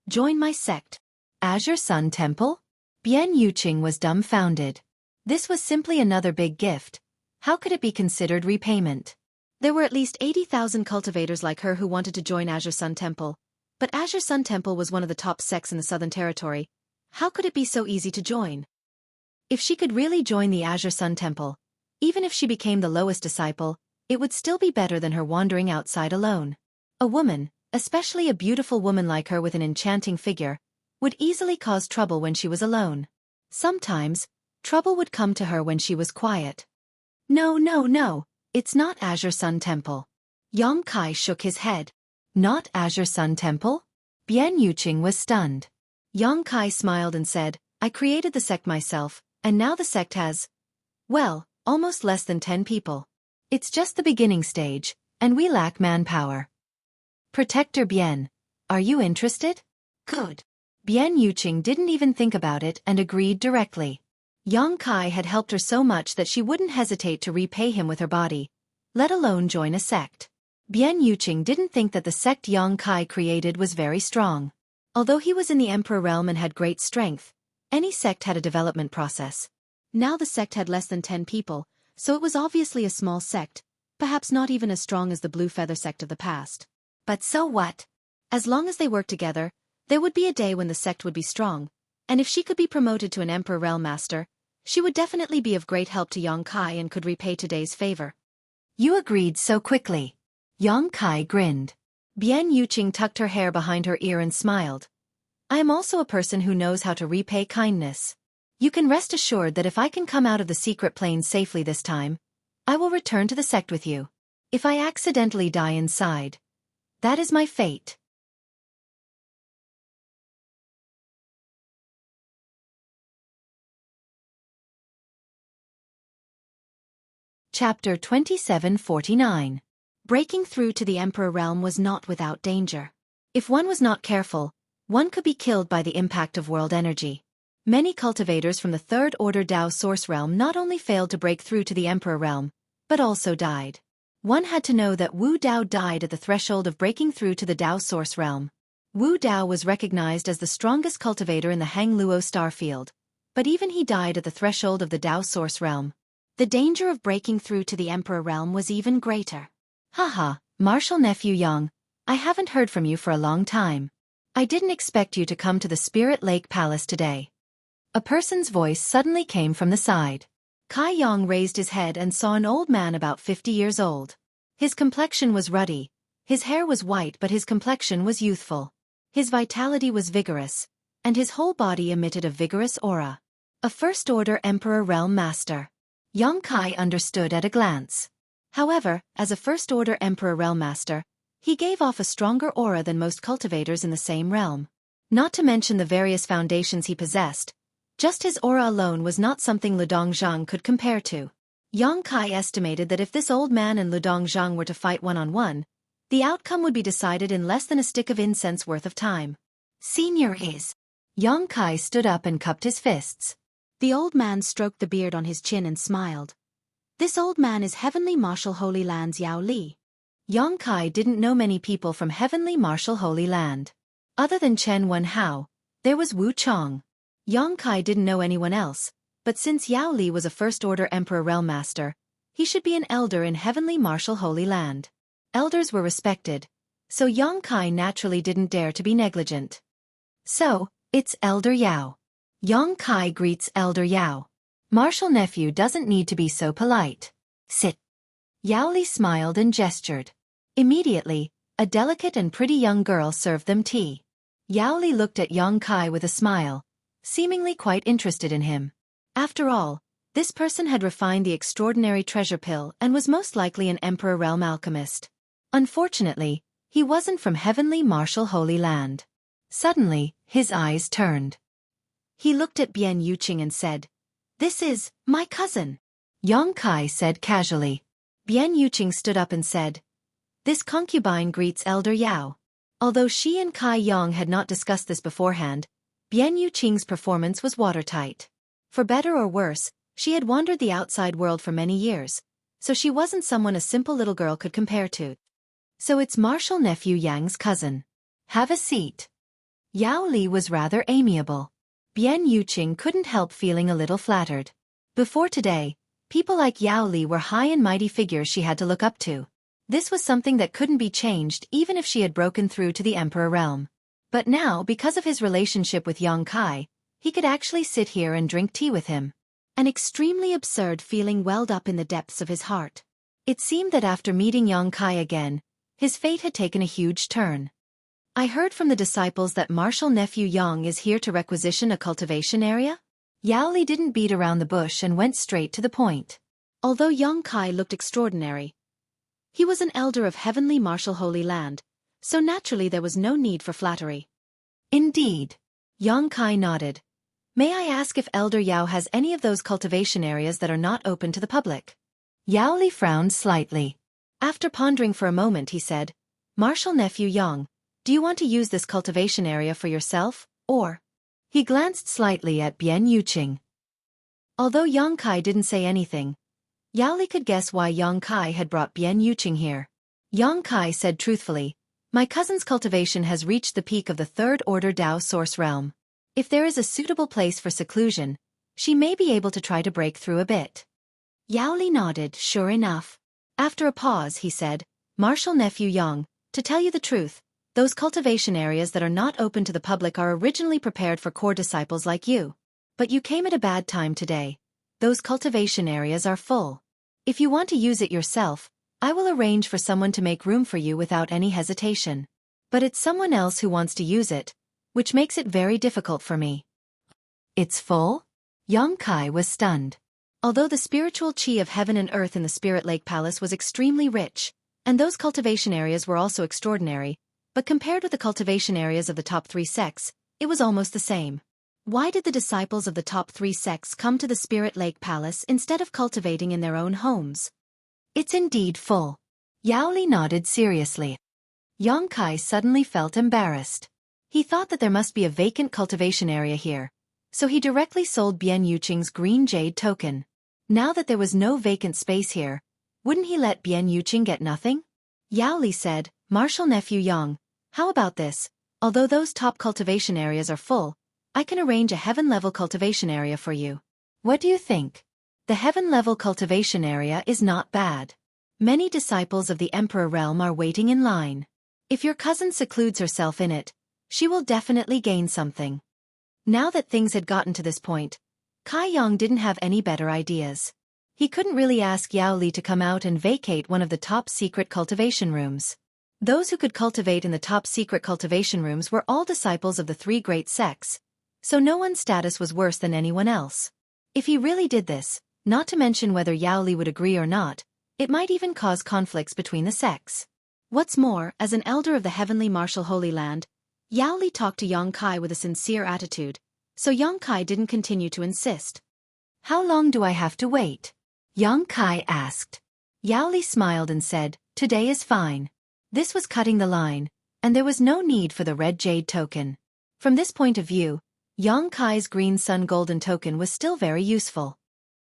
join my sect." "Azure Sun Temple?" Bian Yuqing was dumbfounded. This was simply another big gift. How could it be considered repayment? There were at least 80,000 cultivators like her who wanted to join Azure Sun Temple, but Azure Sun Temple was one of the top sects in the Southern Territory. How could it be so easy to join? If she could really join the Azure Sun Temple, even if she became the lowest disciple, it would still be better than her wandering outside alone. A woman, especially a beautiful woman like her with an enchanting figure, would easily cause trouble when she was alone. Sometimes, trouble would come to her when she was quiet. No, it's not Azure Sun Temple." Yang Kai shook his head. "Not Azure Sun Temple?" Bian Yuqing was stunned. Yang Kai smiled and said, "I created the sect myself, and now the sect has, well, almost less than 10 people. It's just the beginning stage, and we lack manpower. Protector Bian, are you interested?" "Good." Bian Yuqing didn't even think about it and agreed directly. Yang Kai had helped her so much that she wouldn't hesitate to repay him with her body, let alone join a sect. Bian Yuqing didn't think that the sect Yang Kai created was very strong. Although he was in the Emperor realm and had great strength, any sect had a development process. Now the sect had less than 10 people, so it was obviously a small sect, perhaps not even as strong as the Blue Feather sect of the past. But so what? As long as they worked together, there would be a day when the sect would be strong, and if she could be promoted to an Emperor Realm Master, she would definitely be of great help to Yang Kai and could repay today's favor. "You agreed so quickly." Yang Kai grinned. Bian Yuqing tucked her hair behind her ear and smiled. "I am also a person who knows how to repay kindness. You can rest assured that if I can come out of the secret plane safely this time, I will return to the sect with you. If I accidentally die inside, that is my fate." Chapter 2749. Breaking through to the Emperor realm was not without danger. If one was not careful, one could be killed by the impact of world energy. Many cultivators from the Third Order Dao Source realm not only failed to break through to the Emperor realm, but also died. One had to know that Wu Dao died at the threshold of breaking through to the Dao Source realm. Wu Dao was recognized as the strongest cultivator in the Hang Luo star field, but even he died at the threshold of the Dao Source realm. the danger of breaking through to the Emperor realm was even greater. Haha, Marshal Nephew Yang, I haven't heard from you for a long time. I didn't expect you to come to the Spirit Lake Palace today. A person's voice suddenly came from the side. Kai Yang raised his head and saw an old man about 50 years old. His complexion was ruddy. His hair was white, but his complexion was youthful. His vitality was vigorous, and his whole body emitted a vigorous aura. A First-Order Emperor Realm Master. Yang Kai understood at a glance. However, as a First-Order Emperor Realm Master, he gave off a stronger aura than most cultivators in the same realm. Not to mention the various foundations he possessed, just his aura alone was not something Ludong Zhang could compare to. Yang Kai estimated that if this old man and Ludong Zhang were to fight one-on-one, the outcome would be decided in less than a stick of incense worth of time. Senior is. Yang Kai stood up and cupped his fists. The old man stroked the beard on his chin and smiled. This old man is Heavenly Marshal Holy Land's Yao Li. Yang Kai didn't know many people from Heavenly Marshal Holy Land. Other than Chen Wenhao, there was Wu Chong. Yang Kai didn't know anyone else, but since Yao Li was a First-Order Emperor Realm Master, he should be an elder in Heavenly Marshal Holy Land. Elders were respected, so Yang Kai naturally didn't dare to be negligent. So, it's Elder Yao. Yang Kai greets Elder Yao. Marshal Nephew doesn't need to be so polite. Sit. Yao Li smiled and gestured. Immediately, a delicate and pretty young girl served them tea. Yao Li looked at Yang Kai with a smile, seemingly quite interested in him. After all, this person had refined the extraordinary treasure pill and was most likely an Emperor Realm alchemist. Unfortunately, he wasn't from Heavenly Marshal Holy Land. Suddenly, his eyes turned. He looked at Bian Yuqing and said, "This is my cousin." Yang Kai said casually. Bian Yuqing stood up and said, "This concubine greets Elder Yao." Although she and Kai Yang had not discussed this beforehand, Bian Yuqing's performance was watertight. For better or worse, she had wandered the outside world for many years, so she wasn't someone a simple little girl could compare to. "So it's Marshal Nephew Yang's cousin. Have a seat." Yao Li was rather amiable. Bian Yuqing couldn't help feeling a little flattered. Before today, people like Yao Li were high and mighty figures she had to look up to. This was something that couldn't be changed even if she had broken through to the Emperor realm. But now, because of his relationship with Yang Kai, he could actually sit here and drink tea with him. An extremely absurd feeling welled up in the depths of his heart. It seemed that after meeting Yang Kai again, his fate had taken a huge turn. "I heard from the disciples that Marshal Nephew Yang is here to requisition a cultivation area?" Yao Li didn't beat around the bush and went straight to the point. Although Yang Kai looked extraordinary, he was an elder of Heavenly Marshal Holy Land, so naturally there was no need for flattery. "Indeed." Yang Kai nodded. "May I ask if Elder Yao has any of those cultivation areas that are not open to the public?" Yao Li frowned slightly. After pondering for a moment he said, "Marshal Nephew Yang, do you want to use this cultivation area for yourself, or?" He glanced slightly at Bian Yuqing. Although Yang Kai didn't say anything, Yao Li could guess why Yang Kai had brought Bian Yuqing here. Yang Kai said truthfully, "My cousin's cultivation has reached the peak of the Third Order Dao Source Realm. If there is a suitable place for seclusion, she may be able to try to break through a bit." Yao Li nodded, sure enough. After a pause he said, "Marshal Nephew Yang, to tell you the truth, those cultivation areas that are not open to the public are originally prepared for core disciples like you. But you came at a bad time today. Those cultivation areas are full. If you want to use it yourself, I will arrange for someone to make room for you without any hesitation. But it's someone else who wants to use it, which makes it very difficult for me." "It's full?" Yang Kai was stunned. Although the spiritual chi of heaven and earth in the Spirit Lake Palace was extremely rich, and those cultivation areas were also extraordinary, but compared with the cultivation areas of the top 3 sects, it was almost the same. Why did the disciples of the top 3 sects come to the Spirit Lake Palace instead of cultivating in their own homes? "It's indeed full." Yao Li nodded seriously. Yang Kai suddenly felt embarrassed. He thought that there must be a vacant cultivation area here, so he directly sold Bian Yuqing's green jade token. Now that there was no vacant space here, wouldn't he let Bian Yuqing get nothing? Yao Li said, "Marshal Nephew Yang, how about this? Although those top cultivation areas are full, I can arrange a heaven-level cultivation area for you. What do you think?" The heaven-level cultivation area is not bad. Many disciples of the Emperor realm are waiting in line. If your cousin secludes herself in it, she will definitely gain something. Now that things had gotten to this point, Kai Yong didn't have any better ideas. He couldn't really ask Yao Li to come out and vacate one of the top-secret cultivation rooms. Those who could cultivate in the top-secret cultivation rooms were all disciples of the three great sects, so no one's status was worse than anyone else. If he really did this, not to mention whether Yao Li would agree or not, it might even cause conflicts between the sects. What's more, as an elder of the heavenly martial Holy Land, Yao Li talked to Yong Kai with a sincere attitude, so Yong Kai didn't continue to insist. How long do I have to wait? Yong Kai asked. Yao Li smiled and said, today is fine. This was cutting the line, and there was no need for the red jade token. From this point of view, Yong Kai's green sun golden token was still very useful.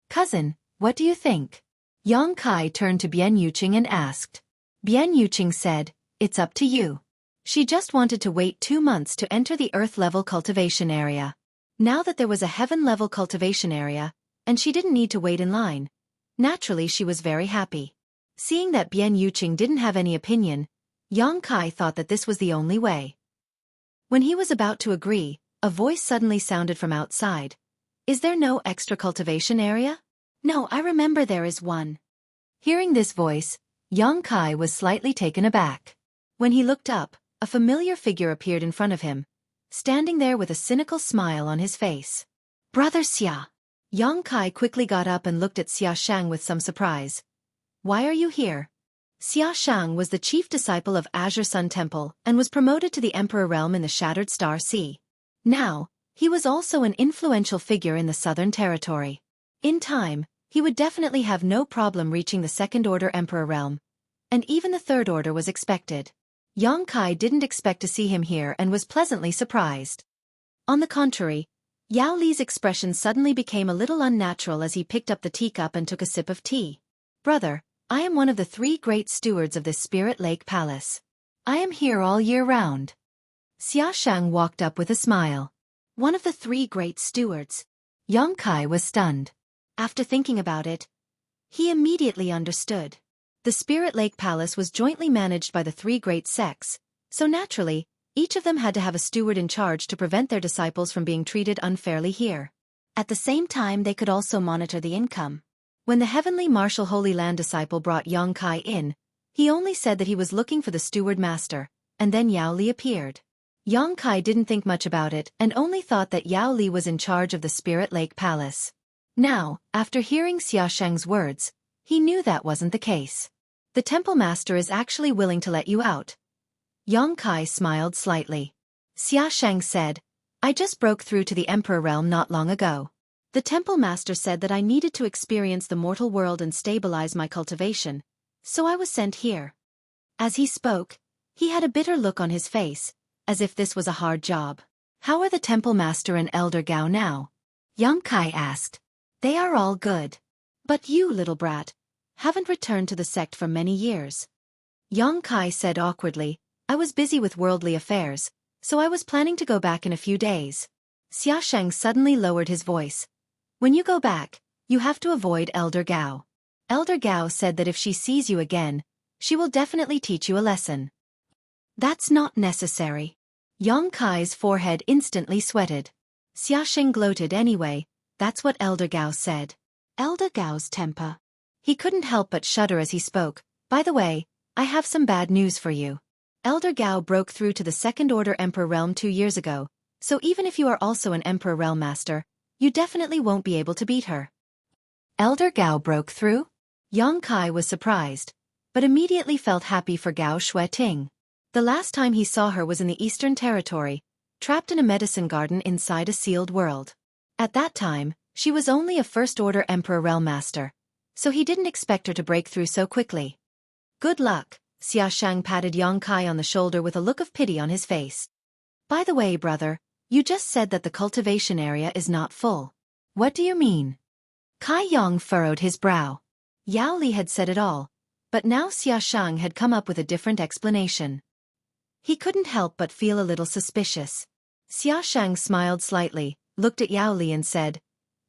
Cousin, what do you think? Yong Kai turned to Bian Yuqing and asked. Bian Yuqing said, it's up to you. She just wanted to wait 2 months to enter the earth-level cultivation area. Now that there was a heaven-level cultivation area, and she didn't need to wait in line, naturally she was very happy. Seeing that Bian Yuqing didn't have any opinion, Yong Kai thought that this was the only way. When he was about to agree, a voice suddenly sounded from outside. Is there no extra cultivation area? No, I remember there is one. Hearing this voice, Yong Kai was slightly taken aback. When he looked up, a familiar figure appeared in front of him, standing there with a cynical smile on his face. Brother Xia. Yong Kai quickly got up and looked at Xia Shang with some surprise. Why are you here? Xia Shang was the chief disciple of Azure Sun Temple and was promoted to the Emperor realm in the Shattered Star Sea. Now, he was also an influential figure in the Southern Territory. In time, he would definitely have no problem reaching the Second Order Emperor realm, and even the Third Order was expected. Yong Kai didn't expect to see him here and was pleasantly surprised. On the contrary, Yao Li's expression suddenly became a little unnatural as he picked up the teacup and took a sip of tea. Brother, I am one of the 3 great stewards of this Spirit Lake Palace. I am here all year round. Xia Shang walked up with a smile. One of the 3 great stewards. Yong Kai was stunned. After thinking about it, he immediately understood. The Spirit Lake Palace was jointly managed by the 3 great sects, so naturally, each of them had to have a steward in charge to prevent their disciples from being treated unfairly here. At the same time, they could also monitor the income. When the heavenly martial Holy Land disciple brought Yong Kai in, he only said that he was looking for the steward master, and then Yao Li appeared. Yong Kai didn't think much about it and only thought that Yao Li was in charge of the Spirit Lake Palace. Now, after hearing Xia Shang's words, he knew that wasn't the case. The temple master is actually willing to let you out. Yong Kai smiled slightly. Xia Shang said, I just broke through to the Emperor realm not long ago. The temple master said that I needed to experience the mortal world and stabilize my cultivation, so I was sent here. As he spoke, he had a bitter look on his face, as if this was a hard job. How are the temple master and Elder Gao now? Yong Kai asked. They are all good. But you, little brat, haven't returned to the sect for many years. Yong Kai said awkwardly, I was busy with worldly affairs, so I was planning to go back in a few days. Xia Shang suddenly lowered his voice. When you go back, you have to avoid Elder Gao. Elder Gao said that if she sees you again, she will definitely teach you a lesson. That's not necessary. Yong Kai's forehead instantly sweated. Xia Shang gloated anyway, that's what Elder Gao said. Elder Gao's temper. He couldn't help but shudder as he spoke. By the way, I have some bad news for you. Elder Gao broke through to the Second Order Emperor realm 2 years ago, so even if you are also an Emperor realm master, you definitely won't be able to beat her. Elder Gao broke through? Yong Kai was surprised, but immediately felt happy for Gao Xueqi. The last time he saw her was in the Eastern Territory, trapped in a medicine garden inside a sealed world. At that time, she was only a First Order Emperor realm master, so he didn't expect her to break through so quickly. Good luck, Xia Shang patted Yong Kai on the shoulder with a look of pity on his face. By the way, brother, you just said that the cultivation area is not full. What do you mean? Kai Yong furrowed his brow. Yao Li had said it all, but now Xia Shang had come up with a different explanation. He couldn't help but feel a little suspicious. Xia Shang smiled slightly, looked at Yao Li and said,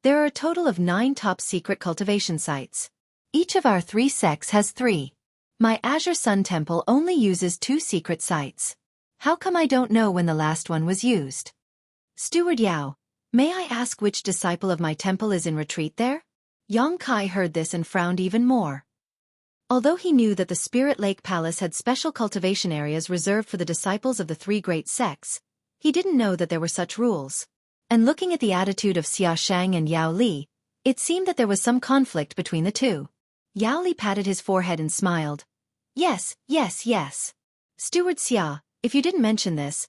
There are a total of 9 top-secret cultivation sites. Each of our 3 sects has 3. My Azure Sun Temple only uses 2 secret sites. How come I don't know when the last one was used? Steward Yao, may I ask which disciple of my temple is in retreat there? Yang Kai heard this and frowned even more. Although he knew that the Spirit Lake Palace had special cultivation areas reserved for the disciples of the 3 great sects, he didn't know that there were such rules. And looking at the attitude of Xia Shang and Yao Li, it seemed that there was some conflict between the two. Yao Li patted his forehead and smiled. Yes. Steward Xia, if you didn't mention this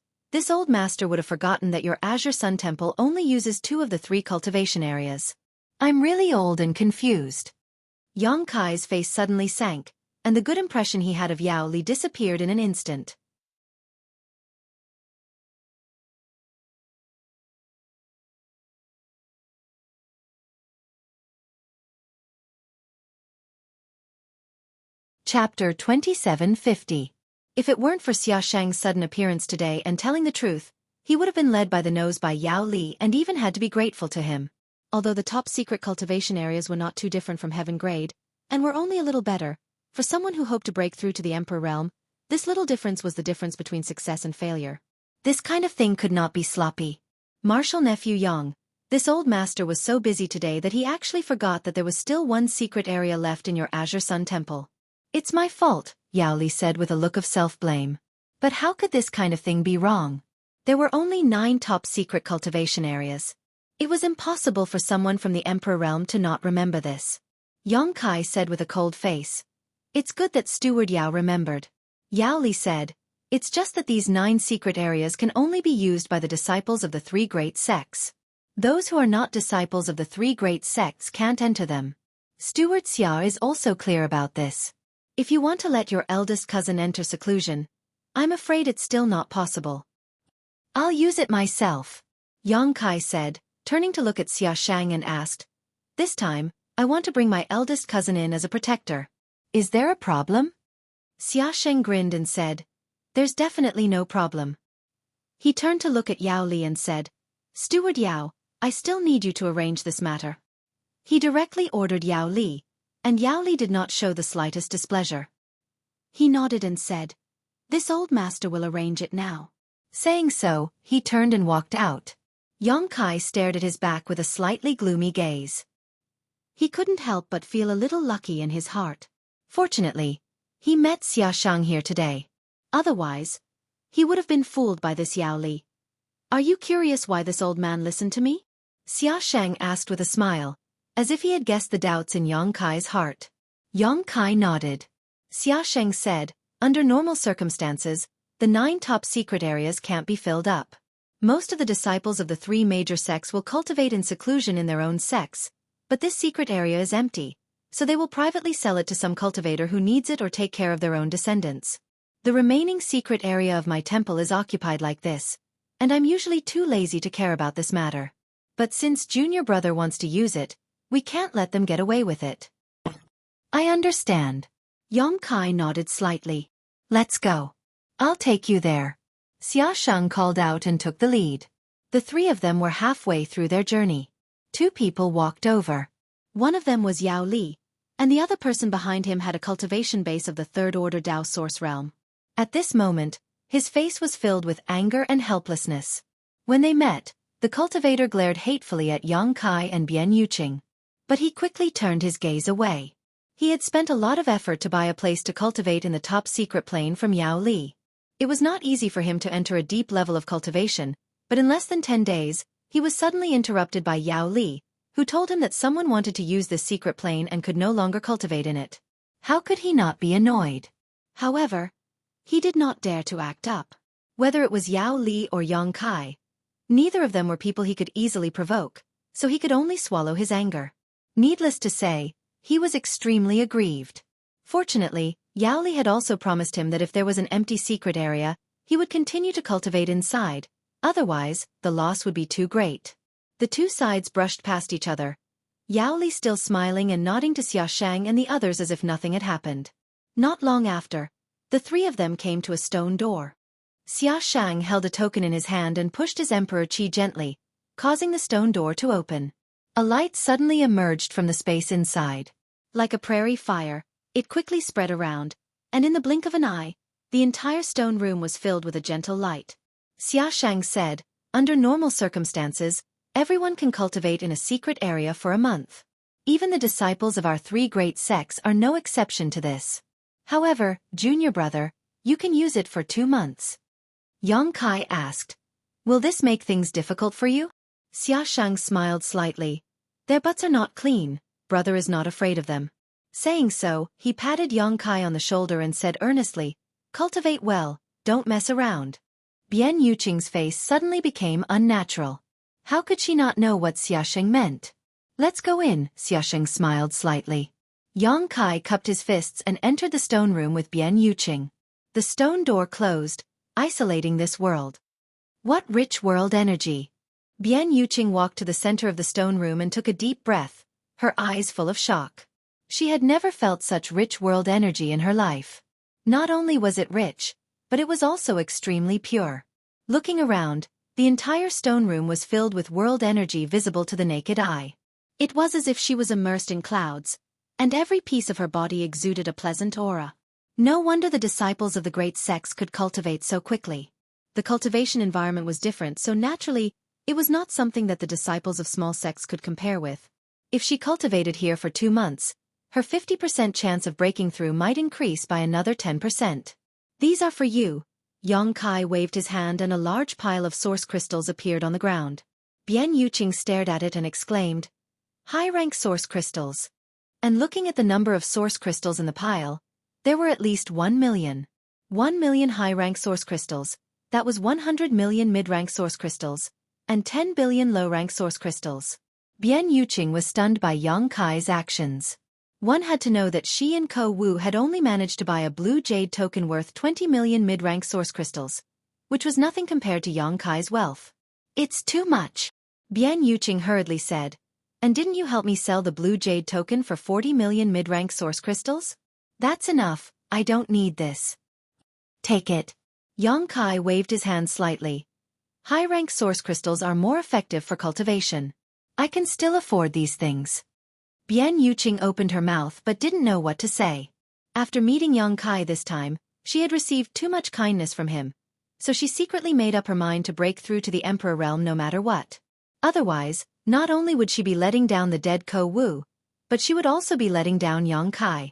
old master would have forgotten that your Azure Sun Temple only uses 2 of the 3 cultivation areas. I'm really old and confused. Yang Kai's face suddenly sank, and the good impression he had of Yao Li disappeared in an instant. Chapter 2750. If it weren't for Xia Shang's sudden appearance today and telling the truth, he would have been led by the nose by Yao Li and even had to be grateful to him. Although the top-secret cultivation areas were not too different from Heaven Grade, and were only a little better, for someone who hoped to break through to the Emperor Realm, this little difference was the difference between success and failure. This kind of thing could not be sloppy. Martial Nephew Yang, this old master was so busy today that he actually forgot that there was still 1 secret area left in your Azure Sun Temple. It's my fault, Yao Li said with a look of self-blame. But how could this kind of thing be wrong? There were only 9 top-secret cultivation areas. It was impossible for someone from the Emperor Realm to not remember this. Yang Kai said with a cold face. It's good that Steward Yao remembered. Yao Li said, it's just that these 9 secret areas can only be used by the disciples of the 3 great sects. Those who are not disciples of the 3 great sects can't enter them. Steward Xia is also clear about this. If you want to let your eldest cousin enter seclusion, I'm afraid it's still not possible. I'll use it myself, Yang Kai said, turning to look at Xia Shang and asked. This time, I want to bring my eldest cousin in as a protector. Is there a problem? Xia Shang grinned and said, there's definitely no problem. He turned to look at Yao Li and said, Steward Yao, I still need you to arrange this matter. He directly ordered Yao Li, and Yao Li did not show the slightest displeasure. He nodded and said, this old master will arrange it now. Saying so, he turned and walked out. Yang Kai stared at his back with a slightly gloomy gaze. He couldn't help but feel a little lucky in his heart. Fortunately, he met Xia Shang here today. Otherwise, he would have been fooled by this Yao Li. Are you curious why this old man listened to me? Xia Shang asked with a smile, as if he had guessed the doubts in Yang Kai's heart. Yang Kai nodded. Xia Shang said, under normal circumstances, the 9 top secret areas can't be filled up. Most of the disciples of the 3 major sects will cultivate in seclusion in their own sects, but this secret area is empty, so they will privately sell it to some cultivator who needs it or take care of their own descendants. The remaining secret area of my temple is occupied like this, and I'm usually too lazy to care about this matter. But since Junior Brother wants to use it, we can't let them get away with it. I understand. Yang Kai nodded slightly. Let's go. I'll take you there. Xia Shang called out and took the lead. The 3 of them were halfway through their journey. 2 people walked over. One of them was Yao Li, and the other person behind him had a cultivation base of the 3rd Order Dao Source Realm. At this moment, his face was filled with anger and helplessness. When they met, the cultivator glared hatefully at Yang Kai and Bian Yuqing. But he quickly turned his gaze away. He had spent a lot of effort to buy a place to cultivate in the top secret plane from Yao Li. It was not easy for him to enter a deep level of cultivation, but in less than 10 days, he was suddenly interrupted by Yao Li, who told him that someone wanted to use this secret plane and could no longer cultivate in it. How could he not be annoyed? However, he did not dare to act up. Whether it was Yao Li or Yang Kai, neither of them were people he could easily provoke, so he could only swallow his anger. Needless to say, he was extremely aggrieved. Fortunately, Yao Li had also promised him that if there was an empty secret area, he would continue to cultivate inside, otherwise, the loss would be too great. The 2 sides brushed past each other, Yao Li still smiling and nodding to Xia Shang and the others as if nothing had happened. Not long after, the 3 of them came to a stone door. Xia Shang held a token in his hand and pushed his Emperor Qi gently, causing the stone door to open. A light suddenly emerged from the space inside. Like a prairie fire, it quickly spread around, and in the blink of an eye, the entire stone room was filled with a gentle light. Xiaoshang said, under normal circumstances, everyone can cultivate in a secret area for a month. Even the disciples of our three great sects are no exception to this. However, junior brother, you can use it for 2 months. Yang Kai asked, will this make things difficult for you? Xiaoshang smiled slightly. Their butts are not clean, brother is not afraid of them. Saying so, he patted Yang Kai on the shoulder and said earnestly, cultivate well, don't mess around. Bian Yuqing's face suddenly became unnatural. How could she not know what Xiaosheng meant? Let's go in, Xiaosheng smiled slightly. Yang Kai cupped his fists and entered the stone room with Bian Yuqing. The stone door closed, isolating this world. What rich world energy! Bian Yuqing walked to the center of the stone room and took a deep breath, her eyes full of shock. She had never felt such rich world energy in her life. Not only was it rich, but it was also extremely pure. Looking around, the entire stone room was filled with world energy visible to the naked eye. It was as if she was immersed in clouds, and every piece of her body exuded a pleasant aura. No wonder the disciples of the great sects could cultivate so quickly. The cultivation environment was different, so naturally, it was not something that the disciples of small sects could compare with. If she cultivated here for 2 months, her 50% chance of breaking through might increase by another 10%. These are for you. Yang Kai waved his hand and a large pile of source crystals appeared on the ground. Bian Yuqing stared at it and exclaimed, high-rank source crystals. And looking at the number of source crystals in the pile, there were at least 1 million. 1 million high-rank source crystals, that was 100 million mid-rank source crystals, and 10 billion low-rank source crystals. Bian Yuqing was stunned by Yang Kai's actions. One had to know that she and Ko Wu had only managed to buy a blue jade token worth 20 million mid-rank source crystals, which was nothing compared to Yang Kai's wealth. It's too much, Bian Yuqing hurriedly said. And didn't you help me sell the blue jade token for 40 million mid-rank source crystals? That's enough, I don't need this. Take it. Yang Kai waved his hand slightly. High-rank source crystals are more effective for cultivation. I can still afford these things. Bian Yuqing opened her mouth but didn't know what to say. After meeting Yang Kai this time, she had received too much kindness from him, so she secretly made up her mind to break through to the Emperor realm no matter what. Otherwise, not only would she be letting down the dead Ko Wu, but she would also be letting down Yang Kai.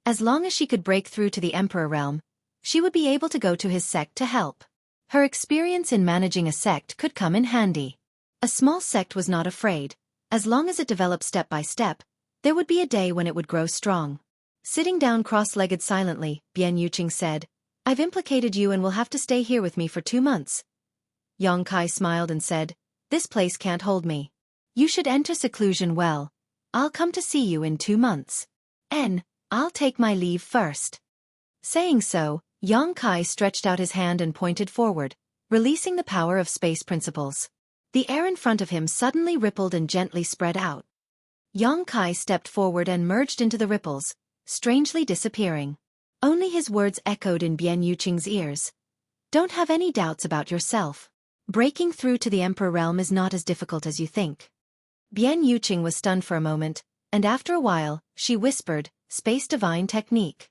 As long as she could break through to the Emperor realm, she would be able to go to his sect to help. Her experience in managing a sect could come in handy. A small sect was not afraid. As long as it developed step by step, there would be a day when it would grow strong. Sitting down cross-legged silently, Bian Yuqing said, I've implicated you and will have to stay here with me for 2 months. Yang Kai smiled and said, this place can't hold me. You should enter seclusion well. I'll come to see you in 2 months. I'll take my leave first. Saying so, Yang Kai stretched out his hand and pointed forward, releasing the power of space principles. The air in front of him suddenly rippled and gently spread out. Yang Kai stepped forward and merged into the ripples, strangely disappearing. Only his words echoed in Bian Yuqing's ears. Don't have any doubts about yourself. Breaking through to the Emperor realm is not as difficult as you think. Bian Yuqing was stunned for a moment, and after a while, she whispered, Space Divine Technique.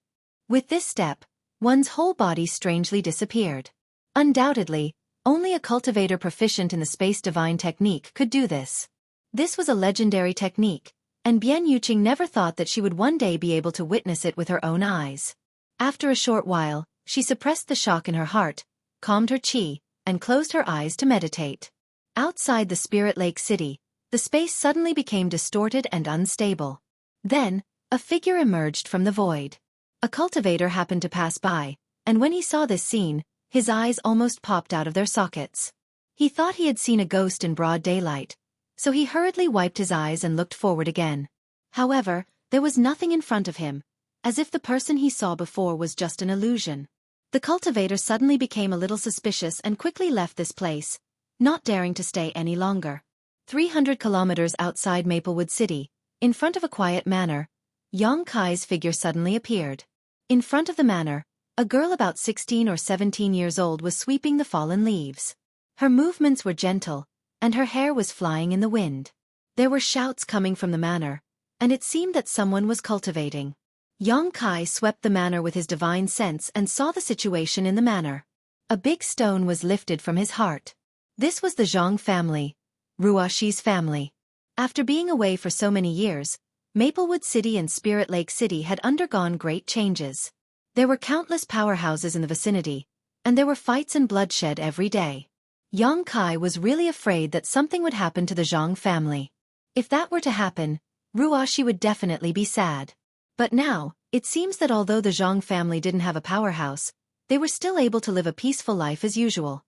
With this step, one's whole body strangely disappeared. Undoubtedly, only a cultivator proficient in the Space Divine Technique could do this. This was a legendary technique, and Bian Yuqing never thought that she would one day be able to witness it with her own eyes. After a short while, she suppressed the shock in her heart, calmed her chi, and closed her eyes to meditate. Outside the Spirit Lake City, the space suddenly became distorted and unstable. Then, a figure emerged from the void. A cultivator happened to pass by, and when he saw this scene, his eyes almost popped out of their sockets. He thought he had seen a ghost in broad daylight, so he hurriedly wiped his eyes and looked forward again. However, there was nothing in front of him, as if the person he saw before was just an illusion. The cultivator suddenly became a little suspicious and quickly left this place, not daring to stay any longer. 300 kilometers outside Maplewood City, in front of a quiet manor, Yang Kai's figure suddenly appeared. In front of the manor, a girl about 16 or 17 years old was sweeping the fallen leaves. Her movements were gentle, and her hair was flying in the wind. There were shouts coming from the manor, and it seemed that someone was cultivating. Yang Kai swept the manor with his divine sense and saw the situation in the manor. A big stone was lifted from his heart. This was the Zhang family, Ruoxi's family. After being away for so many years, Maplewood City and Spirit Lake City had undergone great changes. There were countless powerhouses in the vicinity, and there were fights and bloodshed every day. Yang Kai was really afraid that something would happen to the Zhang family. If that were to happen, Ruoxi would definitely be sad. But now, it seems that although the Zhang family didn't have a powerhouse, they were still able to live a peaceful life as usual.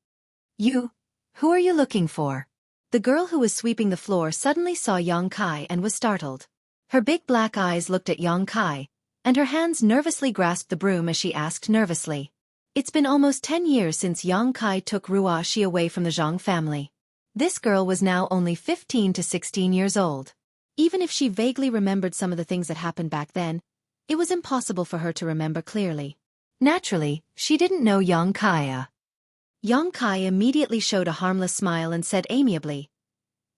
"You? Who are you looking for?" The girl who was sweeping the floor suddenly saw Yang Kai and was startled. Her big black eyes looked at Yang Kai, and her hands nervously grasped the broom as she asked nervously. It's been almost 10 years since Yang Kai took Ruoxi away from the Zhang family. This girl was now only 15 to 16 years old. Even if she vaguely remembered some of the things that happened back then, it was impossible for her to remember clearly. Naturally, she didn't know Yang Kai. Yang Kai immediately showed a harmless smile and said amiably,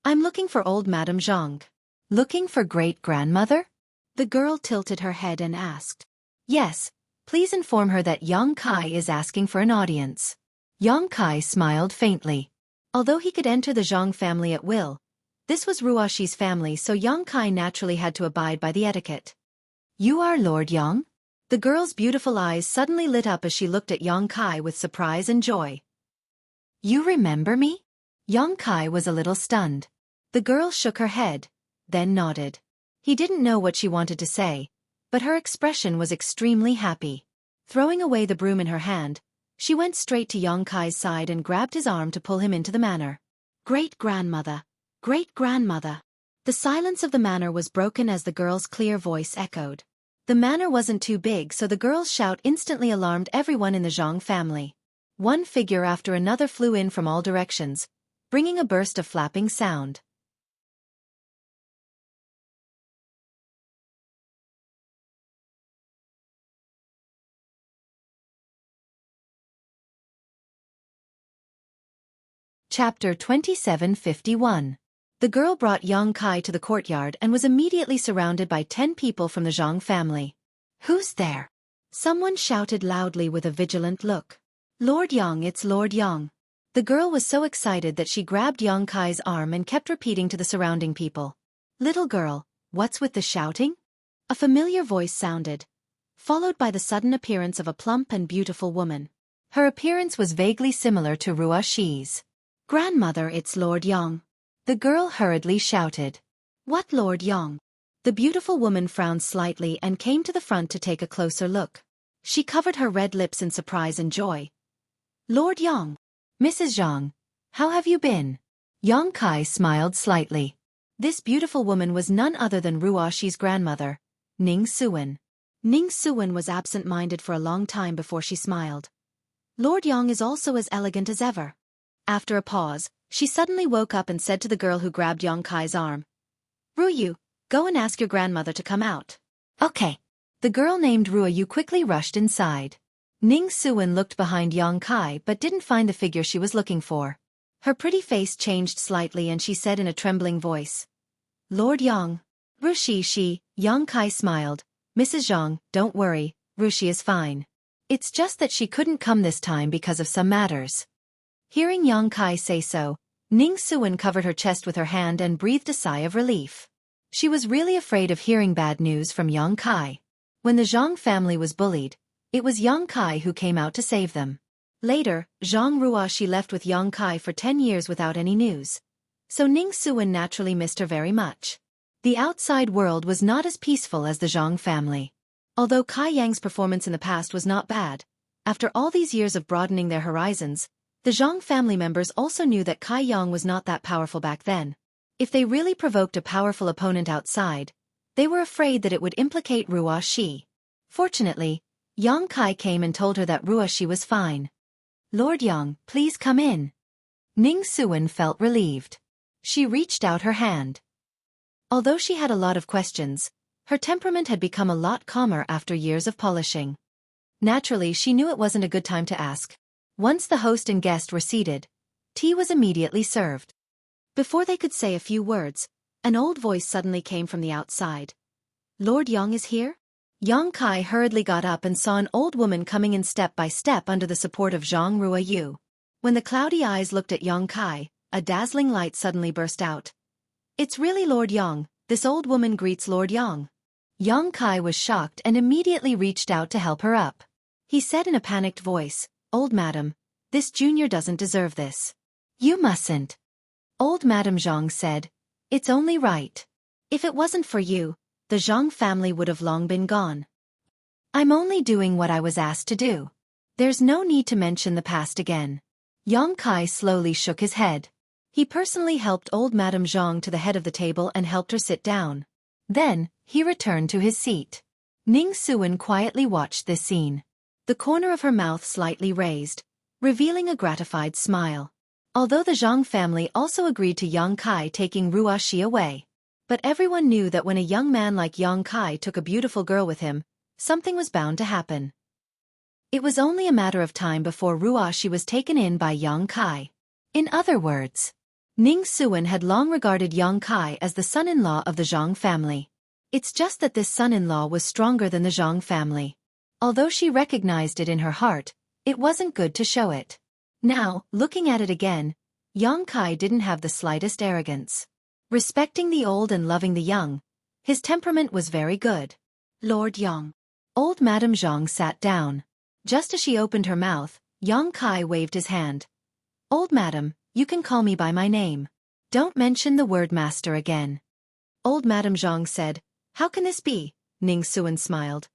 "I'm looking for old Madame Zhang." "Looking for great-grandmother?" The girl tilted her head and asked. "Yes, please inform her that Yang Kai is asking for an audience." Yang Kai smiled faintly. Although he could enter the Zhang family at will, this was Ruoxi's family, so Yang Kai naturally had to abide by the etiquette. "You are Lord Yang?" The girl's beautiful eyes suddenly lit up as she looked at Yang Kai with surprise and joy. "You remember me?" Yang Kai was a little stunned. The girl shook her head, then nodded. He didn't know what she wanted to say, but her expression was extremely happy. Throwing away the broom in her hand, she went straight to Yang Kai's side and grabbed his arm to pull him into the manor. "Great-grandmother! Great-grandmother!" The silence of the manor was broken as the girl's clear voice echoed. The manor wasn't too big, so the girl's shout instantly alarmed everyone in the Zhang family. One figure after another flew in from all directions, bringing a burst of flapping sound. Chapter 2751. The girl brought Yang Kai to the courtyard and was immediately surrounded by 10 people from the Zhang family. "Who's there?" Someone shouted loudly with a vigilant look. "Lord Yang, it's Lord Yang." The girl was so excited that she grabbed Yang Kai's arm and kept repeating to the surrounding people, "Little girl, what's with the shouting?" A familiar voice sounded, followed by the sudden appearance of a plump and beautiful woman. Her appearance was vaguely similar to Ruoxi's. "Grandmother, it's Lord Yang." The girl hurriedly shouted. "What Lord Yang?" The beautiful woman frowned slightly and came to the front to take a closer look. She covered her red lips in surprise and joy. "Lord Yang. Mrs. Zhang, how have you been?" Yang Kai smiled slightly. This beautiful woman was none other than Ruoxi's grandmother, Ning Suwen. Ning Suwen was absent-minded for a long time before she smiled. "Lord Yang is also as elegant as ever." After a pause, she suddenly woke up and said to the girl who grabbed Yang Kai's arm, "Ruoyu, go and ask your grandmother to come out." "Okay." The girl named Ruoyu quickly rushed inside. Ning Suwen looked behind Yang Kai but didn't find the figure she was looking for. Her pretty face changed slightly and she said in a trembling voice, "Lord Yang." "Ruoxi." Yang Kai smiled. "Mrs. Zhang, don't worry, Ruoxi is fine. It's just that she couldn't come this time because of some matters." Hearing Yang Kai say so, Ning Suwen covered her chest with her hand and breathed a sigh of relief. She was really afraid of hearing bad news from Yang Kai. When the Zhang family was bullied, it was Yang Kai who came out to save them. Later, Zhang Ruoxi left with Yang Kai for 10 years without any news. So Ning Suwen naturally missed her very much. The outside world was not as peaceful as the Zhang family. Although Kai Yang's performance in the past was not bad, after all these years of broadening their horizons, the Zhang family members also knew that Kai Yang was not that powerful back then. If they really provoked a powerful opponent outside, they were afraid that it would implicate Ruoxi. Fortunately, Yang Kai came and told her that Ruoxi was fine. "Lord Yang, please come in." Ning Suwen felt relieved. She reached out her hand. Although she had a lot of questions, her temperament had become a lot calmer after years of polishing. Naturally, she knew it wasn't a good time to ask. Once the host and guest were seated, tea was immediately served. Before they could say a few words, An old voice suddenly came from the outside. Lord Yang is here? Yang Kai hurriedly got up and saw an old woman coming in step by step under the support of Zhang Ruoyu. When the cloudy eyes looked at Yang Kai, a dazzling light suddenly burst out. It's really Lord Yang, this old woman greets Lord Yang. Yang Kai was shocked and immediately reached out to help her up. He said in a panicked voice, Old Madam, this junior doesn't deserve this. You mustn't. Old Madam Zhang said, It's only right. If it wasn't for you, the Zhang family would have long been gone. I'm only doing what I was asked to do. There's no need to mention the past again. Yang Kai slowly shook his head. He personally helped old Madame Zhang to the head of the table and helped her sit down. Then, he returned to his seat. Ning Suan quietly watched this scene. The corner of her mouth slightly raised, revealing a gratified smile. Although the Zhang family also agreed to Yang Kai taking Ruoxi away. But everyone knew that when a young man like Yang Kai took a beautiful girl with him, something was bound to happen. It was only a matter of time before Ruoxi was taken in by Yang Kai. In other words, Ning Suan had long regarded Yang Kai as the son-in-law of the Zhang family. It's just that this son-in-law was stronger than the Zhang family. Although she recognized it in her heart, it wasn't good to show it. Now, looking at it again, Yang Kai didn't have the slightest arrogance. Respecting the old and loving the young, his temperament was very good. Lord Yang. Old Madame Zhang sat down. Just as she opened her mouth, Yang Kai waved his hand. Old Madam, you can call me by my name. Don't mention the word master again. Old Madame Zhang said, How can this be? Ning Suan smiled.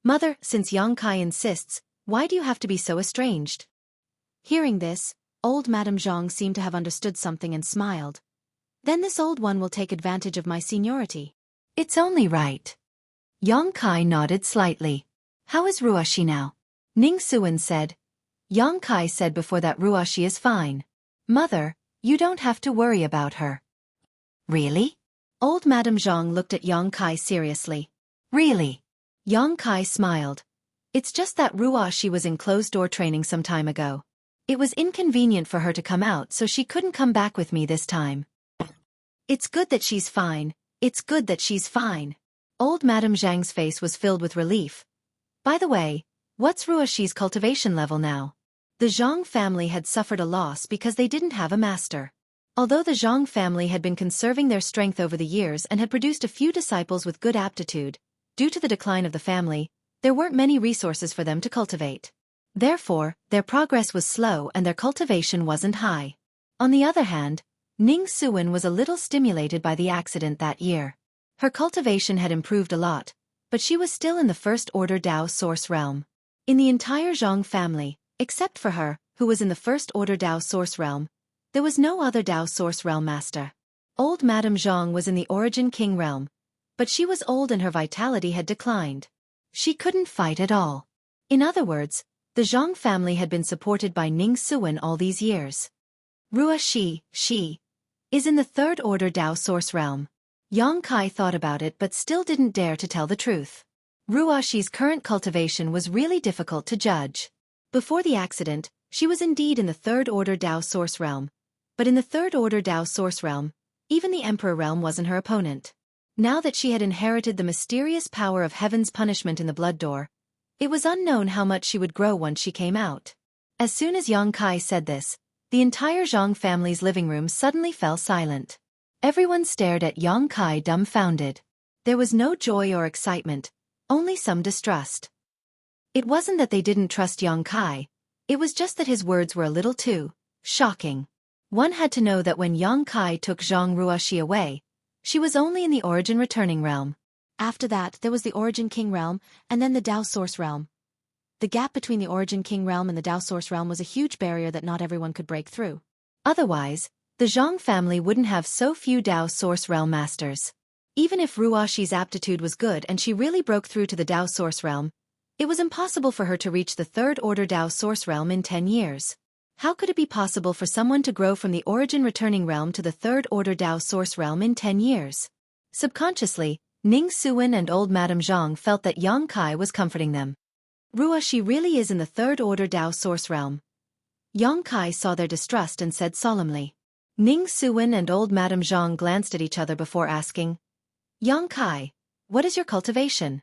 Mother, since Yang Kai insists, why do you have to be so estranged? Hearing this, old Madame Zhang seemed to have understood something and smiled. Then this old one will take advantage of my seniority. It's only right. Yang Kai nodded slightly. How is Ruoxi now? Ning Suan said. Yang Kai said before that Ruoxi is fine. Mother, you don't have to worry about her. Really? Old Madame Zhang looked at Yang Kai seriously. Really? Yang Kai smiled. It's just that Ruoxi was in closed-door training some time ago. It was inconvenient for her to come out, so she couldn't come back with me this time. It's good that she's fine. It's good that she's fine. Old Madame Zhang's face was filled with relief. By the way, what's Ruoxi's cultivation level now? The Zhang family had suffered a loss because they didn't have a master. Although the Zhang family had been conserving their strength over the years and had produced a few disciples with good aptitude, due to the decline of the family, there weren't many resources for them to cultivate. Therefore, their progress was slow and their cultivation wasn't high. On the other hand, Ning Suan was a little stimulated by the accident that year. Her cultivation had improved a lot, but she was still in the first-order Dao source realm. In the entire Zhang family, except for her, who was in the first-order Dao source realm, there was no other Dao source realm master. Old Madame Zhang was in the origin king realm, but she was old and her vitality had declined. She couldn't fight at all. In other words, the Zhang family had been supported by Ning Suan all these years. Ruoxi, she, is in the third-order Dao source realm. Yang Kai thought about it but still didn't dare to tell the truth. Ruoxi's current cultivation was really difficult to judge. Before the accident, she was indeed in the third-order Dao source realm. But in the third-order Dao source realm, even the Emperor realm wasn't her opponent. Now that she had inherited the mysterious power of heaven's punishment in the blood door, it was unknown how much she would grow once she came out. As soon as Yang Kai said this, the entire Zhang family's living room suddenly fell silent. Everyone stared at Yang Kai dumbfounded. There was no joy or excitement, only some distrust. It wasn't that they didn't trust Yang Kai, it was just that his words were a little too shocking. One had to know that when Yang Kai took Zhang Ruoxi away, she was only in the origin returning realm. After that, there was the origin king realm, and then the Dao source realm. The gap between the origin king realm and the Dao source realm was a huge barrier that not everyone could break through. Otherwise, the Zhang family wouldn't have so few Dao source realm masters. Even if Ruoxi's aptitude was good and she really broke through to the Dao source realm, it was impossible for her to reach the third-order Dao source realm in 10 years. How could it be possible for someone to grow from the origin returning realm to the third-order Dao source realm in 10 years? Subconsciously, Ning Suan and old Madame Zhang felt that Yang Kai was comforting them. Ruoxi really is in the third-order Dao source realm. Yang Kai saw their distrust and said solemnly. Ning Suwen and old Madame Zhang glanced at each other before asking, Yang Kai, what is your cultivation?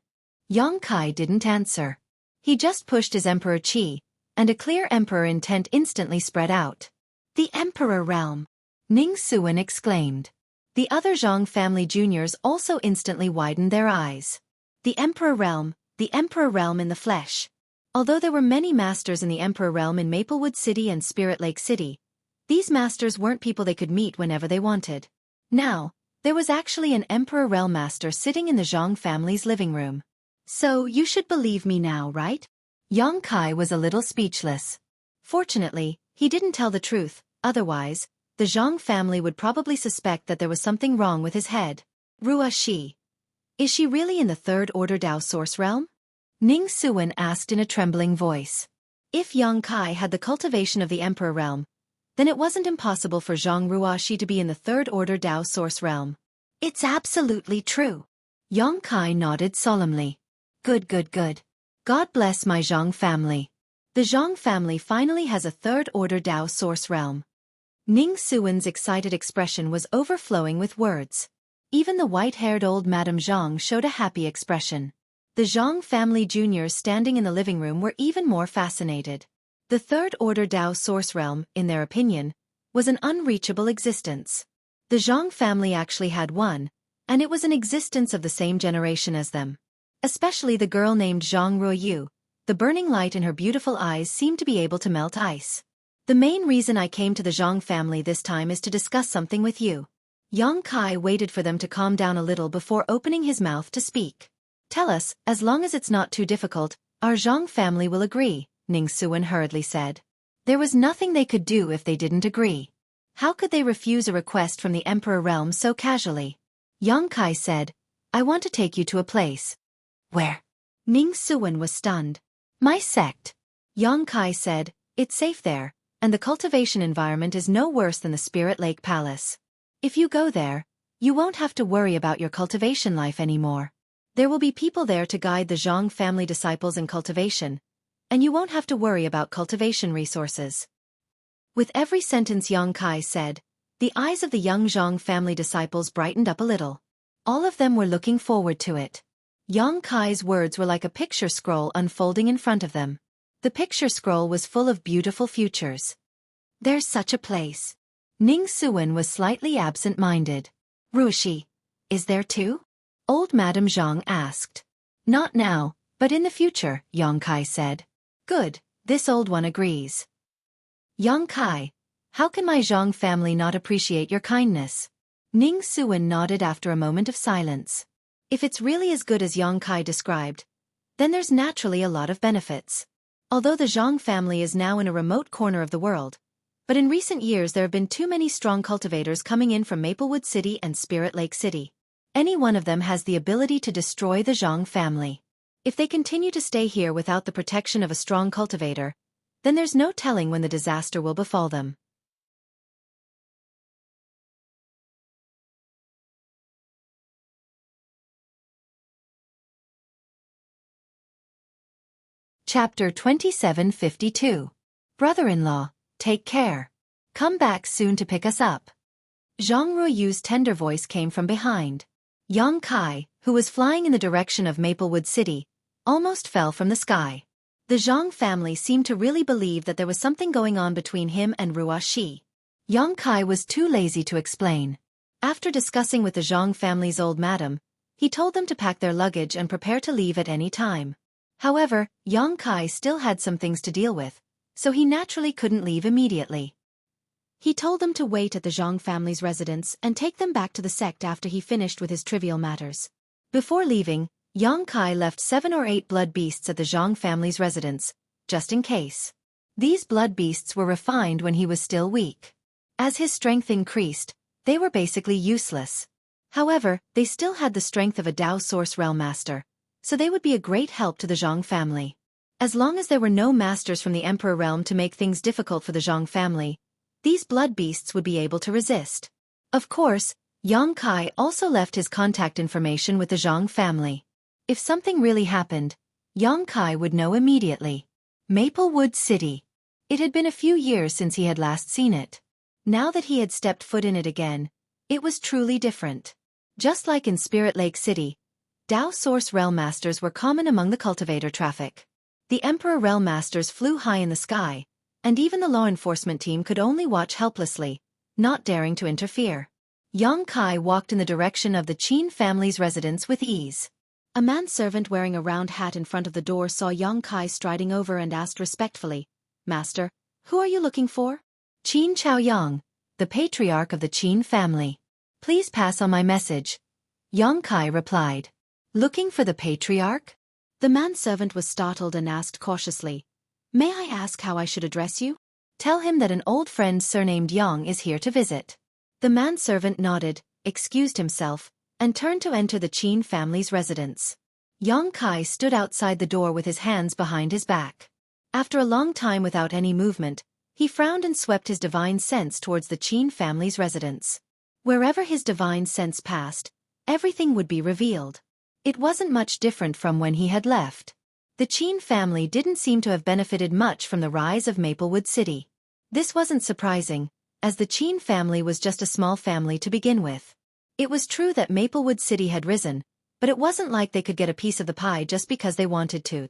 Yang Kai didn't answer. He just pushed his Emperor Qi, and a clear Emperor intent instantly spread out. The Emperor Realm! Ning Suwen exclaimed. The other Zhang family juniors also instantly widened their eyes. The Emperor Realm in the flesh. Although there were many masters in the Emperor Realm in Maplewood City and Spirit Lake City, these masters weren't people they could meet whenever they wanted. Now, there was actually an Emperor Realm master sitting in the Zhang family's living room. So you should believe me now, right? Yang Kai was a little speechless. Fortunately, he didn't tell the truth, otherwise, the Zhang family would probably suspect that there was something wrong with his head. Rua Shi. Is she really in the third order Dao Source Realm? Ning Suwen asked in a trembling voice. If Yang Kai had the cultivation of the Emperor Realm, then it wasn't impossible for Zhang Ruashi to be in the third order Dao Source Realm. It's absolutely true. Yang Kai nodded solemnly. Good. God bless my Zhang family. The Zhang family finally has a third order Dao Source Realm. Ning Suwen's excited expression was overflowing with words. Even the white-haired old Madame Zhang showed a happy expression. The Zhang family juniors standing in the living room were even more fascinated. The third order Dao Source Realm, in their opinion, was an unreachable existence. The Zhang family actually had one, and it was an existence of the same generation as them. Especially the girl named Zhang Ruoyu. The burning light in her beautiful eyes seemed to be able to melt ice. The main reason I came to the Zhang family this time is to discuss something with you. Yang Kai waited for them to calm down a little before opening his mouth to speak. Tell us, as long as it's not too difficult, our Zhang family will agree, Ning Suwen hurriedly said. There was nothing they could do if they didn't agree. How could they refuse a request from the Emperor Realm so casually? Yang Kai said, I want to take you to a place. Where? Ning Suwen was stunned. My sect. Yang Kai said, it's safe there, and the cultivation environment is no worse than the Spirit Lake Palace. If you go there, you won't have to worry about your cultivation life anymore. There will be people there to guide the Zhang family disciples in cultivation, and you won't have to worry about cultivation resources. With every sentence Yang Kai said, the eyes of the young Zhang family disciples brightened up a little. All of them were looking forward to it. Yang Kai's words were like a picture scroll unfolding in front of them. The picture scroll was full of beautiful futures. There's such a place. Ning Suwen was slightly absent-minded. Ruoshi, is there too? Old Madame Zhang asked. Not now, but in the future, Yang Kai said. Good, this old one agrees. Yang Kai, how can my Zhang family not appreciate your kindness? Ning Suwen nodded after a moment of silence. If it's really as good as Yang Kai described, then there's naturally a lot of benefits. Although the Zhang family is now in a remote corner of the world, but in recent years there have been too many strong cultivators coming in from Maplewood City and Spirit Lake City. Any one of them has the ability to destroy the Zhang family. If they continue to stay here without the protection of a strong cultivator, then there's no telling when the disaster will befall them. Chapter 2752. Brother-in-law, take care. Come back soon to pick us up. Zhang Ruoyu's tender voice came from behind. Yang Kai, who was flying in the direction of Maplewood City, almost fell from the sky. The Zhang family seemed to really believe that there was something going on between him and Ruoshi. Yang Kai was too lazy to explain. After discussing with the Zhang family's old madam, he told them to pack their luggage and prepare to leave at any time. However, Yang Kai still had some things to deal with, so he naturally couldn't leave immediately. He told them to wait at the Zhang family's residence and take them back to the sect after he finished with his trivial matters. Before leaving, Yang Kai left 7 or 8 blood beasts at the Zhang family's residence, just in case. These blood beasts were refined when he was still weak. As his strength increased, they were basically useless. However, they still had the strength of a Dao Source Realm Master, so they would be a great help to the Zhang family. As long as there were no masters from the Emperor Realm to make things difficult for the Zhang family, these blood beasts would be able to resist. Of course, Yang Kai also left his contact information with the Zhang family. If something really happened, Yang Kai would know immediately. Maplewood City. It had been a few years since he had last seen it. Now that he had stepped foot in it again, it was truly different. Just like in Spirit Lake City, Tao Source Realm Masters were common among the cultivator traffic. The Emperor Realm Masters flew high in the sky, and even the law enforcement team could only watch helplessly, not daring to interfere. Yang Kai walked in the direction of the Qin family's residence with ease. A manservant wearing a round hat in front of the door saw Yang Kai striding over and asked respectfully, "Master, who are you looking for?" "Qin Chaoyang, the patriarch of the Qin family. Please pass on my message," Yang Kai replied. "Looking for the patriarch?" The manservant was startled and asked cautiously, "May I ask how I should address you?" "Tell him that an old friend surnamed Yang is here to visit." The manservant nodded, excused himself, and turned to enter the Qin family's residence. Yang Kai stood outside the door with his hands behind his back. After a long time without any movement, he frowned and swept his divine sense towards the Qin family's residence. Wherever his divine sense passed, everything would be revealed. It wasn't much different from when he had left. The Qin family didn't seem to have benefited much from the rise of Maplewood City. This wasn't surprising, as the Qin family was just a small family to begin with. It was true that Maplewood City had risen, but it wasn't like they could get a piece of the pie just because they wanted to.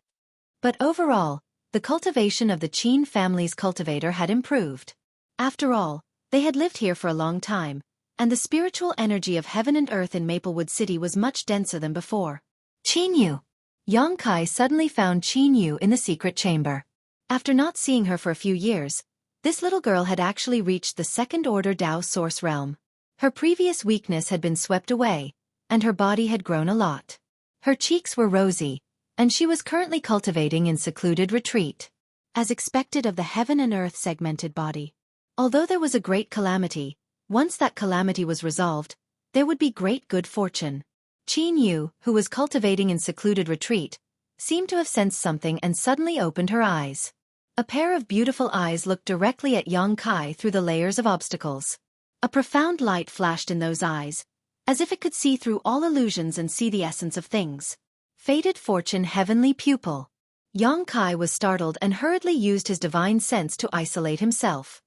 But overall, the cultivation of the Qin family's cultivator had improved. After all, they had lived here for a long time, and the spiritual energy of heaven and earth in Maplewood City was much denser than before. Qin Yu. Yang Kai suddenly found Qin Yu in the secret chamber. After not seeing her for a few years, this little girl had actually reached the second-order Tao Source realm. Her previous weakness had been swept away, and her body had grown a lot. Her cheeks were rosy, and she was currently cultivating in secluded retreat. As expected of the heaven and earth segmented body. Although there was a great calamity, once that calamity was resolved, there would be great good fortune. Qin Yu, who was cultivating in secluded retreat, seemed to have sensed something and suddenly opened her eyes. A pair of beautiful eyes looked directly at Yang Kai through the layers of obstacles. A profound light flashed in those eyes, as if it could see through all illusions and see the essence of things. Fated fortune, heavenly pupil. Yang Kai was startled and hurriedly used his divine sense to isolate himself.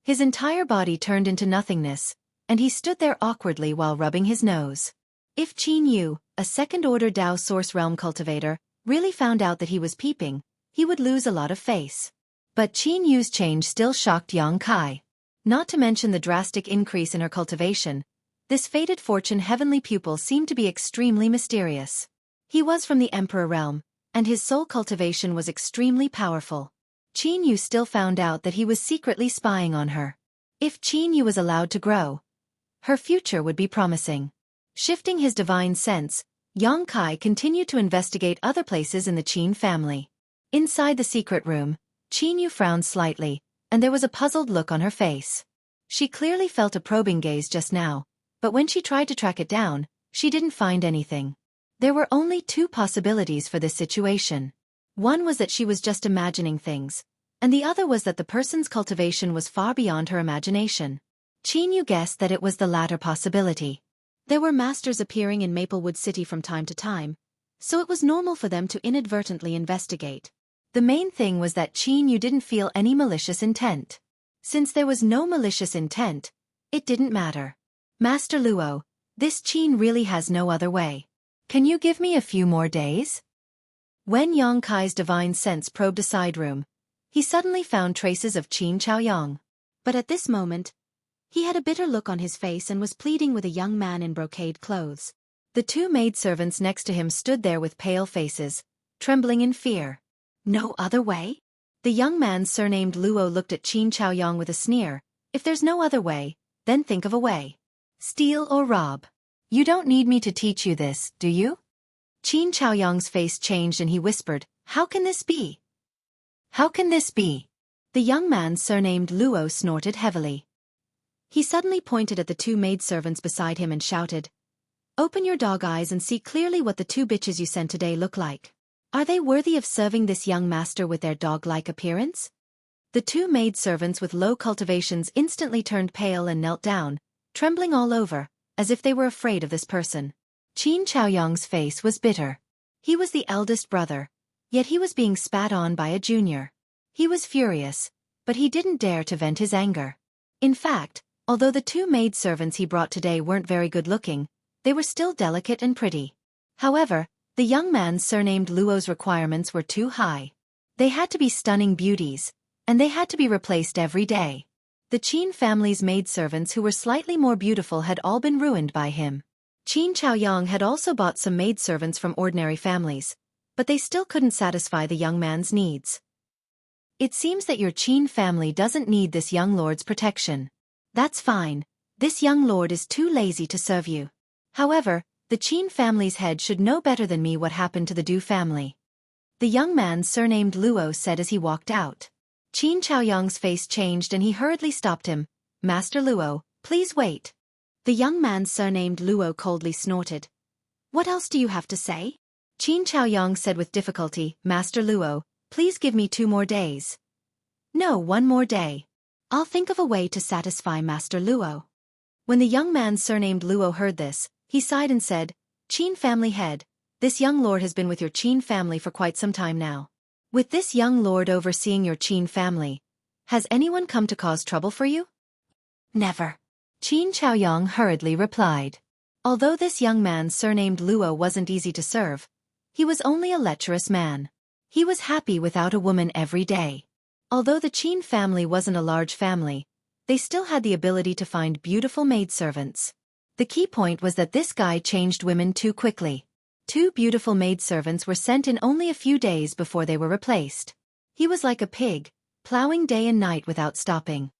His entire body turned into nothingness, and he stood there awkwardly while rubbing his nose. If Qin Yu, a second-order Tao Source Realm cultivator, really found out that he was peeping, he would lose a lot of face. But Qin Yu's change still shocked Yang Kai. Not to mention the drastic increase in her cultivation, this fated fortune heavenly pupil seemed to be extremely mysterious. He was from the Emperor realm, and his soul cultivation was extremely powerful. Qin Yu still found out that he was secretly spying on her. If Qin Yu was allowed to grow, her future would be promising. Shifting his divine sense, Yang Kai continued to investigate other places in the Qin family. Inside the secret room, Qin Yu frowned slightly, and there was a puzzled look on her face. She clearly felt a probing gaze just now, but when she tried to track it down, she didn't find anything. There were only two possibilities for this situation. One was that she was just imagining things, and the other was that the person's cultivation was far beyond her imagination. Qin Yu guessed that it was the latter possibility. There were masters appearing in Maplewood City from time to time, so it was normal for them to inadvertently investigate. The main thing was that Qin Yu didn't feel any malicious intent. Since there was no malicious intent, it didn't matter. "Master Luo, this Qin really has no other way. Can you give me a few more days?" When Yang Kai's divine sense probed a side room, he suddenly found traces of Qin Chaoyang. But at this moment, he had a bitter look on his face and was pleading with a young man in brocade clothes. The two maidservants next to him stood there with pale faces, trembling in fear. "No other way?" The young man surnamed Luo looked at Qin Chaoyang with a sneer. "If there's no other way, then think of a way. Steal or rob. You don't need me to teach you this, do you?" Qin Chaoyang's face changed and he whispered, "How can this be? How can this be?" The young man surnamed Luo snorted heavily. He suddenly pointed at the two maidservants beside him and shouted, "Open your dog eyes and see clearly what the two bitches you sent today look like. Are they worthy of serving this young master with their dog-like appearance?" The two maidservants with low cultivations instantly turned pale and knelt down, trembling all over, as if they were afraid of this person. Qin Chaoyang's face was bitter. He was the eldest brother, yet he was being spat on by a junior. He was furious, but he didn't dare to vent his anger. In fact, although the two maidservants he brought today weren't very good-looking, they were still delicate and pretty. However, the young man surnamed Luo's requirements were too high. They had to be stunning beauties, and they had to be replaced every day. The Qin family's maidservants who were slightly more beautiful had all been ruined by him. Qin Chaoyang had also bought some maidservants from ordinary families, but they still couldn't satisfy the young man's needs. It seems that your Qin family doesn't need this young lord's protection. That's fine. This young lord is too lazy to serve you. However, the Qin family's head should know better than me what happened to the Du family. The young man surnamed Luo said as he walked out. Qin Chaoyang's face changed and he hurriedly stopped him. Master Luo, please wait. The young man surnamed Luo coldly snorted. What else do you have to say? Qin Chaoyang said with difficulty, Master Luo, please give me 2 more days. No, 1 more day. I'll think of a way to satisfy Master Luo. When the young man surnamed Luo heard this, he sighed and said, Qin family head, this young lord has been with your Qin family for quite some time now. With this young lord overseeing your Qin family, has anyone come to cause trouble for you? Never. Qin Chaoyang hurriedly replied. Although this young man surnamed Luo wasn't easy to serve, he was only a lecherous man. He was happy without a woman every day. Although the Qin family wasn't a large family, they still had the ability to find beautiful maidservants. The key point was that this guy changed women too quickly. 2 beautiful maidservants were sent in only a few days before they were replaced. He was like a pig, plowing day and night without stopping.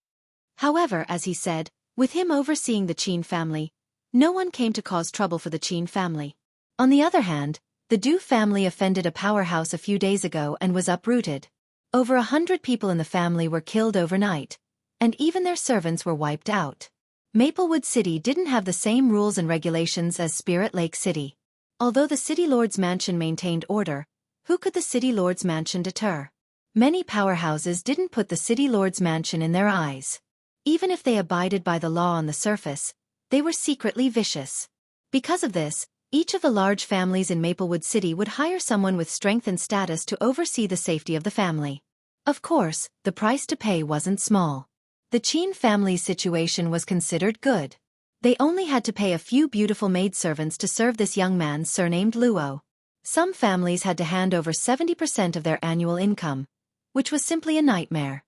However, as he said, with him overseeing the Qin family, no one came to cause trouble for the Qin family. On the other hand, the Du family offended a powerhouse a few days ago and was uprooted. Over 100 people in the family were killed overnight, and even their servants were wiped out. Maplewood City didn't have the same rules and regulations as Spirit Lake City. Although the City Lord's mansion maintained order, who could the City Lord's mansion deter? Many powerhouses didn't put the City Lord's mansion in their eyes. Even if they abided by the law on the surface, they were secretly vicious. Because of this, each of the large families in Maplewood City would hire someone with strength and status to oversee the safety of the family. Of course, the price to pay wasn't small. The Qin family's situation was considered good. They only had to pay a few beautiful maidservants to serve this young man surnamed Luo. Some families had to hand over 70% of their annual income, which was simply a nightmare.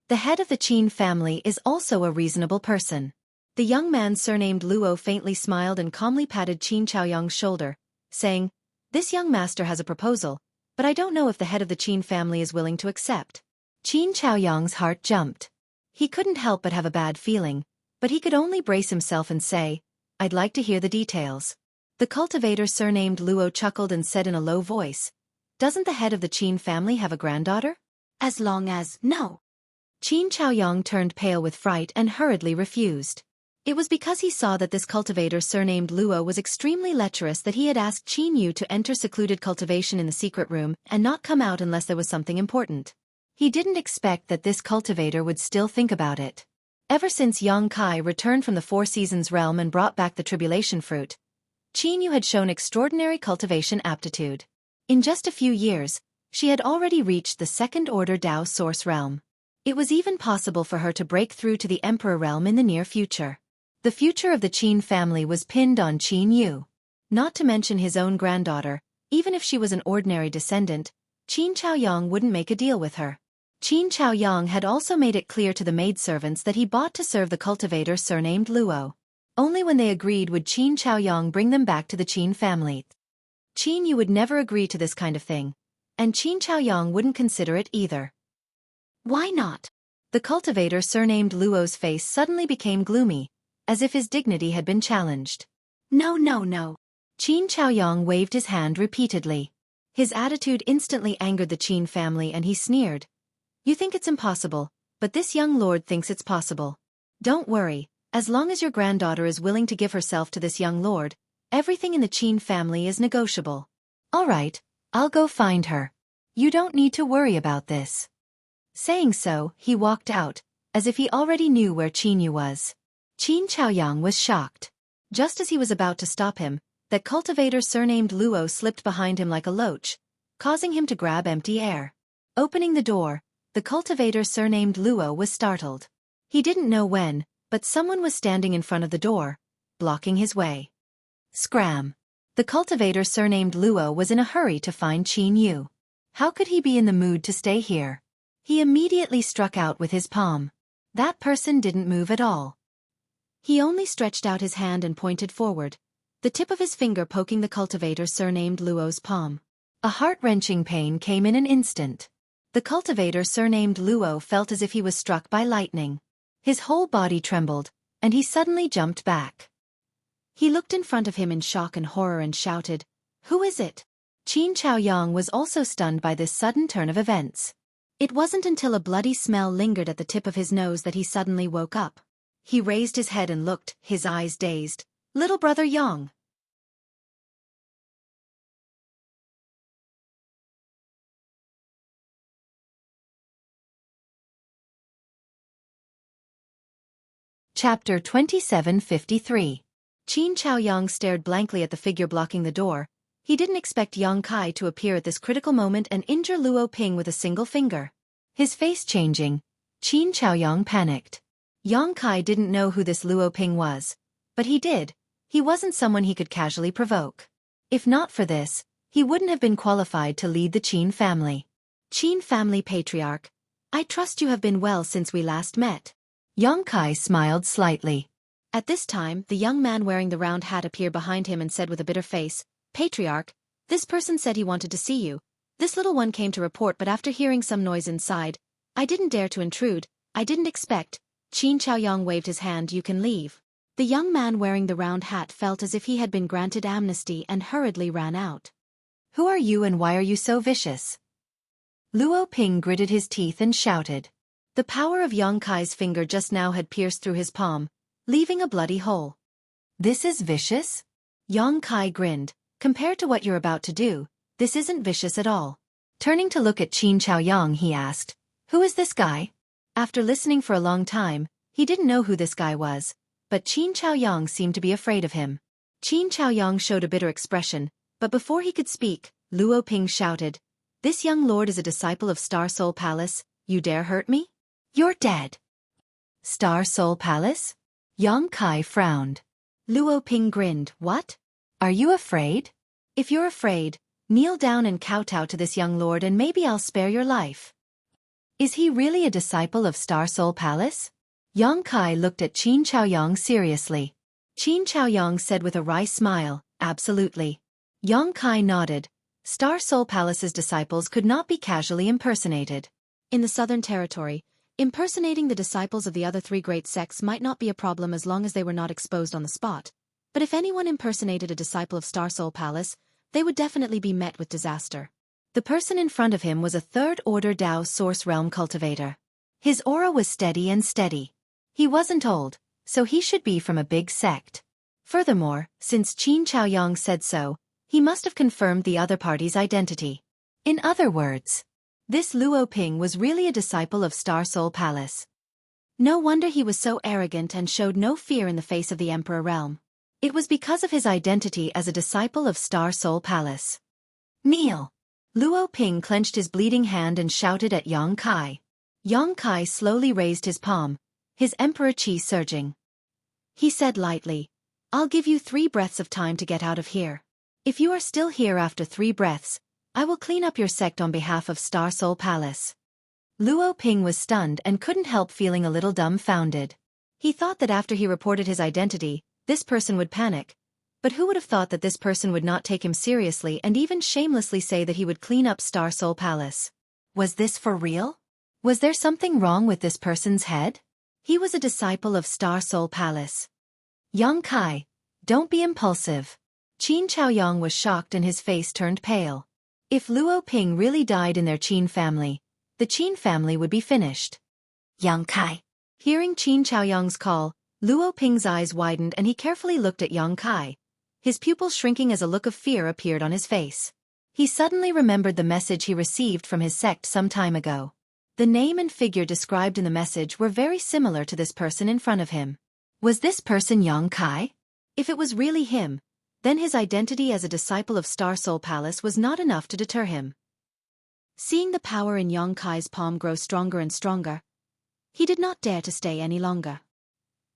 The head of the Qin family is also a reasonable person. The young man surnamed Luo faintly smiled and calmly patted Qin Chaoyang's shoulder, saying, This young master has a proposal, but I don't know if the head of the Qin family is willing to accept. Qin Chaoyang's heart jumped. He couldn't help but have a bad feeling, but he could only brace himself and say, I'd like to hear the details. The cultivator surnamed Luo chuckled and said in a low voice, Doesn't the head of the Qin family have a granddaughter? As long as, no. Qin Chaoyang turned pale with fright and hurriedly refused. It was because he saw that this cultivator surnamed Luo was extremely lecherous that he had asked Qin Yu to enter secluded cultivation in the secret room and not come out unless there was something important. He didn't expect that this cultivator would still think about it. Ever since Yang Kai returned from the Four Seasons realm and brought back the tribulation fruit, Qin Yu had shown extraordinary cultivation aptitude. In just a few years, she had already reached the second-order Dao Source realm. It was even possible for her to break through to the Emperor realm in the near future. The future of the Qin family was pinned on Qin Yu. Not to mention his own granddaughter, even if she was an ordinary descendant, Qin Chaoyang wouldn't make a deal with her. Qin Chaoyang had also made it clear to the maidservants that he bought to serve the cultivator surnamed Luo. Only when they agreed would Qin Chaoyang bring them back to the Qin family. Qin Yu would never agree to this kind of thing, and Qin Chaoyang wouldn't consider it either. Why not? The cultivator surnamed Luo's face suddenly became gloomy, as if his dignity had been challenged. No. Qin Chaoyang waved his hand repeatedly. His attitude instantly angered the Qin family and he sneered. You think it's impossible, but this young lord thinks it's possible. Don't worry, as long as your granddaughter is willing to give herself to this young lord, everything in the Qin family is negotiable. All right, I'll go find her. You don't need to worry about this. Saying so, he walked out, as if he already knew where Qin Yu was. Qin Chaoyang was shocked. Just as he was about to stop him, that cultivator surnamed Luo slipped behind him like a loach, causing him to grab empty air. Opening the door, the cultivator surnamed Luo was startled. He didn't know when, but someone was standing in front of the door, blocking his way. Scram! The cultivator surnamed Luo was in a hurry to find Qin Yu. How could he be in the mood to stay here? He immediately struck out with his palm. That person didn't move at all. He only stretched out his hand and pointed forward, the tip of his finger poking the cultivator surnamed Luo's palm. A heart-wrenching pain came in an instant. The cultivator surnamed Luo felt as if he was struck by lightning. His whole body trembled, and he suddenly jumped back. He looked in front of him in shock and horror and shouted, "Who is it?" Qin Chaoyang was also stunned by this sudden turn of events. It wasn't until a bloody smell lingered at the tip of his nose that he suddenly woke up. He raised his head and looked, his eyes dazed. "Little brother Yang." Chapter 2753. Qin Chaoyang stared blankly at the figure blocking the door. He didn't expect Yang Kai to appear at this critical moment and injure Luo Ping with a single finger. His face changing, Qin Chaoyang panicked. Yang Kai didn't know who this Luo Ping was, but he did. He wasn't someone he could casually provoke. If not for this, he wouldn't have been qualified to lead the Qin family. "Qin family patriarch, I trust you have been well since we last met." Yang Kai smiled slightly. At this time, the young man wearing the round hat appeared behind him and said with a bitter face, "Patriarch, this person said he wanted to see you. This little one came to report, but after hearing some noise inside, I didn't dare to intrude. I didn't expect." Qin Chaoyang waved his hand. "You can leave." The young man wearing the round hat felt as if he had been granted amnesty and hurriedly ran out. "Who are you and why are you so vicious?" Luo Ping gritted his teeth and shouted. The power of Yang Kai's finger just now had pierced through his palm, leaving a bloody hole. "This is vicious?" Yang Kai grinned. "Compared to what you're about to do, this isn't vicious at all." Turning to look at Qin Chaoyang, he asked, "Who is this guy?" After listening for a long time, he didn't know who this guy was, but Qin Chaoyang seemed to be afraid of him. Qin Chaoyang showed a bitter expression, but before he could speak, Luo Ping shouted, "This young lord is a disciple of Star Soul Palace. You dare hurt me? You're dead." Star Soul Palace? Yang Kai frowned. Luo Ping grinned. "What? Are you afraid? If you're afraid, kneel down and kowtow to this young lord and maybe I'll spare your life." Is he really a disciple of Star Soul Palace? Yang Kai looked at Qin Chaoyang seriously. Qin Chaoyang said with a wry smile, "Absolutely." Yang Kai nodded. Star Soul Palace's disciples could not be casually impersonated. In the Southern Territory, impersonating the disciples of the other three great sects might not be a problem as long as they were not exposed on the spot. But if anyone impersonated a disciple of Star Soul Palace, they would definitely be met with disaster. The person in front of him was a third-order Dao Source Realm cultivator. His aura was steady and steady. He wasn't old, so he should be from a big sect. Furthermore, since Qin Chaoyang said so, he must have confirmed the other party's identity. In other words, this Luo Ping was really a disciple of Star Soul Palace. No wonder he was so arrogant and showed no fear in the face of the Emperor Realm. It was because of his identity as a disciple of Star Soul Palace. "Kneel!" Luo Ping clenched his bleeding hand and shouted at Yang Kai. Yang Kai slowly raised his palm, his emperor chi surging. He said lightly, "I'll give you 3 breaths of time to get out of here. If you are still here after 3 breaths, I will clean up your sect on behalf of Star Soul Palace." Luo Ping was stunned and couldn't help feeling a little dumbfounded. He thought that after he reported his identity, this person would panic. But who would have thought that this person would not take him seriously and even shamelessly say that he would clean up Star Soul Palace? Was this for real? Was there something wrong with this person's head? He was a disciple of Star Soul Palace. "Yang Kai, don't be impulsive." Qin Chaoyang was shocked and his face turned pale. If Luo Ping really died in their Qin family, the Qin family would be finished. "Yang Kai." Hearing Qin Chaoyang's call, Luo Ping's eyes widened and he carefully looked at Yang Kai, his pupils shrinking as a look of fear appeared on his face. He suddenly remembered the message he received from his sect some time ago. The name and figure described in the message were very similar to this person in front of him. Was this person Yang Kai? If it was really him, then his identity as a disciple of Star Soul Palace was not enough to deter him. Seeing the power in Yang Kai's palm grow stronger and stronger, He did not dare to stay any longer.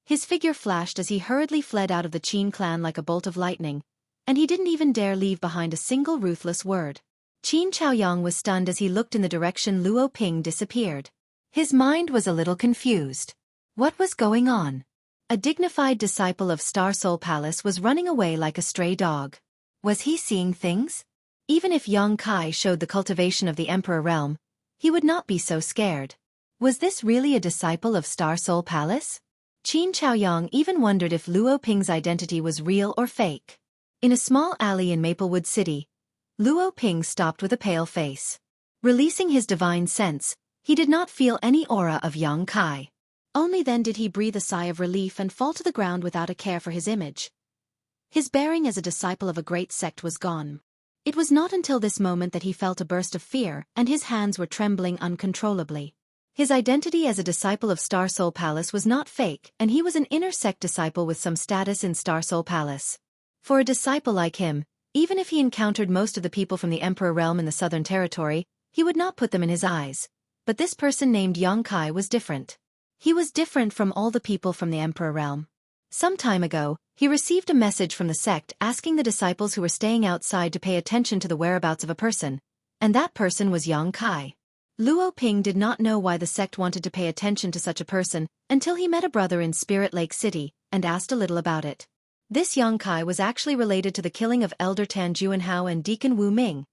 His figure flashed as he hurriedly fled out of the Qin clan like a bolt of lightning, and he didn't even dare leave behind a single ruthless word. Qin Chaoyang was stunned as he looked in the direction Luo Ping disappeared. His mind was a little confused. What was going on? A dignified disciple of Star Soul Palace was running away like a stray dog. Was he seeing things? Even if Yang Kai showed the cultivation of the Emperor realm, he would not be so scared. Was this really a disciple of Star Soul Palace? Qin Chaoyang even wondered if Luo Ping's identity was real or fake. In a small alley in Maplewood City, Luo Ping stopped with a pale face. Releasing his divine sense, he did not feel any aura of Yang Kai. Only then did he breathe a sigh of relief and fall to the ground without a care for his image. His bearing as a disciple of a great sect was gone. It was not until this moment that he felt a burst of fear and his hands were trembling uncontrollably. His identity as a disciple of Star Soul Palace was not fake, and he was an inner sect disciple with some status in Star Soul Palace. For a disciple like him, even if he encountered most of the people from the Emperor realm in the Southern Territory, he would not put them in his eyes. But this person named Yang Kai was different. He was different from all the people from the Emperor realm. Some time ago, he received a message from the sect asking the disciples who were staying outside to pay attention to the whereabouts of a person, and that person was Yang Kai. Luo Ping did not know why the sect wanted to pay attention to such a person until he met a brother in Spirit Lake City and asked a little about it. This Yang Kai was actually related to the killing of Elder Tan Juanhao and Deacon Wu Ming,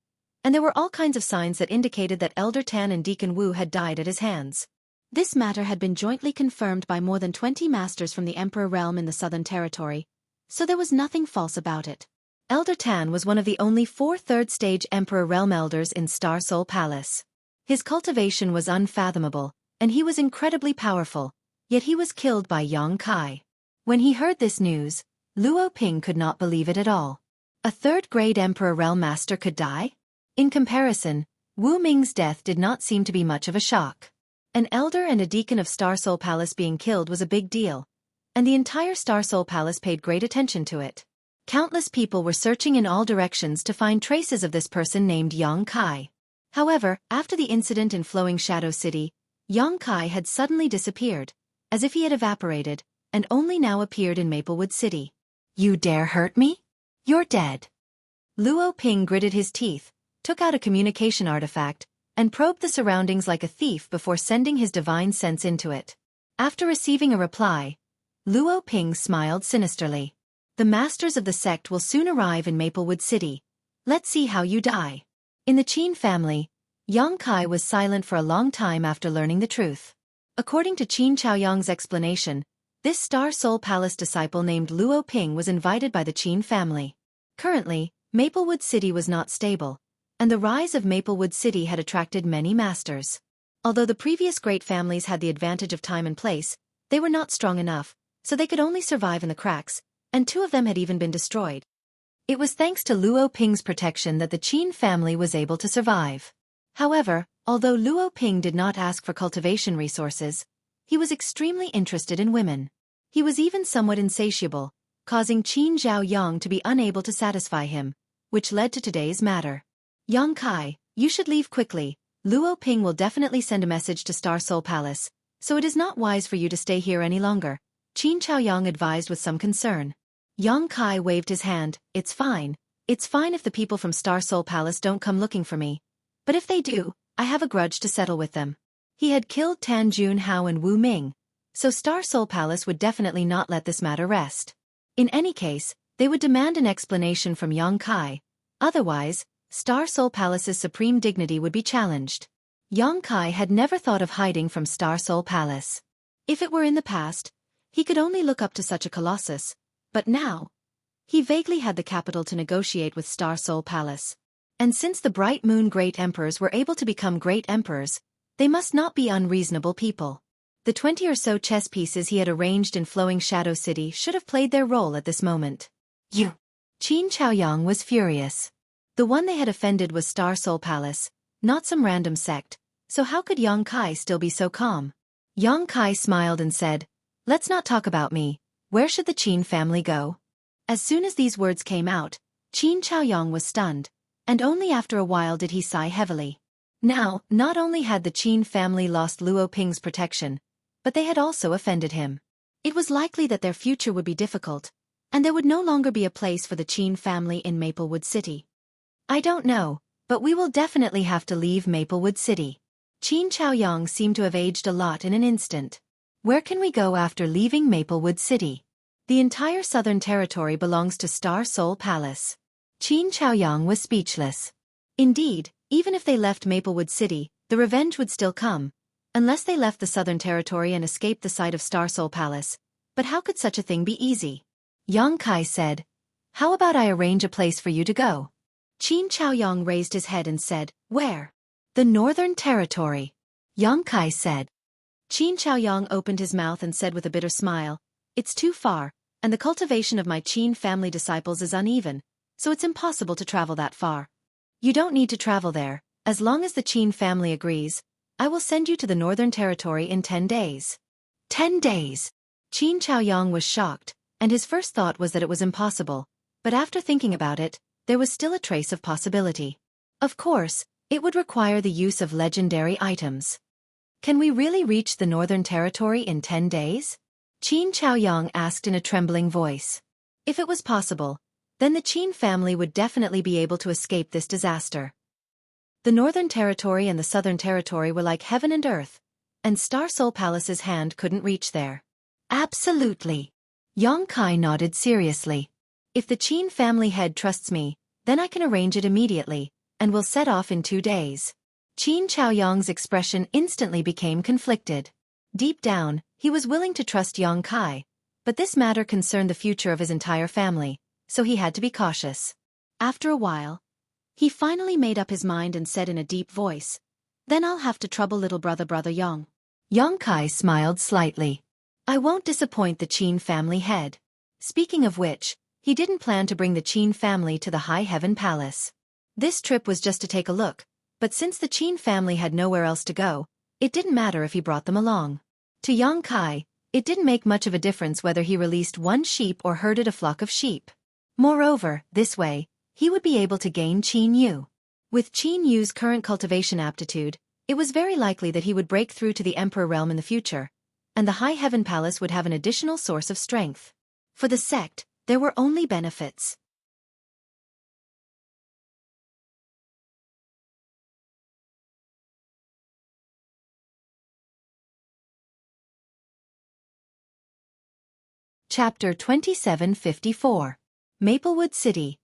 and there were all kinds of signs that indicated that Elder Tan and Deacon Wu had died at his hands. This matter had been jointly confirmed by more than 20 masters from the Emperor realm in the Southern Territory, so there was nothing false about it. Elder Tan was one of the only 4 third-stage Emperor realm elders in Star Soul Palace. His cultivation was unfathomable, and he was incredibly powerful, yet he was killed by Yang Kai. When he heard this news, Luo Ping could not believe it at all. A third-grade Emperor realm master could die? In comparison, Wu Ming's death did not seem to be much of a shock. An elder and a deacon of Star Soul Palace being killed was a big deal, and the entire Star Soul Palace paid great attention to it. Countless people were searching in all directions to find traces of this person named Yang Kai. However, after the incident in Flowing Shadow City, Yang Kai had suddenly disappeared, as if he had evaporated, and only now appeared in Maplewood City. You dare hurt me? You're dead. Luo Ping gritted his teeth, took out a communication artifact, and probed the surroundings like a thief before sending his divine sense into it. After receiving a reply, Luo Ping smiled sinisterly. The masters of the sect will soon arrive in Maplewood City. Let's see how you die. In the Qin family, Yang Kai was silent for a long time after learning the truth. According to Qin Chaoyang's explanation, this Star Soul Palace disciple named Luo Ping was invited by the Qin family. Currently, Maplewood City was not stable, and the rise of Maplewood City had attracted many masters. Although the previous great families had the advantage of time and place, they were not strong enough, so they could only survive in the cracks, and 2 of them had even been destroyed. It was thanks to Luo Ping's protection that the Qin family was able to survive. However, although Luo Ping did not ask for cultivation resources, he was extremely interested in women. He was even somewhat insatiable, causing Qin Zhaoyang to be unable to satisfy him, which led to today's matter. Yang Kai, you should leave quickly. Luo Ping will definitely send a message to Star Soul Palace, so it is not wise for you to stay here any longer, Qin Chaoyang advised with some concern. Yang Kai waved his hand. It's fine if the people from Star Soul Palace don't come looking for me. But if they do, I have a grudge to settle with them. He had killed Tan Junhao and Wu Ming, so Star Soul Palace would definitely not let this matter rest. In any case, they would demand an explanation from Yang Kai. Otherwise, Star Soul Palace's supreme dignity would be challenged. Yang Kai had never thought of hiding from Star Soul Palace. If it were in the past, he could only look up to such a colossus, but now, he vaguely had the capital to negotiate with Star Soul Palace. And since the Bright Moon Great Emperors were able to become Great Emperors, they must not be unreasonable people. The 20 or so chess pieces he had arranged in Flowing Shadow City should have played their role at this moment. You! Qin Chaoyang was furious. The one they had offended was Star Soul Palace, not some random sect, so how could Yang Kai still be so calm? Yang Kai smiled and said, "Let's not talk about me. Where should the Qin family go?" As soon as these words came out, Qin Chaoyang was stunned, and only after a while did he sigh heavily. Now, not only had the Qin family lost Luo Ping's protection, but they had also offended him. It was likely that their future would be difficult, and there would no longer be a place for the Qin family in Maplewood City. I don't know, but we will definitely have to leave Maplewood City. Qin Chaoyang seemed to have aged a lot in an instant. Where can we go after leaving Maplewood City? The entire Southern Territory belongs to Star Soul Palace. Qin Chaoyang was speechless. Indeed, even if they left Maplewood City, the revenge would still come, unless they left the Southern Territory and escaped the sight of Star Soul Palace. But how could such a thing be easy? Yang Kai said, "How about I arrange a place for you to go?" Qin Chaoyang raised his head and said, "Where?" "The Northern Territory," Yang Kai said. Qin Chaoyang opened his mouth and said with a bitter smile, "It's too far, and the cultivation of my Qin family disciples is uneven, so it's impossible to travel that far." "You don't need to travel there, as long as the Qin family agrees. I will send you to the Northern Territory in 10 days. 10 days? Qin Chaoyang was shocked, and his first thought was that it was impossible, but after thinking about it, there was still a trace of possibility. Of course, it would require the use of legendary items. Can we really reach the Northern Territory in 10 days? Qin Chaoyang asked in a trembling voice. If it was possible, then the Qin family would definitely be able to escape this disaster. The Northern Territory and the Southern Territory were like heaven and earth, and Star Soul Palace's hand couldn't reach there. Absolutely. Yang Kai nodded seriously. If the Qin family head trusts me, then I can arrange it immediately, and will set off in 2 days. Qin Chaoyang's expression instantly became conflicted. Deep down, he was willing to trust Yang Kai, but this matter concerned the future of his entire family, so he had to be cautious. After a while, he finally made up his mind and said in a deep voice, "Then I'll have to trouble little brother Yang." Yang Kai smiled slightly. "I won't disappoint the Qin family head." Speaking of which, he didn't plan to bring the Qin family to the High Heaven Palace. This trip was just to take a look, but since the Qin family had nowhere else to go, it didn't matter if he brought them along. To Yang Kai, it didn't make much of a difference whether he released one sheep or herded a flock of sheep. Moreover, this way, he would be able to gain Qin Yu. With Qin Yu's current cultivation aptitude, it was very likely that he would break through to the Emperor realm in the future, and the High Heaven Palace would have an additional source of strength. For the sect, there were only benefits. Chapter 2754. Maplewood City.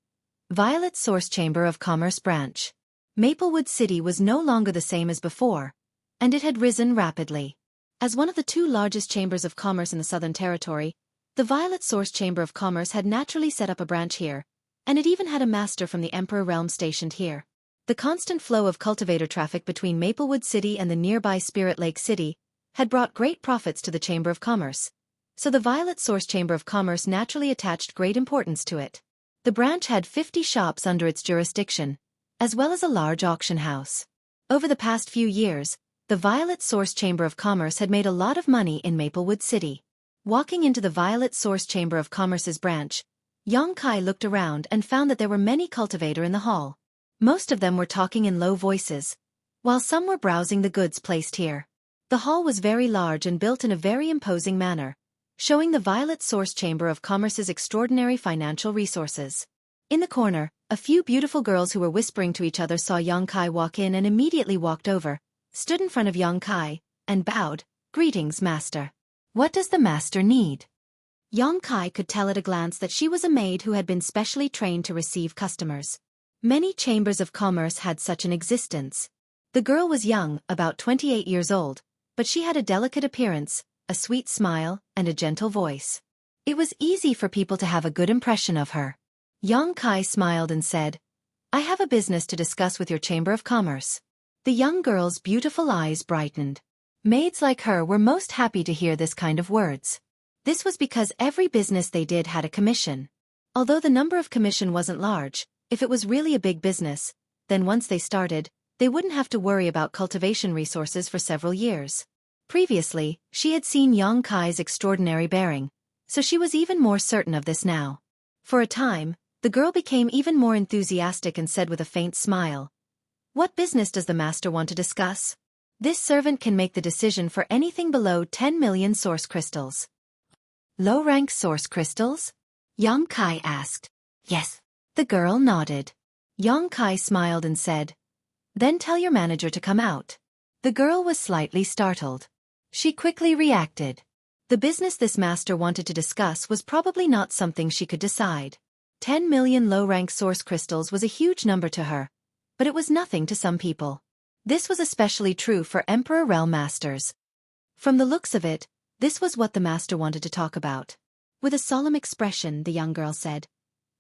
Violet Source Chamber of Commerce Branch. Maplewood City was no longer the same as before, and it had risen rapidly. As one of the 2 largest chambers of commerce in the Southern Territory, the Violet Source Chamber of Commerce had naturally set up a branch here, and it even had a master from the Emperor realm stationed here. The constant flow of cultivator traffic between Maplewood City and the nearby Spirit Lake City had brought great profits to the Chamber of Commerce, so the Violet Source Chamber of Commerce naturally attached great importance to it. The branch had 50 shops under its jurisdiction, as well as a large auction house. Over the past few years, the Violet Source Chamber of Commerce had made a lot of money in Maplewood City. Walking into the Violet Source Chamber of Commerce's branch, Yang Kai looked around and found that there were many cultivators in the hall. Most of them were talking in low voices, while some were browsing the goods placed here. The hall was very large and built in a very imposing manner, showing the Violet Source Chamber of Commerce's extraordinary financial resources. In the corner, a few beautiful girls who were whispering to each other saw Yang Kai walk in and immediately walked over, stood in front of Yang Kai, and bowed, "Greetings, master. What does the master need?" Yang Kai could tell at a glance that she was a maid who had been specially trained to receive customers. Many chambers of commerce had such an existence. The girl was young, about 28 years old, but she had a delicate appearance, a sweet smile, and a gentle voice. It was easy for people to have a good impression of her. Yang Kai smiled and said, "I have a business to discuss with your Chamber of Commerce." The young girl's beautiful eyes brightened. Maids like her were most happy to hear this kind of words. This was because every business they did had a commission. Although the number of commission wasn't large, if it was really a big business, then once they started, they wouldn't have to worry about cultivation resources for several years. Previously, she had seen Yang Kai's extraordinary bearing, so she was even more certain of this now. For a time, the girl became even more enthusiastic and said with a faint smile, "What business does the master want to discuss?" This servant can make the decision for anything below 10 million source crystals. Low-rank source crystals? Yang Kai asked. Yes. The girl nodded. Yang Kai smiled and said, "Then tell your manager to come out." The girl was slightly startled. She quickly reacted. The business this master wanted to discuss was probably not something she could decide. 10 million low-rank source crystals was a huge number to her, but it was nothing to some people. This was especially true for Emperor Realm masters. From the looks of it, this was what the master wanted to talk about. With a solemn expression, the young girl said,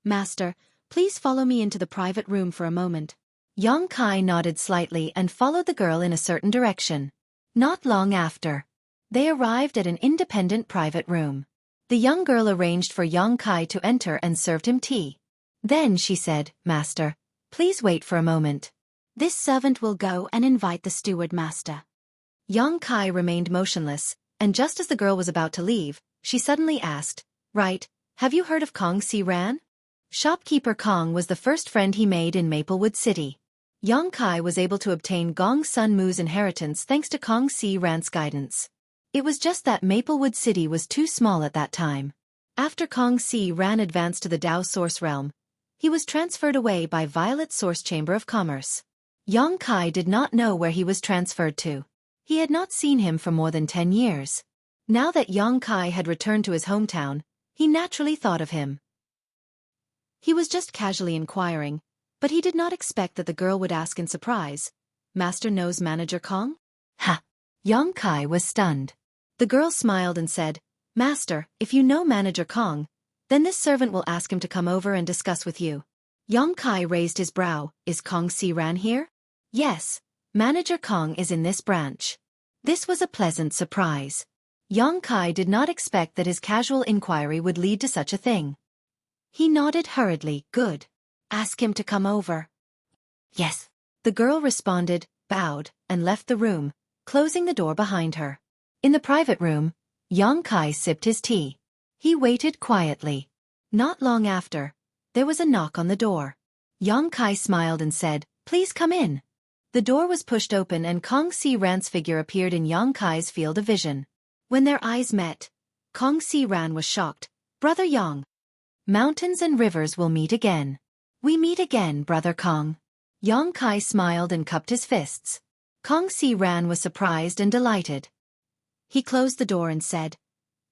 "Master, please follow me into the private room for a moment." Yang Kai nodded slightly and followed the girl in a certain direction. Not long after, they arrived at an independent private room. The young girl arranged for Yang Kai to enter and served him tea. Then she said, "Master, please wait for a moment. This servant will go and invite the steward master." Yang Kai remained motionless, and just as the girl was about to leave, she suddenly asked, "Right, have you heard of Kong Si Ran?" Shopkeeper Kong was the first friend he made in Maplewood City. Yang Kai was able to obtain Gong Sun Mu's inheritance thanks to Kong Si Ran's guidance. It was just that Maplewood City was too small at that time. After Kong Si Ran advanced to the Dao Source Realm, he was transferred away by Violet Source Chamber of Commerce. Yang Kai did not know where he was transferred to. He had not seen him for more than 10 years. Now that Yang Kai had returned to his hometown, he naturally thought of him. He was just casually inquiring, but he did not expect that the girl would ask in surprise, "Master knows Manager Kong?" Ha! Yang Kai was stunned. The girl smiled and said, "Master, if you know Manager Kong, then this servant will ask him to come over and discuss with you." Yang Kai raised his brow. "Is Kong Si Ran here?" "Yes, Manager Kong is in this branch." This was a pleasant surprise. Yang Kai did not expect that his casual inquiry would lead to such a thing. He nodded hurriedly. "Good. Ask him to come over." "Yes." The girl responded, bowed, and left the room, closing the door behind her. In the private room, Yang Kai sipped his tea. He waited quietly. Not long after, there was a knock on the door. Yang Kai smiled and said, "Please come in." The door was pushed open and Kong Si Ran's figure appeared in Yang Kai's field of vision. When their eyes met, Kong Si Ran was shocked. "Brother Yang, mountains and rivers will meet again." "We meet again, Brother Kong." Yang Kai smiled and cupped his fists. Kong Si Ran was surprised and delighted. He closed the door and said,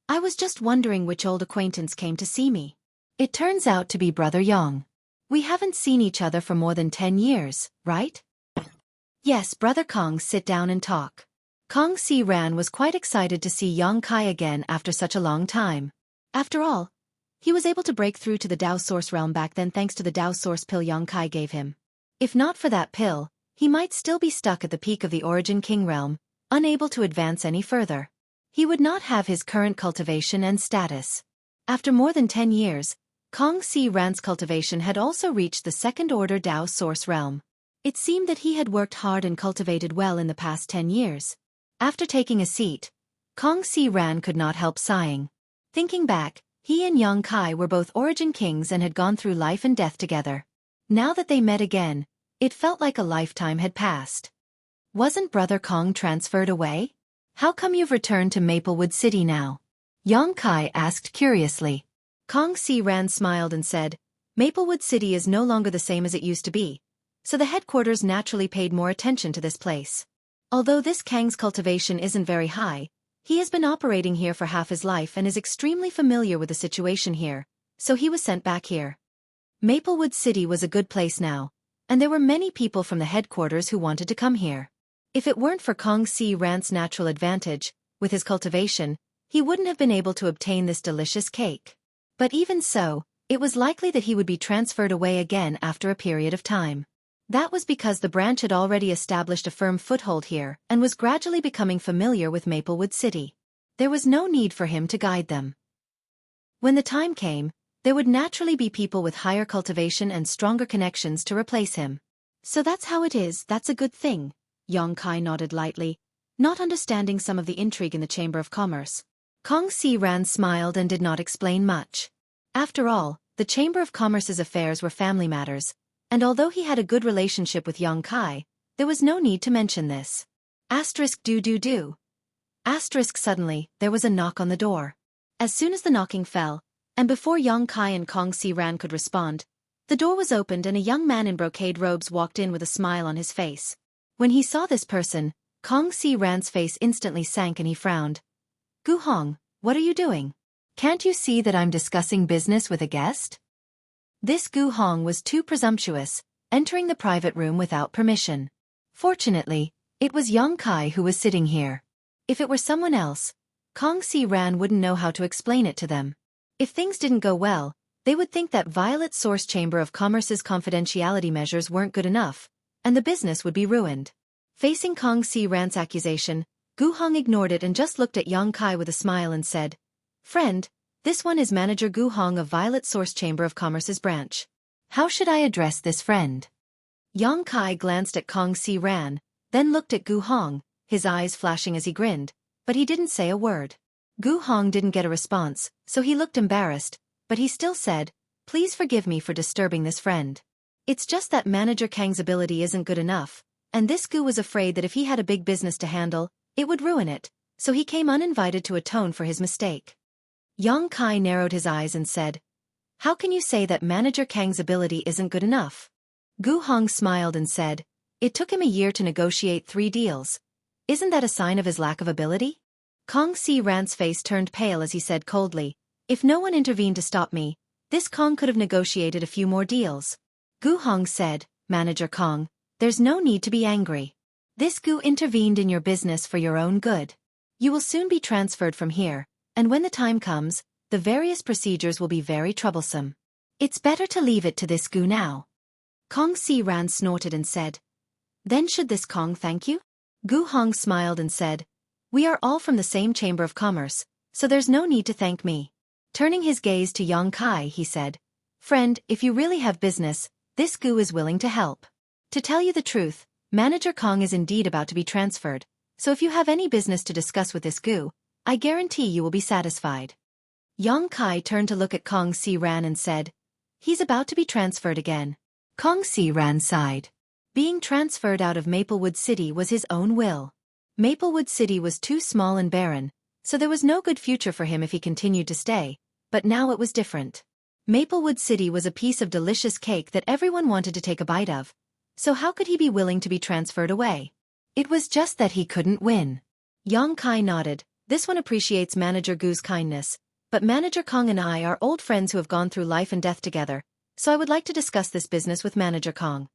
"I was just wondering which old acquaintance came to see me. It turns out to be Brother Yang. We haven't seen each other for more than 10 years, right?" "Yes, Brother Kong, sit down and talk." Kong Si Ran was quite excited to see Yang Kai again after such a long time. After all, he was able to break through to the Dao Source Realm back then thanks to the Dao Source pill Yang Kai gave him. If not for that pill, he might still be stuck at the peak of the Origin King Realm, unable to advance any further. He would not have his current cultivation and status. After more than 10 years, Kong Si Ran's cultivation had also reached the second-order Dao Source Realm. It seemed that he had worked hard and cultivated well in the past 10 years. After taking a seat, Kong Si Ran could not help sighing. Thinking back, he and Yang Kai were both Origin Kings and had gone through life and death together. Now that they met again, it felt like a lifetime had passed. "Wasn't Brother Kong transferred away? How come you've returned to Maplewood City now?" Yang Kai asked curiously. Kong Si Ran smiled and said, "Maplewood City is no longer the same as it used to be, so the headquarters naturally paid more attention to this place. Although this Kang's cultivation isn't very high, he has been operating here for half his life and is extremely familiar with the situation here, so he was sent back here." Maplewood City was a good place now, and there were many people from the headquarters who wanted to come here. If it weren't for Kong Si Ran's natural advantage, with his cultivation, he wouldn't have been able to obtain this delicious cake. But even so, it was likely that he would be transferred away again after a period of time. That was because the branch had already established a firm foothold here and was gradually becoming familiar with Maplewood City. There was no need for him to guide them. When the time came, there would naturally be people with higher cultivation and stronger connections to replace him. "So that's how it is, that's a good thing." Yang Kai nodded lightly, not understanding some of the intrigue in the Chamber of Commerce. Kong Si Ran smiled and did not explain much. After all, the Chamber of Commerce's affairs were family matters, and although he had a good relationship with Yang Kai, there was no need to mention this. Asterisk do do do. Asterisk suddenly, there was a knock on the door. As soon as the knocking fell, and before Yang Kai and Kong Si Ran could respond, the door was opened and a young man in brocade robes walked in with a smile on his face. When he saw this person, Kong Si Ran's face instantly sank and he frowned. Gu Hong, what are you doing? Can't you see that I'm discussing business with a guest? This Gu Hong was too presumptuous, entering the private room without permission. Fortunately, it was Yang Kai who was sitting here. If it were someone else, Kong Si Ran wouldn't know how to explain it to them. If things didn't go well, they would think that Violet Source Chamber of Commerce's confidentiality measures weren't good enough, and the business would be ruined. Facing Kong Si Ran's accusation, Gu Hong ignored it and just looked at Yang Kai with a smile and said, Friend, this one is Manager Gu Hong of Violet Source Chamber of Commerce's branch. How should I address this friend? Yang Kai glanced at Kong Si Ran, then looked at Gu Hong, his eyes flashing as he grinned, but he didn't say a word. Gu Hong didn't get a response, so he looked embarrassed, but he still said, Please forgive me for disturbing this friend. It's just that Manager Kang's ability isn't good enough, and this Gu was afraid that if he had a big business to handle, it would ruin it, so he came uninvited to atone for his mistake. Yang Kai narrowed his eyes and said, How can you say that Manager Kang's ability isn't good enough? Gu Hong smiled and said, It took him a year to negotiate 3 deals. Isn't that a sign of his lack of ability? Kong Si Ran's face turned pale as he said coldly, If no one intervened to stop me, this Kong could have negotiated a few more deals. Gu Hong said, Manager Kong, there's no need to be angry. This Gu intervened in your business for your own good. You will soon be transferred from here, and when the time comes, the various procedures will be very troublesome. It's better to leave it to this Gu now. Kong Si Ran snorted and said, Then should this Kong thank you? Gu Hong smiled and said, We are all from the same Chamber of Commerce, so there's no need to thank me. Turning his gaze to Yang Kai, he said, Friend, if you really have business, this Gu is willing to help. To tell you the truth, Manager Kong is indeed about to be transferred, so if you have any business to discuss with this Gu, I guarantee you will be satisfied. Yang Kai turned to look at Kong Si Ran and said, He's about to be transferred again. Kong Si Ran sighed. Being transferred out of Maplewood City was his own will. Maplewood City was too small and barren, so there was no good future for him if he continued to stay, but now it was different. Maplewood City was a piece of delicious cake that everyone wanted to take a bite of, so how could he be willing to be transferred away? It was just that he couldn't win. Yang Kai nodded. This one appreciates Manager Gu's kindness, but Manager Kong and I are old friends who have gone through life and death together, so I would like to discuss this business with Manager Kong.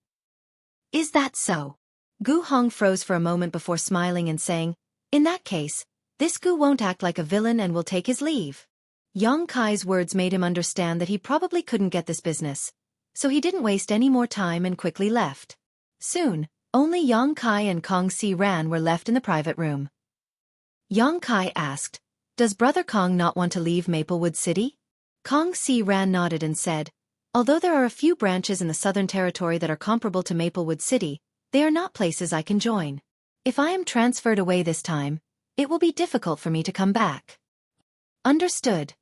Is that so? Gu Hong froze for a moment before smiling and saying, In that case, this Gu won't act like a villain and will take his leave. Yang Kai's words made him understand that he probably couldn't get this business, so he didn't waste any more time and quickly left. Soon, only Yang Kai and Kong Si Ran were left in the private room. Yang Kai asked, Does Brother Kong not want to leave Maplewood City? Kong Si Ran nodded and said, Although there are a few branches in the Southern Territory that are comparable to Maplewood City, they are not places I can join. If I am transferred away this time, it will be difficult for me to come back. Understood.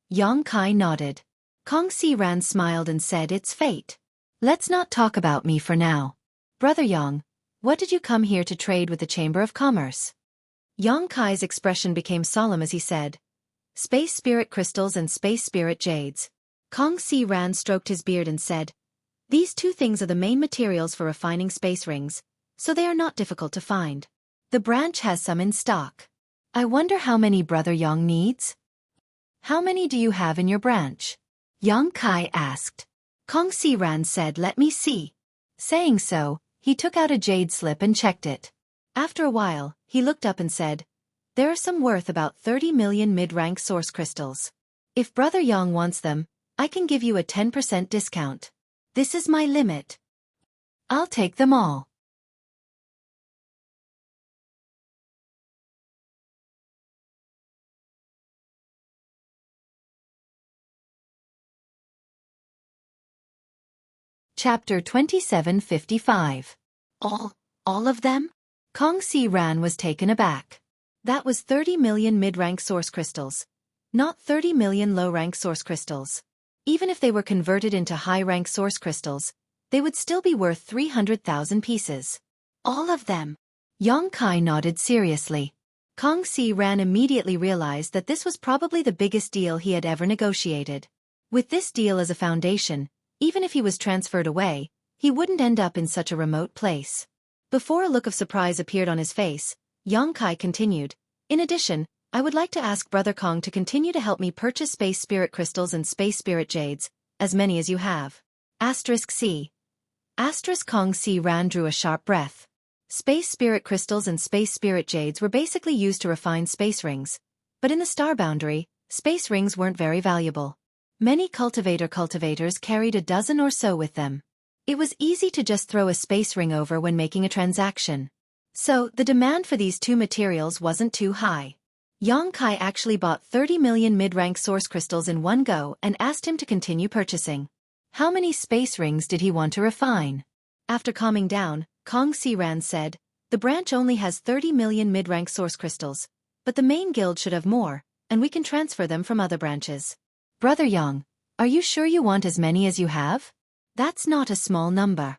Yang Kai nodded. Kong Si Ran smiled and said, It's fate. Let's not talk about me for now. Brother Yang, what did you come here to trade with the Chamber of Commerce? Yang Kai's expression became solemn as he said, Space Spirit Crystals and Space Spirit Jades. Kong Si Ran stroked his beard and said, These 2 things are the main materials for refining space rings, so they are not difficult to find. The branch has some in stock. I wonder how many Brother Yang needs? How many do you have in your branch? Yang Kai asked. Kong Si Ran said, Let me see. Saying so, he took out a jade slip and checked it. After a while, he looked up and said, There are some worth about 30 million mid-rank source crystals. If Brother Yang wants them, I can give you a 10% discount. This is my limit. I'll take them all. Chapter 2755. All of them? Kong Si Ran was taken aback. That was 30 million mid-rank source crystals, not 30 million low-rank source crystals. Even if they were converted into high-rank source crystals, they would still be worth 300,000 pieces. All of them. Yang Kai nodded seriously. Kong Si Ran immediately realized that this was probably the biggest deal he had ever negotiated. With this deal as a foundation, even if he was transferred away, he wouldn't end up in such a remote place. Before a look of surprise appeared on his face, Yang Kai continued, "In addition, I would like to ask Brother Kong to continue to help me purchase space spirit crystals and space spirit jades, as many as you have." *C. Kong Si Ran drew a sharp breath. Space spirit crystals and space spirit jades were basically used to refine space rings, but in the star boundary, space rings weren't very valuable. Many cultivators carried a dozen or so with them. It was easy to just throw a space ring over when making a transaction. So, the demand for these two materials wasn't too high. Yang Kai actually bought 30 million mid-rank source crystals in one go and asked him to continue purchasing. How many space rings did he want to refine? After calming down, Kong Si Ran said, "The branch only has 30 million mid-rank source crystals, but the main guild should have more, and we can transfer them from other branches." "Brother Yang, are you sure you want as many as you have? That's not a small number.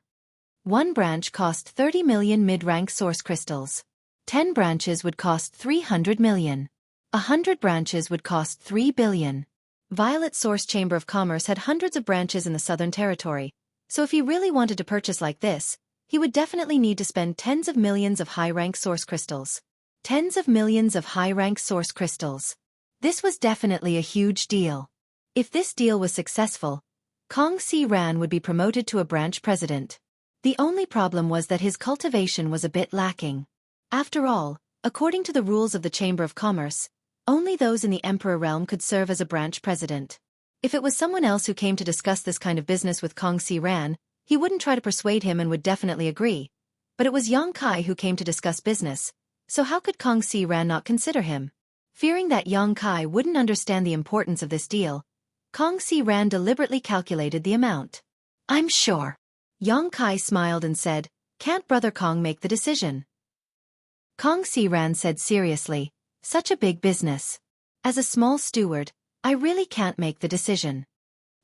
One branch cost 30 million mid-rank source crystals. 10 branches would cost 300 million. 100 branches would cost 3 billion. Violet Source Chamber of Commerce had hundreds of branches in the Southern Territory, so if he really wanted to purchase like this, he would definitely need to spend tens of millions of high-rank source crystals. Tens of millions of high-rank source crystals. This was definitely a huge deal. If this deal was successful, Kong Si Ran would be promoted to a branch president. The only problem was that his cultivation was a bit lacking. After all, according to the rules of the Chamber of Commerce, only those in the Emperor realm could serve as a branch president. If it was someone else who came to discuss this kind of business with Kong Si Ran, he wouldn't try to persuade him and would definitely agree. But it was Yang Kai who came to discuss business, so how could Kong Si Ran not consider him? Fearing that Yang Kai wouldn't understand the importance of this deal, Kong Si Ran deliberately calculated the amount. "I'm sure." Yang Kai smiled and said, "Can't Brother Kong make the decision?" Kong Si Ran said seriously, "Such a big business. As a small steward, I really can't make the decision."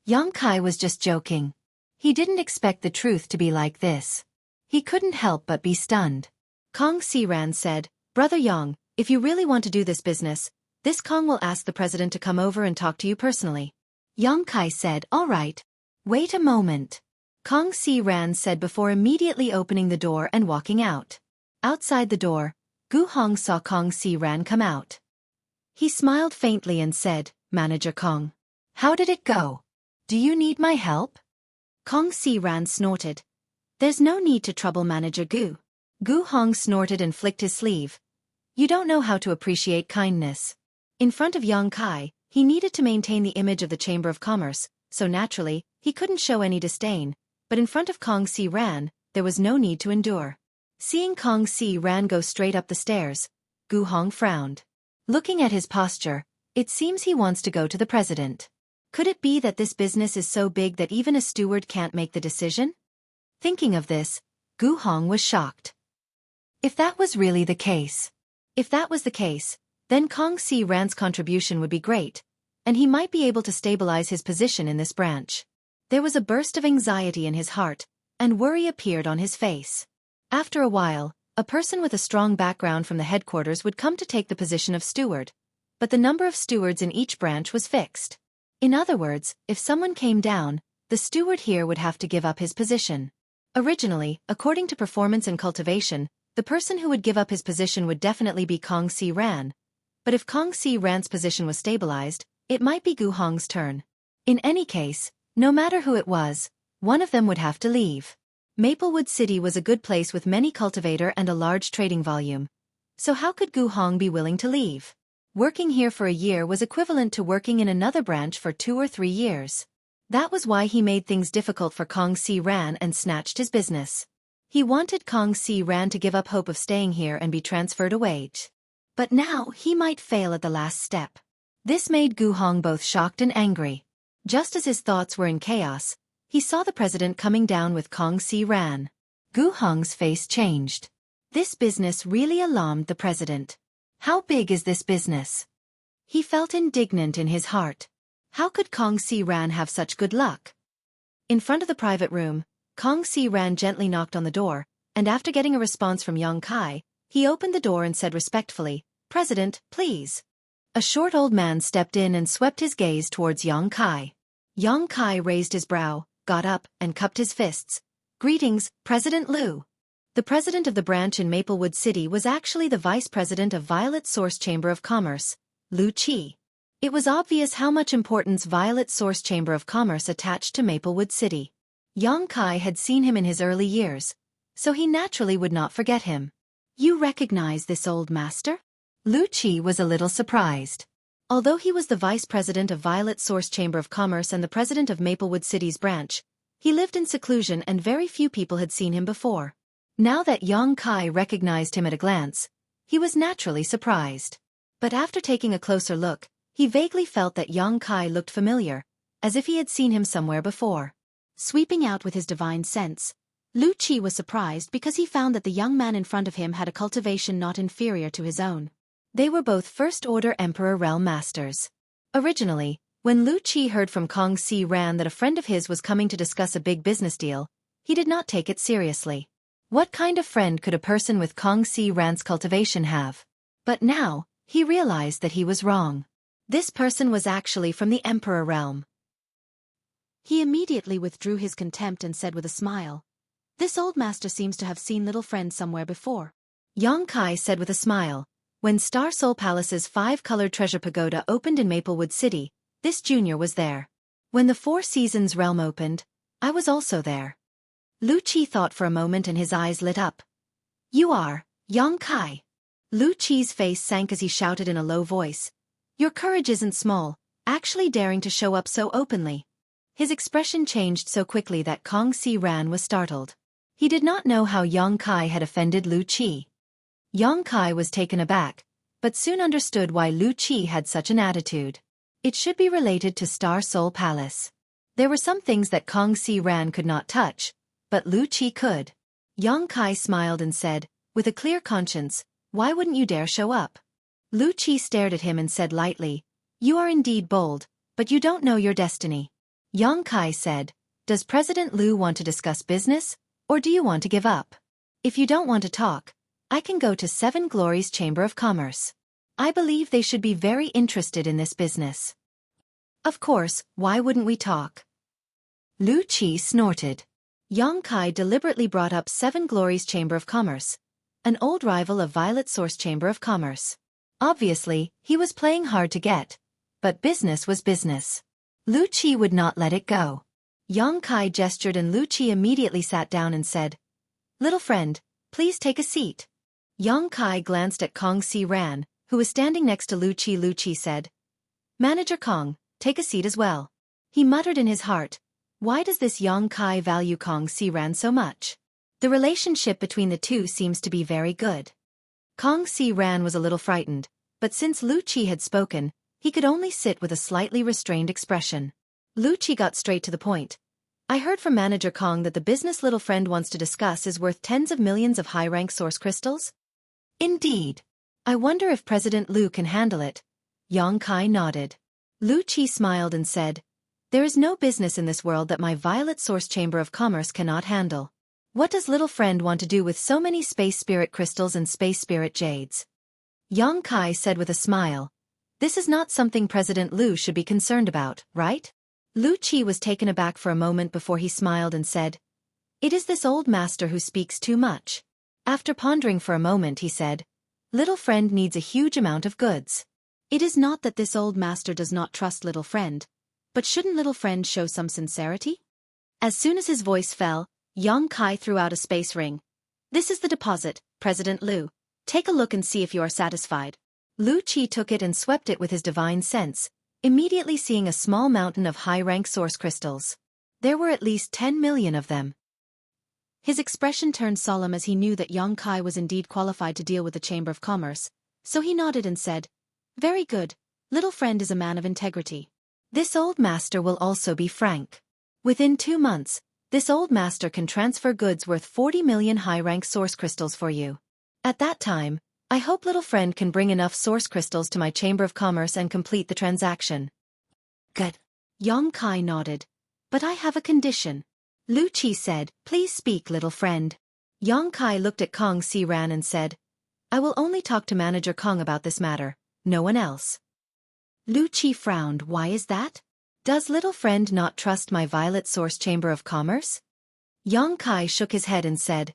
Yang Kai was just joking. He didn't expect the truth to be like this. He couldn't help but be stunned. Kong Si Ran said, "Brother Yang, if you really want to do this business, this Kong will ask the president to come over and talk to you personally." Yang Kai said, "All right. Wait a moment." Kong Si Ran said before immediately opening the door and walking out. Outside the door, Gu Hong saw Kong Si Ran come out. He smiled faintly and said, "Manager Kong. How did it go? Do you need my help?" Kong Si Ran snorted. "There's no need to trouble Manager Gu." Gu Hong snorted and flicked his sleeve. "You don't know how to appreciate kindness." In front of Yang Kai, he needed to maintain the image of the Chamber of Commerce, so naturally, he couldn't show any disdain, but in front of Kong Si Ran, there was no need to endure. Seeing Kong Si Ran go straight up the stairs, Gu Hong frowned. Looking at his posture, it seems he wants to go to the president. Could it be that this business is so big that even a steward can't make the decision? Thinking of this, Gu Hong was shocked. If that was really the case, then Kong Si Ran's contribution would be great, and he might be able to stabilize his position in this branch. There was a burst of anxiety in his heart, and worry appeared on his face. After a while, a person with a strong background from the headquarters would come to take the position of steward, but the number of stewards in each branch was fixed. In other words, if someone came down, the steward here would have to give up his position. Originally, according to performance and cultivation, the person who would give up his position would definitely be Kong Si Ran. But if Kong Si Ran's position was stabilized, it might be Gu Hong's turn. In any case, no matter who it was, one of them would have to leave. Maplewood City was a good place with many cultivator and a large trading volume. So how could Gu Hong be willing to leave? Working here for a year was equivalent to working in another branch for 2 or 3 years. That was why he made things difficult for Kong Si Ran and snatched his business. He wanted Kong Si Ran to give up hope of staying here and be transferred away. But now he might fail at the last step. This made Gu Hong both shocked and angry. Just as his thoughts were in chaos, he saw the president coming down with Kong Si Ran. Gu Hong's face changed. This business really alarmed the president. How big is this business? He felt indignant in his heart. How could Kong Si Ran have such good luck? In front of the private room, Kong Si Ran gently knocked on the door, and after getting a response from Yang Kai, He opened the door and said respectfully, "President, please." A short old man stepped in and swept his gaze towards Yang Kai. Yang Kai raised his brow, got up, and cupped his fists. "Greetings, President Liu." The president of the branch in Maplewood City was actually the vice president of Violet Source Chamber of Commerce, Liu Qi. It was obvious how much importance Violet Source Chamber of Commerce attached to Maplewood City. Yang Kai had seen him in his early years, so he naturally would not forget him. "You recognize this old master?" Liu Qi was a little surprised. Although he was the vice president of Violet Source Chamber of Commerce and the president of Maplewood City's branch, he lived in seclusion and very few people had seen him before. Now that Yang Kai recognized him at a glance, he was naturally surprised. But after taking a closer look, he vaguely felt that Yang Kai looked familiar, as if he had seen him somewhere before. Sweeping out with his divine sense, Liu Qi was surprised because he found that the young man in front of him had a cultivation not inferior to his own. They were both First-Order Emperor Realm Masters. Originally, when Liu Qi heard from Kong Si Ran that a friend of his was coming to discuss a big business deal, he did not take it seriously. What kind of friend could a person with Kong Si Ran's cultivation have? But now, he realized that he was wrong. This person was actually from the Emperor Realm. He immediately withdrew his contempt and said with a smile, "This old master seems to have seen little friend somewhere before." Yang Kai said with a smile, "When Star Soul Palace's 5-colored treasure pagoda opened in Maplewood City, this junior was there. When the Four Seasons realm opened, I was also there." Liu Qi thought for a moment and his eyes lit up. "You are Yang Kai." Liu Qi's face sank as he shouted in a low voice, "Your courage isn't small, actually daring to show up so openly." His expression changed so quickly that Kong Si Ran was startled. He did not know how Yang Kai had offended Liu Qi. Yang Kai was taken aback, but soon understood why Liu Qi had such an attitude. It should be related to Star Soul Palace. There were some things that Kong Si Ran could not touch, but Liu Qi could. Yang Kai smiled and said, with a clear conscience, "Why wouldn't you dare show up?" Liu Qi stared at him and said lightly, "You are indeed bold, but you don't know your destiny." Yang Kai said, "Does President Liu want to discuss business, or do you want to give up? If you don't want to talk, I can go to Seven Glories Chamber of Commerce. I believe they should be very interested in this business." "Of course, why wouldn't we talk?" Liu Qi snorted. Yang Kai deliberately brought up Seven Glories Chamber of Commerce, an old rival of Violet Source Chamber of Commerce. Obviously, he was playing hard to get, but business was business. Liu Qi would not let it go. Yang Kai gestured and Liu Qi immediately sat down and said, "Little friend, please take a seat." Yang Kai glanced at Kong Si Ran, who was standing next to Liu Qi. Liu Qi said, "Manager Kong, take a seat as well." He muttered in his heart, "Why does this Yang Kai value Kong Si Ran so much? The relationship between the two seems to be very good." Kong Si Ran was a little frightened, but since Liu Qi had spoken, he could only sit with a slightly restrained expression. Liu Qi got straight to the point. "I heard from Manager Kong that the business little friend wants to discuss is worth tens of millions of high-rank source crystals?" "Indeed. I wonder if President Liu can handle it." Yang Kai nodded. Liu Qi smiled and said, "There is no business in this world that my Violet Source Chamber of Commerce cannot handle. What does little friend want to do with so many space spirit crystals and space spirit jades?" Yang Kai said with a smile, "This is not something President Liu should be concerned about, right?" Liu Qi was taken aback for a moment before he smiled and said, "It is this old master who speaks too much." After pondering for a moment he said, "Little friend needs a huge amount of goods. It is not that this old master does not trust little friend, but shouldn't little friend show some sincerity?" As soon as his voice fell, Yang Kai threw out a space ring. "This is the deposit, President Liu. Take a look and see if you are satisfied." Liu Qi took it and swept it with his divine sense, immediately seeing a small mountain of high-rank source crystals. There were at least 10 million of them. His expression turned solemn as he knew that Yang Kai was indeed qualified to deal with the Chamber of Commerce, so he nodded and said, "Very good, little friend is a man of integrity. This old master will also be frank. Within 2 months, this old master can transfer goods worth 40 million high-rank source crystals for you. At that time, I hope little friend can bring enough source crystals to my Chamber of Commerce and complete the transaction." "Good." Yang Kai nodded. "But I have a condition." Liu Qi said, "Please speak, little friend." Yang Kai looked at Kong Si Ran and said, I will only talk to Manager Kong about this matter, no one else. Lu Qi frowned. Why is that? Does little friend not trust my Violet Source Chamber of Commerce? Yang Kai shook his head and said,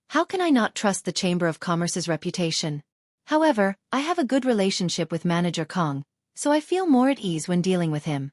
how can I not trust the Chamber of Commerce's reputation? However, I have a good relationship with Manager Kong, so I feel more at ease when dealing with him.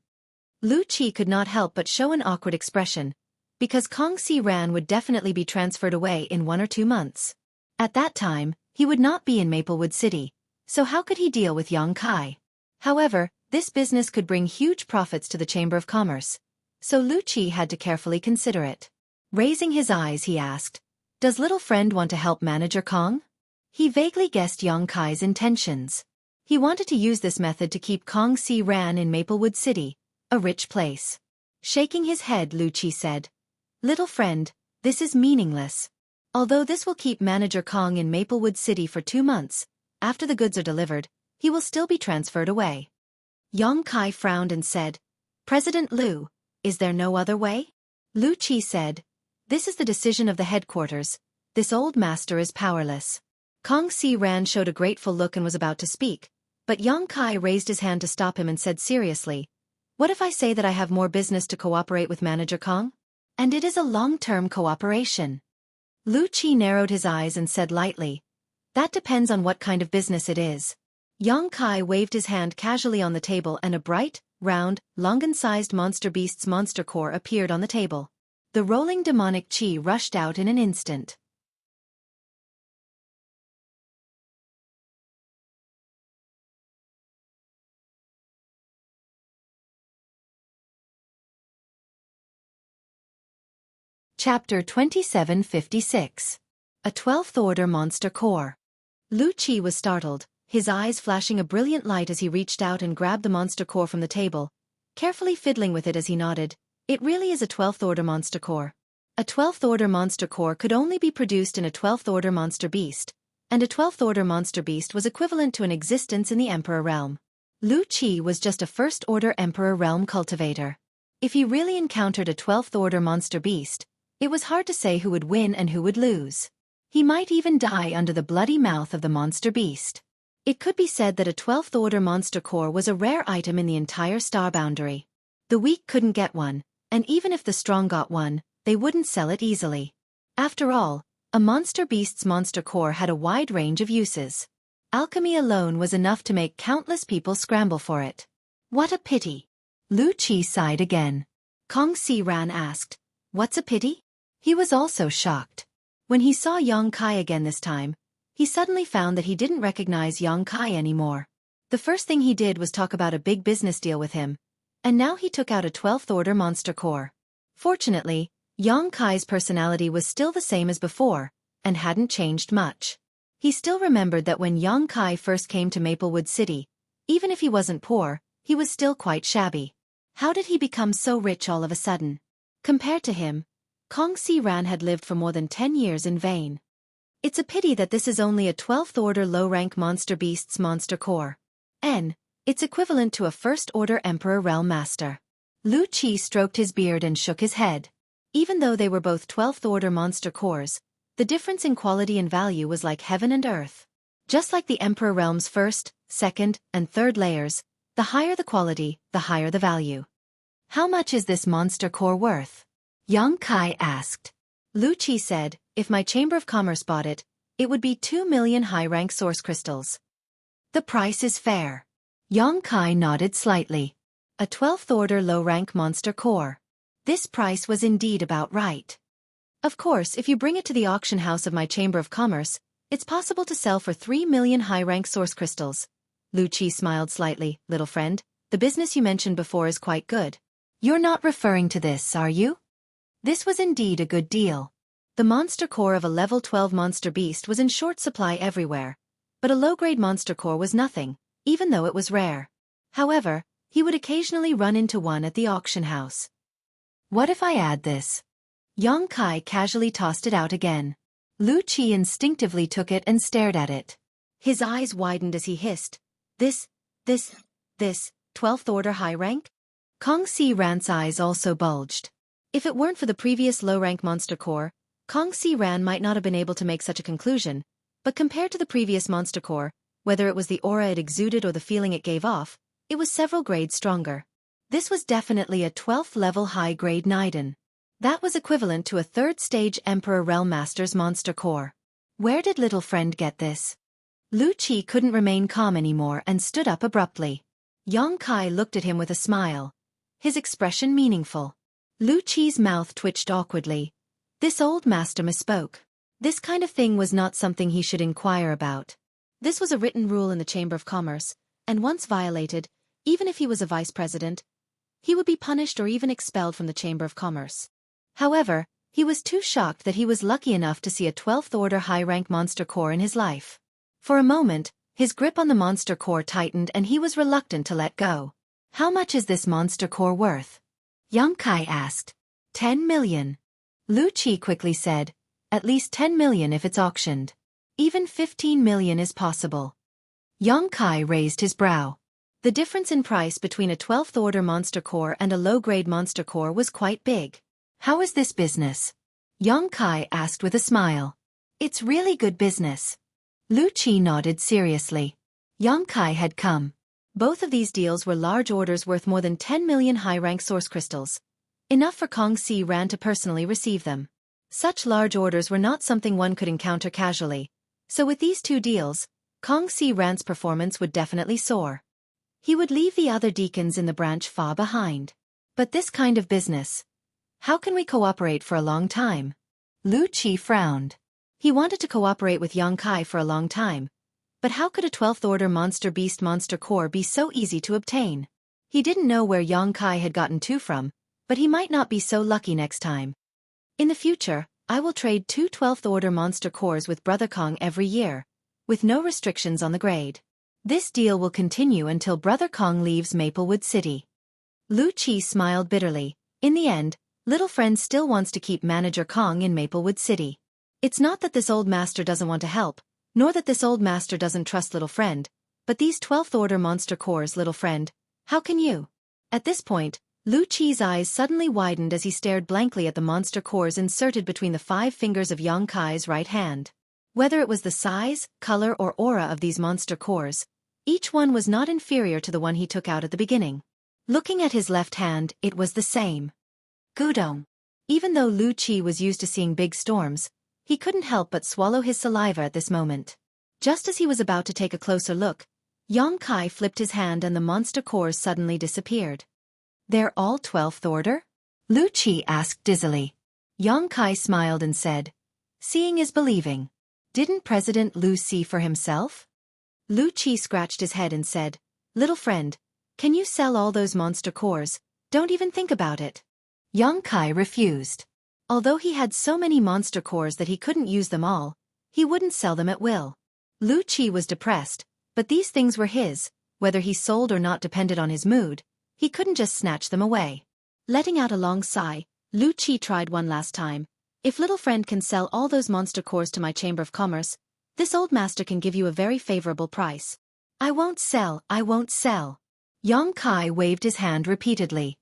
Lu Qi could not help but show an awkward expression, because Kong Si Ran would definitely be transferred away in 1 or 2 months. At that time, he would not be in Maplewood City, so how could he deal with Yang Kai? However, this business could bring huge profits to the Chamber of Commerce, so Lu Qi had to carefully consider it. Raising his eyes, he asked, does little friend want to help Manager Kong? He vaguely guessed Yang Kai's intentions. He wanted to use this method to keep Kong Si Ran in Maplewood City, a rich place. Shaking his head, Lu Qi said, little friend, this is meaningless. Although this will keep Manager Kong in Maplewood City for 2 months, after the goods are delivered, he will still be transferred away. Yang Kai frowned and said, President Lu, is there no other way? Lu Qi said, this is the decision of the headquarters. This old master is powerless. Kong Si Ran showed a grateful look and was about to speak, but Yang Kai raised his hand to stop him and said seriously, what if I say that I have more business to cooperate with Manager Kong? And it is a long-term cooperation. Lu Qi narrowed his eyes and said lightly, that depends on what kind of business it is. Yang Kai waved his hand casually on the table and a bright, round, Longan-sized monster beast's monster core appeared on the table. The rolling demonic chi rushed out in an instant. Chapter 2756. A 12th Order Monster Core. Lu Qi was startled, his eyes flashing a brilliant light as he reached out and grabbed the monster core from the table, carefully fiddling with it as he nodded. It really is a 12th Order Monster Core. A 12th Order Monster Core could only be produced in a 12th Order Monster Beast, and a 12th Order Monster Beast was equivalent to an existence in the Emperor Realm. Lu Qi was just a First Order Emperor Realm cultivator. If he really encountered a 12th Order Monster Beast, it was hard to say who would win and who would lose. He might even die under the bloody mouth of the monster beast. It could be said that a 12th Order Monster Core was a rare item in the entire star boundary. The weak couldn't get one, and even if the strong got one, they wouldn't sell it easily. After all, a monster beast's monster core had a wide range of uses. Alchemy alone was enough to make countless people scramble for it. What a pity. Lu Qi sighed again. Kong Si Ran asked, what's a pity? He was also shocked. When he saw Yang Kai again this time, he suddenly found that he didn't recognize Yang Kai anymore. The first thing he did was talk about a big business deal with him, and now he took out a 12th Order Monster Core. Fortunately, Yang Kai's personality was still the same as before, and hadn't changed much. He still remembered that when Yang Kai first came to Maplewood City, even if he wasn't poor, he was still quite shabby. How did he become so rich all of a sudden? Compared to him, Kong Si Ran had lived for more than 10 years in vain. It's a pity that this is only a 12th Order low-rank monster beast's monster core. It's equivalent to a First Order Emperor Realm Master. Lu Qi stroked his beard and shook his head. Even though they were both 12th Order monster cores, the difference in quality and value was like heaven and earth. Just like the Emperor Realm's first, second, and third layers, the higher the quality, the higher the value. How much is this monster core worth? Yang Kai asked. Lu Qi said, if my Chamber of Commerce bought it, it would be 2 million high-rank source crystals. The price is fair. Yang Kai nodded slightly. A 12th Order low-rank monster core. This price was indeed about right. Of course, if you bring it to the auction house of my Chamber of Commerce, it's possible to sell for 3 million high-rank source crystals. Lu Qi smiled slightly. Little friend, the business you mentioned before is quite good. You're not referring to this, are you? This was indeed a good deal. The monster core of a level 12 monster beast was in short supply everywhere, but a low-grade monster core was nothing, even though it was rare. However, he would occasionally run into one at the auction house. What if I add this? Yang Kai casually tossed it out again. Lu Qi instinctively took it and stared at it. His eyes widened as he hissed, This, 12th Order high rank? Kong Si Ran's eyes also bulged. If it weren't for the previous low-rank monster core, Kong Si Ran might not have been able to make such a conclusion, But compared to the previous monster core, whether it was the aura it exuded or the feeling it gave off, it was several grades stronger. This was definitely a 12th level high-grade Niden. That was equivalent to a 3rd stage Emperor Realm Master's monster core. Where did little friend get this? Xueqi couldn't remain calm anymore and stood up abruptly. Kai looked at him with a smile, his expression meaningful. Xueqi's mouth twitched awkwardly. This old master misspoke. This kind of thing was not something he should inquire about. This was a written rule in the Chamber of Commerce, and once violated, even if he was a vice president, he would be punished or even expelled from the Chamber of Commerce. However, he was too shocked that he was lucky enough to see a 12th order high-rank monster core in his life. For a moment, his grip on the monster core tightened and he was reluctant to let go. How much is this monster core worth? Kai asked. 10 million. Xueqi quickly said, at least 10 million if it's auctioned. Even 15 million is possible. Kai raised his brow. The difference in price between a 12th order monster core and a low-grade monster core was quite big. How is this business? Kai asked with a smile. It's really good business. Xueqi nodded seriously. Kai had come. Both of these deals were large orders worth more than 10 million high-rank source crystals. Enough for Kong Si Ran to personally receive them. Such large orders were not something one could encounter casually. So with these two deals, Kong Si Ran's performance would definitely soar. He would leave the other deacons in the branch far behind. But this kind of business. How can we cooperate for a long time? Xueqi frowned. He wanted to cooperate with Kai for a long time. But how could a 12th order monster beast monster core be so easy to obtain? He didn't know where Kai had gotten two from, but he might not be so lucky next time. In the future, I will trade 2 12th order monster cores with Brother Kong every year, with no restrictions on the grade. This deal will continue until Brother Kong leaves Maplewood City. Xueqi smiled bitterly. In the end, little friend still wants to keep Manager Kong in Maplewood City. It's not that this old master doesn't want to help, nor that this old master doesn't trust little friend, but these 12th order monster cores, little friend, how can you? At this point, Xueqi's eyes suddenly widened as he stared blankly at the monster cores inserted between the 5 fingers of Kai's right hand. Whether it was the size, color or aura of these monster cores, each one was not inferior to the one he took out at the beginning. Looking at his left hand, it was the same. Gudong. Even though Xueqi was used to seeing big storms, he couldn't help but swallow his saliva at this moment. Just as he was about to take a closer look, Kai flipped his hand and the monster cores suddenly disappeared. They're all 12th order? Xueqi asked dizzily. Kai smiled and said, seeing is believing. Didn't President Lu see for himself? Xueqi scratched his head and said, little friend, can you sell all those monster cores? Don't even think about it. Kai refused. Although he had so many monster cores that he couldn't use them all, he wouldn't sell them at will. Xueqi was depressed, but these things were his, whether he sold or not depended on his mood, he couldn't just snatch them away. Letting out a long sigh, Xueqi tried one last time. If little friend can sell all those monster cores to my Chamber of Commerce, this old master can give you a very favorable price. I won't sell, I won't sell. Kai waved his hand repeatedly.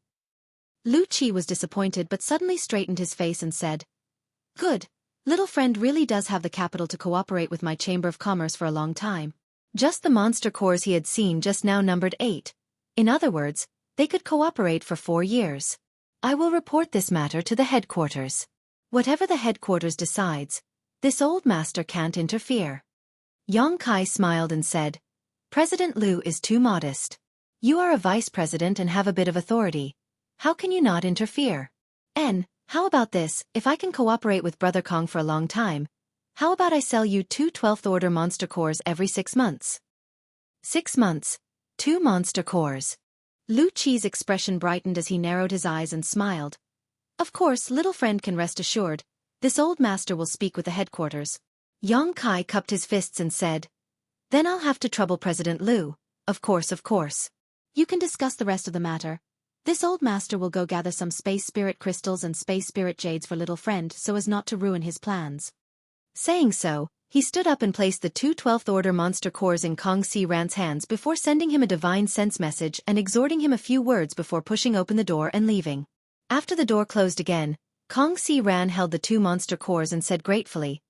Xueqi was disappointed but suddenly straightened his face and said, good, little friend really does have the capital to cooperate with my Chamber of Commerce for a long time. Just the monster cores he had seen just now numbered 8. In other words, they could cooperate for 4 years. I will report this matter to the headquarters. Whatever the headquarters decides, this old master can't interfere. Kai smiled and said, President Lu is too modest. You are a vice president and have a bit of authority. How can you not interfere? How about this, if I can cooperate with Brother Kong for a long time, how about I sell you 2 12th order monster cores every 6 months? 6 months. 2 monster cores. Xueqi's expression brightened as he narrowed his eyes and smiled. Of course, little friend can rest assured, this old master will speak with the headquarters. Kai cupped his fists and said, then I'll have to trouble President Lu. Of course, of course. You can discuss the rest of the matter. This old master will go gather some space spirit crystals and space spirit jades for little friend so as not to ruin his plans. Saying so, he stood up and placed the 2 12th order monster cores in Kong Si Ran's hands before sending him a divine sense message and exhorting him a few words before pushing open the door and leaving. After the door closed again, Kong Si Ran held the 2 monster cores and said gratefully,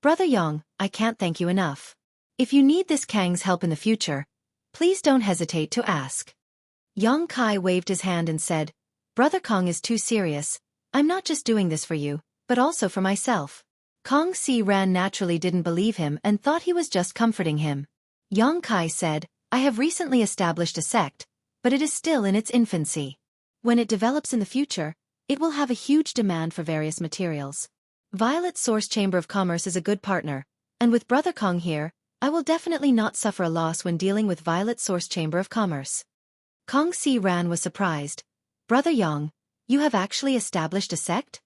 Brother Yang, I can't thank you enough. If you need this Kang's help in the future, please don't hesitate to ask. Yang Kai waved his hand and said, Brother Kong is too serious. I'm not just doing this for you, but also for myself. Kong Si Ran naturally didn't believe him and thought he was just comforting him. Yang Kai said, I have recently established a sect, but it is still in its infancy. When it develops in the future, it will have a huge demand for various materials. Violet Source Chamber of Commerce is a good partner, and with Brother Kong here, I will definitely not suffer a loss when dealing with Violet Source Chamber of Commerce. Kong Si Ran was surprised. Brother Yang, you have actually established a sect?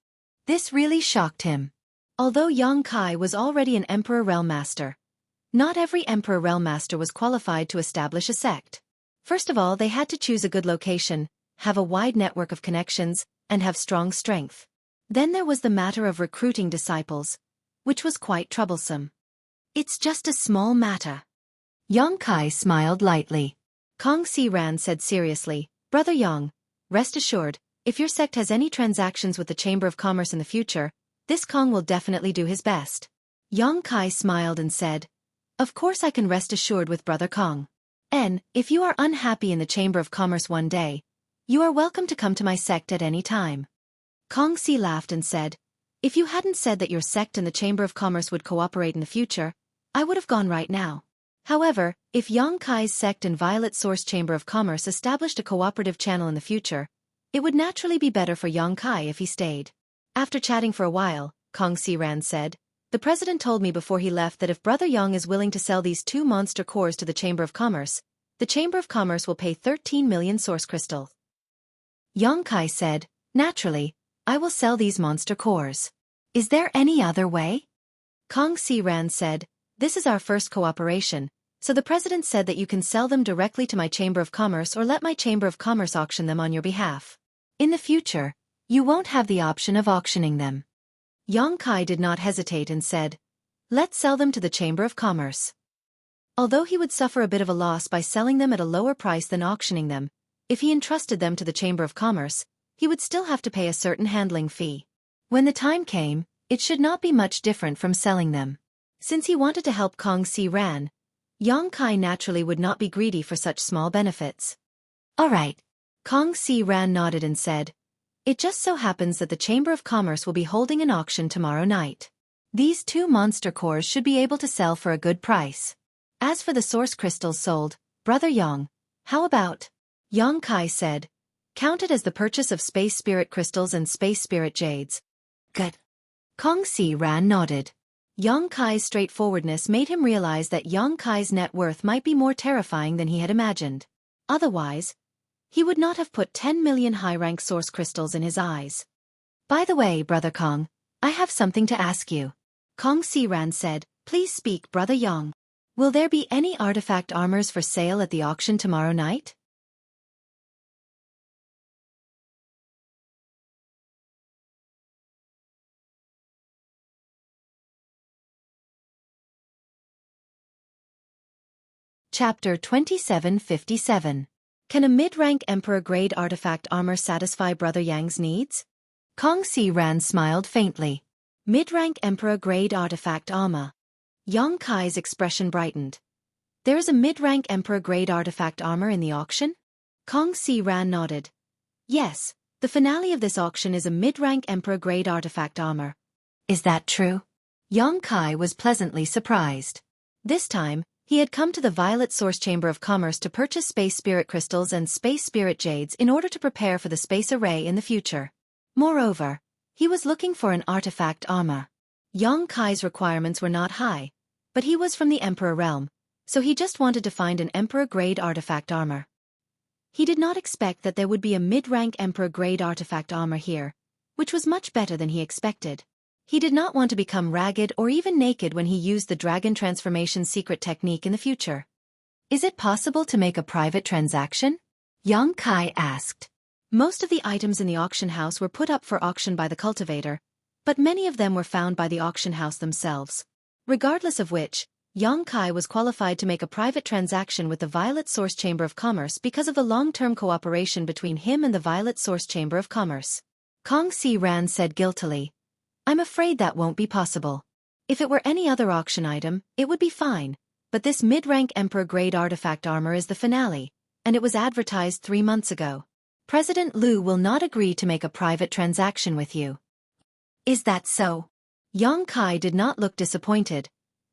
This really shocked him. Although Yang Kai was already an Emperor Realm Master, not every Emperor Realm Master was qualified to establish a sect. First of all, they had to choose a good location, have a wide network of connections, and have strong strength. Then there was the matter of recruiting disciples, which was quite troublesome. It's just a small matter. Yang Kai smiled lightly. Kong Si Ran said seriously, Brother Yang, rest assured, if your sect has any transactions with the Chamber of Commerce in the future, this Kong will definitely do his best. Yang Kai smiled and said, Of course I can rest assured with Brother Kong. If you are unhappy in the Chamber of Commerce one day, you are welcome to come to my sect at any time. Kong Si laughed and said, If you hadn't said that your sect and the Chamber of Commerce would cooperate in the future, I would have gone right now. However, if Yang Kai's sect and Violet Source Chamber of Commerce established a cooperative channel in the future, it would naturally be better for Yang Kai if he stayed. After chatting for a while, Kong Si Ran said, The president told me before he left that if Brother Yang is willing to sell these 2 monster cores to the Chamber of Commerce, the Chamber of Commerce will pay 13 million source crystals. Yang Kai said, Naturally, I will sell these monster cores. Is there any other way? Kong Si Ran said, This is our first cooperation, so the president said that you can sell them directly to my Chamber of Commerce or let my Chamber of Commerce auction them on your behalf. In the future, you won't have the option of auctioning them. Yang Kai did not hesitate and said, Let's sell them to the Chamber of Commerce. Although he would suffer a bit of a loss by selling them at a lower price than auctioning them, if he entrusted them to the Chamber of Commerce, he would still have to pay a certain handling fee. When the time came, it should not be much different from selling them. Since he wanted to help Kong Si Ran, Yang Kai naturally would not be greedy for such small benefits. All right. Kong Si Ran nodded and said, It just so happens that the Chamber of Commerce will be holding an auction tomorrow night. These 2 monster cores should be able to sell for a good price. As for the source crystals sold, Brother Yang, how about? Yang Kai said, Counted as the purchase of Space Spirit crystals and Space Spirit jades. Good. Kong Si Ran nodded. Yang Kai's straightforwardness made him realize that Yang Kai's net worth might be more terrifying than he had imagined. Otherwise, he would not have put 10 million high-rank source crystals in his eyes. By the way, Brother Kong, I have something to ask you. Kong Si Ran said, Please speak, Brother Yang. Will there be any artifact armors for sale at the auction tomorrow night? Chapter 2757. Can a mid-rank Emperor-grade artifact armor satisfy Brother Yang's needs? Kong Si Ran smiled faintly. Mid-rank Emperor-grade artifact armor. Yang Kai's expression brightened. There is a mid-rank Emperor-grade artifact armor in the auction? Kong Si Ran nodded. Yes, the finale of this auction is a mid-rank Emperor-grade artifact armor. Is that true? Yang Kai was pleasantly surprised. This time, he had come to the Violet Source Chamber of Commerce to purchase Space Spirit crystals and Space Spirit jades in order to prepare for the space array in the future. Moreover, he was looking for an artifact armor. Yang Kai's requirements were not high, but he was from the Emperor realm, so he just wanted to find an Emperor-grade artifact armor. He did not expect that there would be a mid-rank Emperor-grade artifact armor here, which was much better than he expected. He did not want to become ragged or even naked when he used the dragon transformation secret technique in the future. Is it possible to make a private transaction? Yang Kai asked. Most of the items in the auction house were put up for auction by the cultivator, but many of them were found by the auction house themselves. Regardless of which, Yang Kai was qualified to make a private transaction with the Violet Source Chamber of Commerce because of the long-term cooperation between him and the Violet Source Chamber of Commerce. Kong Si Ran said guiltily, I'm afraid that won't be possible. If it were any other auction item, it would be fine, but this mid-rank Emperor-grade artifact armor is the finale, and it was advertised 3 months ago. President Liu will not agree to make a private transaction with you. Is that so? Yang Kai did not look disappointed,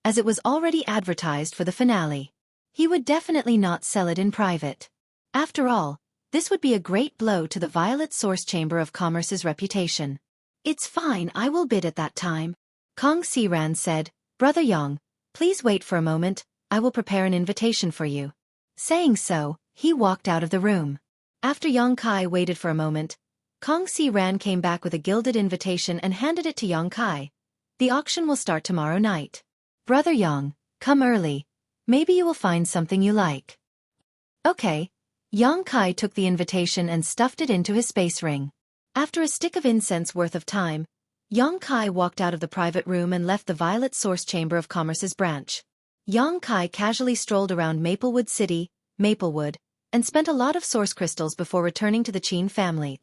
as it was already advertised for the finale. He would definitely not sell it in private. After all, this would be a great blow to the Violet Source Chamber of Commerce's reputation. It's fine, I will bid at that time. Kong Siran said, Brother Yang, please wait for a moment, I will prepare an invitation for you. Saying so, he walked out of the room. After Yang Kai waited for a moment, Kong Siran came back with a gilded invitation and handed it to Yang Kai. The auction will start tomorrow night. Brother Yang, come early. Maybe you will find something you like. Okay. Yang Kai took the invitation and stuffed it into his space ring. After a stick of incense worth of time, Yang Kai walked out of the private room and left the Violet Source Chamber of Commerce's branch. Yang Kai casually strolled around Maplewood City, Maplewood, and spent a lot of source crystals before returning to the Qin family.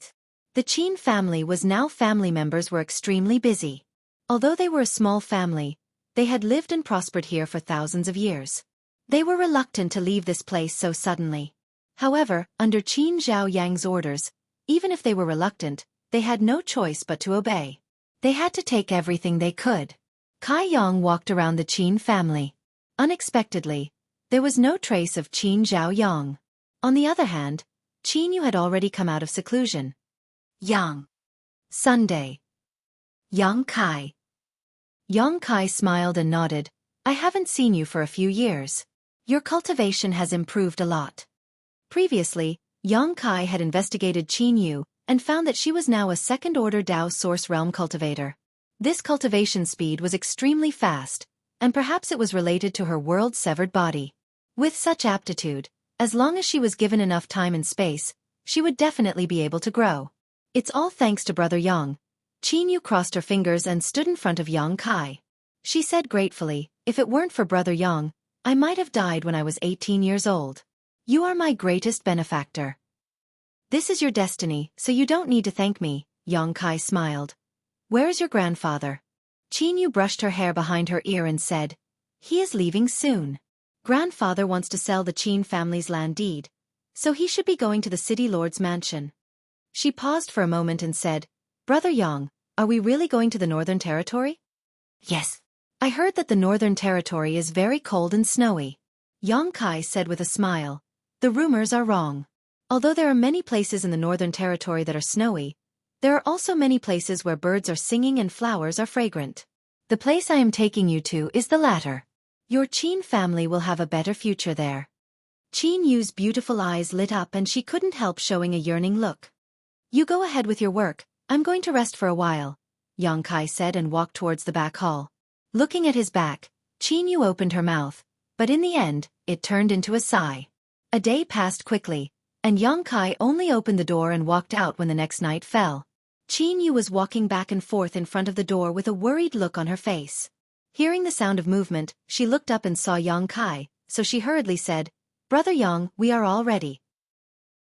The Qin family was now family members were extremely busy. Although they were a small family, they had lived and prospered here for thousands of years. They were reluctant to leave this place so suddenly. However, under Qin Zhao Yang's orders, even if they were reluctant, they had no choice but to obey. They had to take everything they could. Kai Yang walked around the Qin family. Unexpectedly, there was no trace of Qin Zhao Yang. On the other hand, Qin Yu had already come out of seclusion. Yang. Sunday. Yang Kai. Yang Kai smiled and nodded. I haven't seen you for a few years. Your cultivation has improved a lot. Previously, Yang Kai had investigated Qin Yu and found that she was now a second-order Dao Source Realm cultivator. This cultivation speed was extremely fast, and perhaps it was related to her world-severed body. With such aptitude, as long as she was given enough time and space, she would definitely be able to grow. It's all thanks to Brother Yang. Qin Yu crossed her fingers and stood in front of Yang Kai. She said gratefully, if it weren't for Brother Yang, I might have died when I was 18 years old. You are my greatest benefactor. This is your destiny, so you don't need to thank me, Yang Kai smiled. Where is your grandfather? Qin Yu brushed her hair behind her ear and said, he is leaving soon. Grandfather wants to sell the Qin family's land deed, so he should be going to the city lord's mansion. She paused for a moment and said, Brother Yang, are we really going to the Northern Territory? Yes. I heard that the Northern Territory is very cold and snowy. Yang Kai said with a smile. The rumors are wrong. Although there are many places in the Northern Territory that are snowy, there are also many places where birds are singing and flowers are fragrant. The place I am taking you to is the latter. Your Qin family will have a better future there. Qin Yu's beautiful eyes lit up and she couldn't help showing a yearning look. You go ahead with your work, I'm going to rest for a while, Yang Kai said and walked towards the back hall. Looking at his back, Qin Yu opened her mouth, but in the end, it turned into a sigh. A day passed quickly, and Yang Kai only opened the door and walked out when the next night fell. Qin Yu was walking back and forth in front of the door with a worried look on her face. Hearing the sound of movement, she looked up and saw Yang Kai, so she hurriedly said, Brother Yang, we are all ready.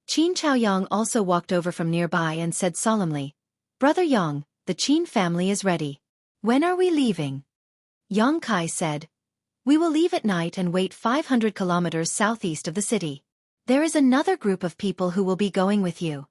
Qin Chaoyang also walked over from nearby and said solemnly, Brother Yang, the Qin family is ready. When are we leaving? Yang Kai said, we will leave at night and wait 500 kilometers southeast of the city. There is another group of people who will be going with you.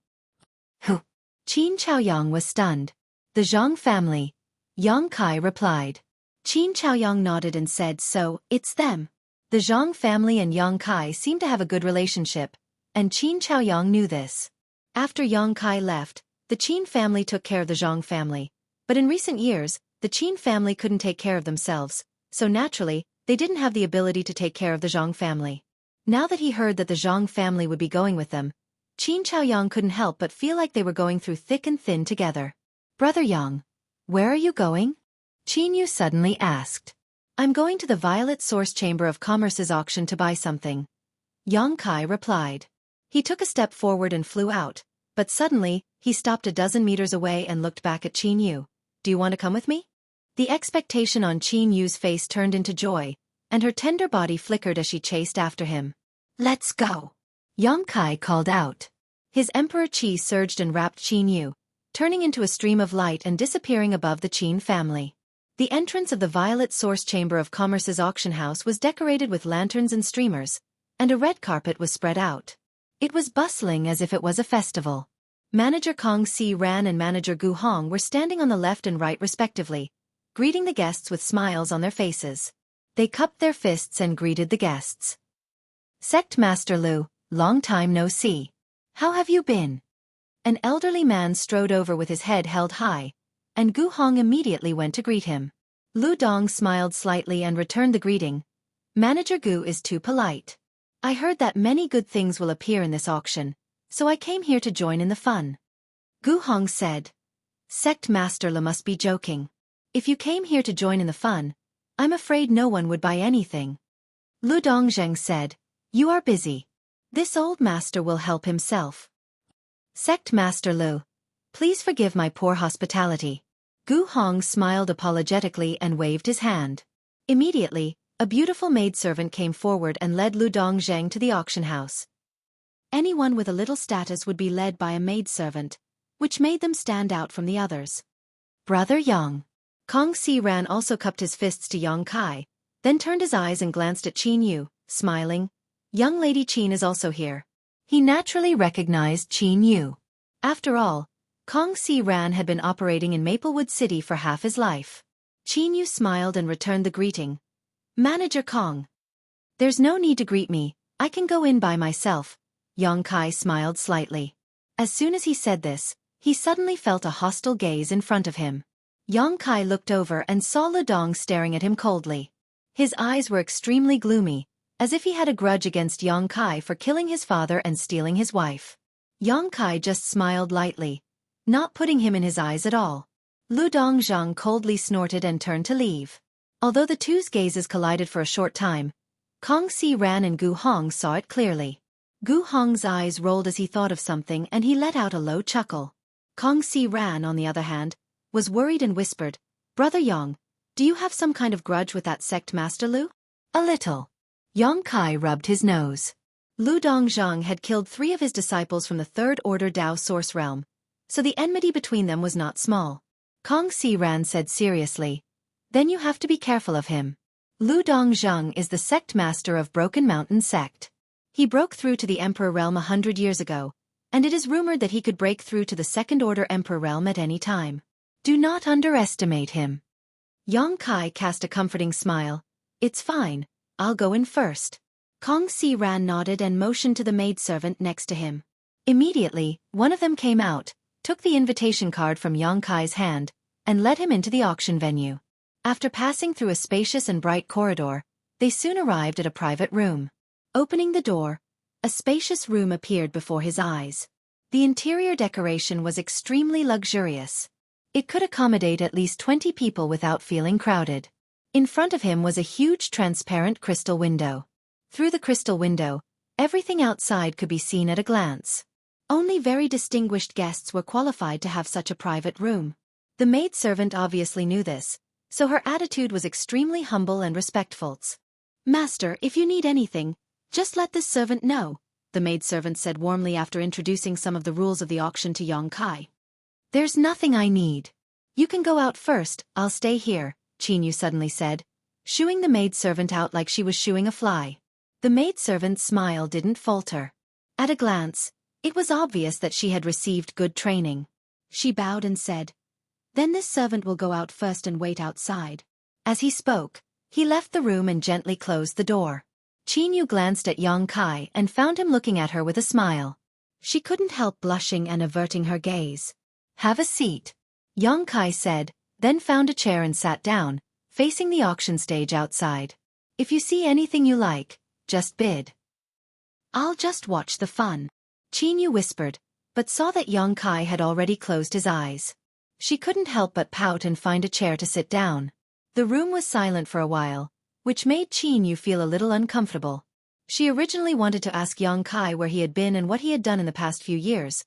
Who? Qin Chaoyang was stunned. The Zhang family. Yang Kai replied. Qin Chaoyang nodded and said, so, it's them. The Zhang family and Yang Kai seemed to have a good relationship, and Qin Chaoyang knew this. After Yang Kai left, the Qin family took care of the Zhang family, but in recent years, the Qin family couldn't take care of themselves, so naturally, they didn't have the ability to take care of the Zhang family. Now that he heard that the Zhang family would be going with them, Qin Chaoyang couldn't help but feel like they were going through thick and thin together. Brother Yang, where are you going? Qin Yu suddenly asked. I'm going to the Violet Source Chamber of Commerce's auction to buy something. Yang Kai replied. He took a step forward and flew out, but suddenly, he stopped a dozen meters away and looked back at Qin Yu. Do you want to come with me? The expectation on Qin Yu's face turned into joy, and her tender body flickered as she chased after him. Let's go! Yang Kai called out. His emperor chi surged and wrapped Qin Yu, turning into a stream of light and disappearing above the Qin family. The entrance of the Violet Source Chamber of Commerce's auction house was decorated with lanterns and streamers, and a red carpet was spread out. It was bustling as if it was a festival. Manager Kong Si Ran and Manager Gu Hong were standing on the left and right respectively, greeting the guests with smiles on their faces. They cupped their fists and greeted the guests. Sect Master Lu, long time no see. How have you been? An elderly man strode over with his head held high, and Gu Hong immediately went to greet him. Lu Dong smiled slightly and returned the greeting. Manager Gu is too polite. I heard that many good things will appear in this auction, so I came here to join in the fun. Gu Hong said. Sect Master Lu must be joking. If you came here to join in the fun, I'm afraid no one would buy anything. Lu Dongjeng said. You are busy. This old master will help himself. Sect Master Lu, please forgive my poor hospitality. Gu Hong smiled apologetically and waved his hand. Immediately, a beautiful maidservant came forward and led Lu Dongjeng to the auction house. Anyone with a little status would be led by a maidservant, which made them stand out from the others. Brother Yang. Kong Si Ran also cupped his fists to Yang Kai, then turned his eyes and glanced at Qin Yu, smiling. Young Lady Qin is also here. He naturally recognized Qin Yu. After all, Kong Si Ran had been operating in Maplewood City for half his life. Qin Yu smiled and returned the greeting. Manager Kong. There's no need to greet me, I can go in by myself. Yang Kai smiled slightly. As soon as he said this, he suddenly felt a hostile gaze in front of him. Yang Kai looked over and saw Lu Dong staring at him coldly. His eyes were extremely gloomy, as if he had a grudge against Yang Kai for killing his father and stealing his wife. Yang Kai just smiled lightly, not putting him in his eyes at all. Lu Dongjang coldly snorted and turned to leave. Although the two's gazes collided for a short time, Kong Si Ran and Gu Hong saw it clearly. Gu Hong's eyes rolled as he thought of something and he let out a low chuckle. Kong Si Ran, on the other hand, was worried and whispered, Brother Yang, do you have some kind of grudge with that sect Master Lu? A little. Yang Kai rubbed his nose. Lu Dongjang had killed 3 of his disciples from the Third Order Dao Source Realm, so the enmity between them was not small. Kong Si Ran said seriously, Then you have to be careful of him. Lu Dongjang is the sect master of Broken Mountain Sect. He broke through to the Emperor Realm 100 years ago, and it is rumored that he could break through to the Second Order Emperor Realm at any time. Do not underestimate him. Yang Kai cast a comforting smile. It's fine, I'll go in first. Kong Si Ran nodded and motioned to the maidservant next to him. Immediately, one of them came out, took the invitation card from Yang Kai's hand, and led him into the auction venue. After passing through a spacious and bright corridor, they soon arrived at a private room. Opening the door, a spacious room appeared before his eyes. The interior decoration was extremely luxurious. It could accommodate at least 20 people without feeling crowded. In front of him was a huge transparent crystal window. Through the crystal window, everything outside could be seen at a glance. Only very distinguished guests were qualified to have such a private room. The maidservant obviously knew this, so her attitude was extremely humble and respectful. Master, if you need anything, just let this servant know, the maidservant said warmly after introducing some of the rules of the auction to Yang Kai. There's nothing I need. You can go out first, I'll stay here, Qin Yu suddenly said, shooing the maidservant out like she was shooing a fly. The maidservant's smile didn't falter. At a glance, it was obvious that she had received good training. She bowed and said, Then this servant will go out first and wait outside. As he spoke, he left the room and gently closed the door. Qin Yu glanced at Yang Kai and found him looking at her with a smile. She couldn't help blushing and averting her gaze. Have a seat, Yang Kai said, then found a chair and sat down, facing the auction stage outside. If you see anything you like, just bid. I'll just watch the fun, Qin Yu whispered, but saw that Yang Kai had already closed his eyes. She couldn't help but pout and find a chair to sit down. The room was silent for a while, which made Qin Yu feel a little uncomfortable. She originally wanted to ask Yang Kai where he had been and what he had done in the past few years,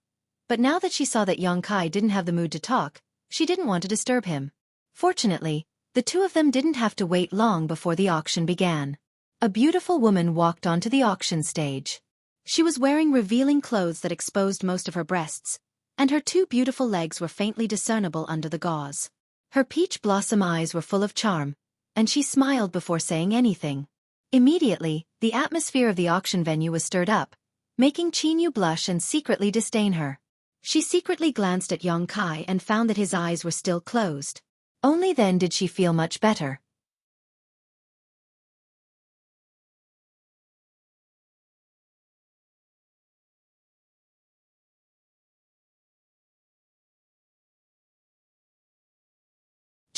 but now that she saw that Yang Kai didn't have the mood to talk, she didn't want to disturb him. Fortunately, the two of them didn't have to wait long before the auction began. A beautiful woman walked onto the auction stage. She was wearing revealing clothes that exposed most of her breasts, and her 2 beautiful legs were faintly discernible under the gauze. Her peach blossom eyes were full of charm, and she smiled before saying anything. Immediately, the atmosphere of the auction venue was stirred up, making Qinyu blush and secretly disdain her. She secretly glanced at Yong Kai and found that his eyes were still closed. Only then did she feel much better.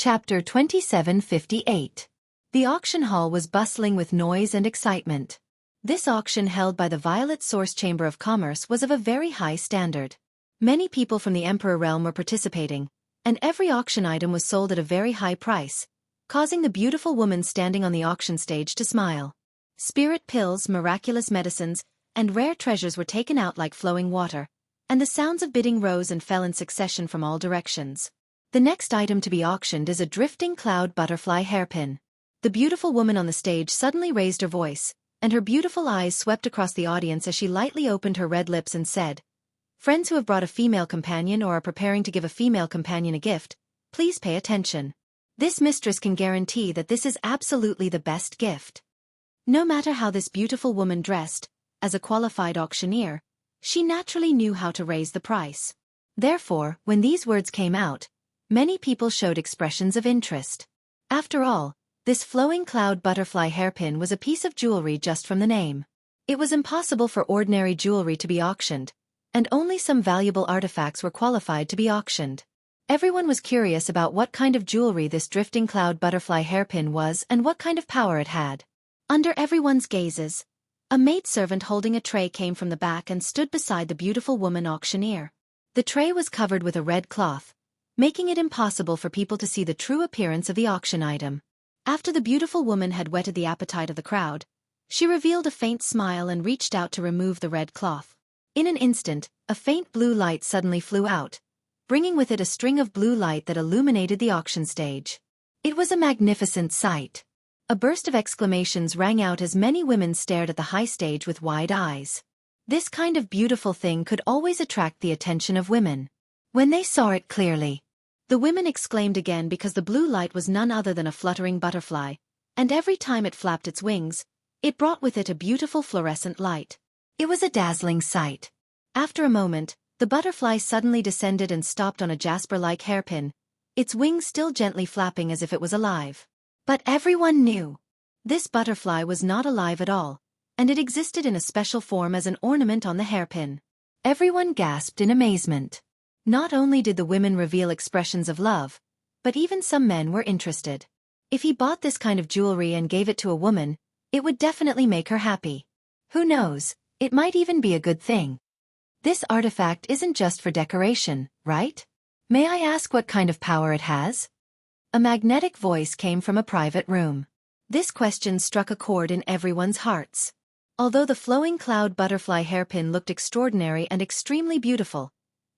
Chapter 2758. The auction hall was bustling with noise and excitement. This auction held by the Violet Source Chamber of Commerce was of a very high standard. Many people from the Emperor realm were participating, and every auction item was sold at a very high price, causing the beautiful woman standing on the auction stage to smile. Spirit pills, miraculous medicines, and rare treasures were taken out like flowing water, and the sounds of bidding rose and fell in succession from all directions. The next item to be auctioned is a drifting cloud butterfly hairpin. The beautiful woman on the stage suddenly raised her voice, and her beautiful eyes swept across the audience as she lightly opened her red lips and said, "Friends who have brought a female companion or are preparing to give a female companion a gift, please pay attention. This mistress can guarantee that this is absolutely the best gift." No matter how this beautiful woman dressed, as a qualified auctioneer, she naturally knew how to raise the price. Therefore, when these words came out, many people showed expressions of interest. After all, this flowing cloud butterfly hairpin was a piece of jewelry just from the name. It was impossible for ordinary jewelry to be auctioned, and only some valuable artifacts were qualified to be auctioned. Everyone was curious about what kind of jewelry this drifting cloud butterfly hairpin was and what kind of power it had. Under everyone's gazes, a maidservant holding a tray came from the back and stood beside the beautiful woman auctioneer. The tray was covered with a red cloth, making it impossible for people to see the true appearance of the auction item. After the beautiful woman had whetted the appetite of the crowd, she revealed a faint smile and reached out to remove the red cloth. In an instant, a faint blue light suddenly flew out, bringing with it a string of blue light that illuminated the auction stage. It was a magnificent sight. A burst of exclamations rang out as many women stared at the high stage with wide eyes. This kind of beautiful thing could always attract the attention of women. When they saw it clearly, the women exclaimed again because the blue light was none other than a fluttering butterfly, and every time it flapped its wings, it brought with it a beautiful fluorescent light. It was a dazzling sight. After a moment, the butterfly suddenly descended and stopped on a jasper-like hairpin, its wings still gently flapping as if it was alive. But everyone knew this butterfly was not alive at all, and it existed in a special form as an ornament on the hairpin. Everyone gasped in amazement. Not only did the women reveal expressions of love, but even some men were interested. If he bought this kind of jewelry and gave it to a woman, it would definitely make her happy. Who knows, it might even be a good thing. This artifact isn't just for decoration, right? May I ask what kind of power it has? A magnetic voice came from a private room. This question struck a chord in everyone's hearts. Although the flowing cloud butterfly hairpin looked extraordinary and extremely beautiful,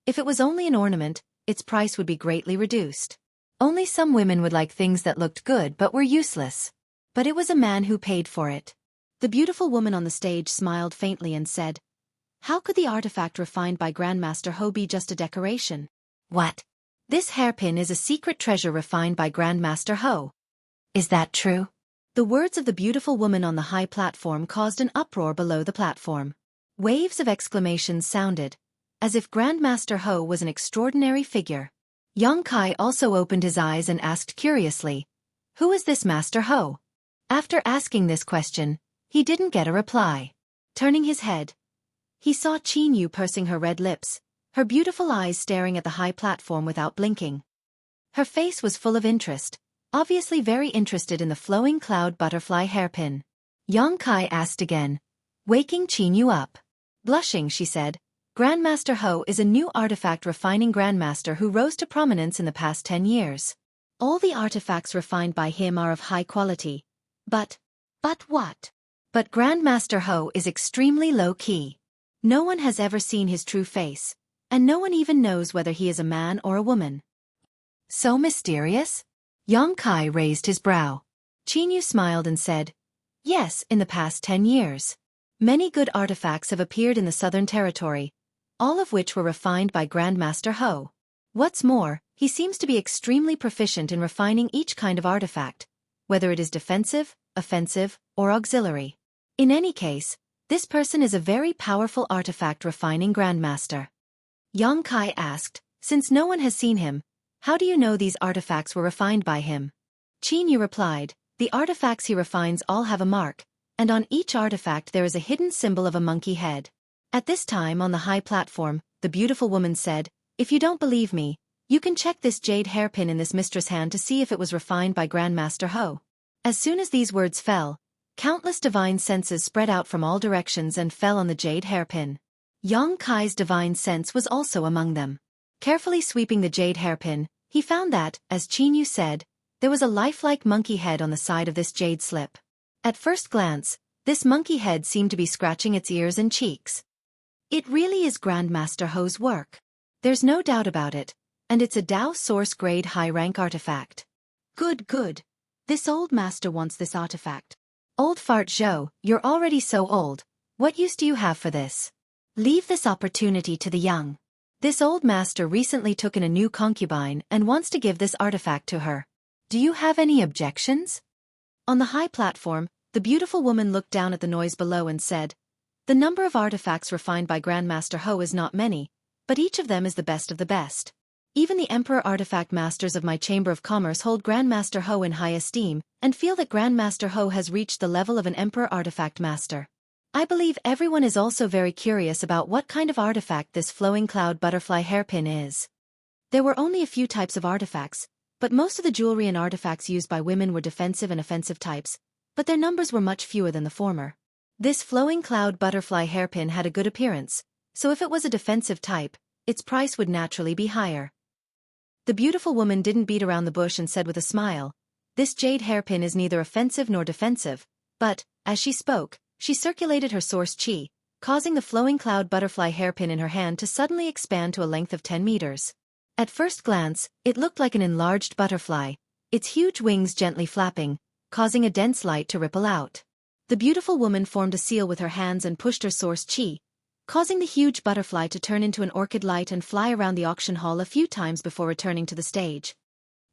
if it was only an ornament, its price would be greatly reduced. Only some women would like things that looked good but were useless. But it was a man who paid for it. The beautiful woman on the stage smiled faintly and said, "How could the artifact refined by Grandmaster Ho be just a decoration?" "What? This hairpin is a secret treasure refined by Grandmaster Ho. Is that true?" The words of the beautiful woman on the high platform caused an uproar below the platform. Waves of exclamations sounded, as if Grandmaster Ho was an extraordinary figure. Yong Kai also opened his eyes and asked curiously, "Who is this Master Ho?" After asking this question, he didn't get a reply. Turning his head, he saw Qinyu pursing her red lips, her beautiful eyes staring at the high platform without blinking. Her face was full of interest, obviously very interested in the flowing cloud butterfly hairpin. Yong Kai asked again, waking Qinyu up. Blushing, she said, "Grandmaster Ho is a new artifact refining grandmaster who rose to prominence in the past 10 years. All the artifacts refined by him are of high quality. But what? But Grandmaster Ho is extremely low-key. No one has ever seen his true face, and no one even knows whether he is a man or a woman." "So mysterious?" Yong Kai raised his brow. Qinyu smiled and said, "Yes, in the past 10 years. Many good artifacts have appeared in the Southern Territory, all of which were refined by Grandmaster Ho. What's more, He seems to be extremely proficient in refining each kind of artifact, whether it is defensive, offensive, or auxiliary. In any case, this person is a very powerful artifact refining grandmaster. Yang Kai asked, since no one has seen him, how do you know these artifacts were refined by him? Qin Yu replied, the artifacts he refines all have a mark, and on each artifact there is a hidden symbol of a monkey head. At this time on the high platform, the beautiful woman said, if you don't believe me, you can check this jade hairpin in this mistress' hand to see if it was refined by Grandmaster Ho. As soon as these words fell, countless divine senses spread out from all directions and fell on the jade hairpin. Yang Kai's divine sense was also among them. Carefully sweeping the jade hairpin, he found that, as Qin Yu said, there was a lifelike monkey head on the side of this jade slip. At first glance, this monkey head seemed to be scratching its ears and cheeks. It really is Grandmaster Ho's work. There's no doubt about it, and it's a Dao Source grade high-rank artifact. Good. This old master wants this artifact. Old fart Zhou, you're already so old, what use do you have for this? Leave this opportunity to the young. This old master recently took in a new concubine and wants to give this artifact to her. Do you have any objections? On the high platform, the beautiful woman looked down at the noise below and said, the number of artifacts refined by Grandmaster Ho is not many, but each of them is the best of the best. Even the Emperor Artifact Masters of my Chamber of Commerce hold Grandmaster Ho in high esteem and feel that Grandmaster Ho has reached the level of an Emperor Artifact Master. I believe everyone is also very curious about what kind of artifact this flowing cloud butterfly hairpin is. There were only a few types of artifacts, but most of the jewelry and artifacts used by women were defensive and offensive types, but their numbers were much fewer than the former. This flowing cloud butterfly hairpin had a good appearance, so if it was a defensive type, its price would naturally be higher. The beautiful woman didn't beat around the bush and said with a smile, this jade hairpin is neither offensive nor defensive, but, as she spoke, she circulated her source qi, causing the flowing cloud butterfly hairpin in her hand to suddenly expand to a length of 10 meters. At first glance, it looked like an enlarged butterfly, its huge wings gently flapping, causing a dense light to ripple out. The beautiful woman formed a seal with her hands and pushed her source qi, causing the huge butterfly to turn into an orchid light and fly around the auction hall a few times before returning to the stage.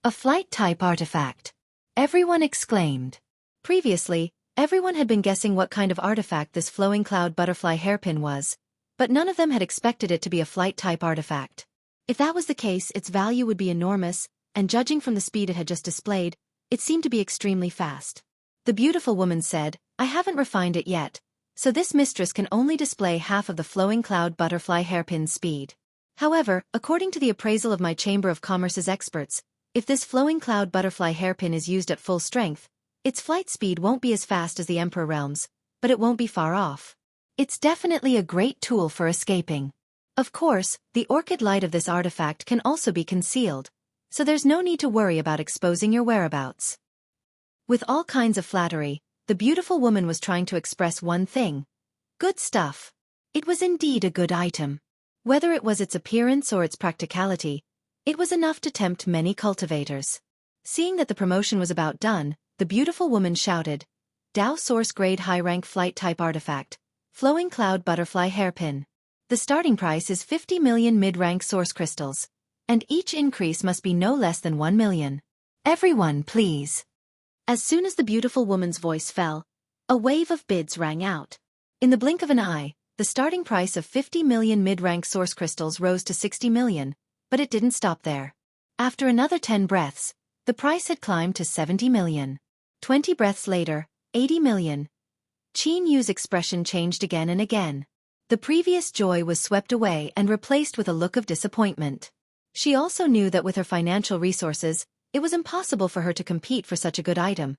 A flight-type artifact. Everyone exclaimed. Previously, everyone had been guessing what kind of artifact this flowing cloud butterfly hairpin was, but none of them had expected it to be a flight-type artifact. If that was the case, its value would be enormous, and judging from the speed it had just displayed, it seemed to be extremely fast. The beautiful woman said, I haven't refined it yet, so this mistress can only display half of the flowing cloud butterfly hairpin's speed. However, according to the appraisal of my Chamber of Commerce's experts, if this flowing cloud butterfly hairpin is used at full strength, its flight speed won't be as fast as the Emperor Realms, but it won't be far off. It's definitely a great tool for escaping. Of course, the orchid light of this artifact can also be concealed, so there's no need to worry about exposing your whereabouts. With all kinds of flattery, the beautiful woman was trying to express one thing. Good stuff. It was indeed a good item. Whether it was its appearance or its practicality, it was enough to tempt many cultivators. Seeing that the promotion was about done, the beautiful woman shouted, Dao Source Grade High Rank Flight Type Artifact, Flowing Cloud Butterfly Hairpin. The starting price is 50 million mid-rank source crystals, and each increase must be no less than 1 million. Everyone please. As soon as the beautiful woman's voice fell, a wave of bids rang out. In the blink of an eye, the starting price of 50 million mid-rank source crystals rose to 60 million, but it didn't stop there. After another 10 breaths, the price had climbed to 70 million. 20 breaths later, 80 million. Qin Yu's expression changed again and again. The previous joy was swept away and replaced with a look of disappointment. She also knew that with her financial resources, it was impossible for her to compete for such a good item.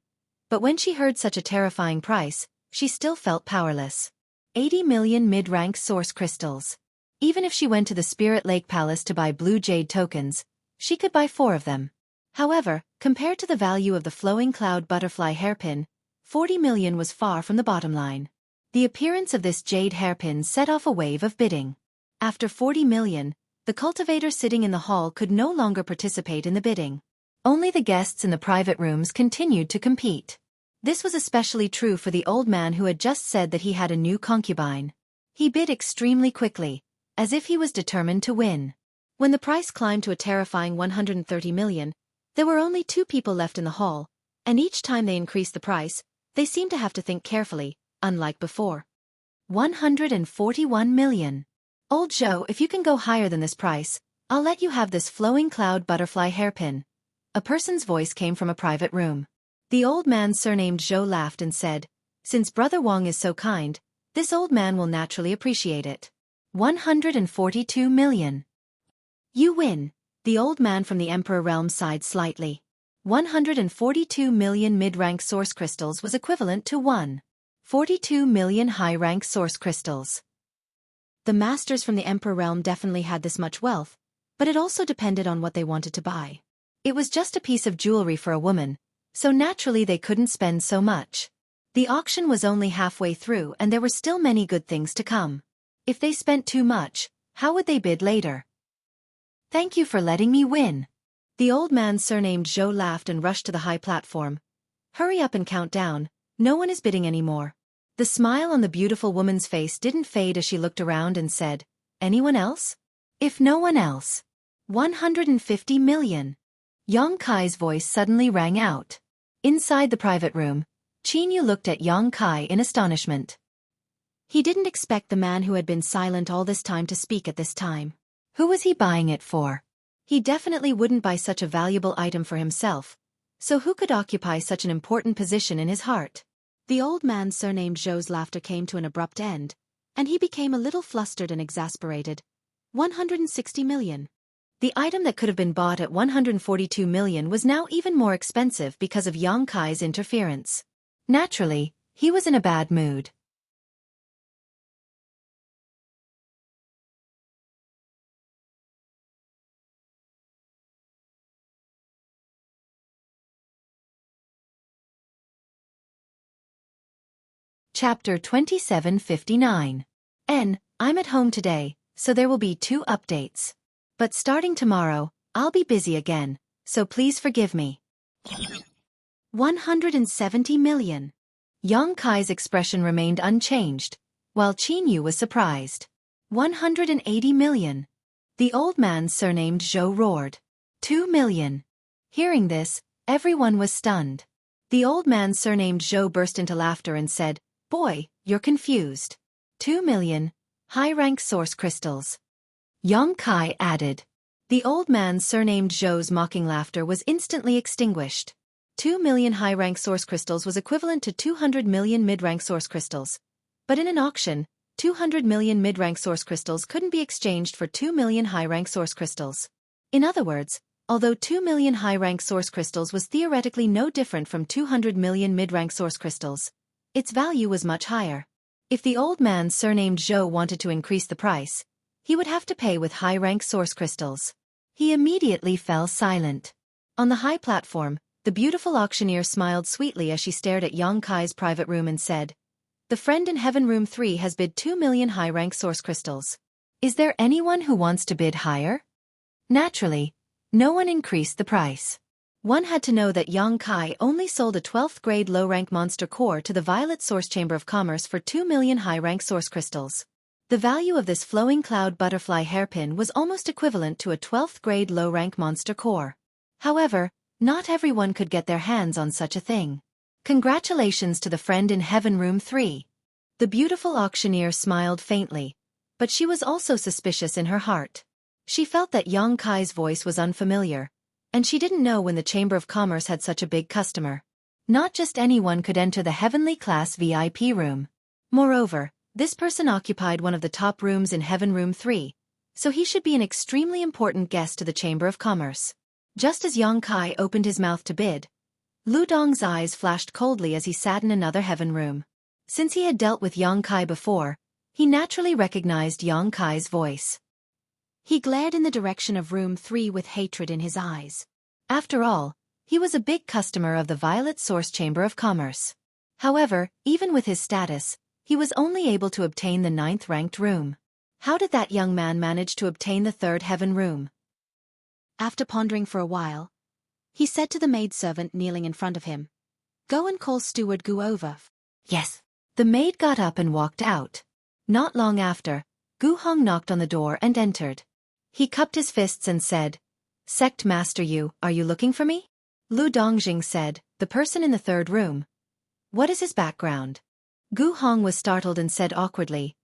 But when she heard such a terrifying price, she still felt powerless. 80 million mid-rank source crystals. Even if she went to the Spirit Lake Palace to buy blue jade tokens, she could buy 4 of them. However, compared to the value of the flowing cloud butterfly hairpin, 40 million was far from the bottom line. The appearance of this jade hairpin set off a wave of bidding. After 40 million, the cultivator sitting in the hall could no longer participate in the bidding. Only the guests in the private rooms continued to compete. This was especially true for the old man who had just said that he had a new concubine. He bid extremely quickly, as if he was determined to win. When the price climbed to a terrifying 130 million, there were only 2 people left in the hall, and each time they increased the price, they seemed to have to think carefully, unlike before. 141 million. Old Joe, if you can go higher than this price, I'll let you have this flowing cloud butterfly hairpin. A person's voice came from a private room. The old man surnamed Zhou laughed and said, since Brother Wang is so kind, this old man will naturally appreciate it. 142 million. You win. The old man from the Emperor realm sighed slightly. 142 million mid-rank source crystals was equivalent to 142 million high-rank source crystals. The masters from the Emperor realm definitely had this much wealth, but it also depended on what they wanted to buy. It was just a piece of jewelry for a woman, so naturally they couldn't spend so much. The auction was only halfway through and there were still many good things to come. If they spent too much, how would they bid later? Thank you for letting me win. The old man surnamed Zhou laughed and rushed to the high platform. Hurry up and count down, no one is bidding anymore. The smile on the beautiful woman's face didn't fade as she looked around and said, anyone else? If no one else. 150 million. Yang Kai's voice suddenly rang out. Inside the private room, Qin Yu looked at Yang Kai in astonishment. He didn't expect the man who had been silent all this time to speak at this time. Who was he buying it for? He definitely wouldn't buy such a valuable item for himself, so who could occupy such an important position in his heart? The old man surnamed Zhou's laughter came to an abrupt end, and he became a little flustered and exasperated. 160 million. The item that could have been bought at 142 million was now even more expensive because of Yang Kai's interference. Naturally, he was in a bad mood. Chapter 2759. I'm at home today, so there will be 2 updates. But starting tomorrow, I'll be busy again, so please forgive me. 170 million. Yang Kai's expression remained unchanged, while Qin Yu was surprised. 180 million. The old man surnamed Zhou roared. 2 million. Hearing this, everyone was stunned. The old man surnamed Zhou burst into laughter and said, boy, you're confused. 2 million. High-rank source crystals. Yang Kai added. The old man surnamed Zhou's mocking laughter was instantly extinguished. 2 million high-rank source crystals was equivalent to 200 million mid-rank source crystals. But in an auction, 200 million mid-rank source crystals couldn't be exchanged for 2 million high-rank source crystals. In other words, although 2 million high-rank source crystals was theoretically no different from 200 million mid-rank source crystals, its value was much higher. If the old man surnamed Zhou wanted to increase the price, he would have to pay with high-rank source crystals. He immediately fell silent. On the high platform, the beautiful auctioneer smiled sweetly as she stared at Yang Kai's private room and said, the friend in Heaven Room 3 has bid 2 million high-rank source crystals. Is there anyone who wants to bid higher? Naturally, no one increased the price. One had to know that Yang Kai only sold a 12th grade low-rank monster core to the Violet Source Chamber of Commerce for 2 million high-rank source crystals. The value of this flowing cloud butterfly hairpin was almost equivalent to a 12th grade low-rank monster core. However, not everyone could get their hands on such a thing. Congratulations to the friend in Heaven Room 3. The beautiful auctioneer smiled faintly, but she was also suspicious in her heart. She felt that Yang Kai's voice was unfamiliar, and she didn't know when the Chamber of Commerce had such a big customer. Not just anyone could enter the heavenly class VIP room. Moreover, this person occupied one of the top rooms in Heaven Room 3, so he should be an extremely important guest to the Chamber of Commerce. Just as Yang Kai opened his mouth to bid, Lu Dong's eyes flashed coldly as he sat in another Heaven Room. Since he had dealt with Yang Kai before, he naturally recognized Yang Kai's voice. He glared in the direction of Room 3 with hatred in his eyes. After all, he was a big customer of the Violet Source Chamber of Commerce. However, even with his status, he was only able to obtain the 9th-ranked room. How did that young man manage to obtain the 3rd Heaven Room? After pondering for a while, he said to the maidservant kneeling in front of him, "Go and call Steward Gu over." Yes. The maid got up and walked out. Not long after, Gu Hong knocked on the door and entered. He cupped his fists and said, "Sect Master Yu, are you looking for me?" Lu Dongjing said, "The person in the third room. What is his background?" Gu Hong was startled and said awkwardly,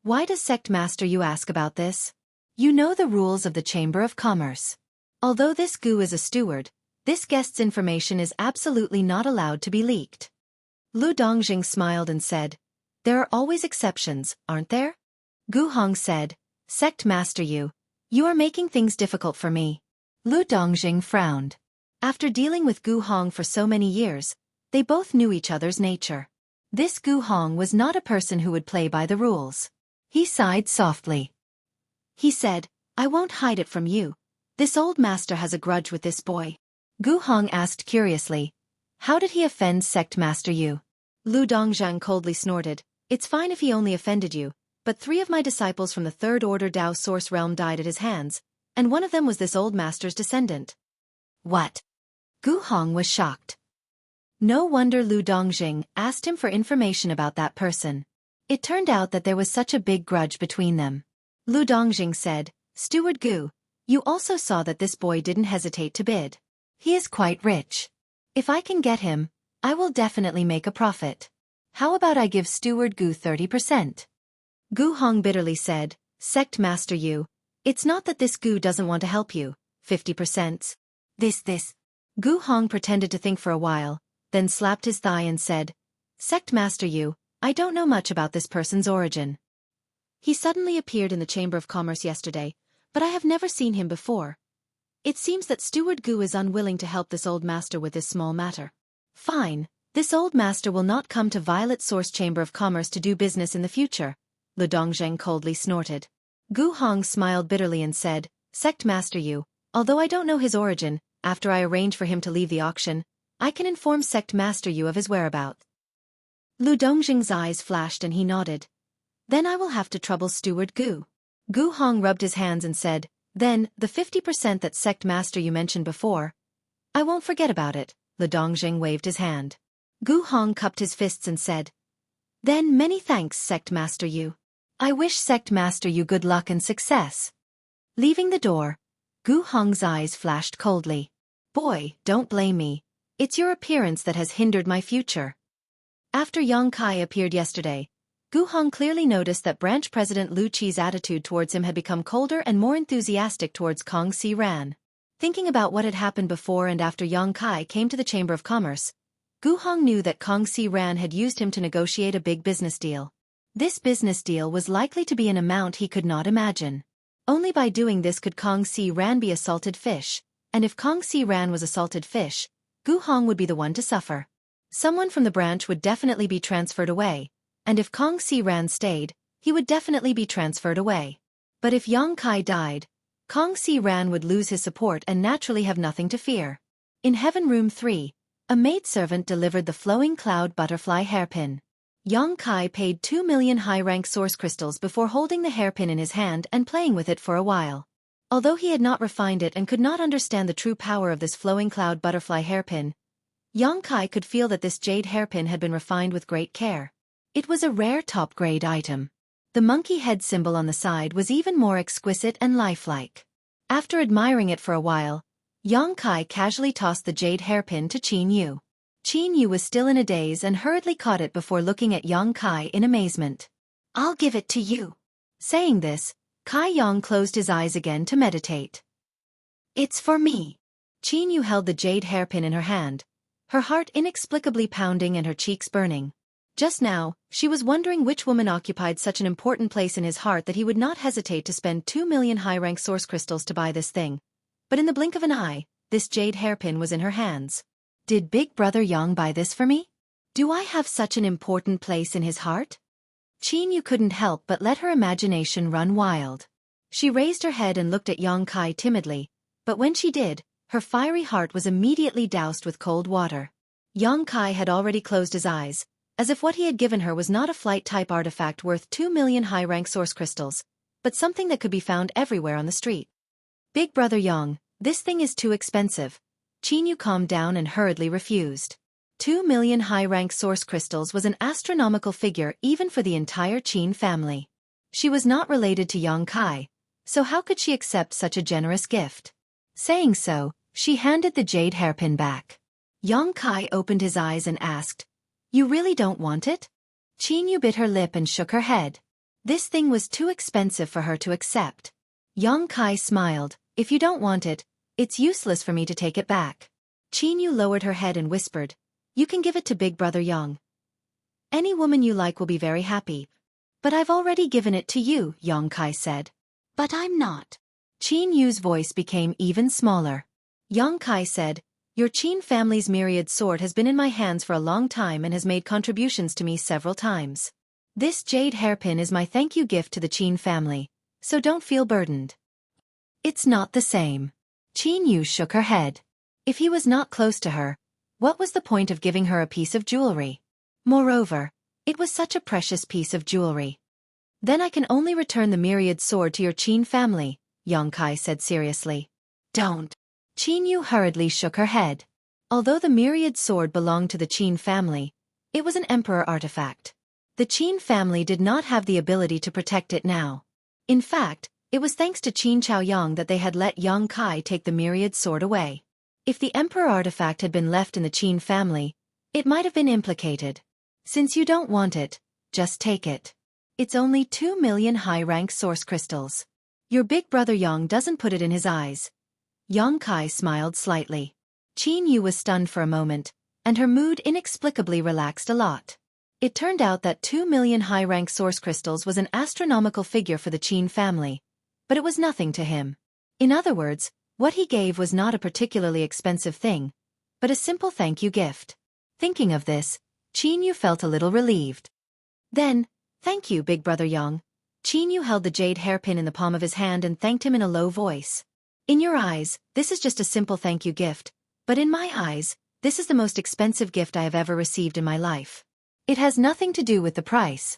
"Why does Sect Master Yu ask about this? You know the rules of the Chamber of Commerce. Although this Gu is a steward, this guest's information is absolutely not allowed to be leaked." Lu Dongjing smiled and said, "There are always exceptions, aren't there?" Gu Hong said, "Sect Master Yu, you are making things difficult for me." Lu Dongjing frowned. After dealing with Gu Hong for so many years, they both knew each other's nature. This Gu Hong was not a person who would play by the rules. He sighed softly. He said, "I won't hide it from you. This old master has a grudge with this boy." Gu Hong asked curiously, "How did he offend Sect Master Yu?" Lu Dongjing coldly snorted, "It's fine if he only offended you, but 3 of my disciples from the Third Order Dao Source Realm died at his hands, and one of them was this old master's descendant." What? Gu Hong was shocked. No wonder Lu Dongjing asked him for information about that person. It turned out that there was such a big grudge between them. Lu Dongjing said, "Steward Gu, you also saw that this boy didn't hesitate to bid. He is quite rich. If I can get him, I will definitely make a profit. How about I give Steward Gu 30%? Gu Hong bitterly said, "Sect Master Yu, it's not that this Gu doesn't want to help you. 50%. This. Gu Hong pretended to think for a while, then slapped his thigh and said, "Sect Master Yu, I don't know much about this person's origin. He suddenly appeared in the Chamber of Commerce yesterday, but I have never seen him before. It seems that Steward Gu is unwilling to help this old master with this small matter." "Fine, this old master will not come to Violet Source Chamber of Commerce to do business in the future," Lu Dongjing coldly snorted. Gu Hong smiled bitterly and said, "Sect Master Yu, although I don't know his origin, after I arrange for him to leave the auction, I can inform Sect Master Yu of his whereabouts." Lu Dongjing's eyes flashed and he nodded. "Then I will have to trouble Steward Gu." Gu Hong rubbed his hands and said, "Then, the 50% that Sect Master Yu mentioned before. I won't forget about it." Lu Dongjing waved his hand. Gu Hong cupped his fists and said, "Then many thanks, Sect Master Yu. I wish Sect Master Yu good luck and success." Leaving the door, Gu Hong's eyes flashed coldly. "Boy, don't blame me. It's your appearance that has hindered my future." After Yang Kai appeared yesterday, Gu Hong clearly noticed that branch president Lu Qi's attitude towards him had become colder and more enthusiastic towards Kong Si Ran. Thinking about what had happened before and after Yang Kai came to the Chamber of Commerce, Gu Hong knew that Kong Si Ran had used him to negotiate a big business deal. This business deal was likely to be an amount he could not imagine. Only by doing this could Kong Si Ran be a salted fish, and if Kong Si Ran was a salted fish, Gu Hong would be the one to suffer. Someone from the branch would definitely be transferred away, and if Kong Si Ran stayed, he would definitely be transferred away. But if Yang Kai died, Kong Si Ran would lose his support and naturally have nothing to fear. In Heaven Room 3, a maidservant delivered the flowing cloud butterfly hairpin. Yang Kai paid 2 million high-rank source crystals before holding the hairpin in his hand and playing with it for a while. Although he had not refined it and could not understand the true power of this flowing cloud butterfly hairpin, Yang Kai could feel that this jade hairpin had been refined with great care. It was a rare top-grade item. The monkey head symbol on the side was even more exquisite and lifelike. After admiring it for a while, Yang Kai casually tossed the jade hairpin to Qin Yu. Qin Yu was still in a daze and hurriedly caught it before looking at Yang Kai in amazement. "I'll give it to you." Saying this, Kai Yang closed his eyes again to meditate. "It's for me." Qin Yu held the jade hairpin in her hand, her heart inexplicably pounding and her cheeks burning. Just now, she was wondering which woman occupied such an important place in his heart that he would not hesitate to spend 2 million high-rank source crystals to buy this thing. But in the blink of an eye, this jade hairpin was in her hands. Did Big Brother Yang buy this for me? Do I have such an important place in his heart? Qin Yu couldn't help but let her imagination run wild. She raised her head and looked at Yang Kai timidly, but when she did, her fiery heart was immediately doused with cold water. Yang Kai had already closed his eyes, as if what he had given her was not a flight-type artifact worth 2 million high-rank source crystals, but something that could be found everywhere on the street. "Big Brother Yang, this thing is too expensive." Qin Yu calmed down and hurriedly refused. 2 million high-rank source crystals was an astronomical figure even for the entire Qin family. She was not related to Yang Kai, so how could she accept such a generous gift? Saying so, she handed the jade hairpin back. Yang Kai opened his eyes and asked, "You really don't want it?" Qin bit her lip and shook her head. This thing was too expensive for her to accept. Yang Kai smiled, "If you don't want it, it's useless for me to take it back." Qin lowered her head and whispered, "You can give it to Big Brother Yang. Any woman you like will be very happy." "But I've already given it to you," Yang Kai said. "But I'm not." Qin Yu's voice became even smaller. Yang Kai said, "Your Qin family's myriad sword has been in my hands for a long time and has made contributions to me several times. This jade hairpin is my thank you gift to the Qin family, so don't feel burdened." "It's not the same." Qin Yu shook her head. If he was not close to her, what was the point of giving her a piece of jewelry? Moreover, it was such a precious piece of jewelry. "Then I can only return the myriad sword to your Qin family," Yang Kai said seriously. "Don't." Qin Yu hurriedly shook her head. Although the myriad sword belonged to the Qin family, it was an emperor artifact. The Qin family did not have the ability to protect it now. In fact, it was thanks to Qin Chaoyang that they had let Yang Kai take the myriad sword away. If the emperor artifact had been left in the Qin family, it might have been implicated. "Since you don't want it, just take it. It's only 2 million high-rank source crystals. Your big brother Yang doesn't put it in his eyes." Yang Kai smiled slightly. Qin Yu was stunned for a moment, and her mood inexplicably relaxed a lot. It turned out that 2 million high-rank source crystals was an astronomical figure for the Qin family, but it was nothing to him. In other words, what he gave was not a particularly expensive thing, but a simple thank you gift. Thinking of this, Qin Yu felt a little relieved. Then, "Thank you, Big Brother Yang." Qin Yu held the jade hairpin in the palm of his hand and thanked him in a low voice. "In your eyes, this is just a simple thank you gift, but in my eyes, this is the most expensive gift I have ever received in my life. It has nothing to do with the price."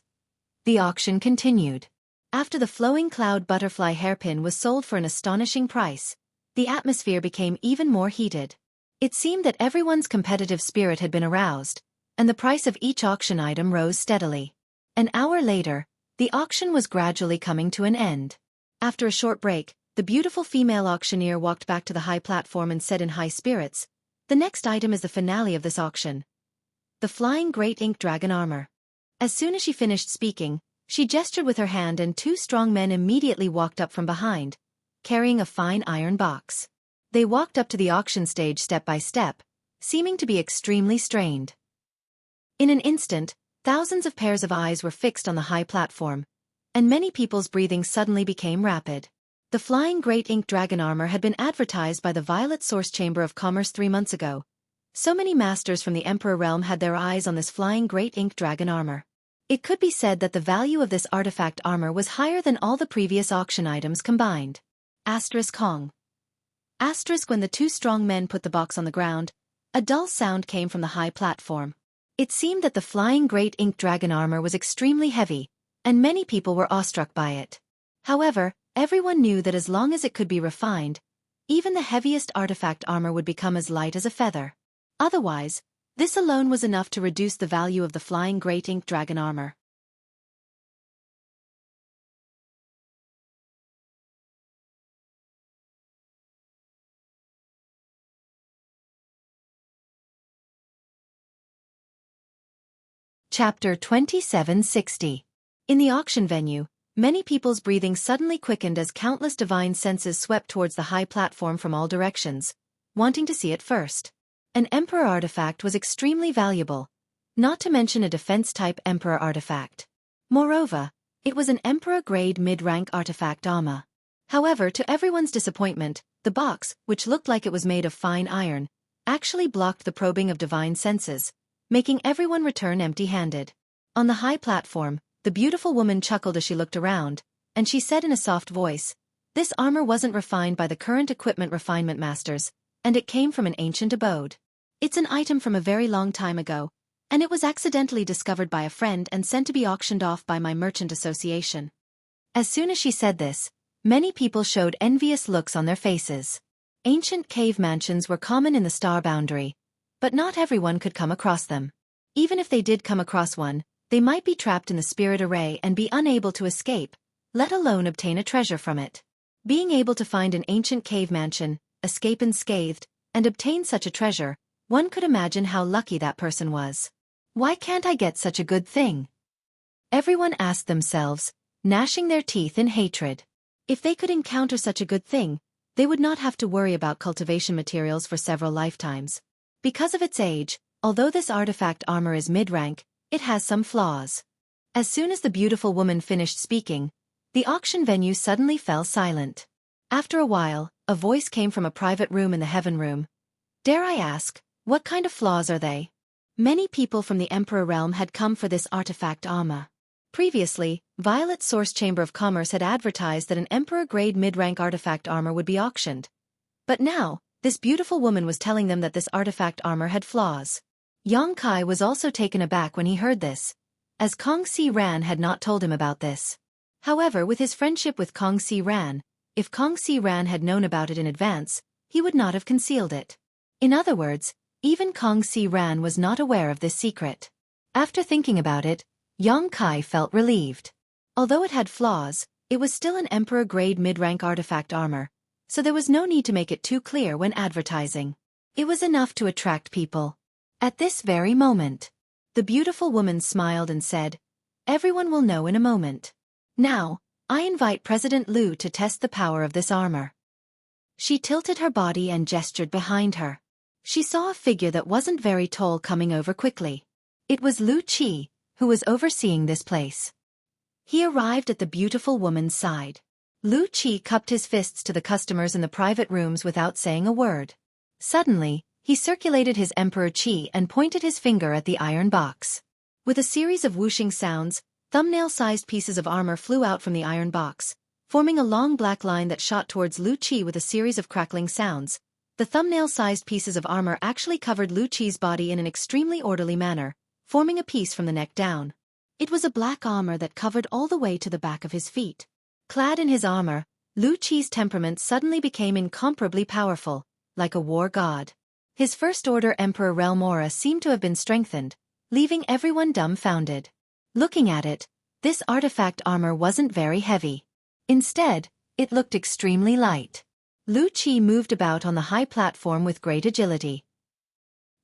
The auction continued. After the flowing cloud butterfly hairpin was sold for an astonishing price, the atmosphere became even more heated. It seemed that everyone's competitive spirit had been aroused, and the price of each auction item rose steadily. An hour later, the auction was gradually coming to an end. After a short break, the beautiful female auctioneer walked back to the high platform and said in high spirits, "The next item is the finale of this auction. The flying great ink dragon armor." As soon as she finished speaking, she gestured with her hand and 2 strong men immediately walked up from behind, carrying a fine iron box. They walked up to the auction stage step by step, seeming to be extremely strained. In an instant, thousands of pairs of eyes were fixed on the high platform, and many people's breathing suddenly became rapid. The flying great ink dragon armor had been advertised by the Violet Source Chamber of Commerce 3 months ago. So many masters from the Emperor realm had their eyes on this flying great ink dragon armor. It could be said that the value of this artifact armor was higher than all the previous auction items combined. Kong. When the 2 strong men put the box on the ground, a dull sound came from the high platform. It seemed that the flying great ink dragon armor was extremely heavy, and many people were awestruck by it. However, everyone knew that as long as it could be refined, even the heaviest artifact armor would become as light as a feather. Otherwise, this alone was enough to reduce the value of the flying great ink dragon armor. Chapter 2760. In the auction venue, many people's breathing suddenly quickened as countless divine senses swept towards the high platform from all directions, wanting to see it first. An emperor artifact was extremely valuable, not to mention a defense-type emperor artifact. Moreover, it was an emperor-grade mid-rank artifact armor. However, to everyone's disappointment, the box, which looked like it was made of fine iron, actually blocked the probing of divine senses, making everyone return empty-handed. On the high platform, the beautiful woman chuckled as she looked around, and she said in a soft voice, "This armor wasn't refined by the current equipment refinement masters, and it came from an ancient abode. It's an item from a very long time ago, and it was accidentally discovered by a friend and sent to be auctioned off by my merchant association." As soon as she said this, many people showed envious looks on their faces. Ancient cave mansions were common in the star boundary, but not everyone could come across them. Even if they did come across one, they might be trapped in the spirit array and be unable to escape, let alone obtain a treasure from it. Being able to find an ancient cave mansion, escape unscathed, and obtain such a treasure, one could imagine how lucky that person was. Why can't I get such a good thing? Everyone asked themselves, gnashing their teeth in hatred. If they could encounter such a good thing, they would not have to worry about cultivation materials for several lifetimes. Because of its age, although this artifact armor is mid-rank, it has some flaws. As soon as the beautiful woman finished speaking, the auction venue suddenly fell silent. After a while, a voice came from a private room in the heaven room. Dare I ask, what kind of flaws are they? Many people from the Emperor realm had come for this artifact armor. Previously, Violet's Source Chamber of Commerce had advertised that an Emperor-grade mid-rank artifact armor would be auctioned. But now, this beautiful woman was telling them that this artifact armor had flaws. Yang Kai was also taken aback when he heard this, as Kong Si Ran had not told him about this. However, with his friendship with Kong Si Ran, if Kong Si Ran had known about it in advance, he would not have concealed it. In other words, even Kong Si Ran was not aware of this secret. After thinking about it, Yang Kai felt relieved. Although it had flaws, it was still an Emperor-grade mid-rank artifact armor, so there was no need to make it too clear when advertising. It was enough to attract people. At this very moment, the beautiful woman smiled and said, "Everyone will know in a moment. Now, I invite President Liu to test the power of this armor." She tilted her body and gestured behind her. She saw a figure that wasn't very tall coming over quickly. It was Liu Qi, who was overseeing this place. He arrived at the beautiful woman's side. Liu Qi cupped his fists to the customers in the private rooms without saying a word. Suddenly, he circulated his Emperor Qi and pointed his finger at the iron box. With a series of whooshing sounds, thumbnail-sized pieces of armor flew out from the iron box, forming a long black line that shot towards Liu Qi with a series of crackling sounds. The thumbnail-sized pieces of armor actually covered Liu Qi's body in an extremely orderly manner, forming a piece from the neck down. It was a black armor that covered all the way to the back of his feet. Clad in his armor, Liu Qi's temperament suddenly became incomparably powerful, like a war god. His first-order Emperor realm aura seemed to have been strengthened, leaving everyone dumbfounded. Looking at it, this artifact armor wasn't very heavy. Instead, it looked extremely light. Liu Qi moved about on the high platform with great agility.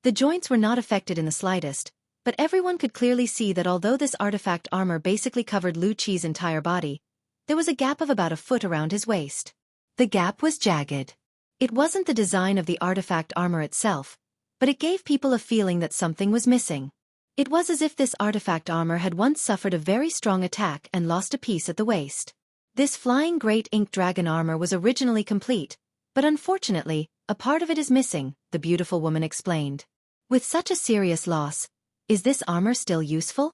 The joints were not affected in the slightest, but everyone could clearly see that although this artifact armor basically covered Liu Qi's entire body, there was a gap of about a foot around his waist. The gap was jagged. It wasn't the design of the artifact armor itself, but it gave people a feeling that something was missing. It was as if this artifact armor had once suffered a very strong attack and lost a piece at the waist. This flying great ink dragon armor was originally complete, but unfortunately, a part of it is missing, the beautiful woman explained. With such a serious loss, is this armor still useful?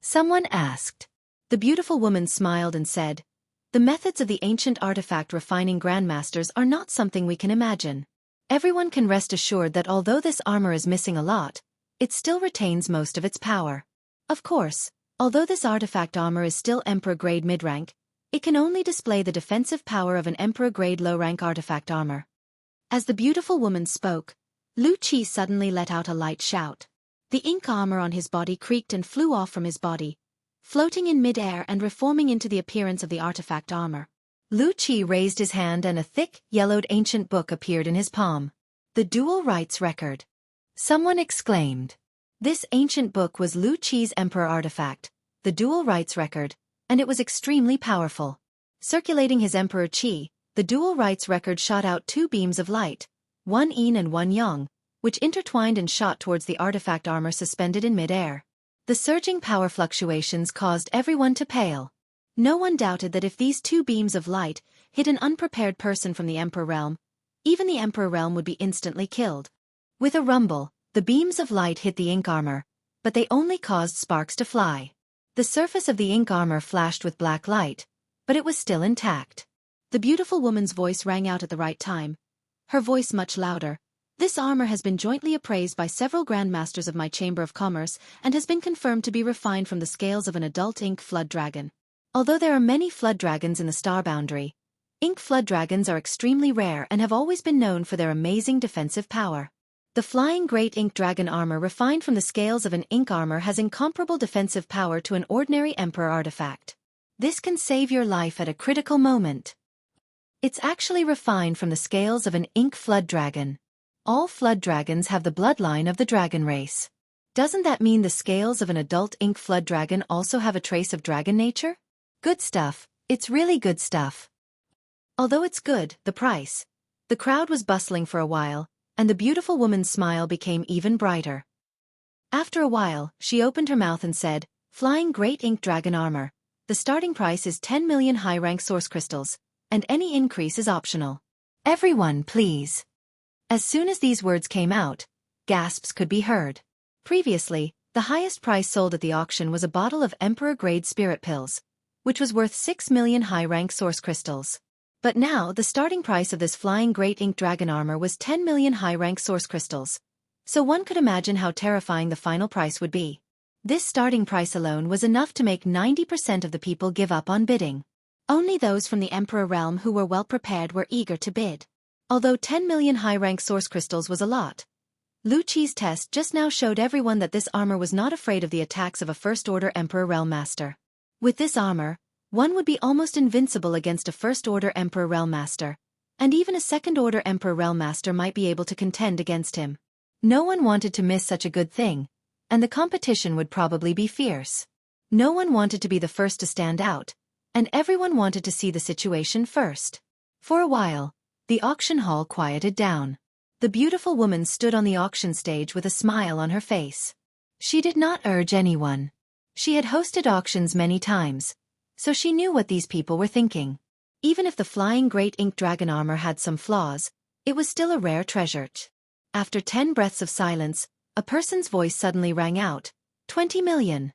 Someone asked. The beautiful woman smiled and said, "The methods of the ancient artifact refining grandmasters are not something we can imagine. Everyone can rest assured that although this armor is missing a lot, it still retains most of its power. Of course, although this artifact armor is still Emperor-grade mid-rank, it can only display the defensive power of an Emperor-grade low-rank artifact armor." As the beautiful woman spoke, Liu Qi suddenly let out a light shout. The ink armor on his body creaked and flew off from his body, floating in mid-air and reforming into the appearance of the artifact armor. Liu Qi raised his hand and a thick, yellowed ancient book appeared in his palm. The Dual Rights Record. Someone exclaimed. This ancient book was Liu Qi's Emperor artifact, the Dual Rights Record, and it was extremely powerful. Circulating his Emperor Qi, the Dual Rights Record shot out two beams of light, one yin and one yang, which intertwined and shot towards the artifact armor suspended in mid-air. The surging power fluctuations caused everyone to pale. No one doubted that if these two beams of light hit an unprepared person from the Emperor realm, even the Emperor realm would be instantly killed. With a rumble, the beams of light hit the ink armor, but they only caused sparks to fly. The surface of the ink armor flashed with black light, but it was still intact. The beautiful woman's voice rang out at the right time, her voice much louder. "This armor has been jointly appraised by several grandmasters of my Chamber of Commerce and has been confirmed to be refined from the scales of an adult ink flood dragon. Although there are many flood dragons in the star boundary, ink flood dragons are extremely rare and have always been known for their amazing defensive power. The flying great ink dragon armor refined from the scales of an ink armor has incomparable defensive power to an ordinary emperor artifact. This can save your life at a critical moment." It's actually refined from the scales of an ink flood dragon. All flood dragons have the bloodline of the dragon race. Doesn't that mean the scales of an adult ink flood dragon also have a trace of dragon nature? Good stuff. It's really good stuff. Although it's good, the price. The crowd was bustling for a while, and the beautiful woman's smile became even brighter. After a while, she opened her mouth and said, "Flying great ink dragon armor. The starting price is 10 million high-rank source crystals, and any increase is optional. Everyone, please." As soon as these words came out, gasps could be heard. Previously, the highest price sold at the auction was a bottle of Emperor-grade spirit pills, which was worth 6 million high-rank source crystals. But now the starting price of this flying great ink dragon armor was 10 million high-rank source crystals. So one could imagine how terrifying the final price would be. This starting price alone was enough to make 90% of the people give up on bidding. Only those from the Emperor realm who were well prepared were eager to bid. Although 10 million high-rank source crystals was a lot, Lu Qi's test just now showed everyone that this armor was not afraid of the attacks of a First-Order Emperor Realm Master. With this armor, one would be almost invincible against a First-Order Emperor Realm Master, and even a Second-Order Emperor Realm Master might be able to contend against him. No one wanted to miss such a good thing, and the competition would probably be fierce. No one wanted to be the first to stand out, and everyone wanted to see the situation first. For a while, the auction hall quieted down. The beautiful woman stood on the auction stage with a smile on her face. She did not urge anyone. She had hosted auctions many times, so she knew what these people were thinking. Even if the flying great ink dragon armor had some flaws, it was still a rare treasure. After 10 breaths of silence, a person's voice suddenly rang out, 20 million.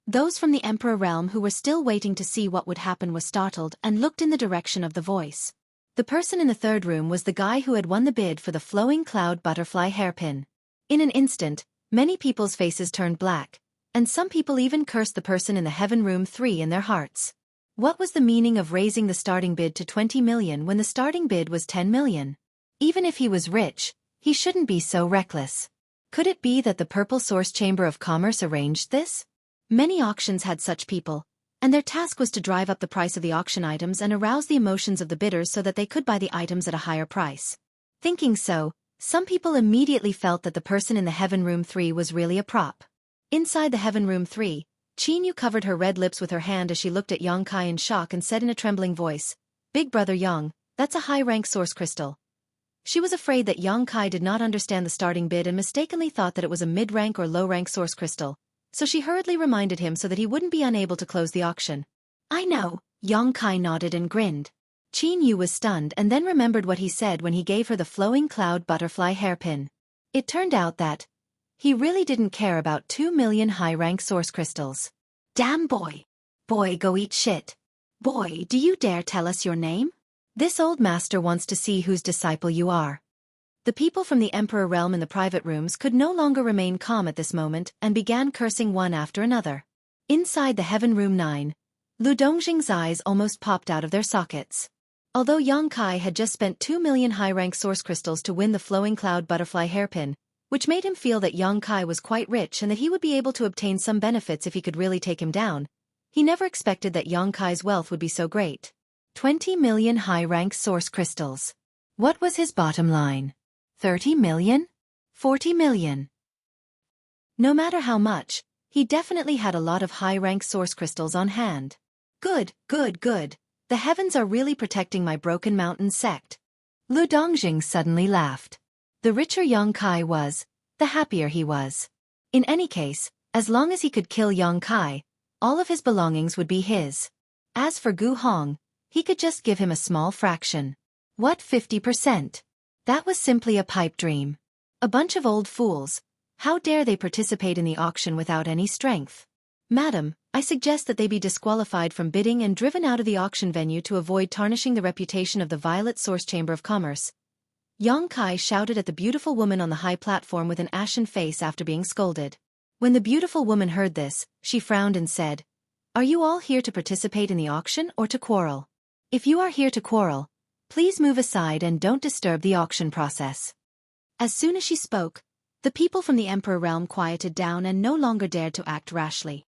Those from the Emperor realm who were still waiting to see what would happen were startled and looked in the direction of the voice. The person in the third room was the guy who had won the bid for the flowing cloud butterfly hairpin. In an instant, many people's faces turned black, and some people even cursed the person in the Heaven Room 3 in their hearts. What was the meaning of raising the starting bid to 20 million when the starting bid was 10 million? Even if he was rich, he shouldn't be so reckless. Could it be that the Purple Source Chamber of Commerce arranged this? Many auctions had such people, and their task was to drive up the price of the auction items and arouse the emotions of the bidders so that they could buy the items at a higher price. Thinking so, some people immediately felt that the person in the Heaven Room 3 was really a prop. Inside the Heaven Room 3, Qin covered her red lips with her hand as she looked at Yang Kai in shock and said in a trembling voice, "Big brother Yang, that's a high-rank source crystal." She was afraid that Yang Kai did not understand the starting bid and mistakenly thought that it was a mid-rank or low-rank source crystal, so she hurriedly reminded him so that he wouldn't be unable to close the auction. "I know," Yang Kai nodded and grinned. Qin Yu was stunned and then remembered what he said when he gave her the flowing cloud butterfly hairpin. It turned out that he really didn't care about 2 million high-rank source crystals. "Damn boy. Boy, go eat shit. Boy, do you dare tell us your name? This old master wants to see whose disciple you are." The people from the Emperor realm in the private rooms could no longer remain calm at this moment and began cursing one after another. Inside the Heaven Room 9, Lu Dongjing's eyes almost popped out of their sockets. Although Yang Kai had just spent 2 million high-rank source crystals to win the flowing cloud butterfly hairpin, which made him feel that Yang Kai was quite rich and that he would be able to obtain some benefits if he could really take him down, he never expected that Yang Kai's wealth would be so great. 20 million high-rank source crystals. What was his bottom line? 30 million? 40 million? No matter how much, he definitely had a lot of high-rank source crystals on hand. Good, good, good. The heavens are really protecting my Broken Mountain sect. Lu Dongjing suddenly laughed. The richer Yang Kai was, the happier he was. In any case, as long as he could kill Yang Kai, all of his belongings would be his. As for Gu Hong, he could just give him a small fraction. What, 50%? That was simply a pipe dream. A bunch of old fools. How dare they participate in the auction without any strength? "Madam, I suggest that they be disqualified from bidding and driven out of the auction venue to avoid tarnishing the reputation of the Violet Source Chamber of Commerce." Yang Kai shouted at the beautiful woman on the high platform with an ashen face after being scolded. When the beautiful woman heard this, she frowned and said, "Are you all here to participate in the auction or to quarrel? If you are here to quarrel, please move aside and don't disturb the auction process." As soon as she spoke, the people from the Emperor realm quieted down and no longer dared to act rashly.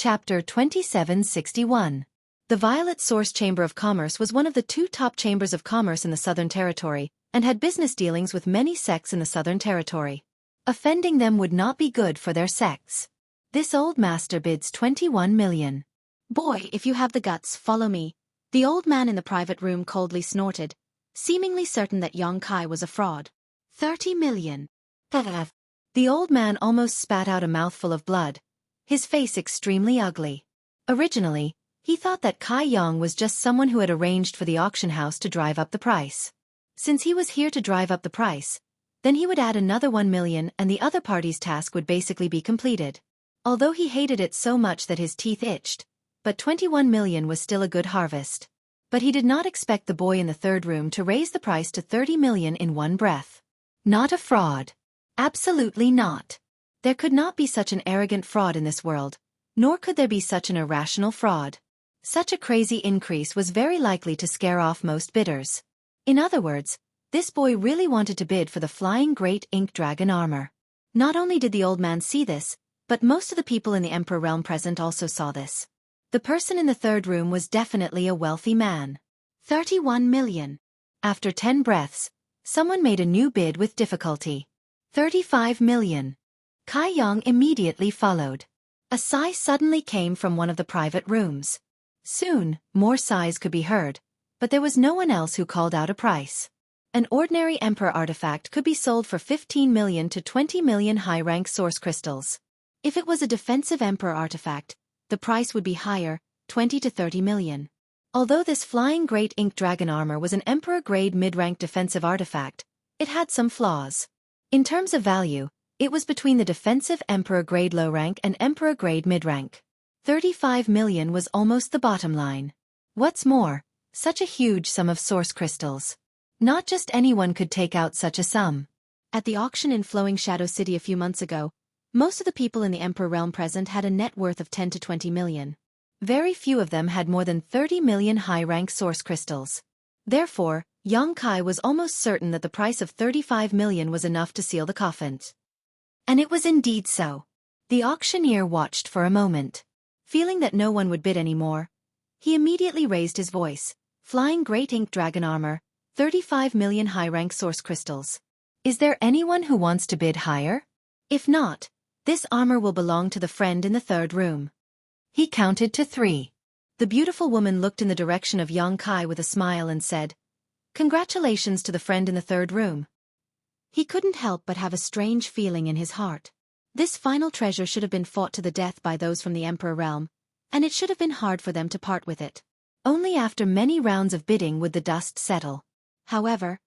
Chapter 2761. The Violet Source Chamber of Commerce was one of the two top chambers of commerce in the Southern Territory, and had business dealings with many sects in the Southern Territory. Offending them would not be good for their sects. This old master bids 21 million. Boy, if you have the guts, follow me. The old man in the private room coldly snorted, seemingly certain that Xueqi was a fraud. 30 million. The old man almost spat out a mouthful of blood, his face extremely ugly. Originally, he thought that Kai Yang was just someone who had arranged for the auction house to drive up the price. Since he was here to drive up the price, then he would add another 1 million and the other party's task would basically be completed. Although he hated it so much that his teeth itched, but 21 million was still a good harvest. But he did not expect the boy in the third room to raise the price to 30 million in one breath. Not a fraud. Absolutely not. There could not be such an arrogant fraud in this world, nor could there be such an irrational fraud. Such a crazy increase was very likely to scare off most bidders. In other words, this boy really wanted to bid for the flying great ink dragon armor. Not only did the old man see this, but most of the people in the Emperor realm present also saw this. The person in the third room was definitely a wealthy man. 31 million. After 10 breaths, someone made a new bid with difficulty. 35 million. Kai Yang immediately followed. A sigh suddenly came from one of the private rooms. Soon, more sighs could be heard, but there was no one else who called out a price. An ordinary Emperor artifact could be sold for 15 million to 20 million high-rank source crystals. If it was a defensive Emperor artifact, the price would be higher, 20 to 30 million. Although this flying great ink dragon armor was an Emperor-grade mid-rank defensive artifact, it had some flaws. In terms of value, it was between the defensive Emperor-grade low-rank and Emperor-grade mid-rank. 35 million was almost the bottom line. What's more, such a huge sum of source crystals. Not just anyone could take out such a sum. At the auction in Flowing Shadow City a few months ago, most of the people in the Emperor realm present had a net worth of 10 to 20 million. Very few of them had more than 30 million high-rank source crystals. Therefore, Xueqi was almost certain that the price of 35 million was enough to seal the coffin. And it was indeed so. The auctioneer watched for a moment. Feeling that no one would bid any more, he immediately raised his voice. Flying great ink dragon armor, 35 million high-rank source crystals. Is there anyone who wants to bid higher? If not, this armor will belong to the friend in the third room. He counted to 3. The beautiful woman looked in the direction of Xueqi with a smile and said, "Congratulations to the friend in the third room." He couldn't help but have a strange feeling in his heart. This final treasure should have been fought to the death by those from the Emperor realm, and it should have been hard for them to part with it. Only after many rounds of bidding would the dust settle. However,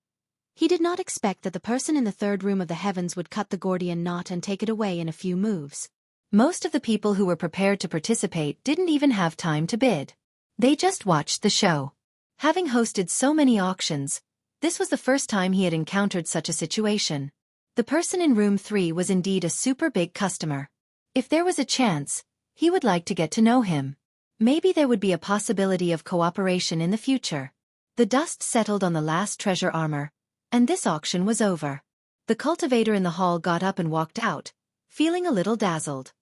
he did not expect that the person in the third room of the heavens would cut the Gordian knot and take it away in a few moves. Most of the people who were prepared to participate didn't even have time to bid. They just watched the show. Having hosted so many auctions, this was the first time he had encountered such a situation. The person in room 3 was indeed a super big customer. If there was a chance, he would like to get to know him. Maybe there would be a possibility of cooperation in the future. The dust settled on the last treasure armor, and this auction was over. The cultivator in the hall got up and walked out, feeling a little dazzled.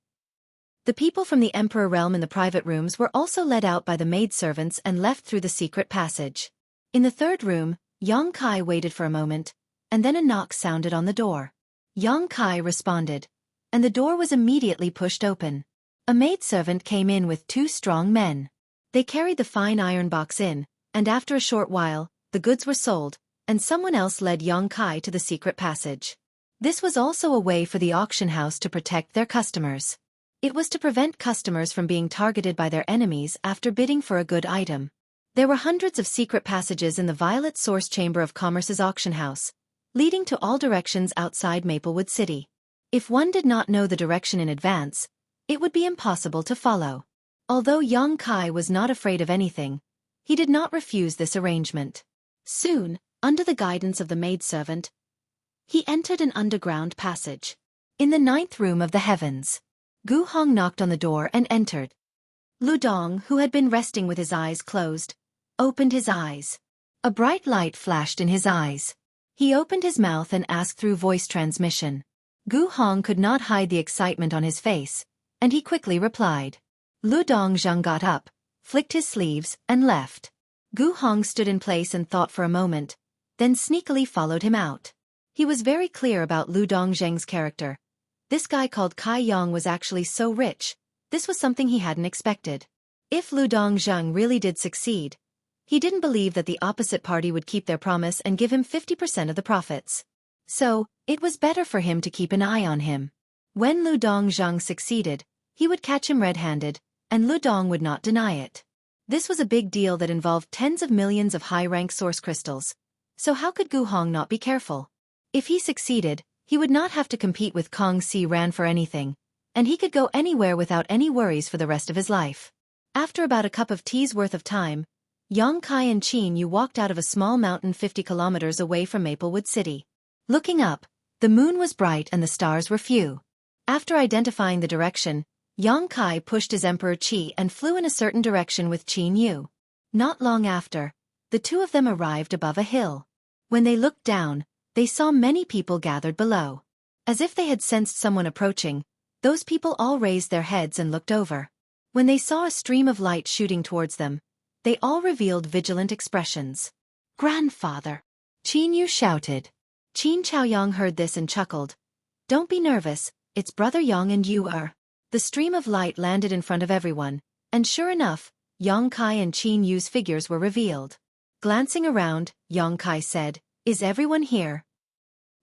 The people from the Emperor realm in the private rooms were also led out by the maidservants and left through the secret passage. In the third room, Xueqi waited for a moment, and then a knock sounded on the door. Xueqi responded, and the door was immediately pushed open. A maidservant came in with 2 strong men. They carried the fine iron box in, and after a short while, the goods were sold, and someone else led Xueqi to the secret passage. This was also a way for the auction house to protect their customers. It was to prevent customers from being targeted by their enemies after bidding for a good item. There were hundreds of secret passages in the Violet Source Chamber of Commerce's auction house, leading to all directions outside Maplewood City. If one did not know the direction in advance, it would be impossible to follow. Although Xueqi was not afraid of anything, he did not refuse this arrangement. Soon, under the guidance of the maidservant, he entered an underground passage. In the 9th room of the heavens, Gu Hong knocked on the door and entered. Lu Dong, who had been resting with his eyes closed, opened his eyes. A bright light flashed in his eyes. He opened his mouth and asked through voice transmission. Gu Hong could not hide the excitement on his face, and he quickly replied. Lu Dongzheng got up, flicked his sleeves, and left. Gu Hong stood in place and thought for a moment, then sneakily followed him out. He was very clear about Lu Dongzheng's character. This guy called Kai Yong was actually so rich. This was something he hadn't expected. If Lu Dongzheng really did succeed, he didn't believe that the opposite party would keep their promise and give him 50% of the profits. So, it was better for him to keep an eye on him. When Lu Dongzheng succeeded, he would catch him red-handed, and Lu Dong would not deny it. This was a big deal that involved tens of millions of high-rank source crystals. So how could Gu Hong not be careful? If he succeeded, he would not have to compete with Kong Si Ran for anything, and he could go anywhere without any worries for the rest of his life. After about a cup of tea's worth of time, Yang Kai and Qin Yu walked out of a small mountain 50 kilometers away from Maplewood City. Looking up, the moon was bright and the stars were few. After identifying the direction, Yang Kai pushed his Emperor Qi and flew in a certain direction with Qin Yu. Not long after, the two of them arrived above a hill. When they looked down, they saw many people gathered below. As if they had sensed someone approaching, those people all raised their heads and looked over. When they saw a stream of light shooting towards them, they all revealed vigilant expressions. "Grandfather!" Qin Yu shouted. Qin Chaoyang heard this and chuckled. "Don't be nervous, it's Brother Yang and you are." The stream of light landed in front of everyone, and sure enough, Yang Kai and Qin Yu's figures were revealed. Glancing around, Yang Kai said, "Is everyone here?"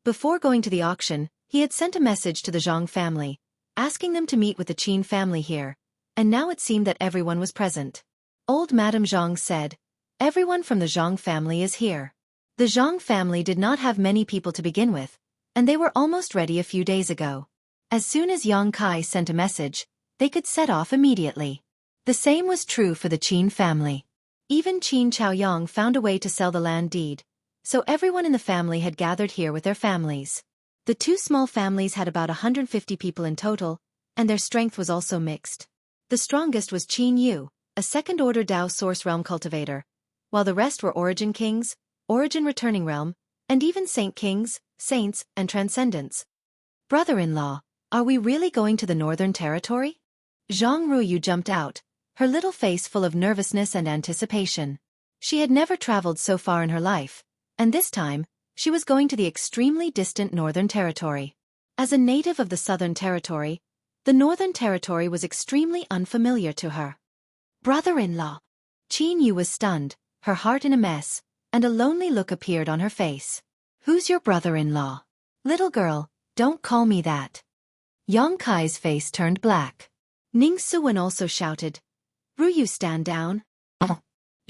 Before going to the auction, he had sent a message to the Zhang family, asking them to meet with the Qin family here, and now it seemed that everyone was present. Old Madame Zhang said, "Everyone from the Zhang family is here." The Zhang family did not have many people to begin with, and they were almost ready a few days ago. As soon as Yang Kai sent a message, they could set off immediately. The same was true for the Qin family. Even Qin Chaoyang found a way to sell the land deed, so everyone in the family had gathered here with their families. The two small families had about 150 people in total, and their strength was also mixed. The strongest was Qin Yu, a second-order Dao Source Realm cultivator, while the rest were Origin Kings, Origin Returning Realm, and even Saint Kings, Saints, and Transcendents. "Brother-in-law, are we really going to the Northern Territory?" Zhang Ruoyu jumped out, her little face full of nervousness and anticipation. She had never traveled so far in her life, and this time, she was going to the extremely distant Northern Territory. As a native of the Southern Territory, the Northern Territory was extremely unfamiliar to her. "Brother-in-law." Qin Yu was stunned, her heart in a mess, and a lonely look appeared on her face. "Who's your brother-in-law?" "Little girl, don't call me that." Yang Kai's face turned black. Ning Suwen also shouted, "Ruoyu, stand down."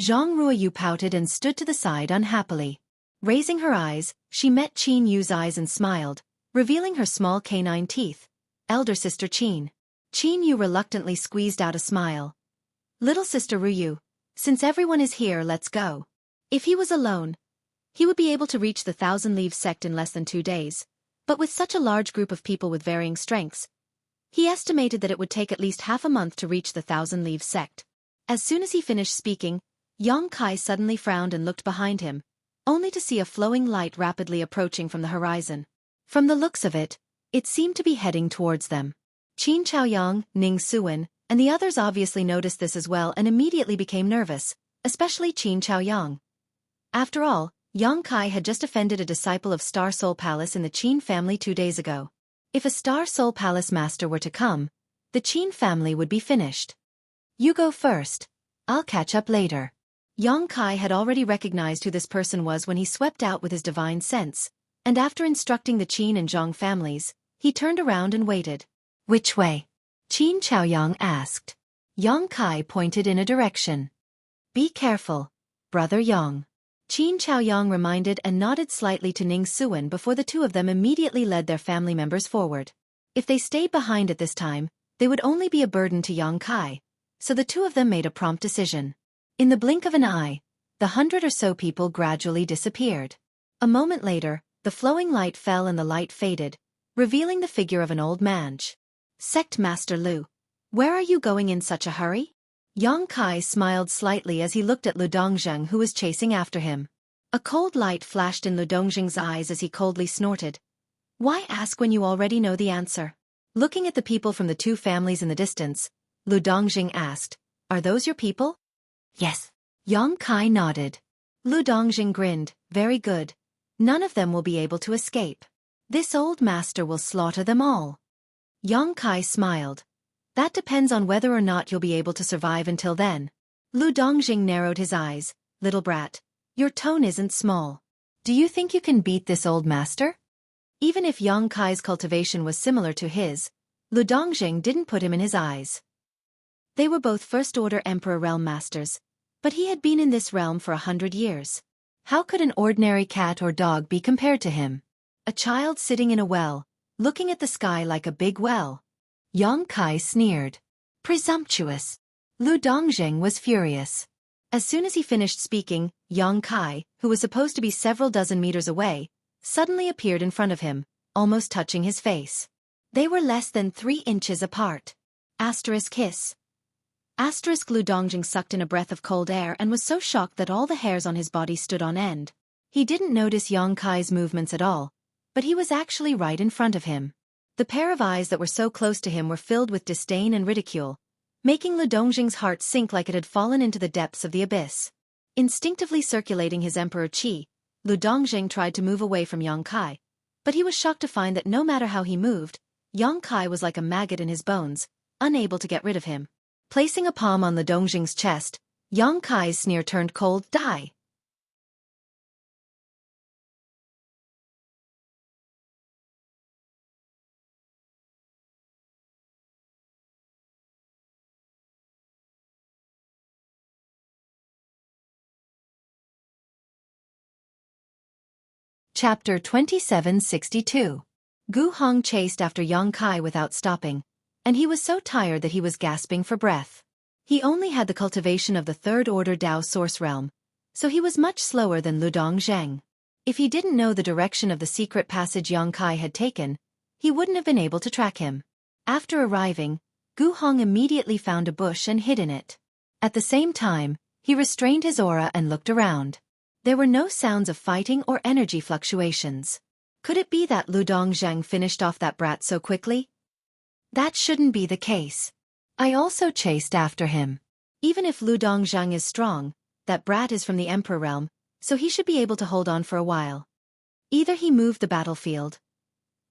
Zhang Ruoyu pouted and stood to the side unhappily. Raising her eyes, she met Qin Yu's eyes and smiled, revealing her small canine teeth. "Elder sister Qin." Qin Yu reluctantly squeezed out a smile. "Little sister Ruoyu, since everyone is here, let's go." If he was alone, he would be able to reach the Thousand Leaves sect in less than 2 days, but with such a large group of people with varying strengths, he estimated that it would take at least half a month to reach the Thousand Leaves sect. As soon as he finished speaking, Yang Kai suddenly frowned and looked behind him, only to see a flowing light rapidly approaching from the horizon. From the looks of it, it seemed to be heading towards them. Qin Chaoyang, Ning Suwen, and the others obviously noticed this as well and immediately became nervous, especially Qin Chaoyang. After all, Yang Kai had just offended a disciple of Star Soul Palace in the Qin family 2 days ago. If a Star Soul Palace master were to come, the Qin family would be finished. "You go first. I'll catch up later." Yang Kai had already recognized who this person was when he swept out with his divine sense, and after instructing the Qin and Zhang families, he turned around and waited. "Which way?" Qin Chaoyang asked. Yang Kai pointed in a direction. "Be careful, Brother Yang." Qin Chaoyang reminded and nodded slightly to Ning Suwen before the two of them immediately led their family members forward. If they stayed behind at this time, they would only be a burden to Yang Kai, so the two of them made a prompt decision. In the blink of an eye, the 100 or so people gradually disappeared. A moment later, the flowing light fell and the light faded, revealing the figure of an old man. "Sect Master Lu, where are you going in such a hurry?" Yang Kai smiled slightly as he looked at Lu Dongzheng, who was chasing after him. A cold light flashed in Lu Dongzheng's eyes as he coldly snorted. "Why ask when you already know the answer?" Looking at the people from the two families in the distance, Lu Dongjing asked. Are those your people? Yes. Yang Kai nodded. Lu Dongjing grinned. Very good. None of them will be able to escape. This old master will slaughter them all. Yang Kai smiled. That depends on whether or not you'll be able to survive until then. Lu Dongjing narrowed his eyes. Little brat, your tone isn't small. Do you think you can beat this old master? Even if Yang Kai's cultivation was similar to his, Lu Dongjing didn't put him in his eyes. They were both first-order Emperor Realm Masters, but he had been in this realm for 100 years. How could an ordinary cat or dog be compared to him? A child sitting in a well, looking at the sky like a big well. Yang Kai sneered. Presumptuous. Lu Dongjing was furious. As soon as he finished speaking, Yang Kai, who was supposed to be several dozen meters away, suddenly appeared in front of him, almost touching his face. They were less than 3 inches apart. Asterisk hiss. Asterisk Lu Dongjing sucked in a breath of cold air and was so shocked that all the hairs on his body stood on end. He didn't notice Yang Kai's movements at all, but he was actually right in front of him. The pair of eyes that were so close to him were filled with disdain and ridicule, making Lu Dongjing's heart sink like it had fallen into the depths of the abyss. Instinctively circulating his emperor chi, Lu Dongjing tried to move away from Yang Kai, but he was shocked to find that no matter how he moved, Yang Kai was like a maggot in his bones, unable to get rid of him. Placing a palm on Lu Dongjing's chest, Yang Kai's sneer turned cold. Die! Chapter 2762. Gu Hong chased after Yang Kai without stopping, and he was so tired that he was gasping for breath. He only had the cultivation of the third-order Dao Source Realm, so he was much slower than Lu Dongjing. If he didn't know the direction of the secret passage Yang Kai had taken, he wouldn't have been able to track him. After arriving, Gu Hong immediately found a bush and hid in it. At the same time, he restrained his aura and looked around. There were no sounds of fighting or energy fluctuations. Could it be that Lu Dongjing finished off that brat so quickly? That shouldn't be the case. I also chased after him. Even if Lu Dongjing is strong, that brat is from the Emperor realm, so he should be able to hold on for a while. Either he moved the battlefield.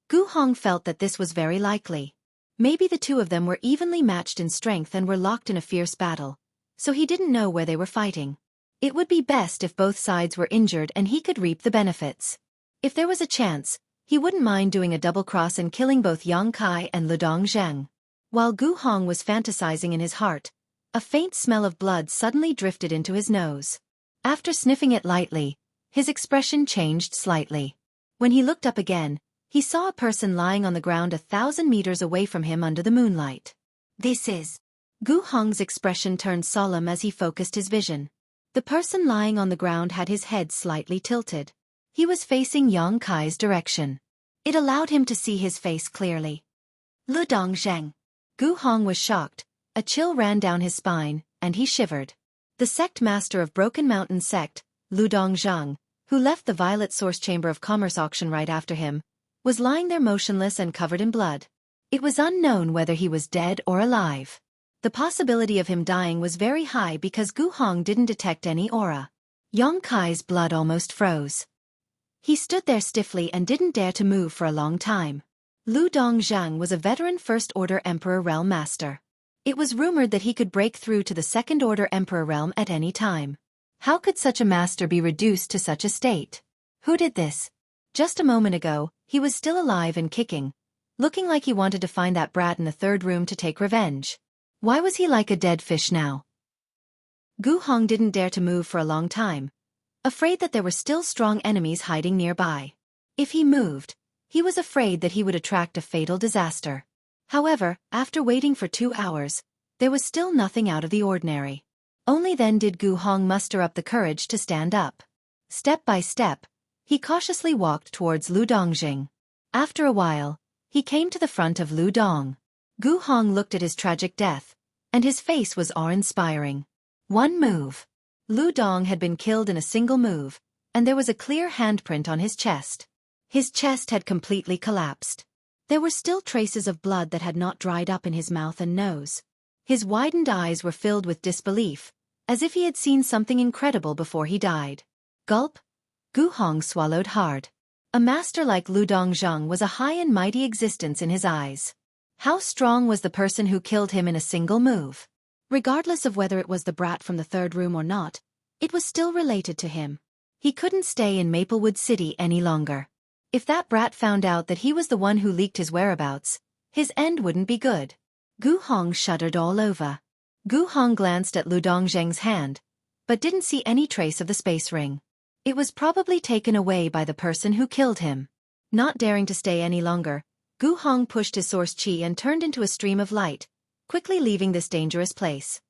Gu Hong felt that this was very likely. Maybe the two of them were evenly matched in strength and were locked in a fierce battle, so he didn't know where they were fighting. It would be best if both sides were injured and he could reap the benefits. If there was a chance, he wouldn't mind doing a double cross and killing both Yang Kai and Lu Dongjing. While Gu Hong was fantasizing in his heart, a faint smell of blood suddenly drifted into his nose. After sniffing it lightly, his expression changed slightly. When he looked up again, he saw a person lying on the ground 1,000 meters away from him under the moonlight. This is... Gu Hong's expression turned solemn as he focused his vision. The person lying on the ground had his head slightly tilted. He was facing Yang Kai's direction. It allowed him to see his face clearly. Lu Dongjing. Gu Hong was shocked, a chill ran down his spine, and he shivered. The sect master of Broken Mountain Sect, Lu Dongjing, who left the Violet Source Chamber of Commerce auction right after him, was lying there motionless and covered in blood. It was unknown whether he was dead or alive. The possibility of him dying was very high because Gu Hong didn't detect any aura. Yang Kai's blood almost froze. He stood there stiffly and didn't dare to move for a long time. Lu Dongjing was a veteran First-Order Emperor Realm Master. It was rumored that he could break through to the Second-Order Emperor Realm at any time. How could such a master be reduced to such a state? Who did this? Just a moment ago, he was still alive and kicking, looking like he wanted to find that brat in the third room to take revenge. Why was he like a dead fish now? Gu Hong didn't dare to move for a long time, afraid that there were still strong enemies hiding nearby. If he moved, he was afraid that he would attract a fatal disaster. However, after waiting for 2 hours, there was still nothing out of the ordinary. Only then did Gu Hong muster up the courage to stand up. Step by step, he cautiously walked towards Lu Dongjing. After a while, he came to the front of Lu Dong. Gu Hong looked at his tragic death, and his face was awe-inspiring. One move. Lu Dong had been killed in a single move, and there was a clear handprint on his chest. His chest had completely collapsed. There were still traces of blood that had not dried up in his mouth and nose. His widened eyes were filled with disbelief, as if he had seen something incredible before he died. Gulp. Gu Hong swallowed hard. A master like Lu Dongzhang was a high and mighty existence in his eyes. How strong was the person who killed him in a single move? Regardless of whether it was the brat from the third room or not, it was still related to him. He couldn't stay in Maplewood City any longer. If that brat found out that he was the one who leaked his whereabouts, his end wouldn't be good. Gu Hong shuddered all over. Gu Hong glanced at Lu Dongzhang's hand, but didn't see any trace of the space ring. It was probably taken away by the person who killed him. Not daring to stay any longer, Gu Hong pushed his source qi and turned into a stream of light, quickly leaving this dangerous place.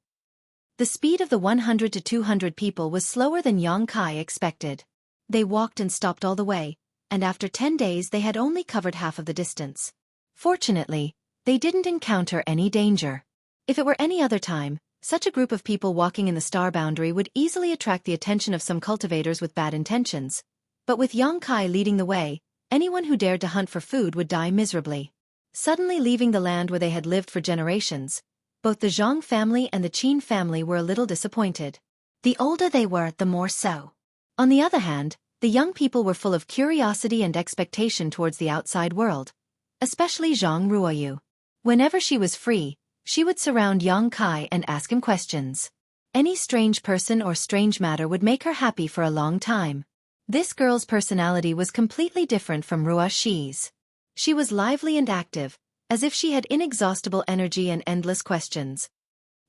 The speed of the 100 to 200 people was slower than Yang Kai expected. They walked and stopped all the way, and after 10 days they had only covered half of the distance. Fortunately, they didn't encounter any danger. If it were any other time, such a group of people walking in the star boundary would easily attract the attention of some cultivators with bad intentions. But with Yang Kai leading the way, anyone who dared to hunt for food would die miserably. Suddenly leaving the land where they had lived for generations, both the Zhang family and the Qin family were a little disappointed. The older they were, the more so. On the other hand, the young people were full of curiosity and expectation towards the outside world, especially Zhang Ruoyu. Whenever she was free, she would surround Yang Kai and ask him questions. Any strange person or strange matter would make her happy for a long time. This girl's personality was completely different from Ruoxi's. She was lively and active, as if she had inexhaustible energy and endless questions.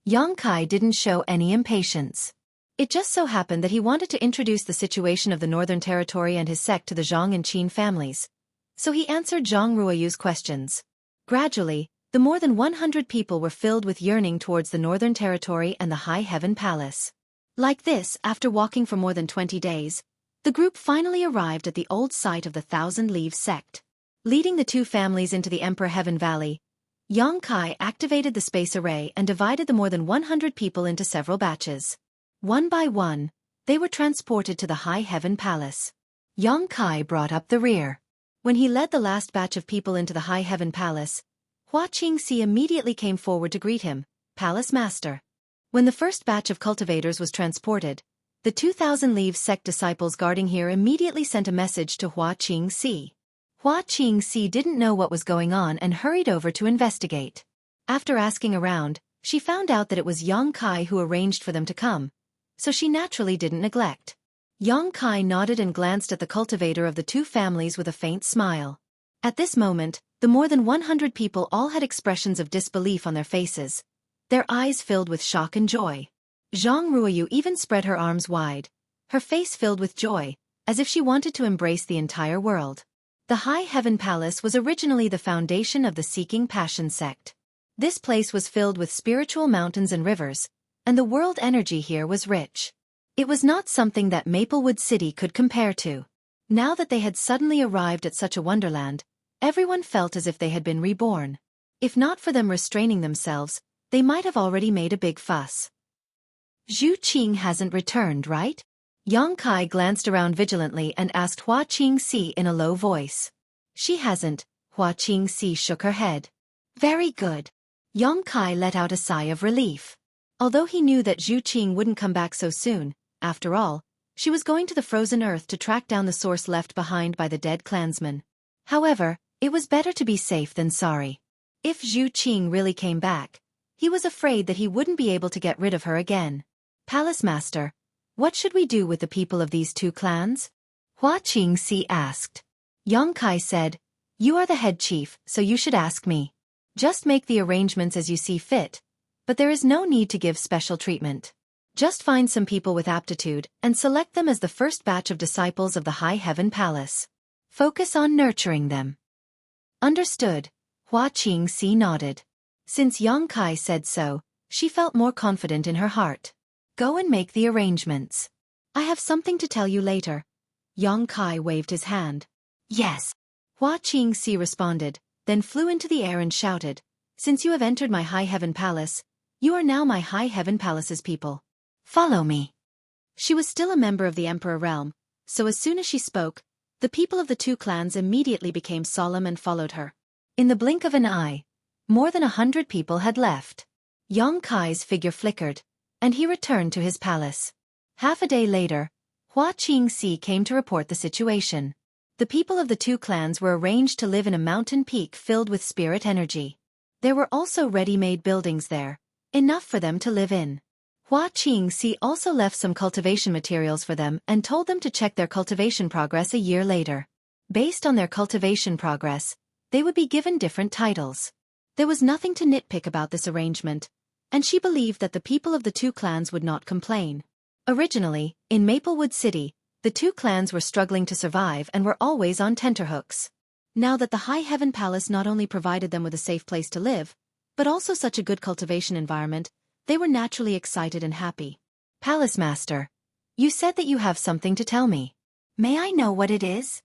Yang Kai didn't show any impatience. It just so happened that he wanted to introduce the situation of the Northern Territory and his sect to the Zhang and Qin families. So he answered Zhang Ruoyu's questions. Gradually, the more than 100 people were filled with yearning towards the Northern Territory and the High Heaven Palace. Like this, after walking for more than 20 days, the group finally arrived at the old site of the Thousand Leaves sect. Leading the two families into the Emperor Heaven Valley, Yang Kai activated the space array and divided the more than 100 people into several batches. One by one, they were transported to the High Heaven Palace. Yang Kai brought up the rear. When he led the last batch of people into the High Heaven Palace, Hua Qingxi immediately came forward to greet him, Palace Master. When the first batch of cultivators was transported, the 2,000 Leaves sect disciples guarding here immediately sent a message to Hua Qingxi. Hua Qingxi didn't know what was going on and hurried over to investigate. After asking around, she found out that it was Yang Kai who arranged for them to come, so she naturally didn't neglect. Yang Kai nodded and glanced at the cultivator of the two families with a faint smile. At this moment, the more than 100 people all had expressions of disbelief on their faces, their eyes filled with shock and joy. Zhang Ruoyu even spread her arms wide, her face filled with joy, as if she wanted to embrace the entire world. The High Heaven Palace was originally the foundation of the Seeking Passion sect. This place was filled with spiritual mountains and rivers, and the world energy here was rich. It was not something that Maplewood City could compare to. Now that they had suddenly arrived at such a wonderland, everyone felt as if they had been reborn. If not for them restraining themselves, they might have already made a big fuss. Zhu Qing hasn't returned, right? Yang Kai glanced around vigilantly and asked Hua Qingxi in a low voice. She hasn't, Hua Qingxi shook her head. Very good. Yang Kai let out a sigh of relief. Although he knew that Zhu Qing wouldn't come back so soon, after all, she was going to the frozen earth to track down the source left behind by the dead clansmen. However, it was better to be safe than sorry. If Zhu Qing really came back, he was afraid that he wouldn't be able to get rid of her again. Palace Master, what should we do with the people of these two clans? Hua Qingxi asked. Yang Kai said, you are the head chief, so you should ask me. Just make the arrangements as you see fit, but there is no need to give special treatment. Just find some people with aptitude and select them as the first batch of disciples of the High Heaven Palace. Focus on nurturing them. Understood, Hua Qingxi nodded. Since Yang Kai said so, she felt more confident in her heart. Go and make the arrangements. I have something to tell you later. Yang Kai waved his hand. Yes. Hua Qingxi responded, then flew into the air and shouted, since you have entered my High Heaven Palace, you are now my High Heaven Palace's people. Follow me. She was still a member of the Emperor realm, so as soon as she spoke, the people of the two clans immediately became solemn and followed her. In the blink of an eye, more than 100 people had left. Yang Kai's figure flickered, and he returned to his palace. Half a day later, Hua Qingxi came to report the situation. The people of the two clans were arranged to live in a mountain peak filled with spirit energy. There were also ready-made buildings there, enough for them to live in. Hua Qingxi also left some cultivation materials for them and told them to check their cultivation progress a year later. Based on their cultivation progress, they would be given different titles. There was nothing to nitpick about this arrangement, and she believed that the people of the two clans would not complain. Originally, in Maplewood City, the two clans were struggling to survive and were always on tenterhooks. Now that the High Heaven Palace not only provided them with a safe place to live, but also such a good cultivation environment, they were naturally excited and happy. Palace Master, you said that you have something to tell me. May I know what it is?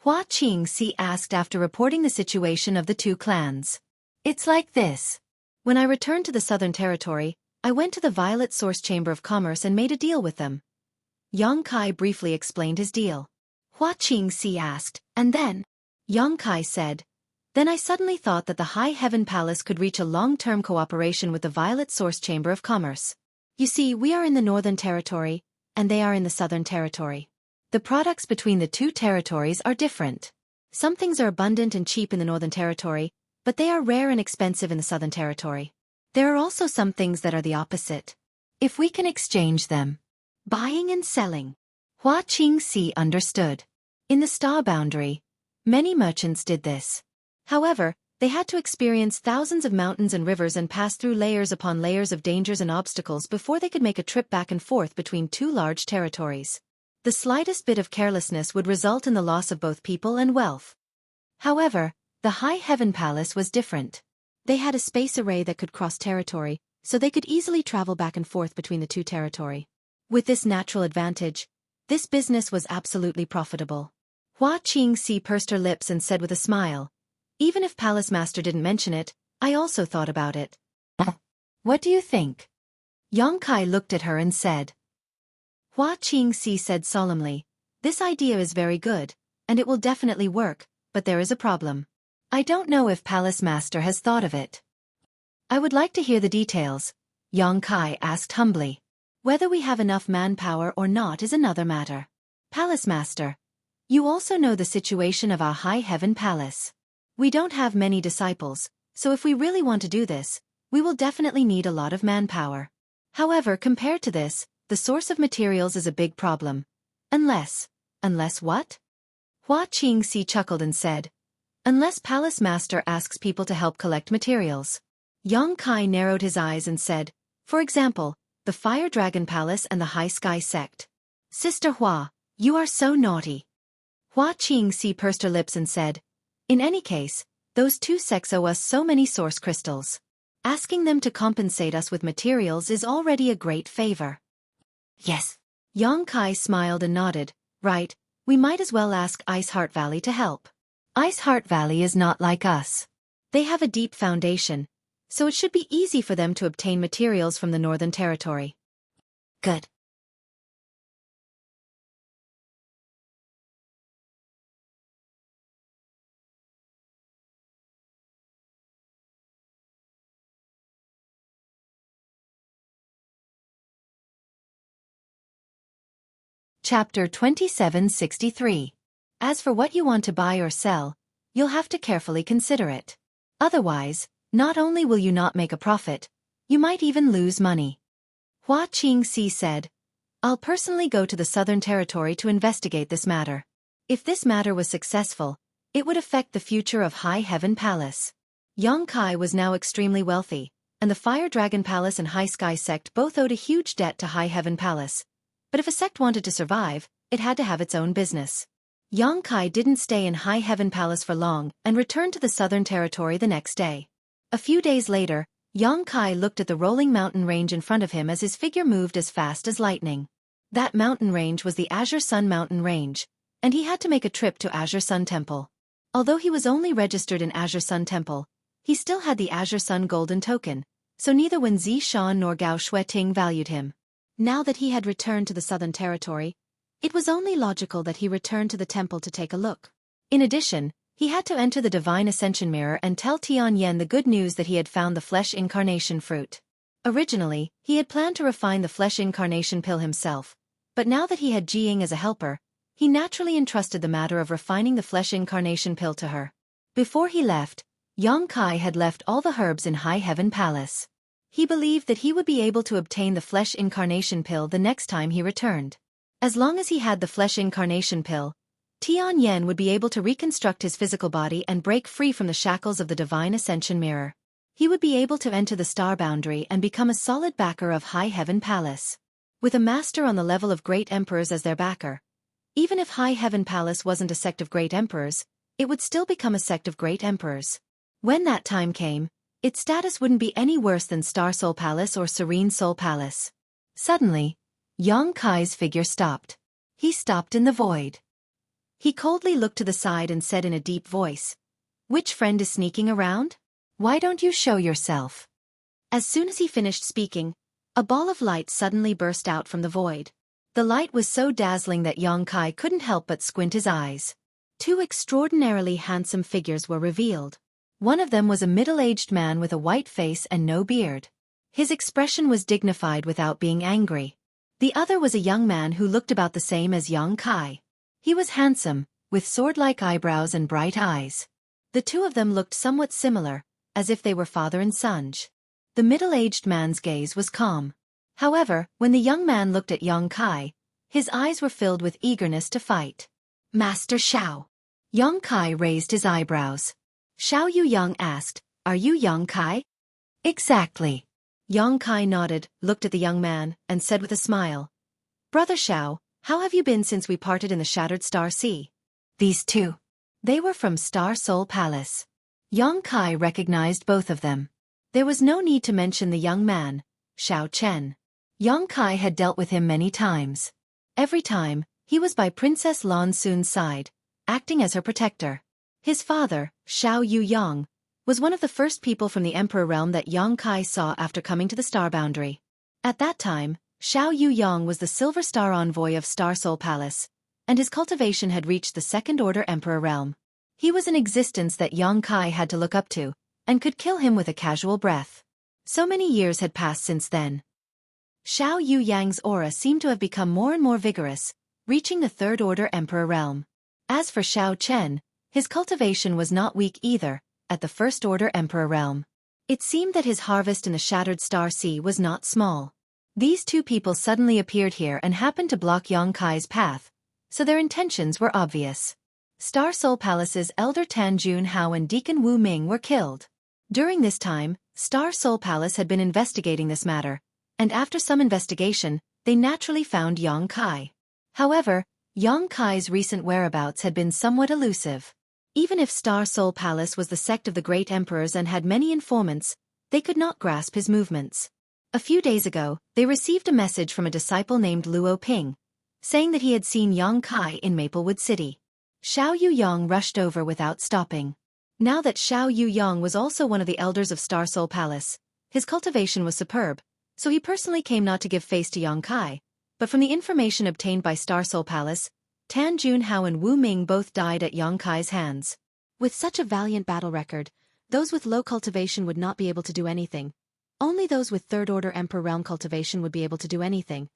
Hua Qingxi asked after reporting the situation of the two clans. It's like this. When I returned to the Southern Territory, I went to the Violet Source Chamber of Commerce and made a deal with them. Yang Kai briefly explained his deal. Hua Qingxi asked, and then? Yang Kai said, then I suddenly thought that the High Heaven Palace could reach a long-term cooperation with the Violet Source Chamber of Commerce. You see, we are in the Northern Territory, and they are in the Southern Territory. The products between the two territories are different. Some things are abundant and cheap in the Northern Territory, but they are rare and expensive in the Southern Territory. There are also some things that are the opposite. If we can exchange them. Buying and selling. Hua Qingxi understood. In the star boundary, many merchants did this. However, they had to experience thousands of mountains and rivers and pass through layers upon layers of dangers and obstacles before they could make a trip back and forth between two large territories. The slightest bit of carelessness would result in the loss of both people and wealth. However, the High Heaven Palace was different. They had a space array that could cross territory, so they could easily travel back and forth between the two territories. With this natural advantage, this business was absolutely profitable. Hua Qingxi pursed her lips and said with a smile, even if Palace Master didn't mention it, I also thought about it. What do you think? Yang Kai looked at her and said. Hua Qingxi said solemnly, this idea is very good, and it will definitely work, but there is a problem. I don't know if Palace Master has thought of it. I would like to hear the details, Yang Kai asked humbly. Whether we have enough manpower or not is another matter. Palace Master, you also know the situation of our High Heaven Palace. We don't have many disciples, so if we really want to do this, we will definitely need a lot of manpower. However, compared to this, the source of materials is a big problem. Unless what? Hua Qingxi chuckled and said, unless Palace Master asks people to help collect materials. Yang Kai narrowed his eyes and said, for example, the Fire Dragon Palace and the High Sky Sect. Sister Hua, you are so naughty. Hua Qingxi pursed her lips and said, in any case, those two sects owe us so many source crystals. Asking them to compensate us with materials is already a great favor. Yes. Yang Kai smiled and nodded, right, we might as well ask Ice Heart Valley to help. Ice Heart Valley is not like us. They have a deep foundation, so it should be easy for them to obtain materials from the Northern Territory. Good. Chapter 2763. As for what you want to buy or sell, you'll have to carefully consider it. Otherwise, not only will you not make a profit, you might even lose money. Hua Qingxi said, I'll personally go to the Southern Territory to investigate this matter. If this matter was successful, it would affect the future of High Heaven Palace. Yang Kai was now extremely wealthy, and the Fire Dragon Palace and High Sky Sect both owed a huge debt to High Heaven Palace. But if a sect wanted to survive, it had to have its own business. Yang Kai didn't stay in High Heaven Palace for long and returned to the Southern Territory the next day. A few days later, Yang Kai looked at the rolling mountain range in front of him as his figure moved as fast as lightning. That mountain range was the Azure Sun Mountain Range, and he had to make a trip to Azure Sun Temple. Although he was only registered in Azure Sun Temple, he still had the Azure Sun Golden Token, so neither Wen Zishan nor Gao Xueting valued him. Now that he had returned to the Southern Territory, it was only logical that he return to the temple to take a look. In addition, he had to enter the Divine Ascension Mirror and tell Tian Yen the good news that he had found the Flesh Incarnation Fruit. Originally, he had planned to refine the flesh incarnation pill himself, but now that he had Jiying as a helper, he naturally entrusted the matter of refining the flesh incarnation pill to her. Before he left, Yang Kai had left all the herbs in High Heaven Palace. He believed that he would be able to obtain the flesh incarnation pill the next time he returned. As long as he had the flesh incarnation pill, Tian Yen would be able to reconstruct his physical body and break free from the shackles of the Divine Ascension Mirror. He would be able to enter the star boundary and become a solid backer of High Heaven Palace. With a master on the level of great emperors as their backer, even if High Heaven Palace wasn't a sect of great emperors, it would still become a sect of great emperors. When that time came, its status wouldn't be any worse than Star Soul Palace or Serene Soul Palace. Suddenly, Yang Kai's figure stopped. He stopped in the void. He coldly looked to the side and said in a deep voice, "Which friend is sneaking around? Why don't you show yourself?" As soon as he finished speaking, a ball of light suddenly burst out from the void. The light was so dazzling that Yang Kai couldn't help but squint his eyes. Two extraordinarily handsome figures were revealed. One of them was a middle-aged man with a white face and no beard. His expression was dignified without being angry. The other was a young man who looked about the same as Yang Kai. He was handsome, with sword-like eyebrows and bright eyes. The two of them looked somewhat similar, as if they were father and son. The middle-aged man's gaze was calm. However, when the young man looked at Yang Kai, his eyes were filled with eagerness to fight. "Master Xiao." Yang Kai raised his eyebrows. Xiao Yuyang asked, "Are you Yang Kai?" "Exactly." Yang Kai nodded, looked at the young man, and said with a smile, "Brother Xiao, how have you been since we parted in the Shattered Star Sea?" "These two." They were from Star Soul Palace. Yang Kai recognized both of them. There was no need to mention the young man, Xiao Chen. Yang Kai had dealt with him many times. Every time, he was by Princess Lan Sun's side, acting as her protector. His father, Xiao Yuyang, was one of the first people from the Emperor realm that Yang Kai saw after coming to the star boundary. At that time, Xiao Yuyang was the Silver Star Envoy of Star Soul Palace, and his cultivation had reached the Second-Order Emperor realm. He was an existence that Yang Kai had to look up to, and could kill him with a casual breath. So many years had passed since then. Xiao Yuyang's aura seemed to have become more and more vigorous, reaching the Third-Order Emperor realm. As for Xiao Chen, his cultivation was not weak either, at the First-Order Emperor realm. It seemed that his harvest in the Shattered Star Sea was not small. These two people suddenly appeared here and happened to block Yang Kai's path, so their intentions were obvious. Star Soul Palace's elder Tan Junhao and Deacon Wu Ming were killed. During this time, Star Soul Palace had been investigating this matter, and after some investigation, they naturally found Yang Kai. However, Yang Kai's recent whereabouts had been somewhat elusive. Even if Star Soul Palace was the sect of the great emperors and had many informants, they could not grasp his movements. A few days ago, they received a message from a disciple named Luo Ping, saying that he had seen Yang Kai in Maplewood City. Xiao Yuyang rushed over without stopping. Now that Xiao Yuyang was also one of the elders of Star Soul Palace, his cultivation was superb, so he personally came not to give face to Yang Kai, but from the information obtained by Star Soul Palace, Tan Junhao and Wu Ming both died at Yang Kai's hands. With such a valiant battle record, those with low cultivation would not be able to do anything. Only those with Third-Order Emperor realm cultivation would be able to do anything.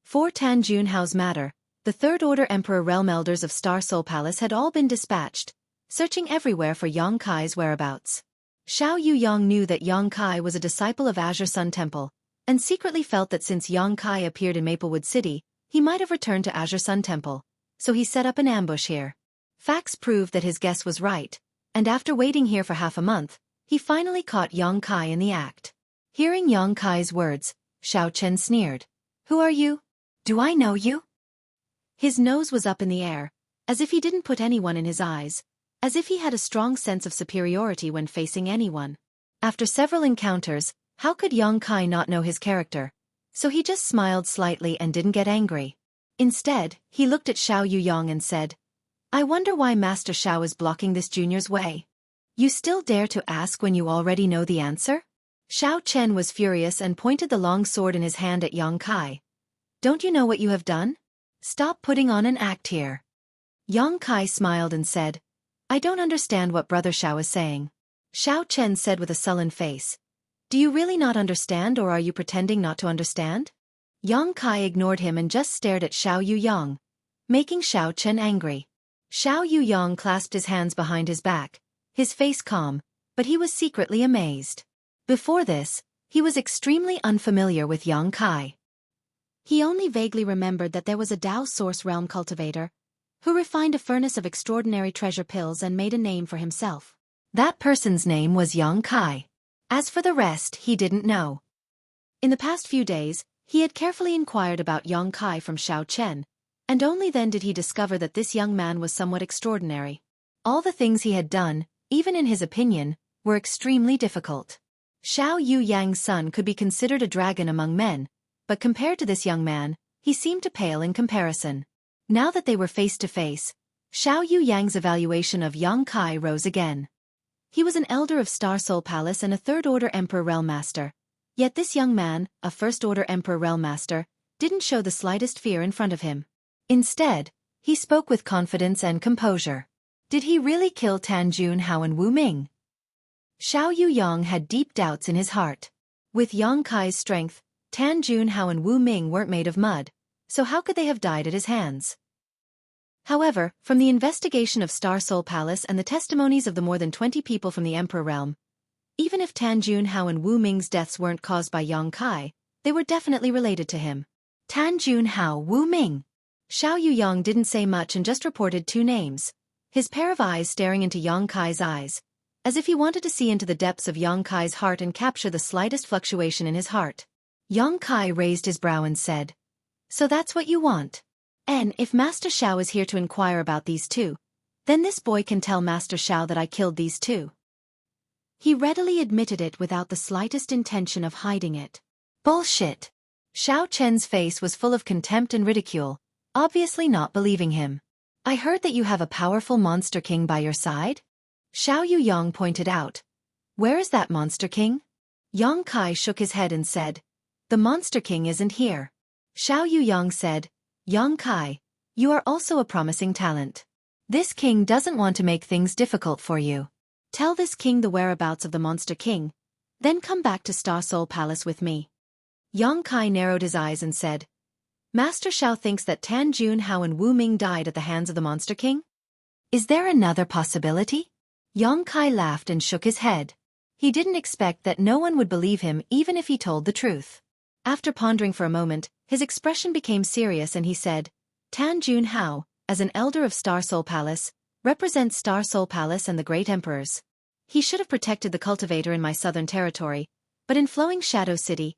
For Tan Junhao's matter, the Third-Order Emperor realm elders of Star Soul Palace had all been dispatched, searching everywhere for Yang Kai's whereabouts. Xiao Yuyang knew that Yang Kai was a disciple of Azure Sun Temple, and secretly felt that since Yang Kai appeared in Maplewood City, he might have returned to Azure Sun Temple, so he set up an ambush here. Facts proved that his guess was right, and after waiting here for half a month, he finally caught Yang Kai in the act. Hearing Yang Kai's words, Xiao Chen sneered. "Who are you? Do I know you?" His nose was up in the air, as if he didn't put anyone in his eyes, as if he had a strong sense of superiority when facing anyone. After several encounters, how could Yang Kai not know his character? So he just smiled slightly and didn't get angry. Instead, he looked at Xiao Yuyang and said, "I wonder why Master Xiao is blocking this junior's way. You still dare to ask when you already know the answer?" Xiao Chen was furious and pointed the long sword in his hand at Yang Kai. "Don't you know what you have done? Stop putting on an act here." Yang Kai smiled and said, "I don't understand what Brother Xiao is saying." Xiao Chen said with a sullen face, Do you really not understand, or are you pretending not to understand? Yang Kai ignored him and just stared at Xiao Yuyang, making Xiao Chen angry. Xiao Yuyang clasped his hands behind his back, his face calm, but he was secretly amazed. Before this, he was extremely unfamiliar with Yang Kai. He only vaguely remembered that there was a Dao Source Realm cultivator, who refined a furnace of extraordinary treasure pills and made a name for himself. That person's name was Yang Kai. As for the rest, he didn't know. In the past few days, he had carefully inquired about Yang Kai from Xiao Chen, and only then did he discover that this young man was somewhat extraordinary. All the things he had done, even in his opinion, were extremely difficult. Xiao Yuyang's son could be considered a dragon among men, but compared to this young man, he seemed to pale in comparison. Now that they were face to face, Xiao Yuyang's evaluation of Yang Kai rose again. He was an elder of Star Soul Palace and a third-order Emperor Realm Master. Yet this young man, a first-order Emperor Realm Master, didn't show the slightest fear in front of him. Instead, he spoke with confidence and composure. Did he really kill Tan Junhao and Wu Ming? Xiao Yuyang had deep doubts in his heart. With Yang Kai's strength, Tan Junhao and Wu Ming weren't made of mud, so how could they have died at his hands? However, from the investigation of Star Soul Palace and the testimonies of the more than 20 people from the Emperor Realm, even if Tan Junhao and Wu Ming's deaths weren't caused by Yang Kai, they were definitely related to him. Tan Junhao, Wu Ming. Xiao Yuyang didn't say much and just reported 2 names, his pair of eyes staring into Yang Kai's eyes, as if he wanted to see into the depths of Yang Kai's heart and capture the slightest fluctuation in his heart. Yang Kai raised his brow and said, "So that's what you want? And if Master Xiao is here to inquire about these 2, then this boy can tell Master Xiao that I killed these 2. He readily admitted it without the slightest intention of hiding it. Bullshit. Xiao Chen's face was full of contempt and ridicule, obviously not believing him. I heard that you have a powerful Monster King by your side? Xiao Yuyang pointed out. Where is that Monster King? Yang Kai shook his head and said, the Monster King isn't here. Xiao Yuyang said, Yang Kai, you are also a promising talent. This king doesn't want to make things difficult for you. Tell this king the whereabouts of the Monster King, then come back to Star Soul Palace with me. Yang Kai narrowed his eyes and said, Master Xiao thinks that Tan Junhao and Wu Ming died at the hands of the Monster King? Is there another possibility? Yang Kai laughed and shook his head. He didn't expect that no one would believe him even if he told the truth. After pondering for a moment, his expression became serious and he said, Tan Junhao, as an elder of Star Soul Palace, represents Star Soul Palace and the great emperors. He should have protected the cultivator in my southern territory, but in Flowing Shadow City,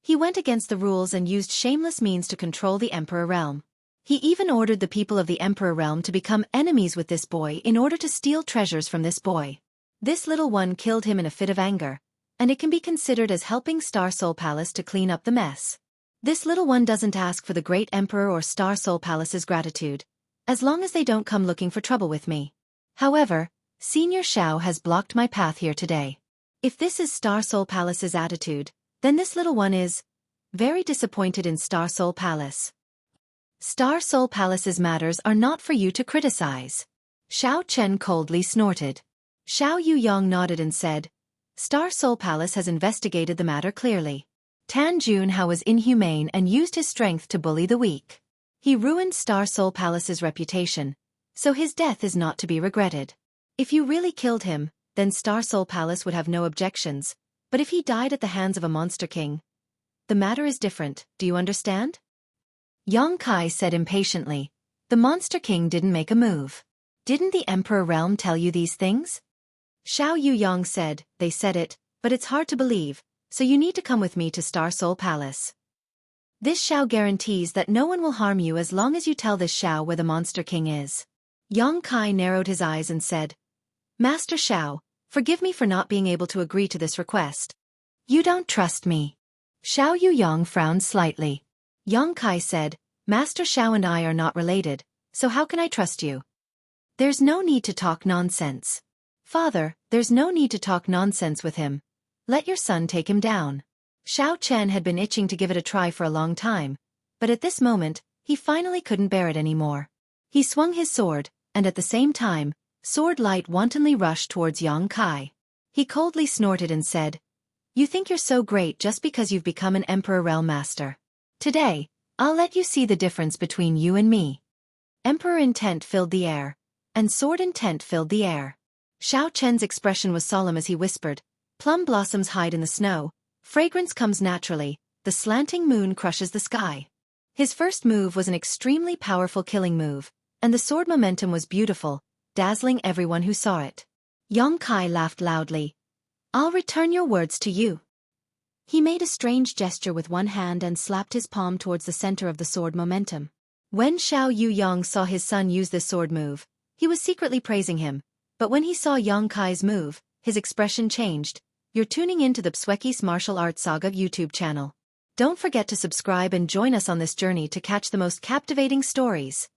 he went against the rules and used shameless means to control the Emperor Realm. He even ordered the people of the Emperor Realm to become enemies with this boy in order to steal treasures from this boy. This little one killed him in a fit of anger, and it can be considered as helping Star Soul Palace to clean up the mess. This little one doesn't ask for the great Emperor or Star Soul Palace's gratitude, as long as they don't come looking for trouble with me. However, Senior Xiao has blocked my path here today. If this is Star Soul Palace's attitude, then this little one is very disappointed in Star Soul Palace. Star Soul Palace's matters are not for you to criticize. Xiao Chen coldly snorted. Xiao Yuyang nodded and said, Star Soul Palace has investigated the matter clearly. Tan Junhao was inhumane and used his strength to bully the weak. He ruined Star Soul Palace's reputation, so his death is not to be regretted. If you really killed him, then Star Soul Palace would have no objections, but if he died at the hands of a Monster King, the matter is different, do you understand? Yang Kai said impatiently, the Monster King didn't make a move. Didn't the Emperor Realm tell you these things? Xiao Yuyang said, they said it, but it's hard to believe, so you need to come with me to Star Soul Palace. This Xiao guarantees that no one will harm you as long as you tell this Xiao where the Monster King is. Yang Kai narrowed his eyes and said, Master Xiao, forgive me for not being able to agree to this request. You don't trust me. Xiao Yuyang frowned slightly. Yang Kai said, Master Xiao and I are not related, so how can I trust you? There's no need to talk nonsense. Father, there's no need to talk nonsense with him. Let your son take him down. Xiao Chen had been itching to give it a try for a long time, but at this moment, he finally couldn't bear it anymore. He swung his sword, and at the same time, sword light wantonly rushed towards Yang Kai. He coldly snorted and said, You think you're so great just because you've become an Emperor Realm Master. Today, I'll let you see the difference between you and me. Emperor intent filled the air, and sword intent filled the air. Xiao Chen's expression was solemn as he whispered, "Plum blossoms hide in the snow, fragrance comes naturally, the slanting moon crushes the sky." His first move was an extremely powerful killing move, and the sword momentum was beautiful, dazzling everyone who saw it. Yong Kai laughed loudly. "I'll return your words to you." He made a strange gesture with one hand and slapped his palm towards the center of the sword momentum. When Xiao Yuyong saw his son use this sword move, he was secretly praising him, but when he saw Yong Kai's move, his expression changed. You're tuning into the Xueqi's Martial Arts Saga YouTube channel. Don't forget to subscribe and join us on this journey to catch the most captivating stories.